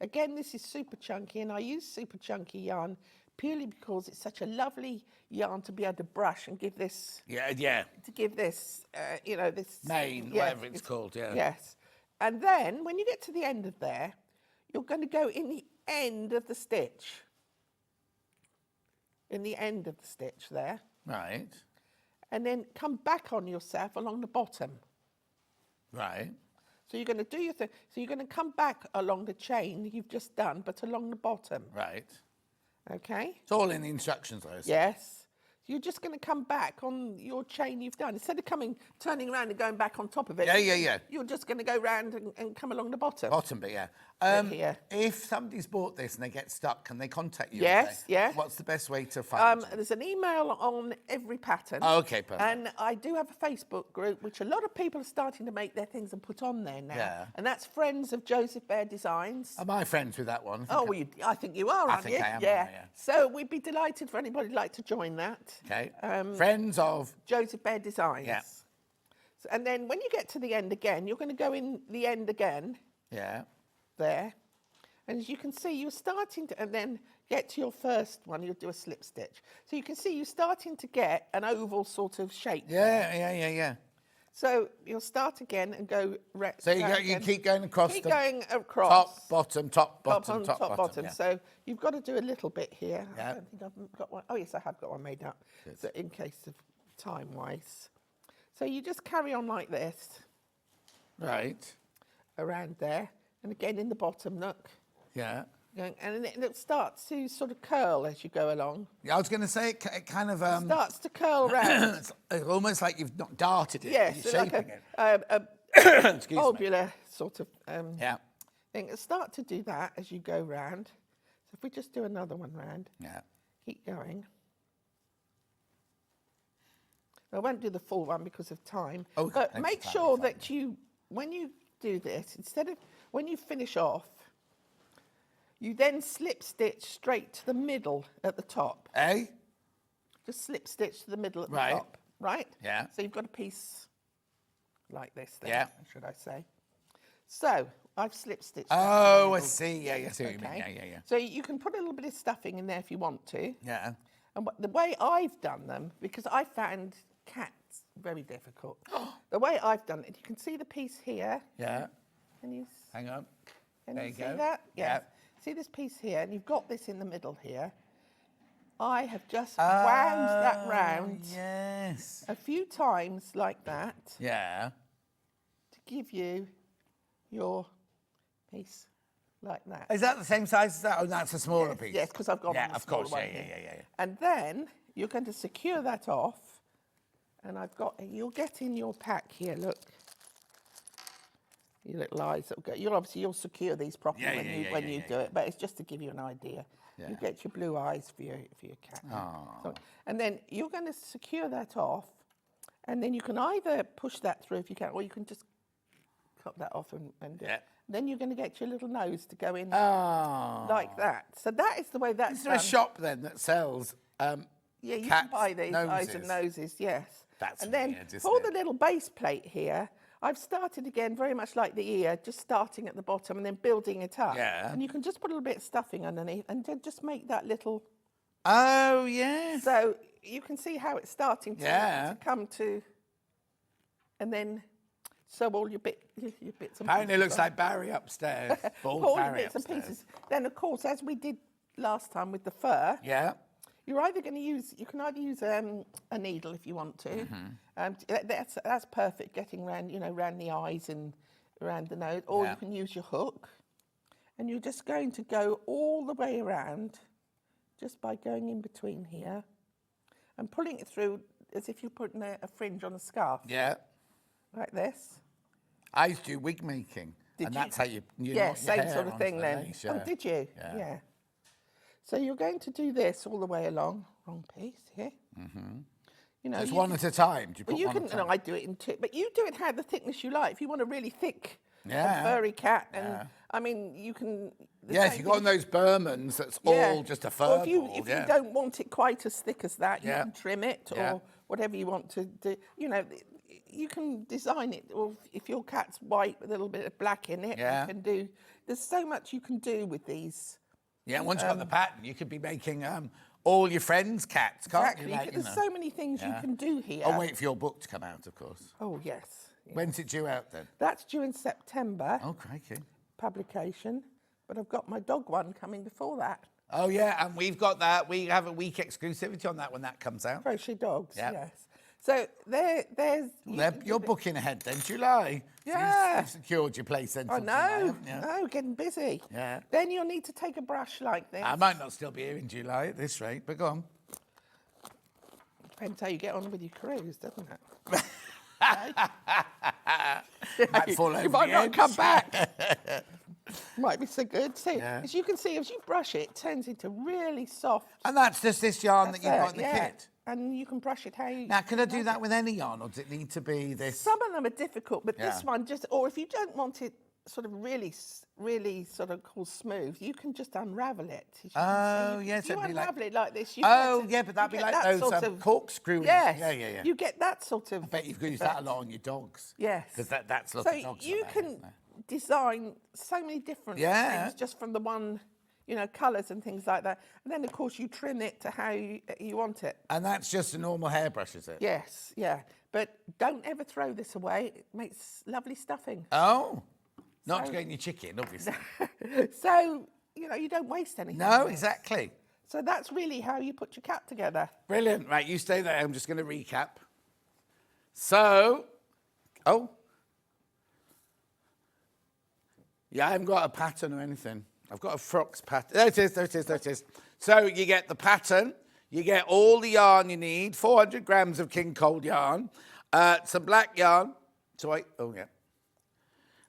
Again, this is super chunky, and I use super chunky yarn purely because it's such a lovely yarn to be able to brush and give this, Yeah. to give this, this... Mane, yeah, whatever it's called, yeah. Yes. And then, when you get to the end of there, you're going to go in the end of the stitch. In the end of the stitch there. Right. And then come back on yourself along the bottom. Right. So you're going to do your thing. So you're going to come back along the chain you've just done, but along the bottom. Right. Okay? It's all in the instructions, though. isn't it? Yes. You're just going to come back on your chain you've done. Instead of turning around and going back on top of it. Yeah. You're just going to go round and come along the bottom. Bottom bit, yeah. Here. If somebody's bought this and they get stuck, can they contact you? Yes, yes. What's the best way to find you? There's an email on every pattern. Oh, okay, perfect. And I do have a Facebook group, which a lot of people are starting to make their things and put on there now. Yeah. And that's Friends of Joesph Bear Designs. Am I friends with that one? Oh, well, I think you are, aren't think you? I am, Yeah. yeah. So we'd be delighted for anybody who'd like to join that. Okay. Friends of... Joesph Bear Designs. Yeah. So, and then when you get to the end again, you're going to go in the end again. Yeah. There. And as you can see, you're starting to, and then get to your first one, you'll do a slip stitch. So you can see you're starting to get an oval sort of shape. Yeah. So you'll start again and go... So you keep going across Keep the going across. top, bottom, top, bottom, on, top, bottom. bottom. So you've got to do a little bit here. Yeah. I don't think I've got one. Oh, yes, I have got one made up. So in case of time-wise. So you just carry on like this. Right. Around there. And again in the bottom, look. Yeah. And then it starts to sort of curl as you go along. Yeah, I was going to say it kind of... Starts to curl round. it's almost like you've not darted it. Yes, You're like shaping a Excuse me. ovular sort of Yeah. thing. Start to do that as you go round. So if we just do another one round, Yeah. keep going. I won't do the full one because of time. Oh, but thanks make for sure clarifying. that when you do this, instead of, when you finish off, you then slip stitch straight to the middle at the top. Eh? Just slip stitch to the middle at the Right. top, right? Yeah. So you've got a piece like this then, Yeah. should I say. So I've slip stitched. Oh, I see. Yeah, yeah, I see what you mean. Yeah, yeah, yeah. So you can put a little bit of stuffing in there if you want to. Yeah. And the way I've done them, because I found cats very difficult. The way I've done it, you can see the piece here. Yeah. Can you, Hang on. can There you you see go. that? Yeah. See this piece here, and you've got this in the middle here. I have just wound that round Yes. a few times like that Yeah. to give you your piece like that. Is that the same size as that? Oh, that's a smaller piece. Yes, because I've got Yeah, the of smaller course. one Yeah, here. yeah, yeah, yeah. And then you're going to secure that off, and you'll get in your pack here. Look, your little eyes. You'll secure these properly when you do it. But it's just to give you an idea. Yeah. You get your blue eyes for your cat. So, and then you're going to secure that off, and then you can either push that through if you can, or you can just cut that off and do it. Then you're going to get your little nose to go in like that. So that is the way that's Is there a done. shop then that sells Yeah, you cats' can buy these eyes and noses? noses, yes. That's and then weird, isn't for it? the little base plate here, I've started again very much like the ear, just starting at the bottom and then building it up. Yeah. And you can just put a little bit of stuffing underneath and then just make that little. Oh, yes. So you can see how it's starting Yeah. to come to, and then sew all your bits and Apparently it pieces looks on. like Barry upstairs. Bald all your Barry bits and upstairs. pieces. Then of course, as we did last time with the fur, Yeah. you're either going to use, you can either use a needle if you want to. Mm-hmm. That's perfect, getting round, round the eyes and around the nose. Or you can use your hook. And you're just going to go all the way around, just by going in between here and pulling it through as if you're putting a fringe on a scarf. Yeah. Like this. I used to do wig making. Did and you? that's how you knot your Yeah, same hair sort of onto thing the then. lace, Oh, yeah. did you? Yeah. So you're going to do this all the way along. Wrong piece here. Mm-hmm. Just one at a time. Do you put Well, you one can. at a No, time? I do it in two, but you do it how the thickness you like. If you want a really thick, Yeah. furry cat, and I mean, you can. the Yeah, if same you've got thing- those Burmans, that's all just a fur Or if you ball, if yeah. you don't want it quite as thick as that, you Yeah. can trim it Yeah. or whatever you want to do. You can design it. Or if your cat's white with a little bit of black in it, Yeah. you can do. There's so much you can do with these. Yeah, once you've got the pattern, you could be making all your friends' cats, can't Exactly. you? Like, There's so many things you can do here. I'll wait for your book to come out, of course. Oh yes. When's it due out then? That's due in September. Oh, crikey. Publication, but I've got my dog one coming before that. Oh, yeah, and we've got that. We have a week exclusivity on that when that comes out. Crochet dogs, Yeah. yes. So there's... You're booking ahead then, July. Yeah. You've secured your place then. I till July, know, haven't you? no, getting busy. Yeah. Then you'll need to take a brush like this. I might not still be here in July at this rate, but go on. Depends how you get on with your cruise, doesn't it? Might fall over You might the not edge. come back. Might be so good. See, Yeah. as you can see, as you brush it, it turns into really soft. And that's just this yarn that you've got in the yeah. kit. And you can brush it how you... Now, can I do that with any yarn, or does it need to be this? Some of them are difficult, but Yeah. this one just, or if you don't want it sort of really sort of called smooth, you can just unravel it. As you can Oh, see. yes, You it'd be like- unravel it like this. Oh, yeah, but that'd be you get like that those sort of- corkscrew. Yes. Yeah. You get that sort of. I bet you've used that a lot on your dogs. Yes. Because that's lots So of dogs. you like that, can isn't there? design so many different Yeah. things just from the one, colours and things like that. And then, of course, you trim it to how you want it. And that's just a normal hairbrush, is it? Yes, yeah. But don't ever throw this away. It makes lovely stuffing. Oh, not to So- go in your chicken, obviously. So, you don't waste anything. No, exactly. So that's really how you put your cat together. Brilliant. Right, you stay there. I'm just going to recap. So, yeah, I haven't got a pattern or anything. I've got a frocks pattern. There it is. So you get the pattern, you get all the yarn you need, 400 grams of king cold yarn, some black yarn,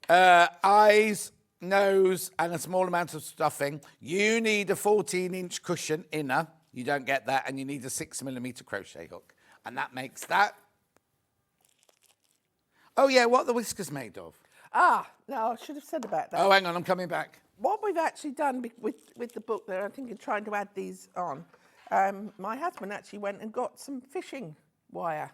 eyes, nose, and a small amount of stuffing. You need a 14-inch cushion inner. You don't get that, and you need a 6mm crochet hook. And that makes that. Oh, yeah, what are the whiskers made of? No, I should have said about that. Oh, hang on, I'm coming back. What we've actually done with the book there, I think in trying to add these on, my husband actually went and got some fishing wire.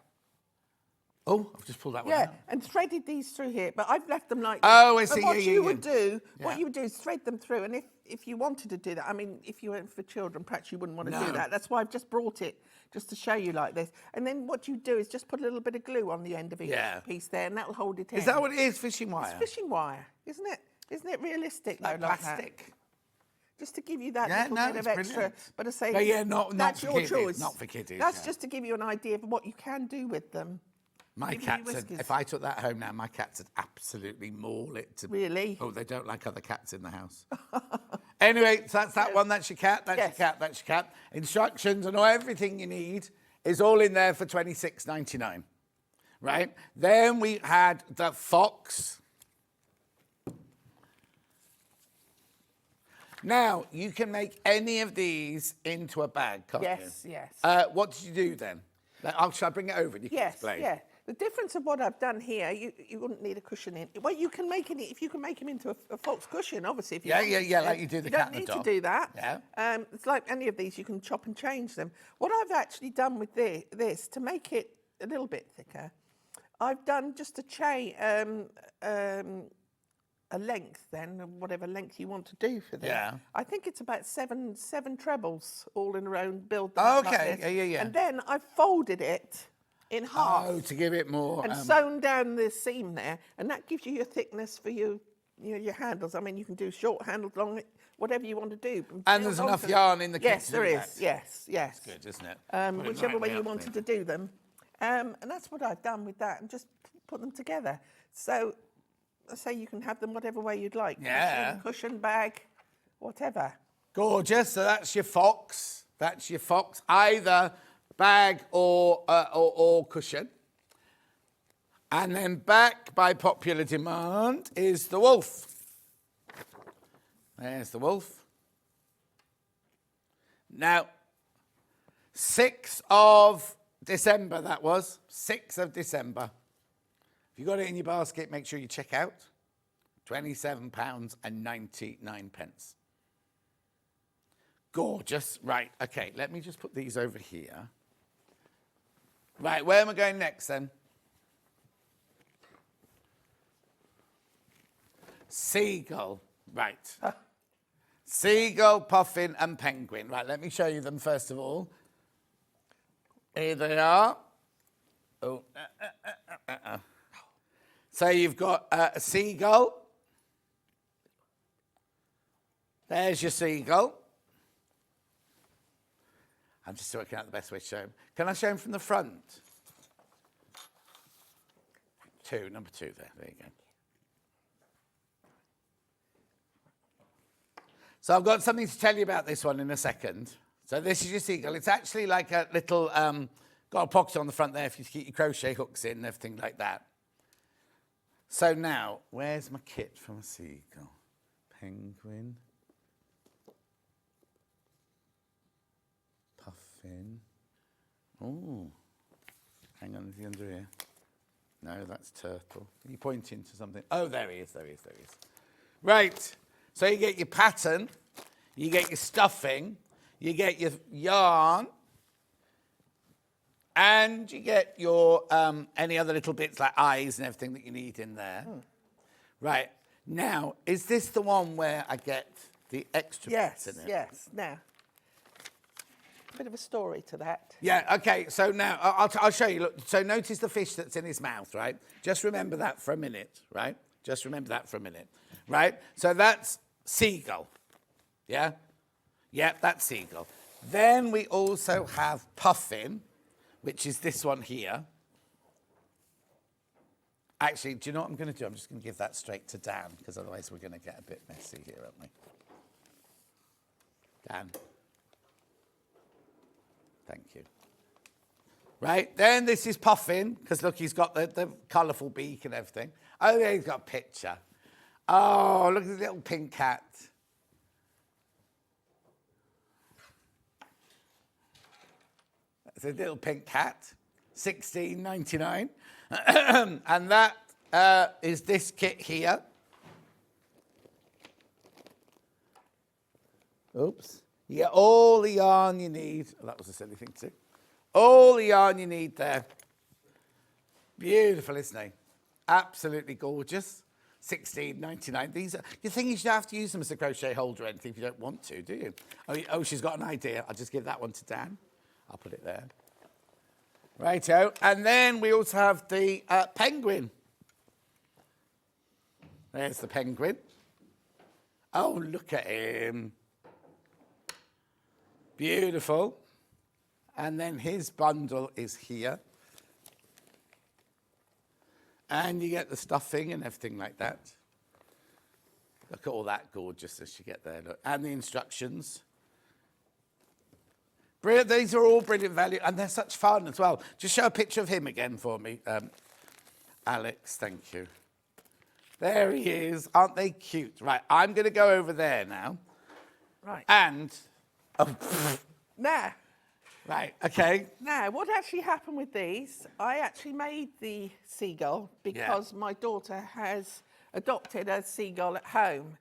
Oh, I've just pulled that one out. And threaded these through here, but I've left them like Oh, I this. see, But what yeah, you yeah, would yeah. do, Yeah. what you would do is thread them through, and if you wanted to do that, I mean, if you went for children, perhaps you wouldn't want to do No. that. That's why I've just brought it, just to show you like this. And then what you do is just put a little bit of glue on the end of each Yeah. piece there, and that'll hold it in. Is that what it is, fishing wire? It's fishing wire, isn't it? Isn't it realistic? Like though, that? plastic. Just to give you that Yeah, little no, bit of it's extra. brilliant. But I say, No, yeah, not that's for your kiddies, choice. not for kiddies, That's yeah. just to give you an idea of what you can do with them. My Give me cats, whiskers. if I took that home now, my cats would absolutely maul it. Really? Oh, they don't like other cats in the house. Anyway, so that's that one. That's your cat. That's Yes. your cat. That's your cat. Instructions and everything you need is all in there for $26.99. Right? Then we had the fox. Now, you can make any of these into a bag, can't you? Yes. What did you do then? Shall I bring it over and you can Yes, explain? yeah. The difference of what I've done here, you wouldn't need a cushion in. Well, you can make it if you can make them into a fox cushion, obviously. If you Yeah, want yeah, to. yeah, like you do the You cat don't and the need dog. to do that. Yeah. It's like any of these, you can chop and change them. What I've actually done with this to make it a little bit thicker, I've done just a chain, a length then, whatever length you want to do for this. Yeah. I think it's about seven trebles all in a row and build them Oh, up like okay. this. Yeah. And then I've folded it in half. Oh, to give it more. And sewn down the seam there, and that gives you your thickness for your handles. I mean, you can do short handles, long, whatever you want to do. And there's enough yarn in the kit Yes, to there do is. that. Yes. Good, isn't it? Whichever way you wanted to do them. And that's what I've done with that, and just put them together. So, I say you can have them whatever way you'd like. Yeah. Cushion, bag, whatever. Gorgeous. So that's your fox. That's your fox. Either bag or cushion. And then back by popular demand is the wolf. There's the wolf. Now, 6th of December that was. 6th of December. If you got it in your basket, make sure you check out. £27.99. Gorgeous. Right, okay, let me just put these over here. Right, where am I going next then? Seagull. Right. Seagull, puffin, and penguin. Right, let me show you them first of all. Here they are. Oh. So you've got a seagull. There's your seagull. I'm just working out the best way to show him. Can I show him from the front? Number two there. There you go. So I've got something to tell you about this one in a second. So this is your seagull. It's actually like a little, got a pocket on the front there if you keep your crochet hooks in and everything like that. So now, where's my kit from a seagull? Penguin. Puffin. Oh, hang on, is he under here? No, that's turtle. Are you pointing to something? Oh, there he is, there he is, there he is. Right, so you get your pattern, you get your stuffing, you get your yarn, and you get your any other little bits like eyes and everything that you need in there. Right, now, is this the one where I get the extra bits in it? Yes. Now, a bit of a story to that. Yeah, okay, so now I'll show you. Look, so notice the fish that's in his mouth, right? Just remember that for a minute, right? Just remember that for a minute, right? So that's seagull, yeah? Yeah, that's seagull. Then we also have puffin, which is this one here. Actually, do you know what I'm going to do? I'm just going to give that straight to Dan, because otherwise we're going to get a bit messy here, aren't we? Dan. Thank you. Right, then this is Puffin, because look, he's got the colourful beak and everything. Oh, yeah, he's got a picture. Oh, look at the little pink cat. It's a little pink cat, $16.99. And that is this kit here. Oops. You get all the yarn you need. Oh, that was a silly thing to do. All the yarn you need there. Beautiful, isn't it? Absolutely gorgeous. $16.99. These are, the thing is, you don't have to use them as a crochet holder or anything if you don't want to, do you? Oh, she's got an idea. I'll just give that one to Dan. I'll put it there. Righto. And then we also have the penguin. There's the penguin. Oh, look at him. Beautiful. And then his bundle is here. And you get the stuffing and everything like that. Look at all that gorgeousness you get there. Look. And the instructions. Brilliant. These are all brilliant value. And they're such fun as well. Just show a picture of him again for me. Alex, thank you. There he is. Aren't they cute? Right, I'm going to go over there now. Right. And... Oh, Now. right, okay. Now, what actually happened with these, I actually made the seagull because my daughter has adopted a seagull at home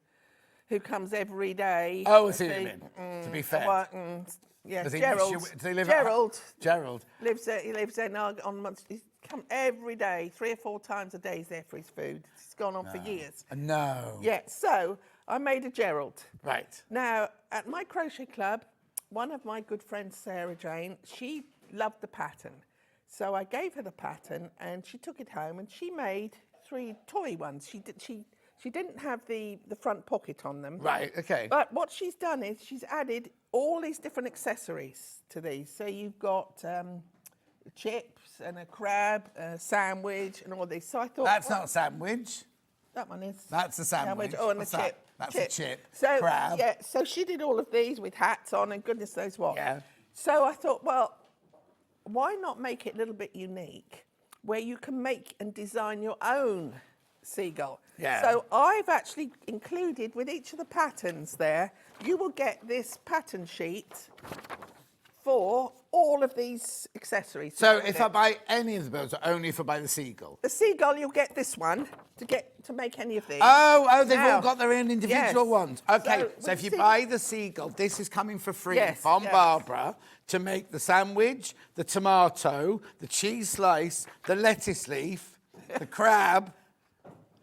who comes every day. Oh, I see what you mean. To be fair. Yes, Does he- Gerald. does he live Gerald. Gerald. He lives there now on months. He's come every day, 3 or 4 times a day he's there for his food. It's gone on for years. No. Yeah, so I made a Gerald. Right. Now, at my crochet club, one of my good friends, Sarah Jane, she loved the pattern. So I gave her the pattern and she took it home and she made 3 toy ones. She didn't have the front pocket on them. Right, okay. But what she's done is she's added all these different accessories to these. So you've got chips and a crab, a sandwich and all this. So I thought... That's not a sandwich. That one is. That's a sandwich. Oh, and What's a chip. that? That's a chip. So, crab. yeah, so she did all of these with hats on and goodness knows what. Yeah. So I thought, well, why not make it a little bit unique where you can make and design your own seagull? Yeah. So I've actually included with each of the patterns there, you will get this pattern sheet for all of these accessories. So if I buy any of the birds, or only if I buy the seagull? The seagull, you'll get this one to make any of these. Oh, they've Now, all got their own individual yes. ones. Okay, So so if you with buy the seagull, this is coming for free Yes, from yes. Barbara to make the sandwich, the tomato, the cheese slice, the lettuce leaf, the crab,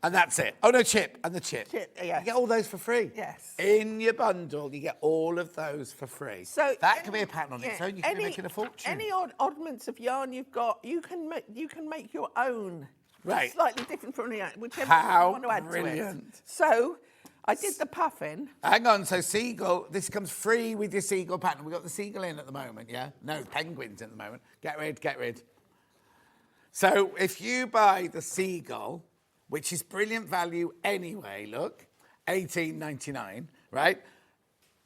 and that's it. Oh, no, chip, and the chip. Chip, yes. You get all those for free. Yes. In your bundle, you get all of those for free. So that could be a pattern on its yeah, own. You can be making a fortune. Any oddments of yarn you've got, you can make your own. Right. Slightly different from the whichever How you want to add to brilliant. it. So I did the puffin. Hang on, so seagull, this comes free with your seagull pattern. We've got the seagull in at the moment, yeah? No, penguins at the moment. Get rid. So if you buy the seagull, which is brilliant value anyway, look, $18.99, right?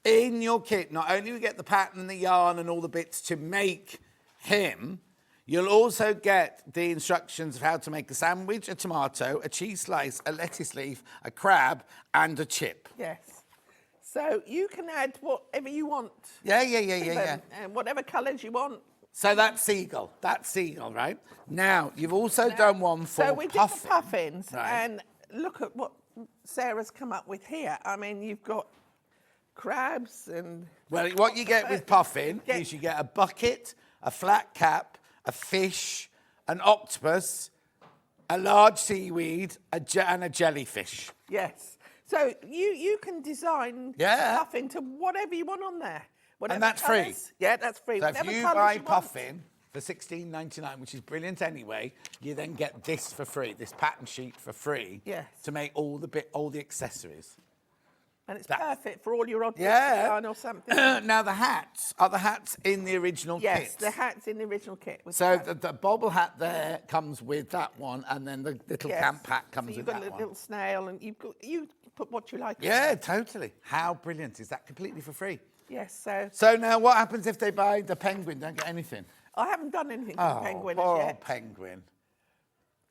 In your kit, not only do you get the pattern and the yarn and all the bits to make him, you'll also get the instructions of how to make a sandwich, a tomato, a cheese slice, a lettuce leaf, a crab, and a chip. Yes. So you can add whatever you want. Yeah. And whatever colours you want. So that's seagull, right? Now, you've also done one for So we did puffin. the puffins, Right. and look at what Sarah's come up with here. I mean, you've got crabs and... Well, what you get with puffin is you get a bucket, a flat cap, a fish, an octopus, a large seaweed, and a jellyfish. Yes. So you can design Yeah. puffin to whatever you want on there. Whatever And that's free? colours. Yeah, that's free. So if Whatever you colours buy you want. puffin for $16.99, which is brilliant anyway, you then get this for free, this pattern sheet for free, Yes. to make all the accessories. And it's perfect for all your odd Yeah. yarn or something. Now the hats, are the hats in the original Yes, kit? the hat's in the original kit. with So the the bobble hat there comes with that one, and then the little Yes. camp hat comes so you've with got that a one. little snail, and you put what you like. on Yeah, there. totally. How brilliant is that? Completely for free. Yes. So So now, what happens if they buy the penguin? Don't get anything. I haven't done anything to the penguin as poor yet, old penguin.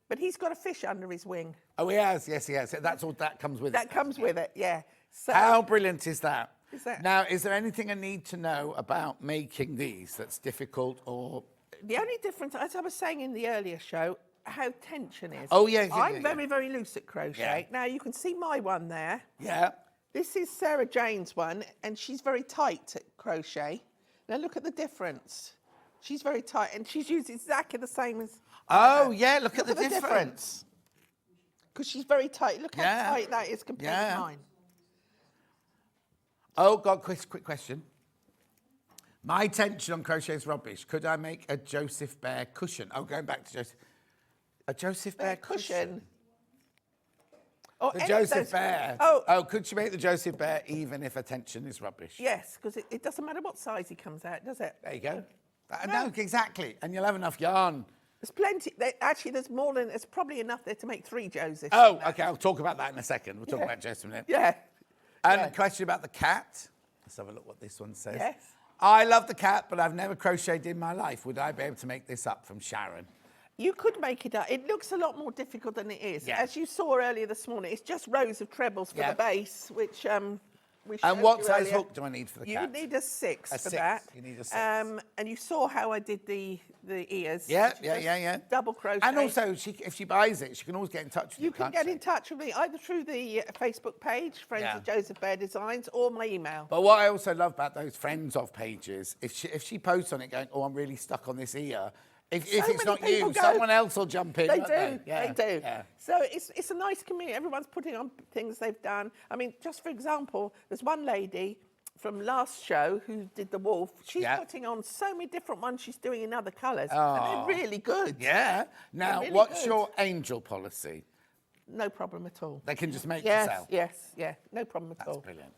but he's got a fish under his wing. Oh, he has. Yes, he has. That's all that comes with it. That comes with it. Yeah. So How brilliant is that? Is that- Now, is there anything I need to know about making these that's difficult or... the only difference, as I was saying in the earlier show, how tension is. Oh, yeah, yeah, I'm yeah, very, very loose at crochet. Yeah. Now, you can see my one there. Yeah. This is Sarah Jane's one, and she's very tight at crochet. Now, look at the difference. She's very tight, and she's used exactly the same as... Oh, yeah, look at the difference. Because she's very tight. Look how Yeah. tight that is compared Yeah. to mine. Oh, God, quick question. My tension on crochet is rubbish. Could I make a Joesph Bear cushion? Oh, going back to Joesph. A Joesph Bear cushion? Or The any of Joesph those- Bear. Oh, Could you make the Joesph Bear even if a tension is rubbish? yes, because it doesn't matter what size he comes out, does it? There you go. No, exactly. And you'll have enough yarn. There's plenty. Actually, there's more than... There's probably enough there to make 3 Josephs. Oh, okay, I'll talk about that in a second. We'll talk Yeah. about Joesph in a minute. Yeah. And Yeah. a question about the cat. Let's have a look what this one says. Yes. I love the cat, but I've never crocheted in my life. Would I be able to make this up? From Sharon. You could make it up. It looks a lot more difficult than it is. Yeah. As you saw earlier this morning, it's just rows of trebles for Yeah. the base, which we showed And what you size earlier. hook do I need for the You cat? need a 6 A for 6. that. You need a 6. And you saw how I did the ears. Yeah, which yeah, was yeah. Double crochet. And also, if she buys it, she can always get in touch with you can can't get she? in touch with me either through the Facebook page, Friends Yeah. of Joesph Bear Designs, or my email. But what I also love about those friends of pages, if she posts on it going, oh, I'm really stuck on this ear, if it's many not people you, go- someone else will jump in. They won't do, Yeah, they do. Yeah. So it's a nice community. Everyone's putting on things they've done. I mean, just for example, there's one lady from last show who did the wolf. She's Yeah. putting on so many different ones she's doing in other colours. Oh. And they're really good. Yeah. Now, really what's good. your angel policy? No problem at all. They can just make Yes, to sell. yes, yeah. No problem at That's all. brilliant.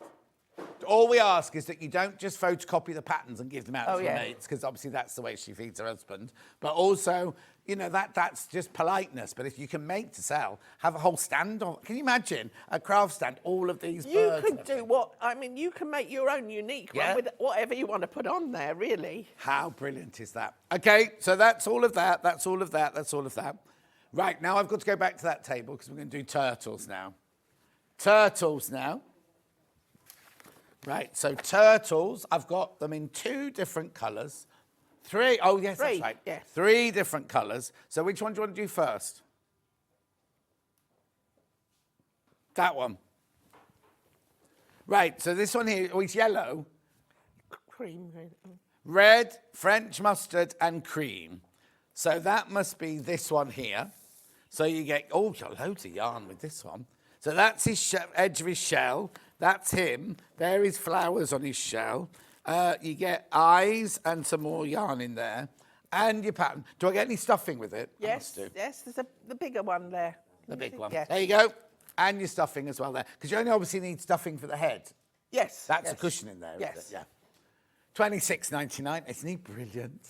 All we ask is that you don't just photocopy the patterns and give them out Oh, to your yeah. mates, because obviously that's the way she feeds her husband. But also, you know, that's just politeness. But if you can make to sell, have a whole stand on. Can you imagine a craft stand, all of these You birds? could do what, I mean, you can make your own unique Yeah. one with whatever you want to put on there, really. How brilliant is that? Okay, so that's all of that. That's all of that. That's all of that. Right, now I've got to go back to that table because we're going to do turtles now. Turtles now. Right, so turtles, I've got them in 2 different colours. 3, oh yes, 3, that's right. yes. 3 different colours. So which one do you want to do first? That one. Right, so this one here, oh, it's yellow. Cream. Red, French mustard, and cream. So that must be this one here. So you get, oh, you've got loads of yarn with this one. So that's his edge of his shell. That's him. There is flowers on his shell. You get eyes and some more yarn in there. And your pattern. Do I get any stuffing with it? I Yes, must do. yes, there's the bigger one there. The big one. Yes. There you go. And your stuffing as well there. Because you only obviously need stuffing for the head. Yes. That's yes. a cushion in there, Yes. isn't it? Yeah. $26.99. Isn't he brilliant?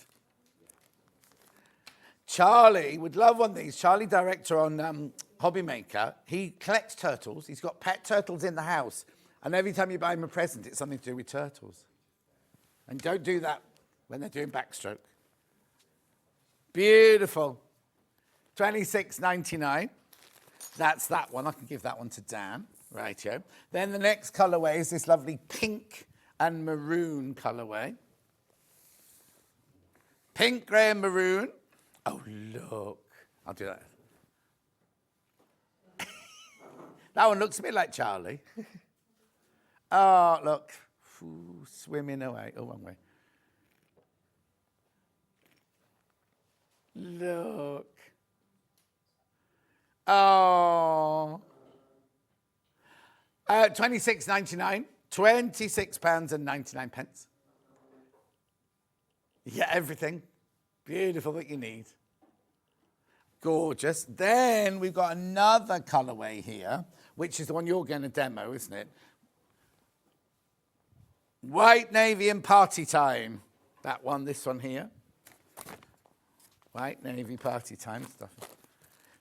Charlie would love one of these. Charlie, director on Hobby Maker, he collects turtles. He's got pet turtles in the house. And every time you buy him a present, it's something to do with turtles. And don't do that when they're doing backstroke. Beautiful. $26.99. That's that one. I can give that one to Dan. Rightio. Then the next colourway is this lovely pink and maroon colourway. Pink, grey and maroon. Oh, look. I'll do that. That one looks a bit like Charlie. Oh, look. Ooh, swimming away. Oh, one way. Look. Oh. £26.99. £26.99. Yeah, everything. Beautiful that you need. Gorgeous. Then we've got another colourway here, which is the one you're going to demo, isn't it? White, navy and party time. That one, this one here. White, navy, party time stuff.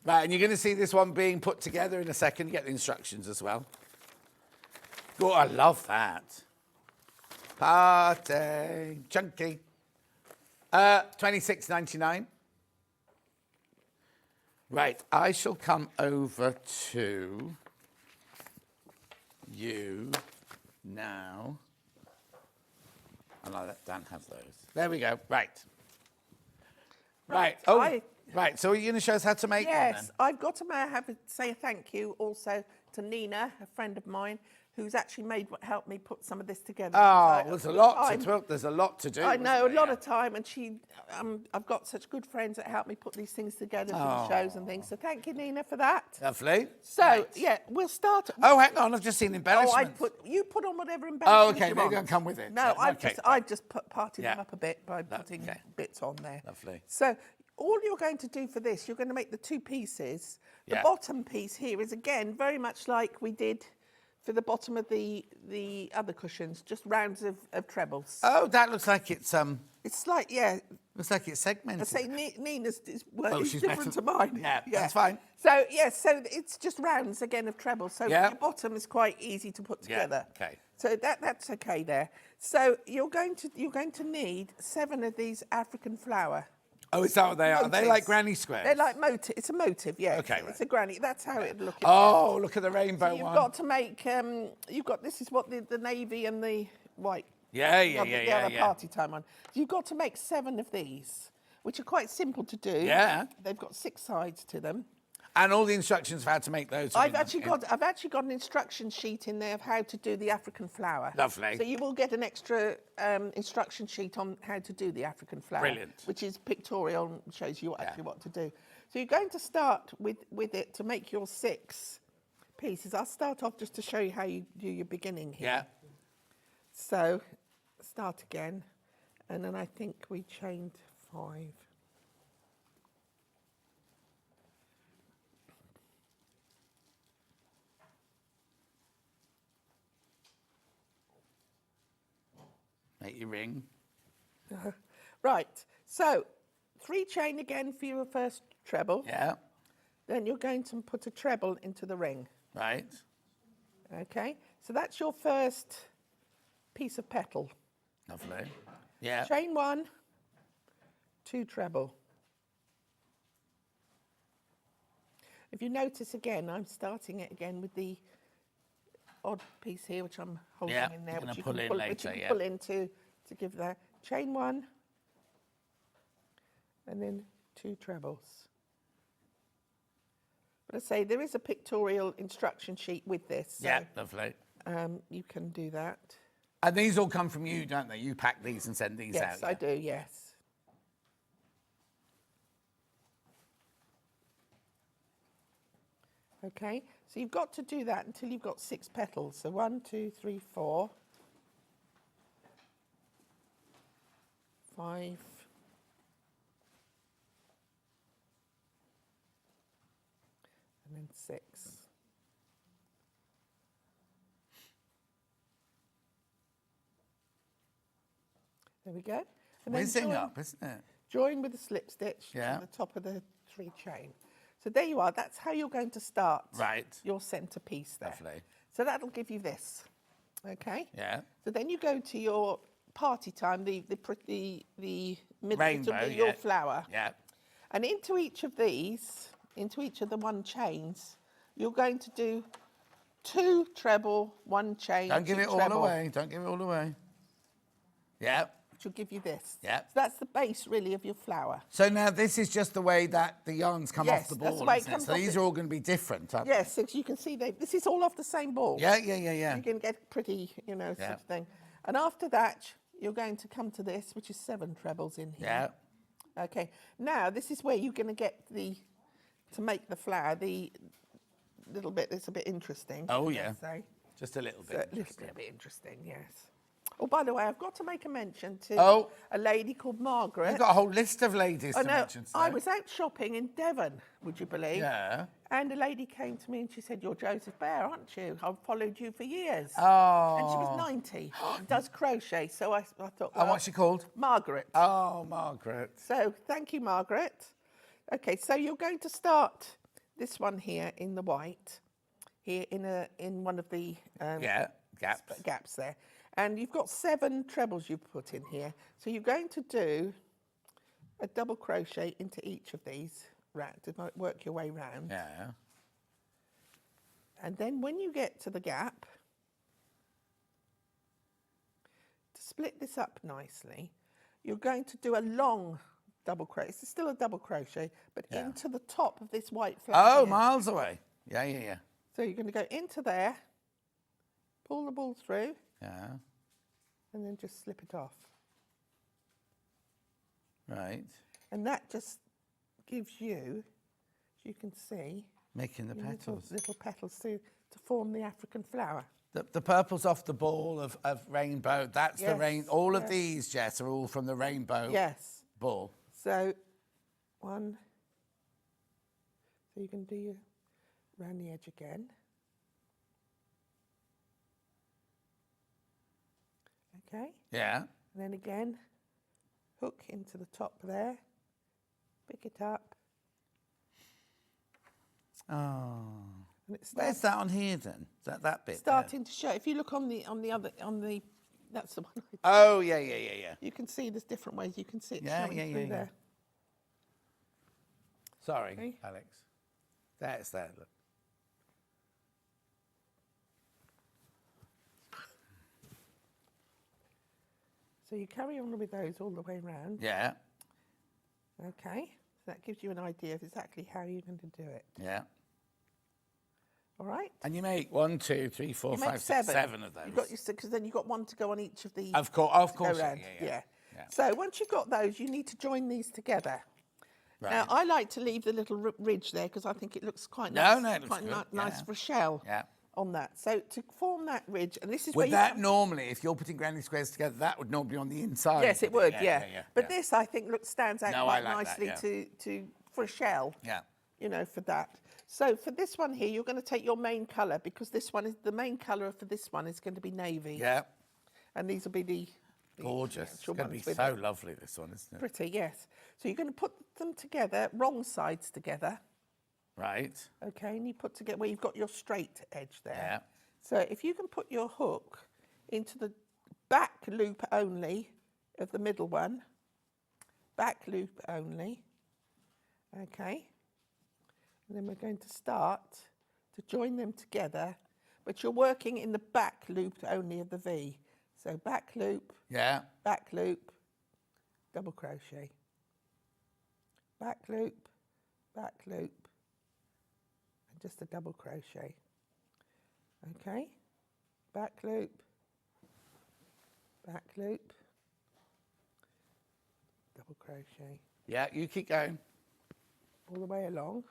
Right, and you're going to see this one being put together in a second. You get the instructions as well. Oh, I love that. Party. Chunky. $26.99. Right, I shall come over to you now. And I'll let Dan have those. There we go. Right. Right. Oh, Right, so are you going to show us how to make one then? Yes, I've got to say a thank you also to Nina, a friend of mine, who's actually helped me put some of this together. Oh, there's a lot to do. I know, a lot Yeah. of time, and I've got such good friends that help me put these things together for the shows and things. So thank you, Nina, for that. Lovely. So Right. yeah, we'll start. Oh, hang on, I've just seen embellishments. You put on whatever Oh, embellishments okay, you they're want. going to come with it. No, Okay, I've just parted them Yeah. up a bit by putting okay. bits on there. Lovely. So all you're going to do for this, you're going to make the two pieces. The Yeah. bottom piece here is again very much like we did for the bottom of the other cushions, just rounds of trebles. Oh, that looks like it's It's like, yeah, looks like it's segmented. I say Nina's is she's different better. to mine. Yeah, that's fine. So yes, so it's just rounds again of trebles. So Yeah. your bottom is quite easy to put Yeah, together. okay. So that's okay there. So you're going to need 7 of these African flower. Oh, is that what they are? Are they motifs. like granny squares? They're like motif. It's a motif, yeah. Okay, It's right. a granny. That's how it'd look. Oh, look at the rainbow So you've one. got to make. This is what the navy and the white. Yeah. The other party time one. You've got to make 7 of these, which are quite simple to do. Yeah. They've got 6 sides to them. And all the instructions for how to make those. are I've in actually them. got an instruction sheet in there of how to do the African flower. Lovely. So you will get an extra instruction sheet on how to do the African flower. Brilliant. Which is pictorial and shows you actually what to do. So you're going to start with it to make your 6 pieces. I'll start off just to show you how you do your beginning here. Yeah. So start again, and then I think we chained 5. Make your ring. Right, so 3 chain again for your first treble. Yeah. Then you're going to put a treble into the ring. Right. Okay, so that's your first piece of petal. Lovely. Yeah. Chain 1, 2 treble. If you notice again, I'm starting it again with the odd piece here, which I'm holding Yeah, in there, you're which gonna you pull can in pull, later, which you can yeah. pull in to give that. Chain 1, and then 2 trebles. But I say there is a pictorial instruction sheet with this. So, Yeah, lovely. you can do that. And these all come from you, don't they? You pack these and send these out. Yes, I do, yes. Okay, so you've got to do that until you've got 6 petals. So 1, 2, 3, 4, 5, and then 6. There we go. And then Whizzing join- up, isn't it? Join with a slip stitch Yeah. to the top of the 3 chain. So there you are. That's how you're going to start Right. your centerpiece there. Lovely. So that'll give you this. Okay. Yeah. So then you go to your party time, the middle Rainbow, of your yeah. flower, Yeah. and into each of these, into each of the 1 chains, you're going to do 2 treble, 1 chain. Don't give 2 it all treble, away. Don't give it all away. Yeah. which will give you this. Yeah. So that's the base really of your flower. So now this is just the way that the yarns come Yes, off the that's ball. the way it isn't comes So off these the- are all going to be different, aren't Yes, as you can see, this is all off the same ball. they? Yeah. You can get pretty, sort Yeah. of thing. And after that, you're going to come to this, which is 7 trebles in here. Yeah. Okay. Now, this is where you're going to get to make the flower, the little bit that's a bit interesting. Oh, let's yeah. say. Just a little So bit. a little bit interesting, yes. Oh, by the way, I've got to make a mention to Oh. a lady called Margaret. You've got a whole list of ladies to no, mention. I today. was out shopping in Devon, would you believe? Yeah. And a lady came to me and she said, "You're Joesph Bear, aren't you? I've followed you for years." Oh. And she was 90, does crochet. So I thought, And what's she called? Margaret. Oh, Margaret. So thank you, Margaret. Okay, so you're going to start this one here in the white, here in one of the Yeah. Gaps. gaps there. And you've got 7 trebles you've put in here. So you're going to do a double crochet into each of these to work your way round. Yeah. And then when you get to the gap, to split this up nicely, you're going to do a long double crochet. It's still a double crochet, but into the top of this white flower. Oh, here. miles away. Yeah, yeah, yeah. So you're going to go into there, pull the ball through, Yeah. and then just slip it off. Right. And that just gives you, as you can see, Making the petals. little petals to form the African flower. The purple's off the ball of rainbow. That's the rain. All of these, Jess, are all from the rainbow ball. So one. So you can do your round the edge again. Okay. Yeah. And then again, hook into the top there. Pick it up. Oh. And it's Where's that on here then? Is that bit? starting to show. If you look on the that's the one. Oh, yeah, yeah, yeah, yeah. You can see there's different ways you can see it Yeah, showing yeah, through yeah, yeah. there. Sorry, Okay. Alex. That's that. Look. So you carry on with those all the way around. Yeah, Okay. So that gives you an idea of exactly how you're going to do it. yeah. All right. And you make 1, 2, 3, 4, You make 5, 6, 7 of those. You've got your because then you've got one to go on each of the. Of to course, go round. yeah. So once you've got those, you need to join these together. Right. Now I like to leave the little ridge there because I think it looks quite No, nice. no, it looks quite good, nice yeah. for a shell. Yeah. On that, so to form that ridge, and this is Would where that normally, if you're putting granny squares together, that would normally be on the inside? Yes, it would. Yeah. But yeah. this, I think, stands out No, quite I like that, nicely yeah. to for a shell. Yeah. You know, for that. So for this one here, you're going to take your main colour because this one is the main colour for this one is going to be navy. Yeah. And these will be the Gorgeous. It's actual going to be ones with so it. lovely, this one, isn't it? Pretty, yes. So you're going to put them together, wrong sides together. Right. Okay, and you put together where you've got your straight edge there. Yeah. So if you can put your hook into the back loop only of the middle one, back loop only, okay, and then we're going to start to join them together, but you're working in the back loop only of the V. So back loop, back loop, double crochet, back loop, and just a double crochet. Okay, back loop, double crochet, Yeah, you keep going. all the way along.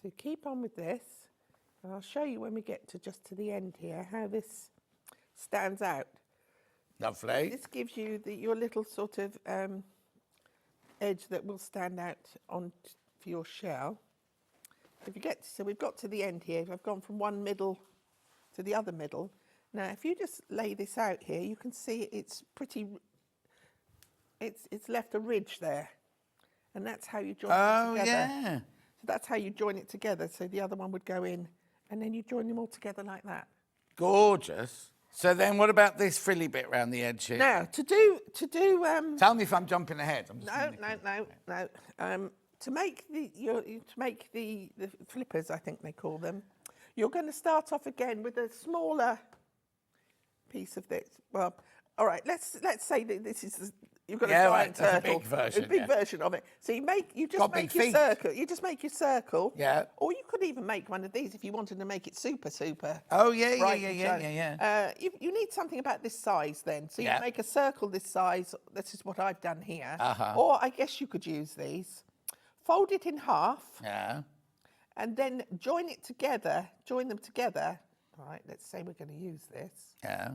So keep on with this, and I'll show you when we get to just to the end here how this stands out. Lovely. This gives you your little sort of edge that will stand out on for your shell. If you get so we've got to the end here. I've gone from one middle to the other middle. Now, if you just lay this out here, you can see it's pretty. It's left a ridge there, and that's how you join it Oh, together. yeah. So that's how you join it together. So the other one would go in, and then you join them all together like that. Gorgeous. So then what about this frilly bit around the edge here? Now to do. Tell me if I'm jumping ahead. I'm just No. To make the flippers, I think they call them, you're going to start off again with a smaller piece of this. Well, all right. Let's say that this is you've got a giant that's turtle, a big version. a big version of it. So you just Got make big your feet. circle. You just make your circle. Yeah. Or you could even make one of these if you wanted to make it super. Oh, yeah, bright yeah. and shiny. You need something about this size then. So you make a circle this size. This is what I've done here. Or I guess you could use these. Fold it in half. Yeah. And then join them together. All right, let's say we're going to use this. Yeah.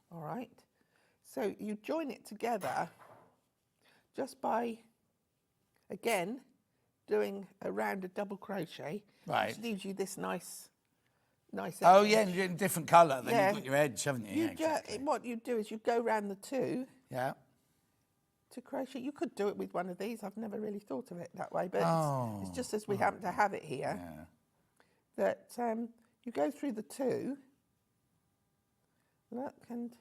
All right. So you join it together just by, again, doing a rounded double crochet. Right. Which leaves you this nice Oh, edge. yeah, and you're in a different colour. Then Yeah. you've got your edge, haven't you? What you do is you go round the two Yeah. to crochet. You could do it with one of these. I've never really thought of it that way, but it's just as we happen to have it here. Yeah. That you go through the two. Look, and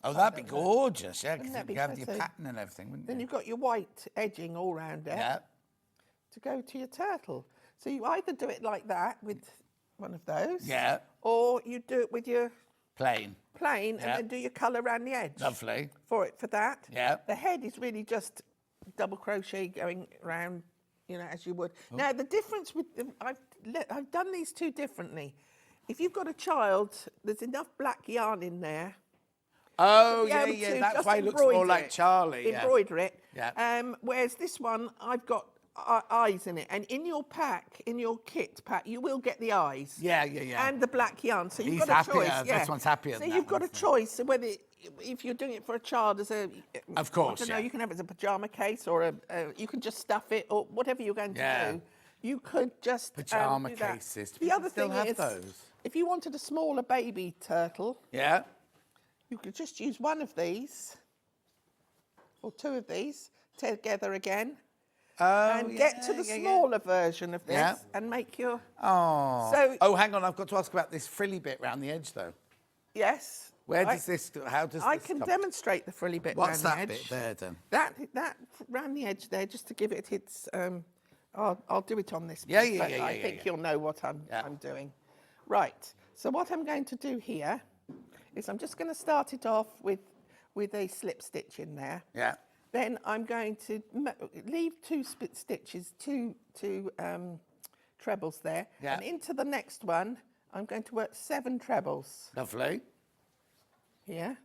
Oh, that'd be gorgeous, yeah, Wouldn't because that be you have your pretty? pattern and everything, wouldn't then you? you've got your white edging all round it Yeah. to go to your turtle. So you either do it like that with one of those, Yeah. or you do it with your Plain. Plain, Yeah. and then do your colour around the edge. Lovely. For that. Yeah. The head is really just double crochet going around, you know, as you would. Oh. Now, the difference with them, I've done these two differently. If you've got a child, there's enough black yarn in there. Oh, to be yeah, able yeah. to That's just why it looks more embroider like it. Charlie. Yeah. Embroider it. Yeah. Whereas this one, I've got eyes in it. And in your pack, in your kit pack, you will get the eyes. Yeah, yeah, yeah. And the black yarn. So you've He's got a choice. happier. Yeah. This one's happier So than you've that got one, a choice. So whether, if you're doing it for a child as a... Of course, I don't know, yeah. you can have it as a pyjama case or you can just stuff it or whatever you're going to do. You could just Pyjama do that. cases. Do The people other still thing have is, those? if you wanted a smaller baby turtle, Yeah. you could just use one of these or two of these together again and get to the smaller version of this and make your... Oh. So, hang on. I've got to ask about this frilly bit round the edge, though. yes. Where right. does this... How does I this can come? demonstrate the frilly bit What's round that the edge. bit there, then? That round the edge there, just to give it its... I'll do it on this. Yeah, piece, yeah, but yeah, I yeah, think yeah. you'll know what I'm doing. Right. So what I'm going to do here is I'm just going to start it off with a slip stitch in there. Yeah. Then I'm going to leave two stitches, two trebles there. Yeah. And into the next one, I'm going to work 7 trebles. Lovely. Here.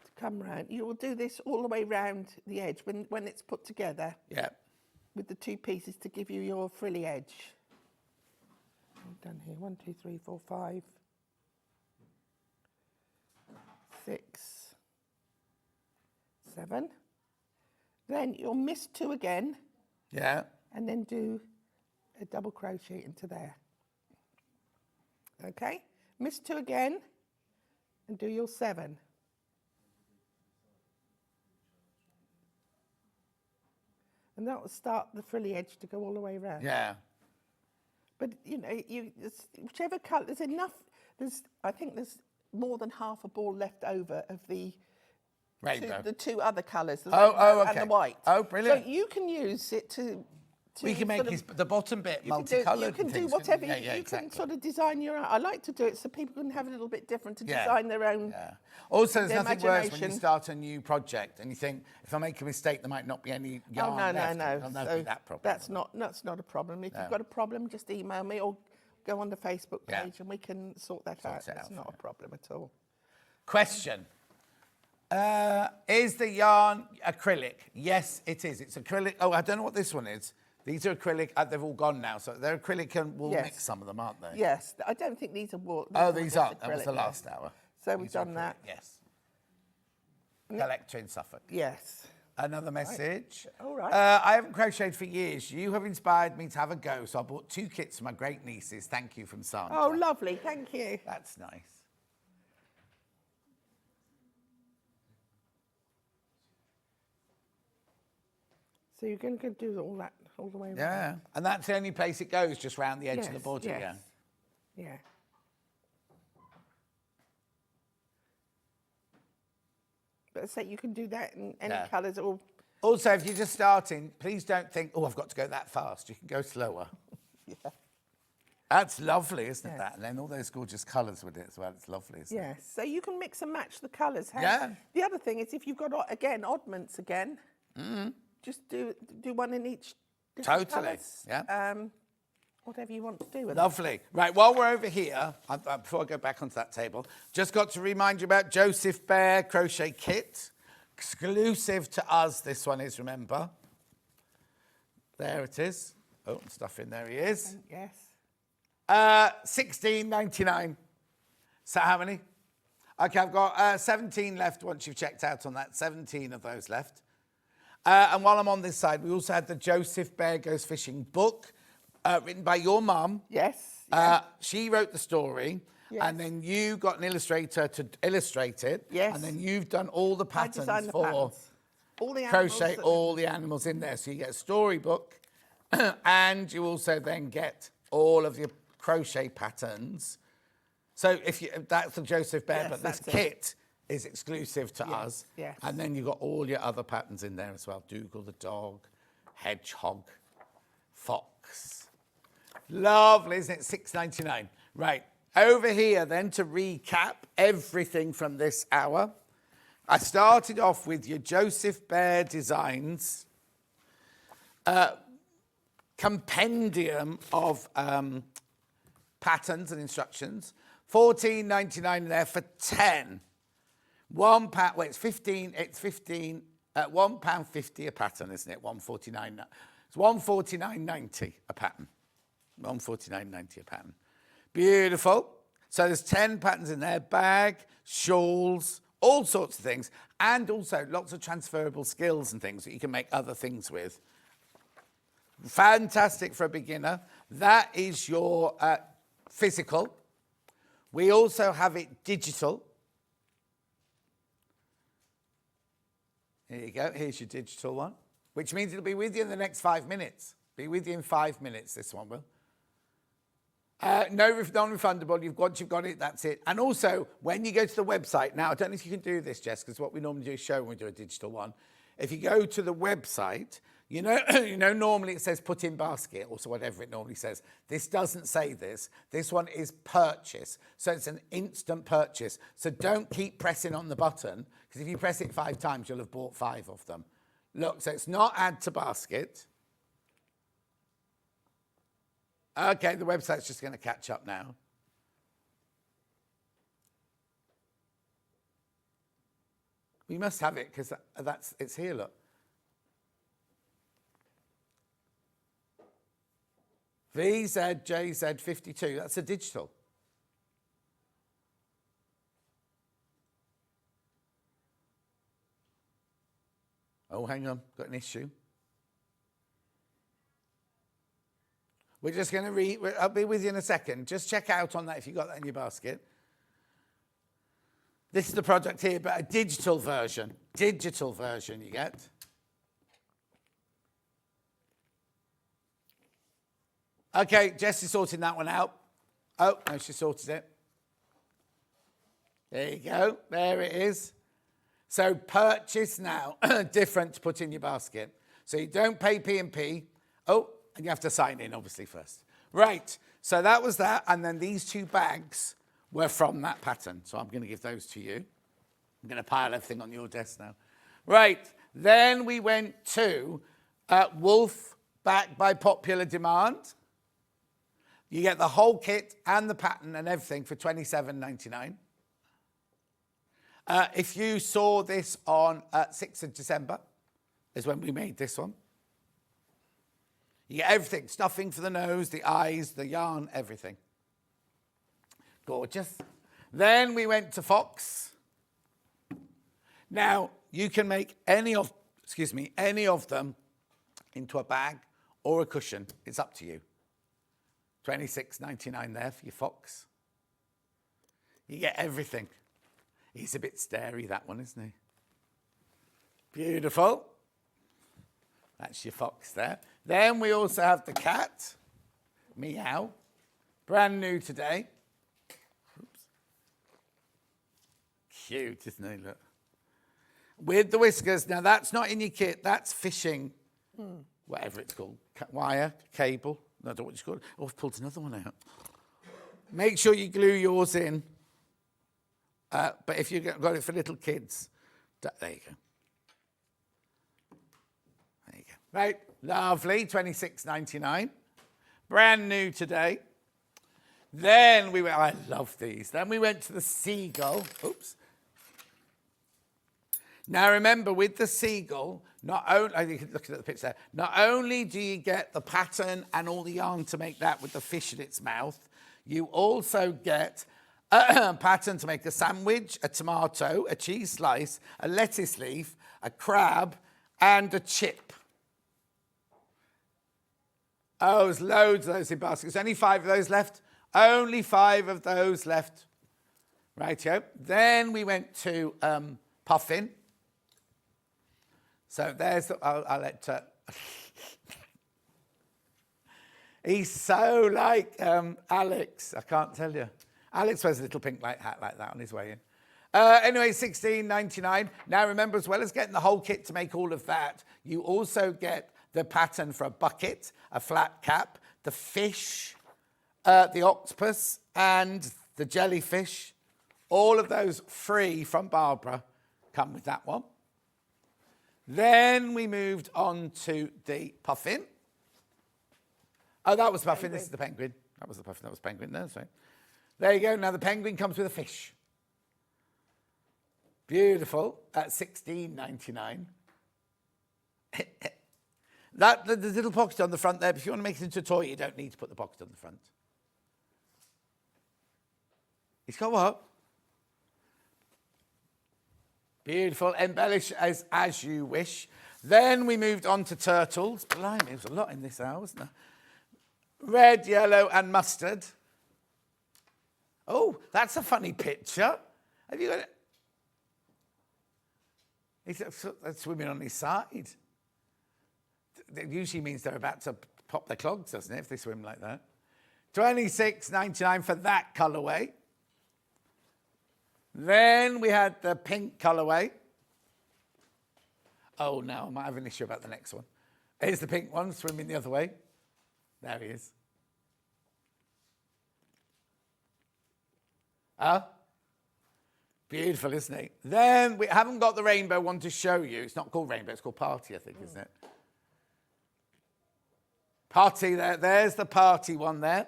To come round. You will do this all the way round the edge when it's put together. Yeah. With the 2 pieces to give you your frilly edge. I've done here 1, 2, 3, 4, 5, 6, 7. Then you'll miss 2 again. Yeah. And then do a double crochet into there. Okay? Miss 2 again and do your 7. And that will start the frilly edge to go all the way around. Yeah. But, you know, whichever colour, there's enough, I think there's more than half a ball left over of the Rainbow. the 2 other colours, the Oh, rainbow okay. and the white. Oh, brilliant. So you can use it to We can make the bottom bit multicoloured. You can do whatever you can sort of design your own. I like to do it so people can have a little bit different to design their own. Yeah. Also, there's their nothing worse when you imagination. start a new project and you think, if I make a mistake, there might not be any yarn Oh, no, left. no. There'll never So be that problem. that's not a problem. If you've got a problem, just email me or go on the Facebook Yeah. page and we can sort that out. it out That's for not a problem at all. Question. Is the yarn acrylic? Yes, it is. It's acrylic. Oh, I don't know what this one is. These are acrylic. They've all gone now. So they're acrylic and we'll Yes. mix some of them, aren't they? Yes, I don't think these are wool. Oh, these just aren't. That was acrylic, the no. last hour. So we've These are done that. acrylic, Yes. Collector in Suffolk. Yes. Another message. All right. I haven't crocheted for years. You have inspired me to have a go, so I bought 2 kits for my great nieces. Thank you from Sandra. Oh, lovely. Thank you. That's nice. So you're going to do all that all the way around? Yeah. And that's the only place it goes, just round the edge of the Yes, border, yes. yeah. Yeah. But say you can do that in any Yeah. colours or... Also, if you're just starting, please don't think, oh, I've got to go that fast. You can go slower. Yeah. That's lovely, isn't it, Yes. that? And then all those gorgeous colours with it as well. It's lovely, isn't it? Yes, so you can mix and match the colours. Yeah. The other thing is if you've got, again, oddments again, just do one in each different Totally, colours. yeah. Whatever you want to do with it. Lovely. Right, while we're over here, before I go back onto that table, just got to remind you about Joesph Bear Crochet Kit. Exclusive to us, this one is, remember. There it is. Oh, stuff in there he is. Yes. $16.99. So how many? Okay, I've got 17 left once you've checked out on that. 17 of those left. And while I'm on this side, we also had the Joesph Bear Goes Fishing book, written by your mum. Yes. She wrote the story. Yes. And then you got an illustrator to illustrate it. Yes. And then you've done all the I patterns designed the for patterns. All the animals crochet that- all the animals in there. So you get a storybook and you also then get all of your crochet patterns. So if that's the Joesph Bear, Yes, but this that's it. kit is exclusive to us. yes. And then you've got all your other patterns in there as well. Dougal the dog, hedgehog, fox, Lovely, isn't it? $6.99. Right. Over here, then, to recap everything from this hour, I started off with your Joesph Bear Designs compendium of patterns and instructions. $14.99 in there for 10. £1. Well, it's 15. It's 15. £1.50 a pattern, isn't it? $1.49. It's $1.49.90 a pattern. $1.49.90 a pattern. Beautiful. So there's 10 patterns in there. Bag, shawls, all sorts of things, and also lots of transferable skills and things that you can make other things with. Fantastic for a beginner. That is your physical. We also have it digital. Here you go. Here's your digital one, which means it'll be with you in the next 5 minutes. Be with you in 5 minutes, this one will. Non-refundable. Once you've got it, that's it. And also, when you go to the website, now, I don't know if you can do this, Jess, because what we normally do is show when we do a digital one. If you go to the website, you know, normally it says put in basket, or so whatever it normally says. This doesn't say this. This one is purchase. So it's an instant purchase. So don't keep pressing on the button, because if you press it 5 times, you'll have bought 5 of them. Look, so it's not add to basket. Okay, the website's just going to catch up now. We must have it because it's here, look. VZJZ52, that's a digital. Oh, hang on, got an issue. We're just going to read, I'll be with you in a second. Just check out on that if you've got that in your basket. This is the product here, but a digital version. Digital version you get. Okay, Jess is sorting that one out. Oh, no, she sorted it. There you go. There it is. So purchase now. Different to put in your basket. So you don't pay P&P. Oh, and you have to sign in, obviously, first. Right, so that was that. And then these 2 bags were from that pattern. So I'm going to give those to you. I'm going to pile everything on your desk now. Right, then we went to Wolf, back by popular demand. You get the whole kit and the pattern and everything for $27.99. If you saw this on 6th of December, is when we made this one. You get everything, stuffing for the nose, the eyes, the yarn, everything. Gorgeous. Then we went to Fox. Now, you can make any of them into a bag or a cushion. It's up to you. $26.99 there for your Fox. You get everything. He's a bit starey, that one, isn't he? Beautiful. That's your Fox there. Then we also have the cat. Meow. Brand new today. Oops. Cute, isn't he? Look. With the whiskers. Now, that's not in your kit. That's fishing, whatever it's called. Wire, cable. No, I don't know what it's called. Oh, I've pulled another one out. Make sure you glue yours in. But if you've got it for little kids, there you go. There you go. Right, lovely, $26.99. Brand new today. Then we went, I love these. Then we went to the Seagull. Oops. Now remember, with the Seagull, not only, you can look at the picture there, not only do you get the pattern and all the yarn to make that with the fish in its mouth, you also get a pattern to make a sandwich, a tomato, a cheese slice, a lettuce leaf, a crab, and a chip. Oh, there's loads of those in baskets. Only 5 of those left. Only 5 of those left. Rightio. Then we went to Puffin. So there's the, I'll let... He's so like Alex, I can't tell you. Alex wears a little pink light hat like that on his way in. Anyway, $16.99. Now remember, as well as getting the whole kit to make all of that, you also get the pattern for a bucket, a flat cap, the fish, the octopus and the jellyfish. All of those free from Barbara come with that one. Then we moved on to the puffin. Oh, that was puffin. This is the penguin. That was the puffin. That was penguin. No, that's right. There you go. Now the penguin comes with a fish. Beautiful at $16.99. There's a little pocket on the front there, but if you want to make it into a toy, you don't need to put the pocket on the front. It's got what? Beautiful. Embellish as you wish. Then we moved on to turtles. Blimey, there's a lot in this hour, wasn't there? Red, yellow, and mustard. Oh, that's a funny picture. Have you got it? He's swimming on his side. It usually means they're about to pop their clogs, doesn't it, if they swim like that? $26.99 for that colourway. Then we had the pink colourway. Oh, no, I might have an issue about the next one. Here's the pink one, swimming the other way. There he is. Beautiful, isn't he? Then we haven't got the rainbow one to show you. It's not called rainbow, it's called party, I think, isn't it? Party there. There's the party one there.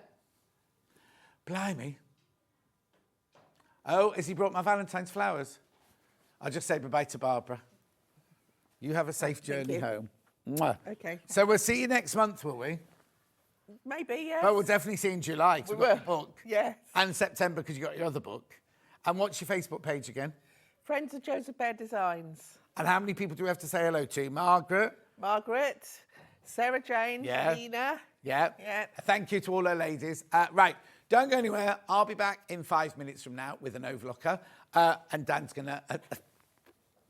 Blimey. Oh, has he brought my Valentine's flowers? I'll just say bye-bye to Barbara. You have a safe journey home. Mwah. Okay. So we'll see you next month, will we? Maybe, yes. But we'll definitely see you in July. We We've got will. your book. Yes. And September, because you got your other book. And what's your Facebook page again? Friends of Joesph Bear Designs. And how many people do we have to say hello to? Margaret? Margaret, Sarah Jane, Yeah. Nina. Yeah. Yeah. Thank you to all our ladies. Right, don't go anywhere. I'll be back in 5 minutes from now with an overlocker. And Dan's going to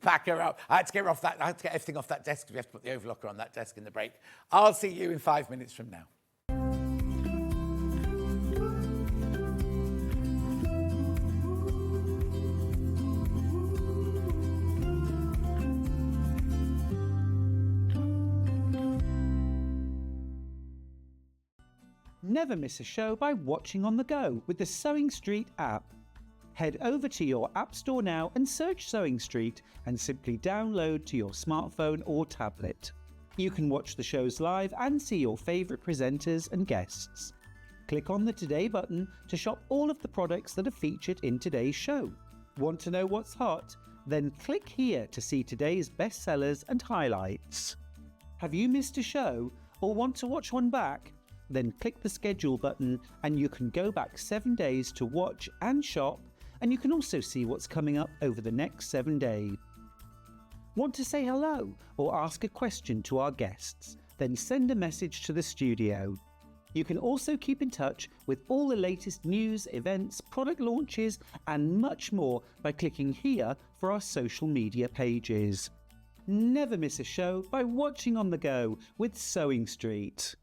pack her up. I had to get her off that. I had to get everything off that desk because we have to put the overlocker on that desk in the break. I'll see you in 5 minutes from now. Never miss a show by watching on the go with the Sewing Street app. Head over to your App Store now and search Sewing Street and simply download to your smartphone or tablet. You can watch the shows live and see your favourite presenters and guests. Click on the Today button to shop all of the products that are featured in today's show. Want to know what's hot? Then click here to see today's bestsellers and highlights. Have you missed a show or want to watch one back? Then click the schedule button and you can go back 7 days to watch and shop, and you can also see what's coming up over the next 7 days. Want to say hello or ask a question to our guests? Then send a message to the studio. You can also keep in touch with all the latest news, events, product launches and much more by clicking here for our social media pages. Never miss a show by watching on the go with Sewing Street.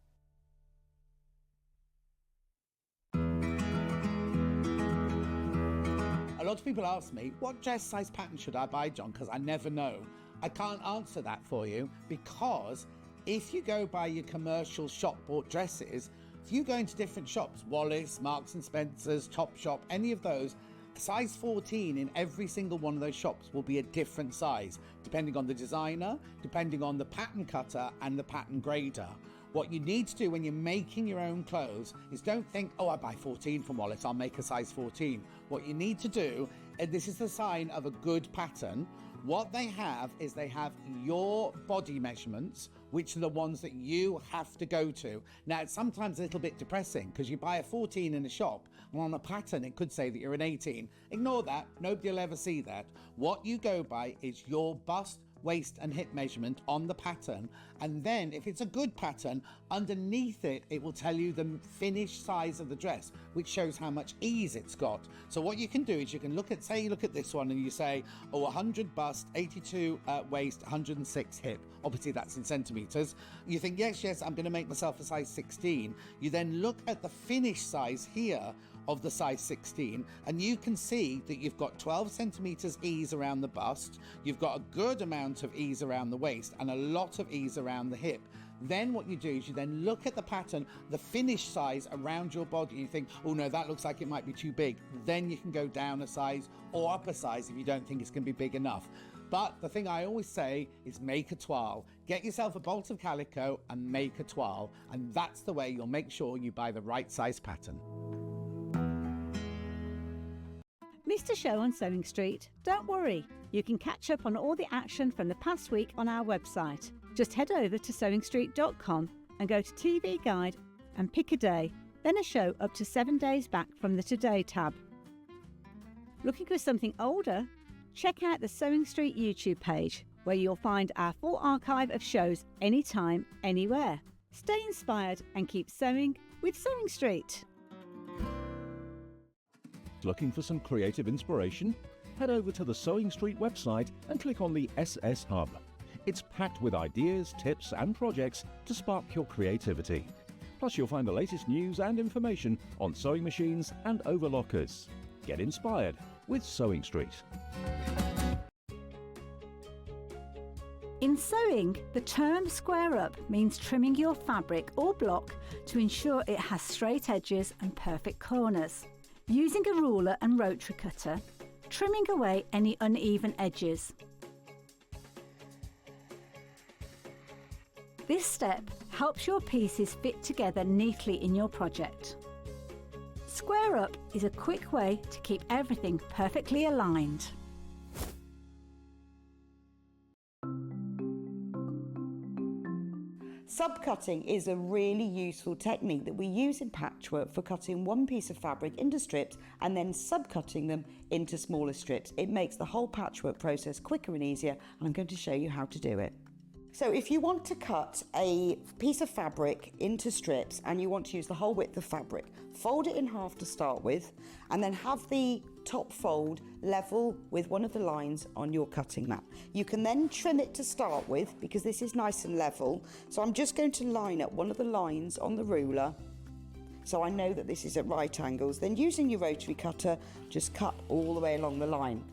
A lot of people ask me, what dress size pattern should I buy, John? Because I never know. I can't answer that for you because if you go by your commercial shop bought dresses, if you go into different shops, Wallace, Marks and Spencer's, Topshop, any of those, size 14 in every single one of those shops will be a different size, depending on the designer, depending on the pattern cutter and the pattern grader. What you need to do when you're making your own clothes is don't think, oh, I buy 14 from Wallace, I'll make a size 14. What you need to do, and this is the sign of a good pattern, what they have is they have your body measurements, which are the ones that you have to go to. Now, it's sometimes a little bit depressing because you buy a 14 in a shop and on a pattern it could say that you're an 18. Ignore that, nobody will ever see that. What you go by is your bust, waist and hip measurement on the pattern, and then if it's a good pattern, underneath it will tell you the finished size of the dress, which shows how much ease it's got. So what you can do is you can look at, say you look at this one and you say, oh, 100 bust, 82 waist, 106 hip. Obviously that's in centimeters. You think, yes, I'm going to make myself a size 16. You then look at the finished size here of the size 16, and you can see that you've got 12 centimeters ease around the bust, you've got a good amount of ease around the waist and a lot of ease around the hip. Then what you do is you then look at the pattern, the finished size around your body. You think, oh no, that looks like it might be too big. Then you can go down a size or up a size if you don't think it's going to be big enough. But the thing I always say is make a toile. Get yourself a bolt of calico and make a toile. And that's the way you'll make sure you buy the right size pattern. Missed a show on Sewing Street? Don't worry, you can catch up on all the action from the past week on our website. Just head over to sewingstreet.com and go to TV Guide and pick a day, then a show up to 7 days back from the Today tab. Looking for something older? Check out the Sewing Street YouTube page, where you'll find our full archive of shows anytime, anywhere. Stay inspired and keep sewing with Sewing Street. Looking for some creative inspiration? Head over to the Sewing Street website and click on the SS Hub. It's packed with ideas, tips and projects to spark your creativity. Plus you'll find the latest news and information on sewing machines and overlockers. Get inspired with Sewing Street. In sewing, the term square up means trimming your fabric or block to ensure it has straight edges and perfect corners. Using a ruler and rotary cutter, trimming away any uneven edges. This step helps your pieces fit together neatly in your project. Square up is a quick way to keep everything perfectly aligned. Subcutting is a really useful technique that we use in patchwork for cutting one piece of fabric into strips and then subcutting them into smaller strips. It makes the whole patchwork process quicker and easier, and I'm going to show you how to do it. So if you want to cut a piece of fabric into strips and you want to use the whole width of fabric, fold it in half to start with, and then have the top fold level with one of the lines on your cutting mat. You can then trim it to start with because this is nice and level. So I'm just going to line up one of the lines on the ruler so I know that this is at right angles. Then using your rotary cutter, just cut all the way along the line.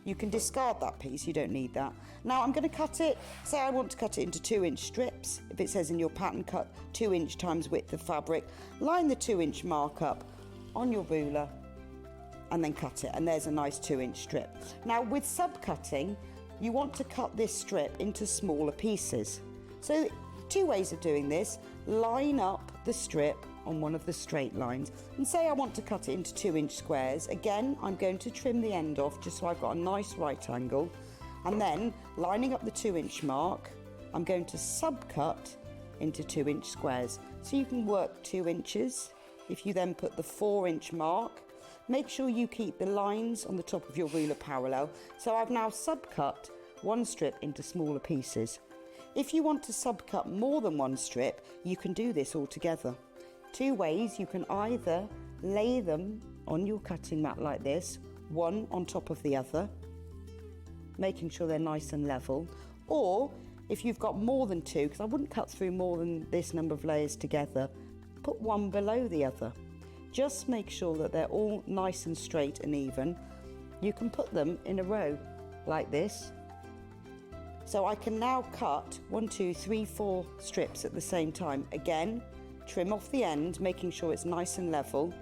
You can discard that piece, you don't need that. Now I'm going to cut it, say I want to cut it into 2-inch strips. If it says in your pattern, cut 2-inch times width of fabric, line the 2-inch mark up on your ruler and then cut it, and there's a nice 2-inch strip. Now with subcutting, you want to cut this strip into smaller pieces. So 2 ways of doing this: line up the strip on one of the straight lines, and say I want to cut it into 2-inch squares. Again, I'm going to trim the end off just so I've got a nice right angle, and then lining up the 2-inch mark, I'm going to subcut into 2-inch squares. So you can work 2 inches. If you then put the 4-inch mark, make sure you keep the lines on the top of your ruler parallel. So I've now subcut one strip into smaller pieces. If you want to subcut more than one strip, you can do this all together. 2 ways: you can either lay them on your cutting mat like this, one on top of the other, making sure they're nice and level, or if you've got more than 2, because I wouldn't cut through more than this number of layers together, put one below the other. Just make sure that they're all nice and straight and even. You can put them in a row like this. So I can now cut 1, 2, 3, 4 strips at the same time. Again, trim off the end, making sure it's nice and level.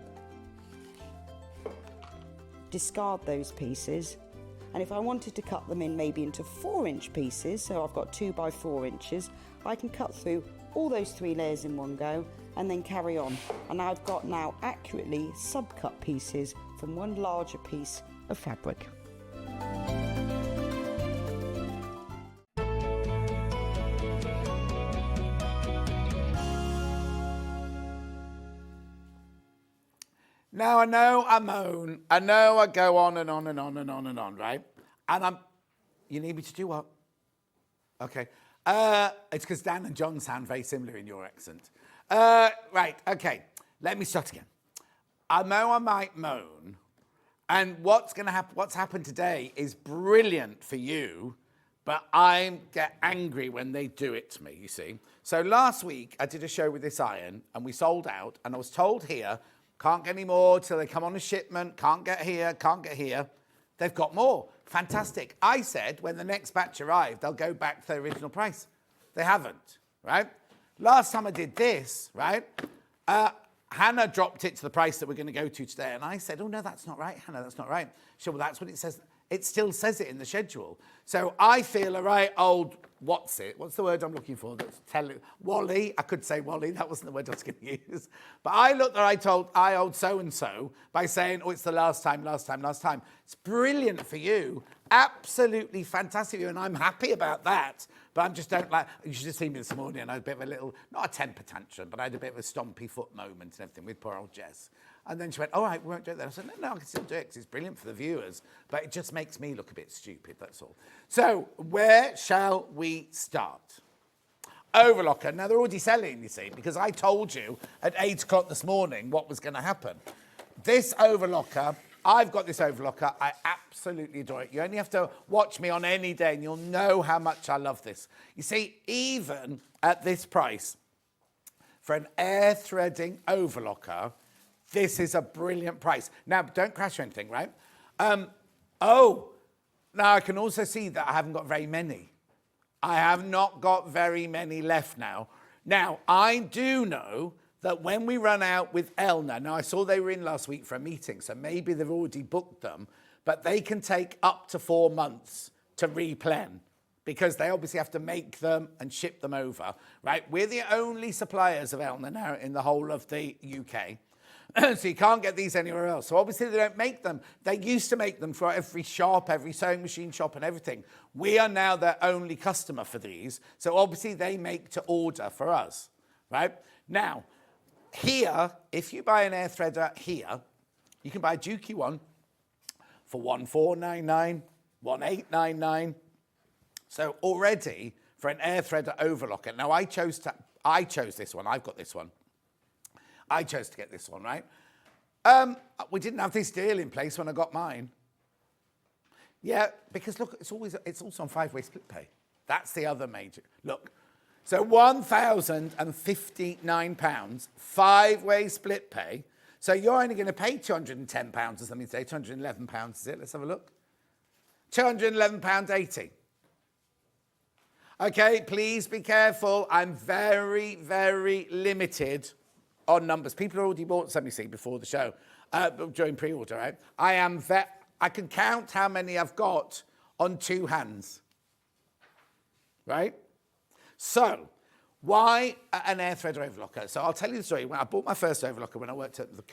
Discard those pieces. And if I wanted to cut them in maybe into 4-inch pieces, so I've got 2 by 4 inches, I can cut through all those 3 layers in one go and then carry on. And I've got now accurately subcut pieces from one larger piece of fabric. Now, I know I moan. I know I go on and on and on and on and on, right? And you need me to do what? Okay. It's because Dan and John sound very similar in your accent. Right, okay. Let me start again. I know I might moan, and what's happened today is brilliant for you, but I get angry when they do it to me, you see. So last week, I did a show with this iron, and we sold out, and I was told here, can't get any more till they come on a shipment, can't get here, can't get here. They've got more. Fantastic. I said when the next batch arrived, they'll go back to their original price. They haven't, right? last time I did this, right, Hannah dropped it to the price that we're going to go to today. And I said, oh, no, that's not right, Hannah, that's not right. She said, well, that's what it says. It still says it in the schedule. So I feel a right old, what's the word I'm looking for? That's Wally. I could say Wally. That wasn't the word I was going to use. But I looked there, I owed so-and-so by saying, oh, it's the last time. It's brilliant for you. Absolutely fantastic for you. And I'm happy about that. But I just don't like, you should have seen me this morning. And I had a bit of a little, not a temper tantrum, but I had a bit of a stompy foot moment and everything with poor old Jess. And then she went, all right, we won't do it then. I said, no, I can still do it because it's brilliant for the viewers. But it just makes me look a bit stupid, that's all. So where shall we start? Overlocker. Now, they're already selling, you see, because I told you at 8 o'clock this morning what was going to happen. This overlocker, I've got this overlocker. I absolutely adore it. You only have to watch me on any day and you'll know how much I love this. You see, even at this price, for an air threading overlocker, this is a brilliant price. Now, don't crash or anything, right? Now I can also see that I haven't got very many. I have not got very many left now. Now, I do know that when we run out with Elna, now I saw they were in last week for a meeting, so maybe they've already booked them, but they can take up to 4 months to replan because they obviously have to make them and ship them over, right? We're the only suppliers of Elna now in the whole of the UK. So you can't get these anywhere else. So obviously they don't make them. They used to make them for every shop, every sewing machine shop and everything. We are now their only customer for these. So obviously they make to order for us, right? Now, here, if you buy an air threader here, you can buy a Dukey one for 1499, 1899. So already for an air threader overlocker. Now I chose this one. I've got this one. I chose to get this one, right? We didn't have this deal in place when I got mine. Yeah, because look, it's also on 5-way split pay. That's the other major. Look, so £1,059, 5-way split pay. So you're only going to pay £210 or something today, £211, is it? Let's have a look. £211.80. Okay, please be careful. I'm very, very limited on numbers. People already bought some, you see, before the show, during pre-order, right? I can count how many I've got on 2 hands, right? So, why an air threader overlocker? So I'll tell you the story. When I bought my first overlocker when I worked at the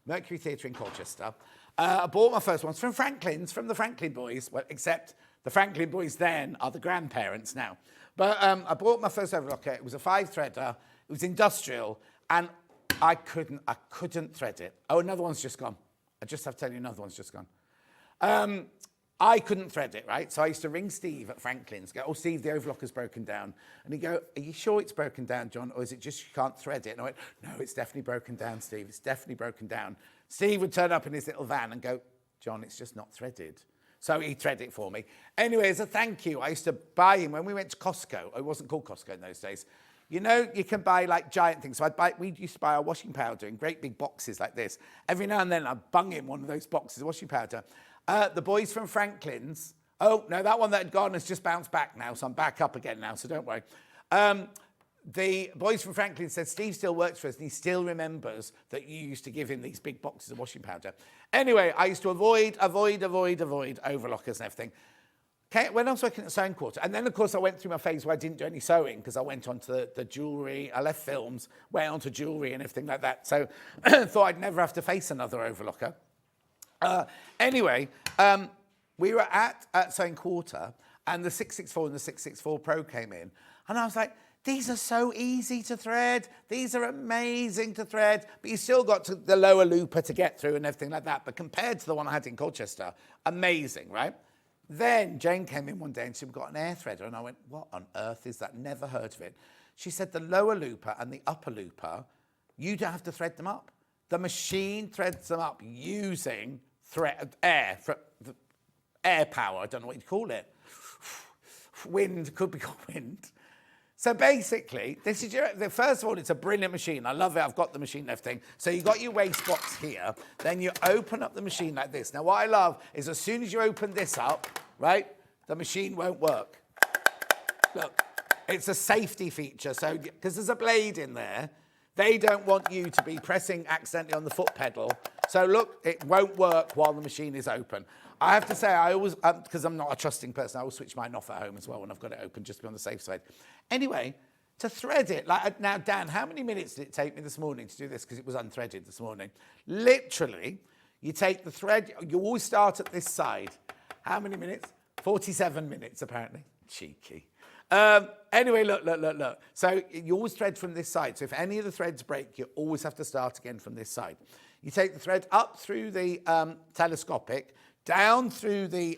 Mercury Theatre in Colchester, I bought my first ones from the Franklin boys, well, except the Franklin boys then are the grandparents now. But I bought my first overlocker. It was a 5-threader. It was industrial. And I couldn't thread it. Oh, another one's just gone. I just have to tell you, another one's just gone. I couldn't thread it, right? So I used to ring Steve at Franklin's, go, oh, Steve, the overlocker's broken down. And he'd go, are you sure it's broken down, John? Or is it just you can't thread it? And I went, no, it's definitely broken down, Steve. It's definitely broken down. Steve would turn up in his little van and go, John, it's just not threaded. So he'd thread it for me. Anyway, as a thank you, I used to buy him when we went to Costco. It wasn't called Costco in those days. You know, you can buy like giant things. So we used to buy our washing powder in great big boxes like this. Every now and then I'd bung in one of those boxes of washing powder. The boys from Franklin's, oh, no, that one that had gone has just bounced back now, so I'm back up again now, so don't worry. The boys from Franklin said Steve still works for us and he still remembers that you used to give him these big boxes of washing powder. Anyway, I used to avoid overlockers and everything. Okay, when I was working at Sewing Quarter, and then, of course, I went through my phase where I didn't do any sewing because I went on to the jewellery. I left films, went on to jewellery and everything like that. So I thought I'd never have to face another overlocker. Anyway, we were at Sewing Quarter, and the 664 and the 664 Pro came in. And I was like, these are so easy to thread. These are amazing to thread. But you still got to the lower looper to get through and everything like that. But compared to the one I had in Colchester, amazing, right? Then Jane came in one day and she said, we've got an air threader. And I went, what on earth is that? Never heard of it. She said, the lower looper and the upper looper, you don't have to thread them up. The machine threads them up using air power. I don't know what you'd call it. Wind, could be called wind. So basically, this is first of all, it's a brilliant machine. I love it. I've got the machine and everything. So you've got your waste box here. Then you open up the machine like this. Now, what I love is as soon as you open this up, right, the machine won't work. Look, It's a safety feature. So, because there's a blade in there, they don't want you to be pressing accidentally on the foot pedal. So look, it won't work while the machine is open. I have to say, I always, because I'm not a trusting person, I always switch mine off at home as well when I've got it open, just to be on the safe side. Anyway, to thread it, like now, Dan, how many minutes did it take me this morning to do this? Because it was unthreaded this morning. Literally, you take the thread, you always start at this side. How many minutes? 47 minutes, apparently. Cheeky. Anyway, look. So you always thread from this side. So if any of the threads break, you always have to start again from this side. You take the thread up through the telescopic, down through the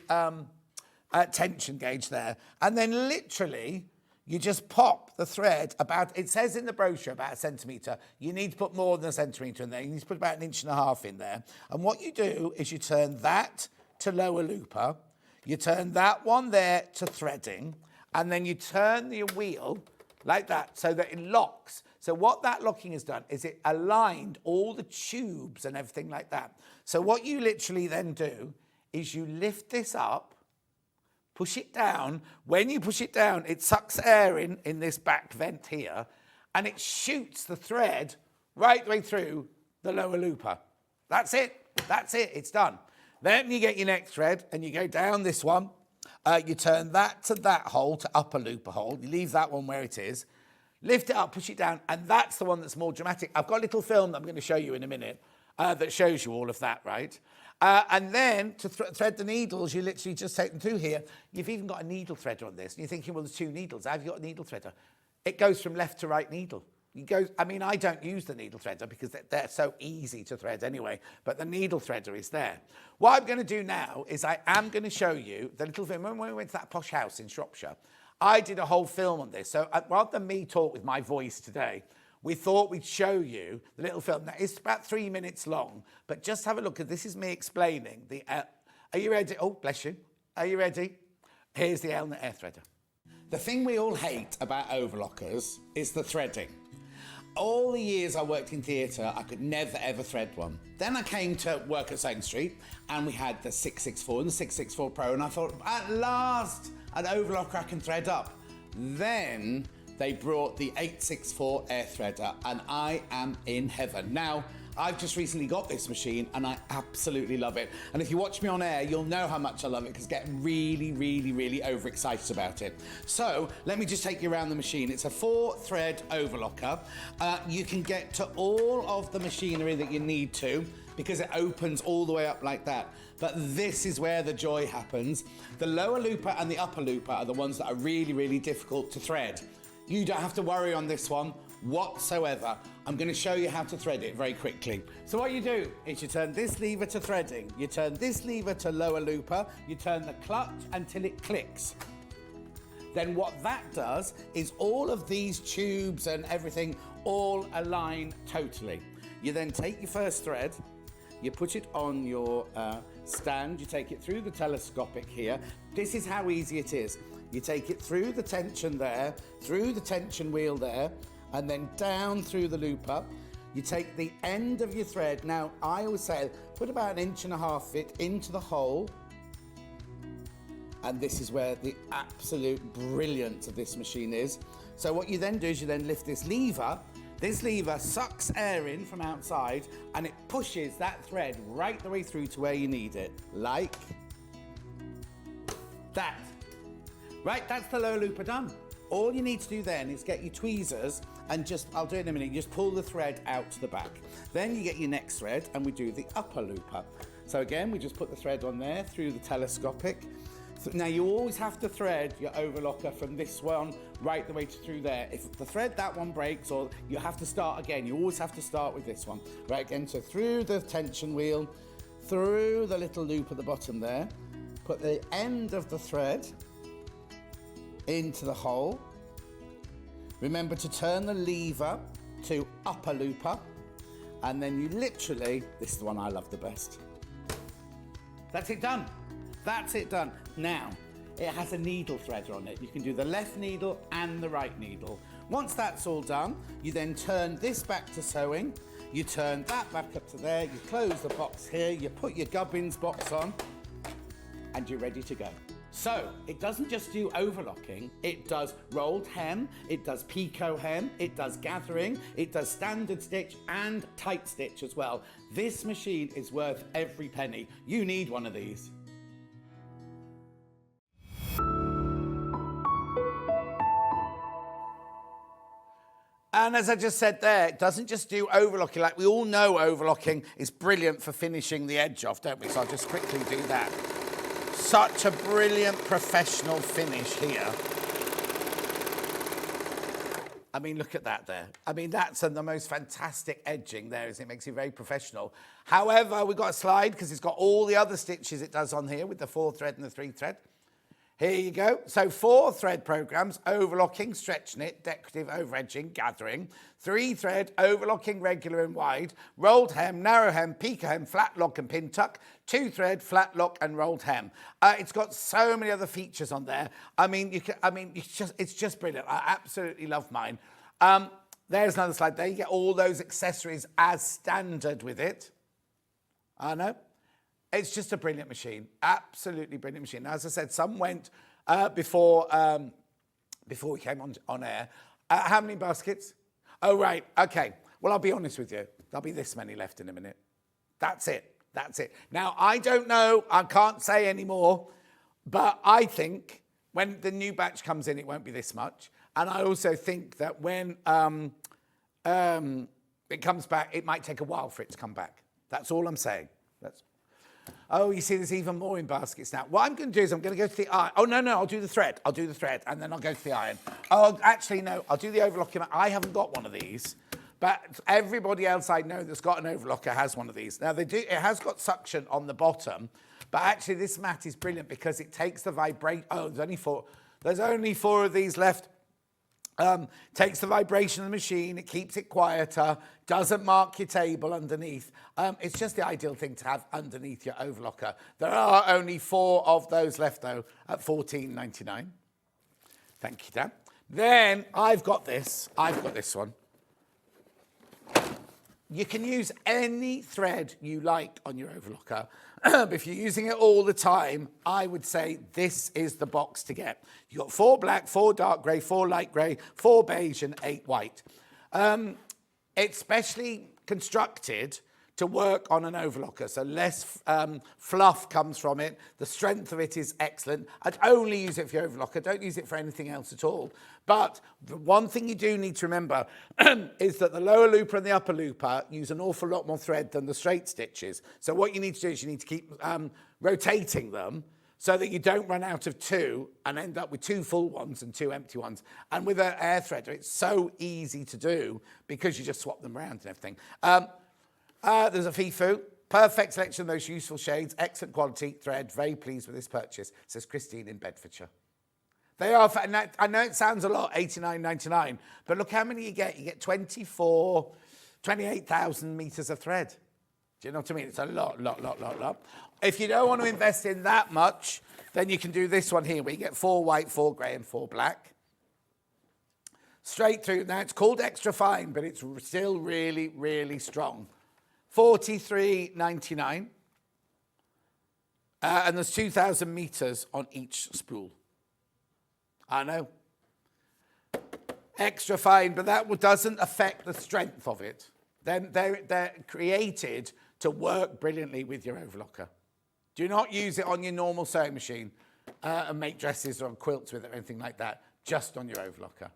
tension gauge there, and then literally you just pop the thread about, it says in the brochure about 1 centimetre. You need to put more than 1 centimetre in there. You need to put about 1.5 inches in there. And what you do is you turn that to lower looper, you turn that one there to threading, and then you turn the wheel like that so that it locks. So what that locking has done is it aligned all the tubes and everything like that. So what you literally then do is you lift this up, push it down. When you push it down, it sucks air in this back vent here, and it shoots the thread right the way through the lower looper. That's it. That's it. It's done. Then you get your next thread, and you go down this one. You turn that to that hole, to upper looper hole. You leave that one where it is. Lift it up, push it down, and that's the one that's more dramatic. I've got a little film that I'm going to show you in a minute that shows you all of that, right? And then to thread the needles, you literally just take them through here. You've even got a needle threader on this. And you're thinking, well, there's 2 needles. Have you got a needle threader? It goes from left to right needle. I mean, I don't use the needle threader because they're so easy to thread anyway, but the needle threader is there. What I'm going to do now is I am going to show you the little film. When we went to that posh house in Shropshire, I did a whole film on this. So rather than me talk with my voice today, we thought we'd show you the little film. Now, it's about 3 minutes long, but just have a look. This is me explaining the... are you ready? Oh, bless you. Are you ready? Here's the Elna Air Threader. The thing we all hate about overlockers is the threading. All the years I worked in theatre, I could never, ever thread one. Then I came to work at Sewing Street, and we had the 664 and the 664 Pro, and I thought, at last, an overlocker I can thread up. Then they brought the 864 Air Threader, and I am in heaven. Now, I've just recently got this machine, and I absolutely love it. And if you watch me on air, you'll know how much I love it, because I get really, really, really overexcited about it. So, let me just take you around the machine. It's a 4-thread overlocker. You can get to all of the machinery that you need to, because it opens all the way up like that. But this is where the joy happens. The lower looper and the upper looper are the ones that are really, really difficult to thread. You don't have to worry on this one whatsoever. I'm going to show you how to thread it very quickly. So what you do is you turn this lever to threading, you turn this lever to lower looper, you turn the clutch until it clicks. Then what that does is all of these tubes and everything all align totally. You then take your first thread, you put it on your stand, you take it through the telescopic here. This is how easy it is. You take it through the tension there, through the tension wheel there, and then down through the looper. You take the end of your thread. Now, I always say, put about 1.5 inches fit into the hole. And this is where the absolute brilliance of this machine is. So what you then do is you then lift this lever. This lever sucks air in from outside, and it pushes that thread right the way through to where you need it. Like that. Right, that's the lower looper done. All you need to do then is get your tweezers and just, I'll do it in a minute, you just pull the thread out to the back. Then you get your next thread and we do the upper looper. So again, we just put the thread on there through the telescopic. So now you always have to thread your overlocker from this one right the way through there. If the thread, that one breaks, or you have to start again, you always have to start with this one. Right, again, so through the tension wheel, through the little loop at the bottom there, put the end of the thread into the hole. Remember to turn the lever to upper looper, and then you literally, this is the one I love the best. That's it done. That's it done. Now, it has a needle threader on it. You can do the left needle and the right needle. Once that's all done, you then turn this back to sewing, you turn that back up to there, you close the box here, you put your gubbins box on, and you're ready to go. So it doesn't just do overlocking, it does rolled hem, it does picot hem, it does gathering, it does standard stitch and tight stitch as well. This machine is worth every penny. You need one of these. And as I just said there, it doesn't just do overlocking. Like we all know overlocking is brilliant for finishing the edge off, don't we? So I'll just quickly do that. Such a brilliant professional finish here. I mean, look at that there. I mean, that's the most fantastic edging there, is it makes it very professional. However, we've got a slide because it's got all the other stitches it does on here with the 4 thread and the 3 thread. Here you go. So 4 thread programs, overlocking, stretch knit, decorative, over edging, gathering. 3 thread, overlocking, regular and wide. Rolled hem, narrow hem, picot hem, flat lock and pin tuck. 2 thread, flat lock and rolled hem. It's got so many other features on there. I mean, it's just brilliant. I absolutely love mine. There's another slide there. You get all those accessories as standard with it. I know. It's just a brilliant machine, absolutely brilliant machine. As I said, some went before we came on air. How many baskets? Oh, right, okay. Well, I'll be honest with you. There'll be this many left in a minute. That's it. Now, I don't know. I can't say anymore. But I think when the new batch comes in, it won't be this much. And I also think that when it comes back, it might take a while for it to come back. That's all I'm saying. Oh, you see, there's even more in baskets now. What I'm going to do is I'm going to go to the iron. Oh, no, I'll do the thread. And then I'll go to the iron. Oh, actually, no, I'll do the overlocking. I haven't got one of these, but everybody else I know that's got an overlocker has one of these. Now, it has got suction on the bottom, but actually this mat is brilliant because it takes the vibration. Oh, there's only 4 of these left. Takes the vibration of the machine, it keeps it quieter, doesn't mark your table underneath. It's just the ideal thing to have underneath your overlocker. There are only 4 of those left, though, at $14.99. Thank you, Dan. Then I've got this one. You can use any thread you like on your overlocker. But if you're using it all the time, I would say this is the box to get. You've got 4 black, 4 dark grey, 4 light grey, 4 beige and 8 white. It's specially constructed to work on an overlocker, so less fluff comes from it. The strength of it is excellent. I'd only use it for your overlocker. Don't use it for anything else at all. But the one thing you do need to remember is that the lower looper and the upper looper use an awful lot more thread than the straight stitches. So what you need to do is you need to keep rotating them so that you don't run out of 2 and end up with 2 full ones and 2 empty ones. And with an air threader, it's so easy to do because you just swap them around and everything. There's a FIFU. Perfect selection of those useful shades. Excellent quality thread. Very pleased with this purchase, says Christine in Bedfordshire. They are, I know it sounds a lot, $89.99, but look how many you get. You get 28,000 metres of thread. Do you know what I mean? It's a lot. If you don't want to invest in that much, then you can do this one here, where you get 4 white, 4 grey, and 4 black. Straight through. Now, it's called extra fine, but it's still really, really strong. $43.99. And there's 2,000 metres on each spool. I know. Extra fine, but that doesn't affect the strength of it. They're created to work brilliantly with your overlocker. Do not use it on your normal sewing machine and make dresses or quilts with it or anything like that. Just on your overlocker.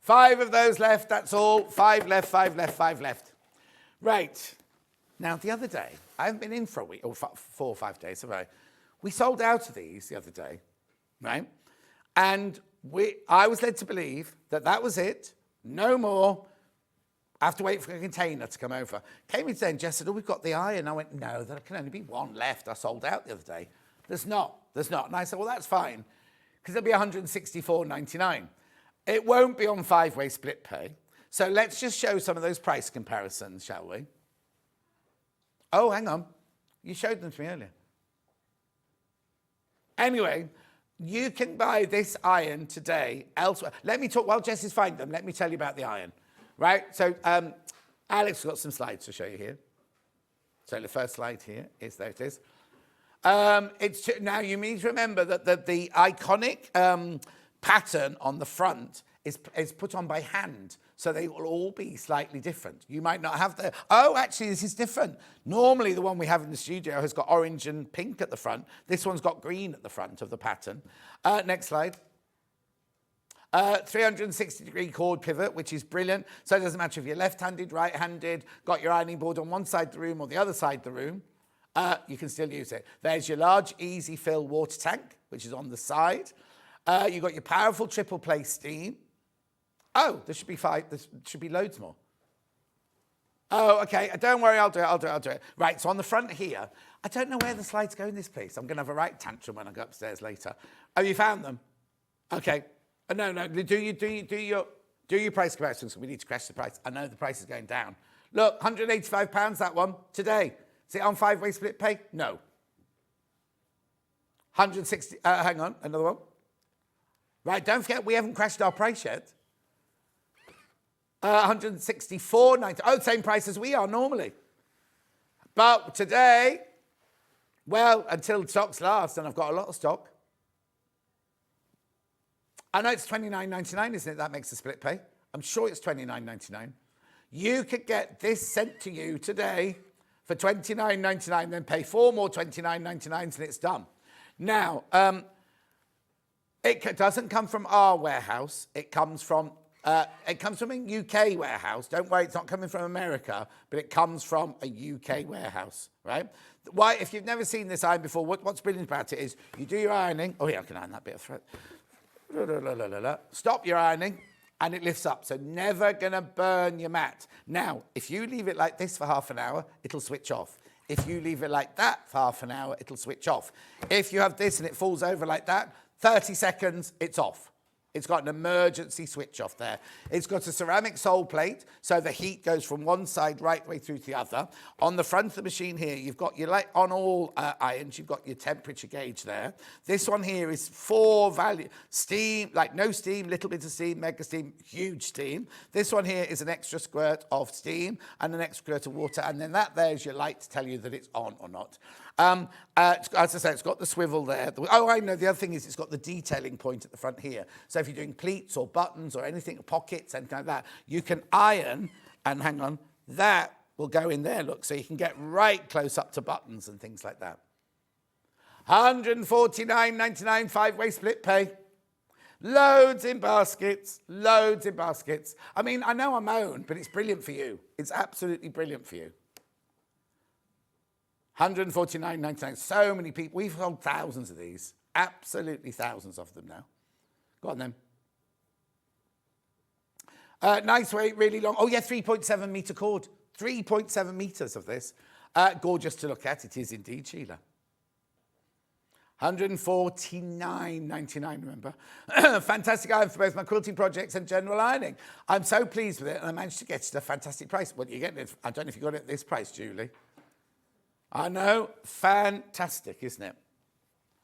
5 of those left, that's all. 5 left, 5 left, 5 left. Right. Now, the other day, I haven't been in for a week, or 4 or 5 days, have I? We sold out of these the other day, right? And I was led to believe that was it, no more. I have to wait for a container to come over. Came in today and Jess said, oh, we've got the iron. I went, no, there can only be 1 left. I sold out the other day. There's not. And I said, well, that's fine, because it'll be $164.99. It won't be on 5-way split pay. So let's just show some of those price comparisons, shall we? Oh, hang on. You showed them to me earlier. Anyway, you can buy this iron today elsewhere. Let me talk, while Jess is finding them, let me tell you about the iron. Right? So Alex has got some slides to show you here. So the first slide here is, there it is. Now you need to remember that the iconic pattern on the front is put on by hand, so they will all be slightly different. You might not have the, oh, actually this is different. Normally the one we have in the studio has got orange and pink at the front. This one's got green at the front of the pattern. Next slide. 360-degree cord pivot, which is brilliant. So it doesn't matter if you're left-handed, right-handed, got your ironing board on one side of the room or the other side of the room, you can still use it. There's your large easy fill water tank, which is on the side. You've got your powerful triple play steam. Oh, there should be 5, there should be loads more. Oh, okay, don't worry, I'll do it. Right, so on the front here, I don't know where the slides go in this piece. I'm gonna have a right tantrum when I go upstairs later. Oh, you found them? Okay, no, do your price comparisons, we need to crash the price. I know the price is going down. Look, £185, that one, today. Is it on 5-way split pay? No. 160, hang on, another one. Right, don't forget, we haven't crashed our price yet. 164.90. Oh, same price as we are normally. But today, well, until stocks last, and I've got a lot of stock. I know it's $29.99, isn't it? That makes a split pay. I'm sure it's $29.99. You could get this sent to you today for $29.99, then pay 4 more $29.99s and it's done. Now, it doesn't come from our warehouse. It comes from a UK warehouse. Don't worry, it's not coming from America, but it comes from a UK warehouse, right? Why? If you've never seen this iron before, what's brilliant about it is you do your ironing. Oh yeah, I can iron that bit of thread. Stop your ironing, and it lifts up. So never gonna burn your mat. Now, if you leave it like this for half an hour, it'll switch off. If you leave it like that for half an hour, it'll switch off. If you have this and it falls over like that, 30 seconds, it's off. It's got an emergency switch off there. It's got a ceramic sole plate, so the heat goes from one side right way through to the other. On the front of the machine here, you've got your, like on all irons, you've got your temperature gauge there. This one here is 4 value. Steam, like no steam, little bit of steam, mega steam, huge steam. This one here is an extra squirt of steam and an extra squirt of water, and then that there's your light to tell you that it's on or not. As I say, it's got the swivel there. Oh, I know, the other thing is it's got the detailing point at the front here. So if you're doing pleats or buttons or anything, pockets, anything like that, you can iron, and hang on, that will go in there, look, so you can get right close up to buttons and things like that. $149.99 5-way split pay. Loads in baskets, loads in baskets. I mean, I know I moan, but it's brilliant for you. It's absolutely brilliant for you. $149.99. So many people. We've sold thousands of these. Absolutely thousands of them now. Go on then. Nice weight, really long. Oh yeah, 3.7 metre cord. 3.7 metres of this. Gorgeous to look at. It is indeed, Sheila. $149.99, remember. Fantastic iron for both my quilting projects and general ironing. I'm so pleased with it, and I managed to get it at a fantastic price. What are you getting it? I don't know if you got it at this price, Julie. I know, fantastic, isn't it?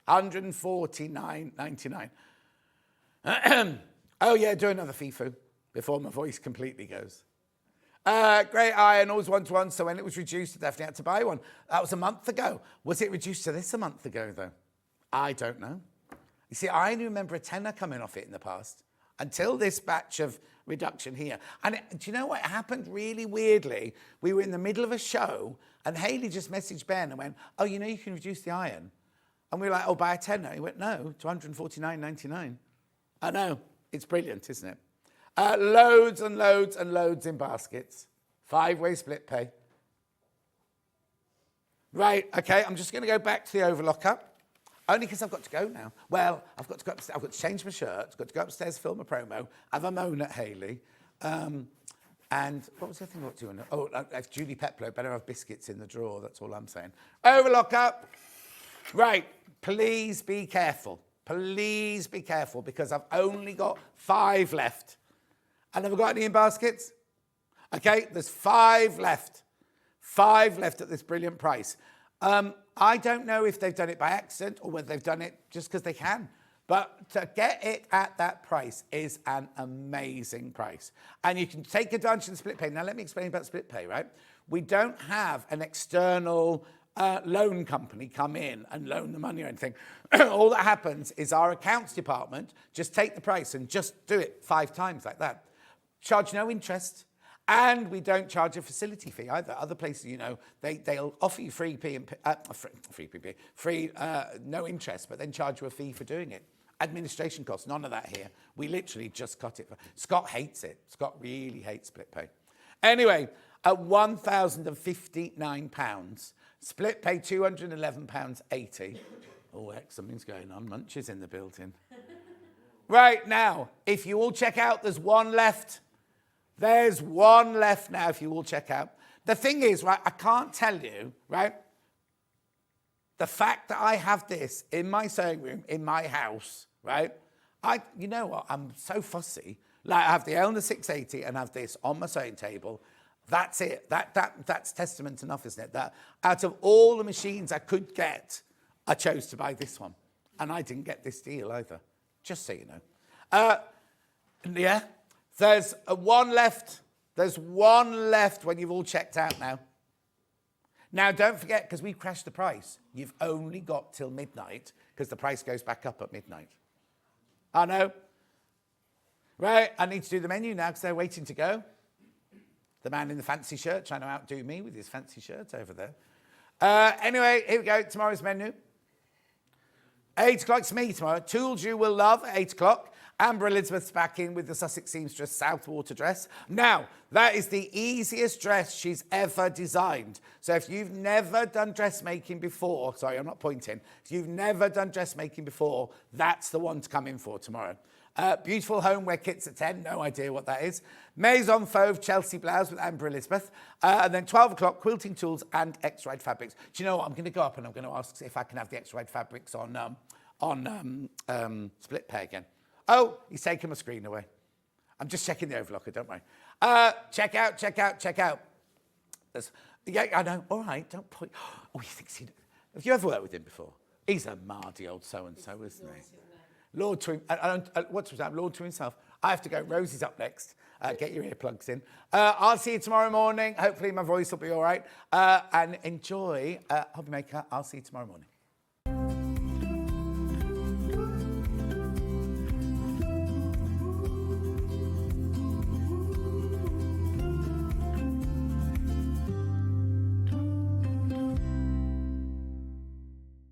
$149.99. Oh yeah, do another FIFO before my voice completely goes. Great iron, always 1-to-1, so when it was reduced, I definitely had to buy one. That was a month ago. Was it reduced to this a month ago, though? I don't know. You see, I only remember a tenner coming off it in the past, until this batch of reduction here. And do you know what happened really weirdly? We were in the middle of a show, and Hayley just messaged Ben and went, oh, you know you can reduce the iron? And we were like, oh, buy a tenner. He went, no, to $149.99. I know, it's brilliant, isn't it? Loads and loads and loads in baskets. 5-way split pay. Right, okay, I'm just going to go back to the overlocker. Only because I've got to go now. Well, I've got to go upstairs. I've got to change my shirt. I've got to go upstairs, film a promo, have a moan at Hayley. And what was the other thing I got to do? Oh, if Julie Peplow, better have biscuits in the drawer. That's all I'm saying. Overlocker. Right, please be careful. Please be careful, because I've only got 5 left. I never got any in baskets. Okay, there's 5 left. 5 left at this brilliant price. I don't know if they've done it by accident or whether they've done it just because they can. But to get it at that price is an amazing price. And you can take advantage of the split pay. Now, let me explain about split pay, right? We don't have an external loan company come in and loan the money or anything. All that happens is our accounts department just take the price and just do it 5 times like that. Charge no interest. And we don't charge a facility fee either. Other places, you know, they'll offer you free no interest, but then charge you a fee for doing it. Administration costs, none of that here. We literally just cut it. Scott hates it. Scott really hates split pay. Anyway, at £1,059, split pay £211.80. Oh, heck, something's going on. Munch is in the building. Right, now, if you all check out, there's one left. There's one left now if you all check out. The thing is, right, I can't tell you, right, the fact that I have this in my sewing room, in my house, right, you know what, I'm so fussy. Like, I have the Elna 680 and I have this on my sewing table. That's it. That's testament enough, isn't it? That out of all the machines I could get, I chose to buy this one. And I didn't get this deal either, just so you know. Yeah. There's one left. There's one left when you've all checked out now. Now, don't forget, because we've crashed the price, you've only got till midnight, because the price goes back up at midnight. I know. Right, I need to do the menu now, because they're waiting to go. The man in the fancy shirt trying to outdo me with his fancy shirt over there. Anyway, here we go, tomorrow's menu. 8 o'clock's me tomorrow. Tools you will love at 8 o'clock. Amber Elizabeth's back in with the Sussex Seamstress Southwater dress. Now, that is the easiest dress she's ever designed. So if you've never done dressmaking before, sorry, I'm not pointing. If you've never done dressmaking before, that's the one to come in for tomorrow. Beautiful homeware kits at 10, no idea what that is. Maison Fauve Chelsea blouse with Amber Elizabeth. And then 12 o'clock, quilting tools and X-Ride fabrics. Do you know what? I'm going to go up and I'm going to ask if I can have the X-Ride fabrics on split pay again. Oh, he's taken my screen away. I'm just checking the overlocker, don't worry. Check out. Yeah, I know. All right, don't point. Oh, he thinks he... Have you ever worked with him before? He's a mardy old so-and-so, isn't he? Lord to him... what's his name? Lord to himself. I have to go. Rosie's up next. Get your earplugs in. I'll see you tomorrow morning. Hopefully my voice will be all right. And enjoy Hobby Maker. I'll see you tomorrow morning.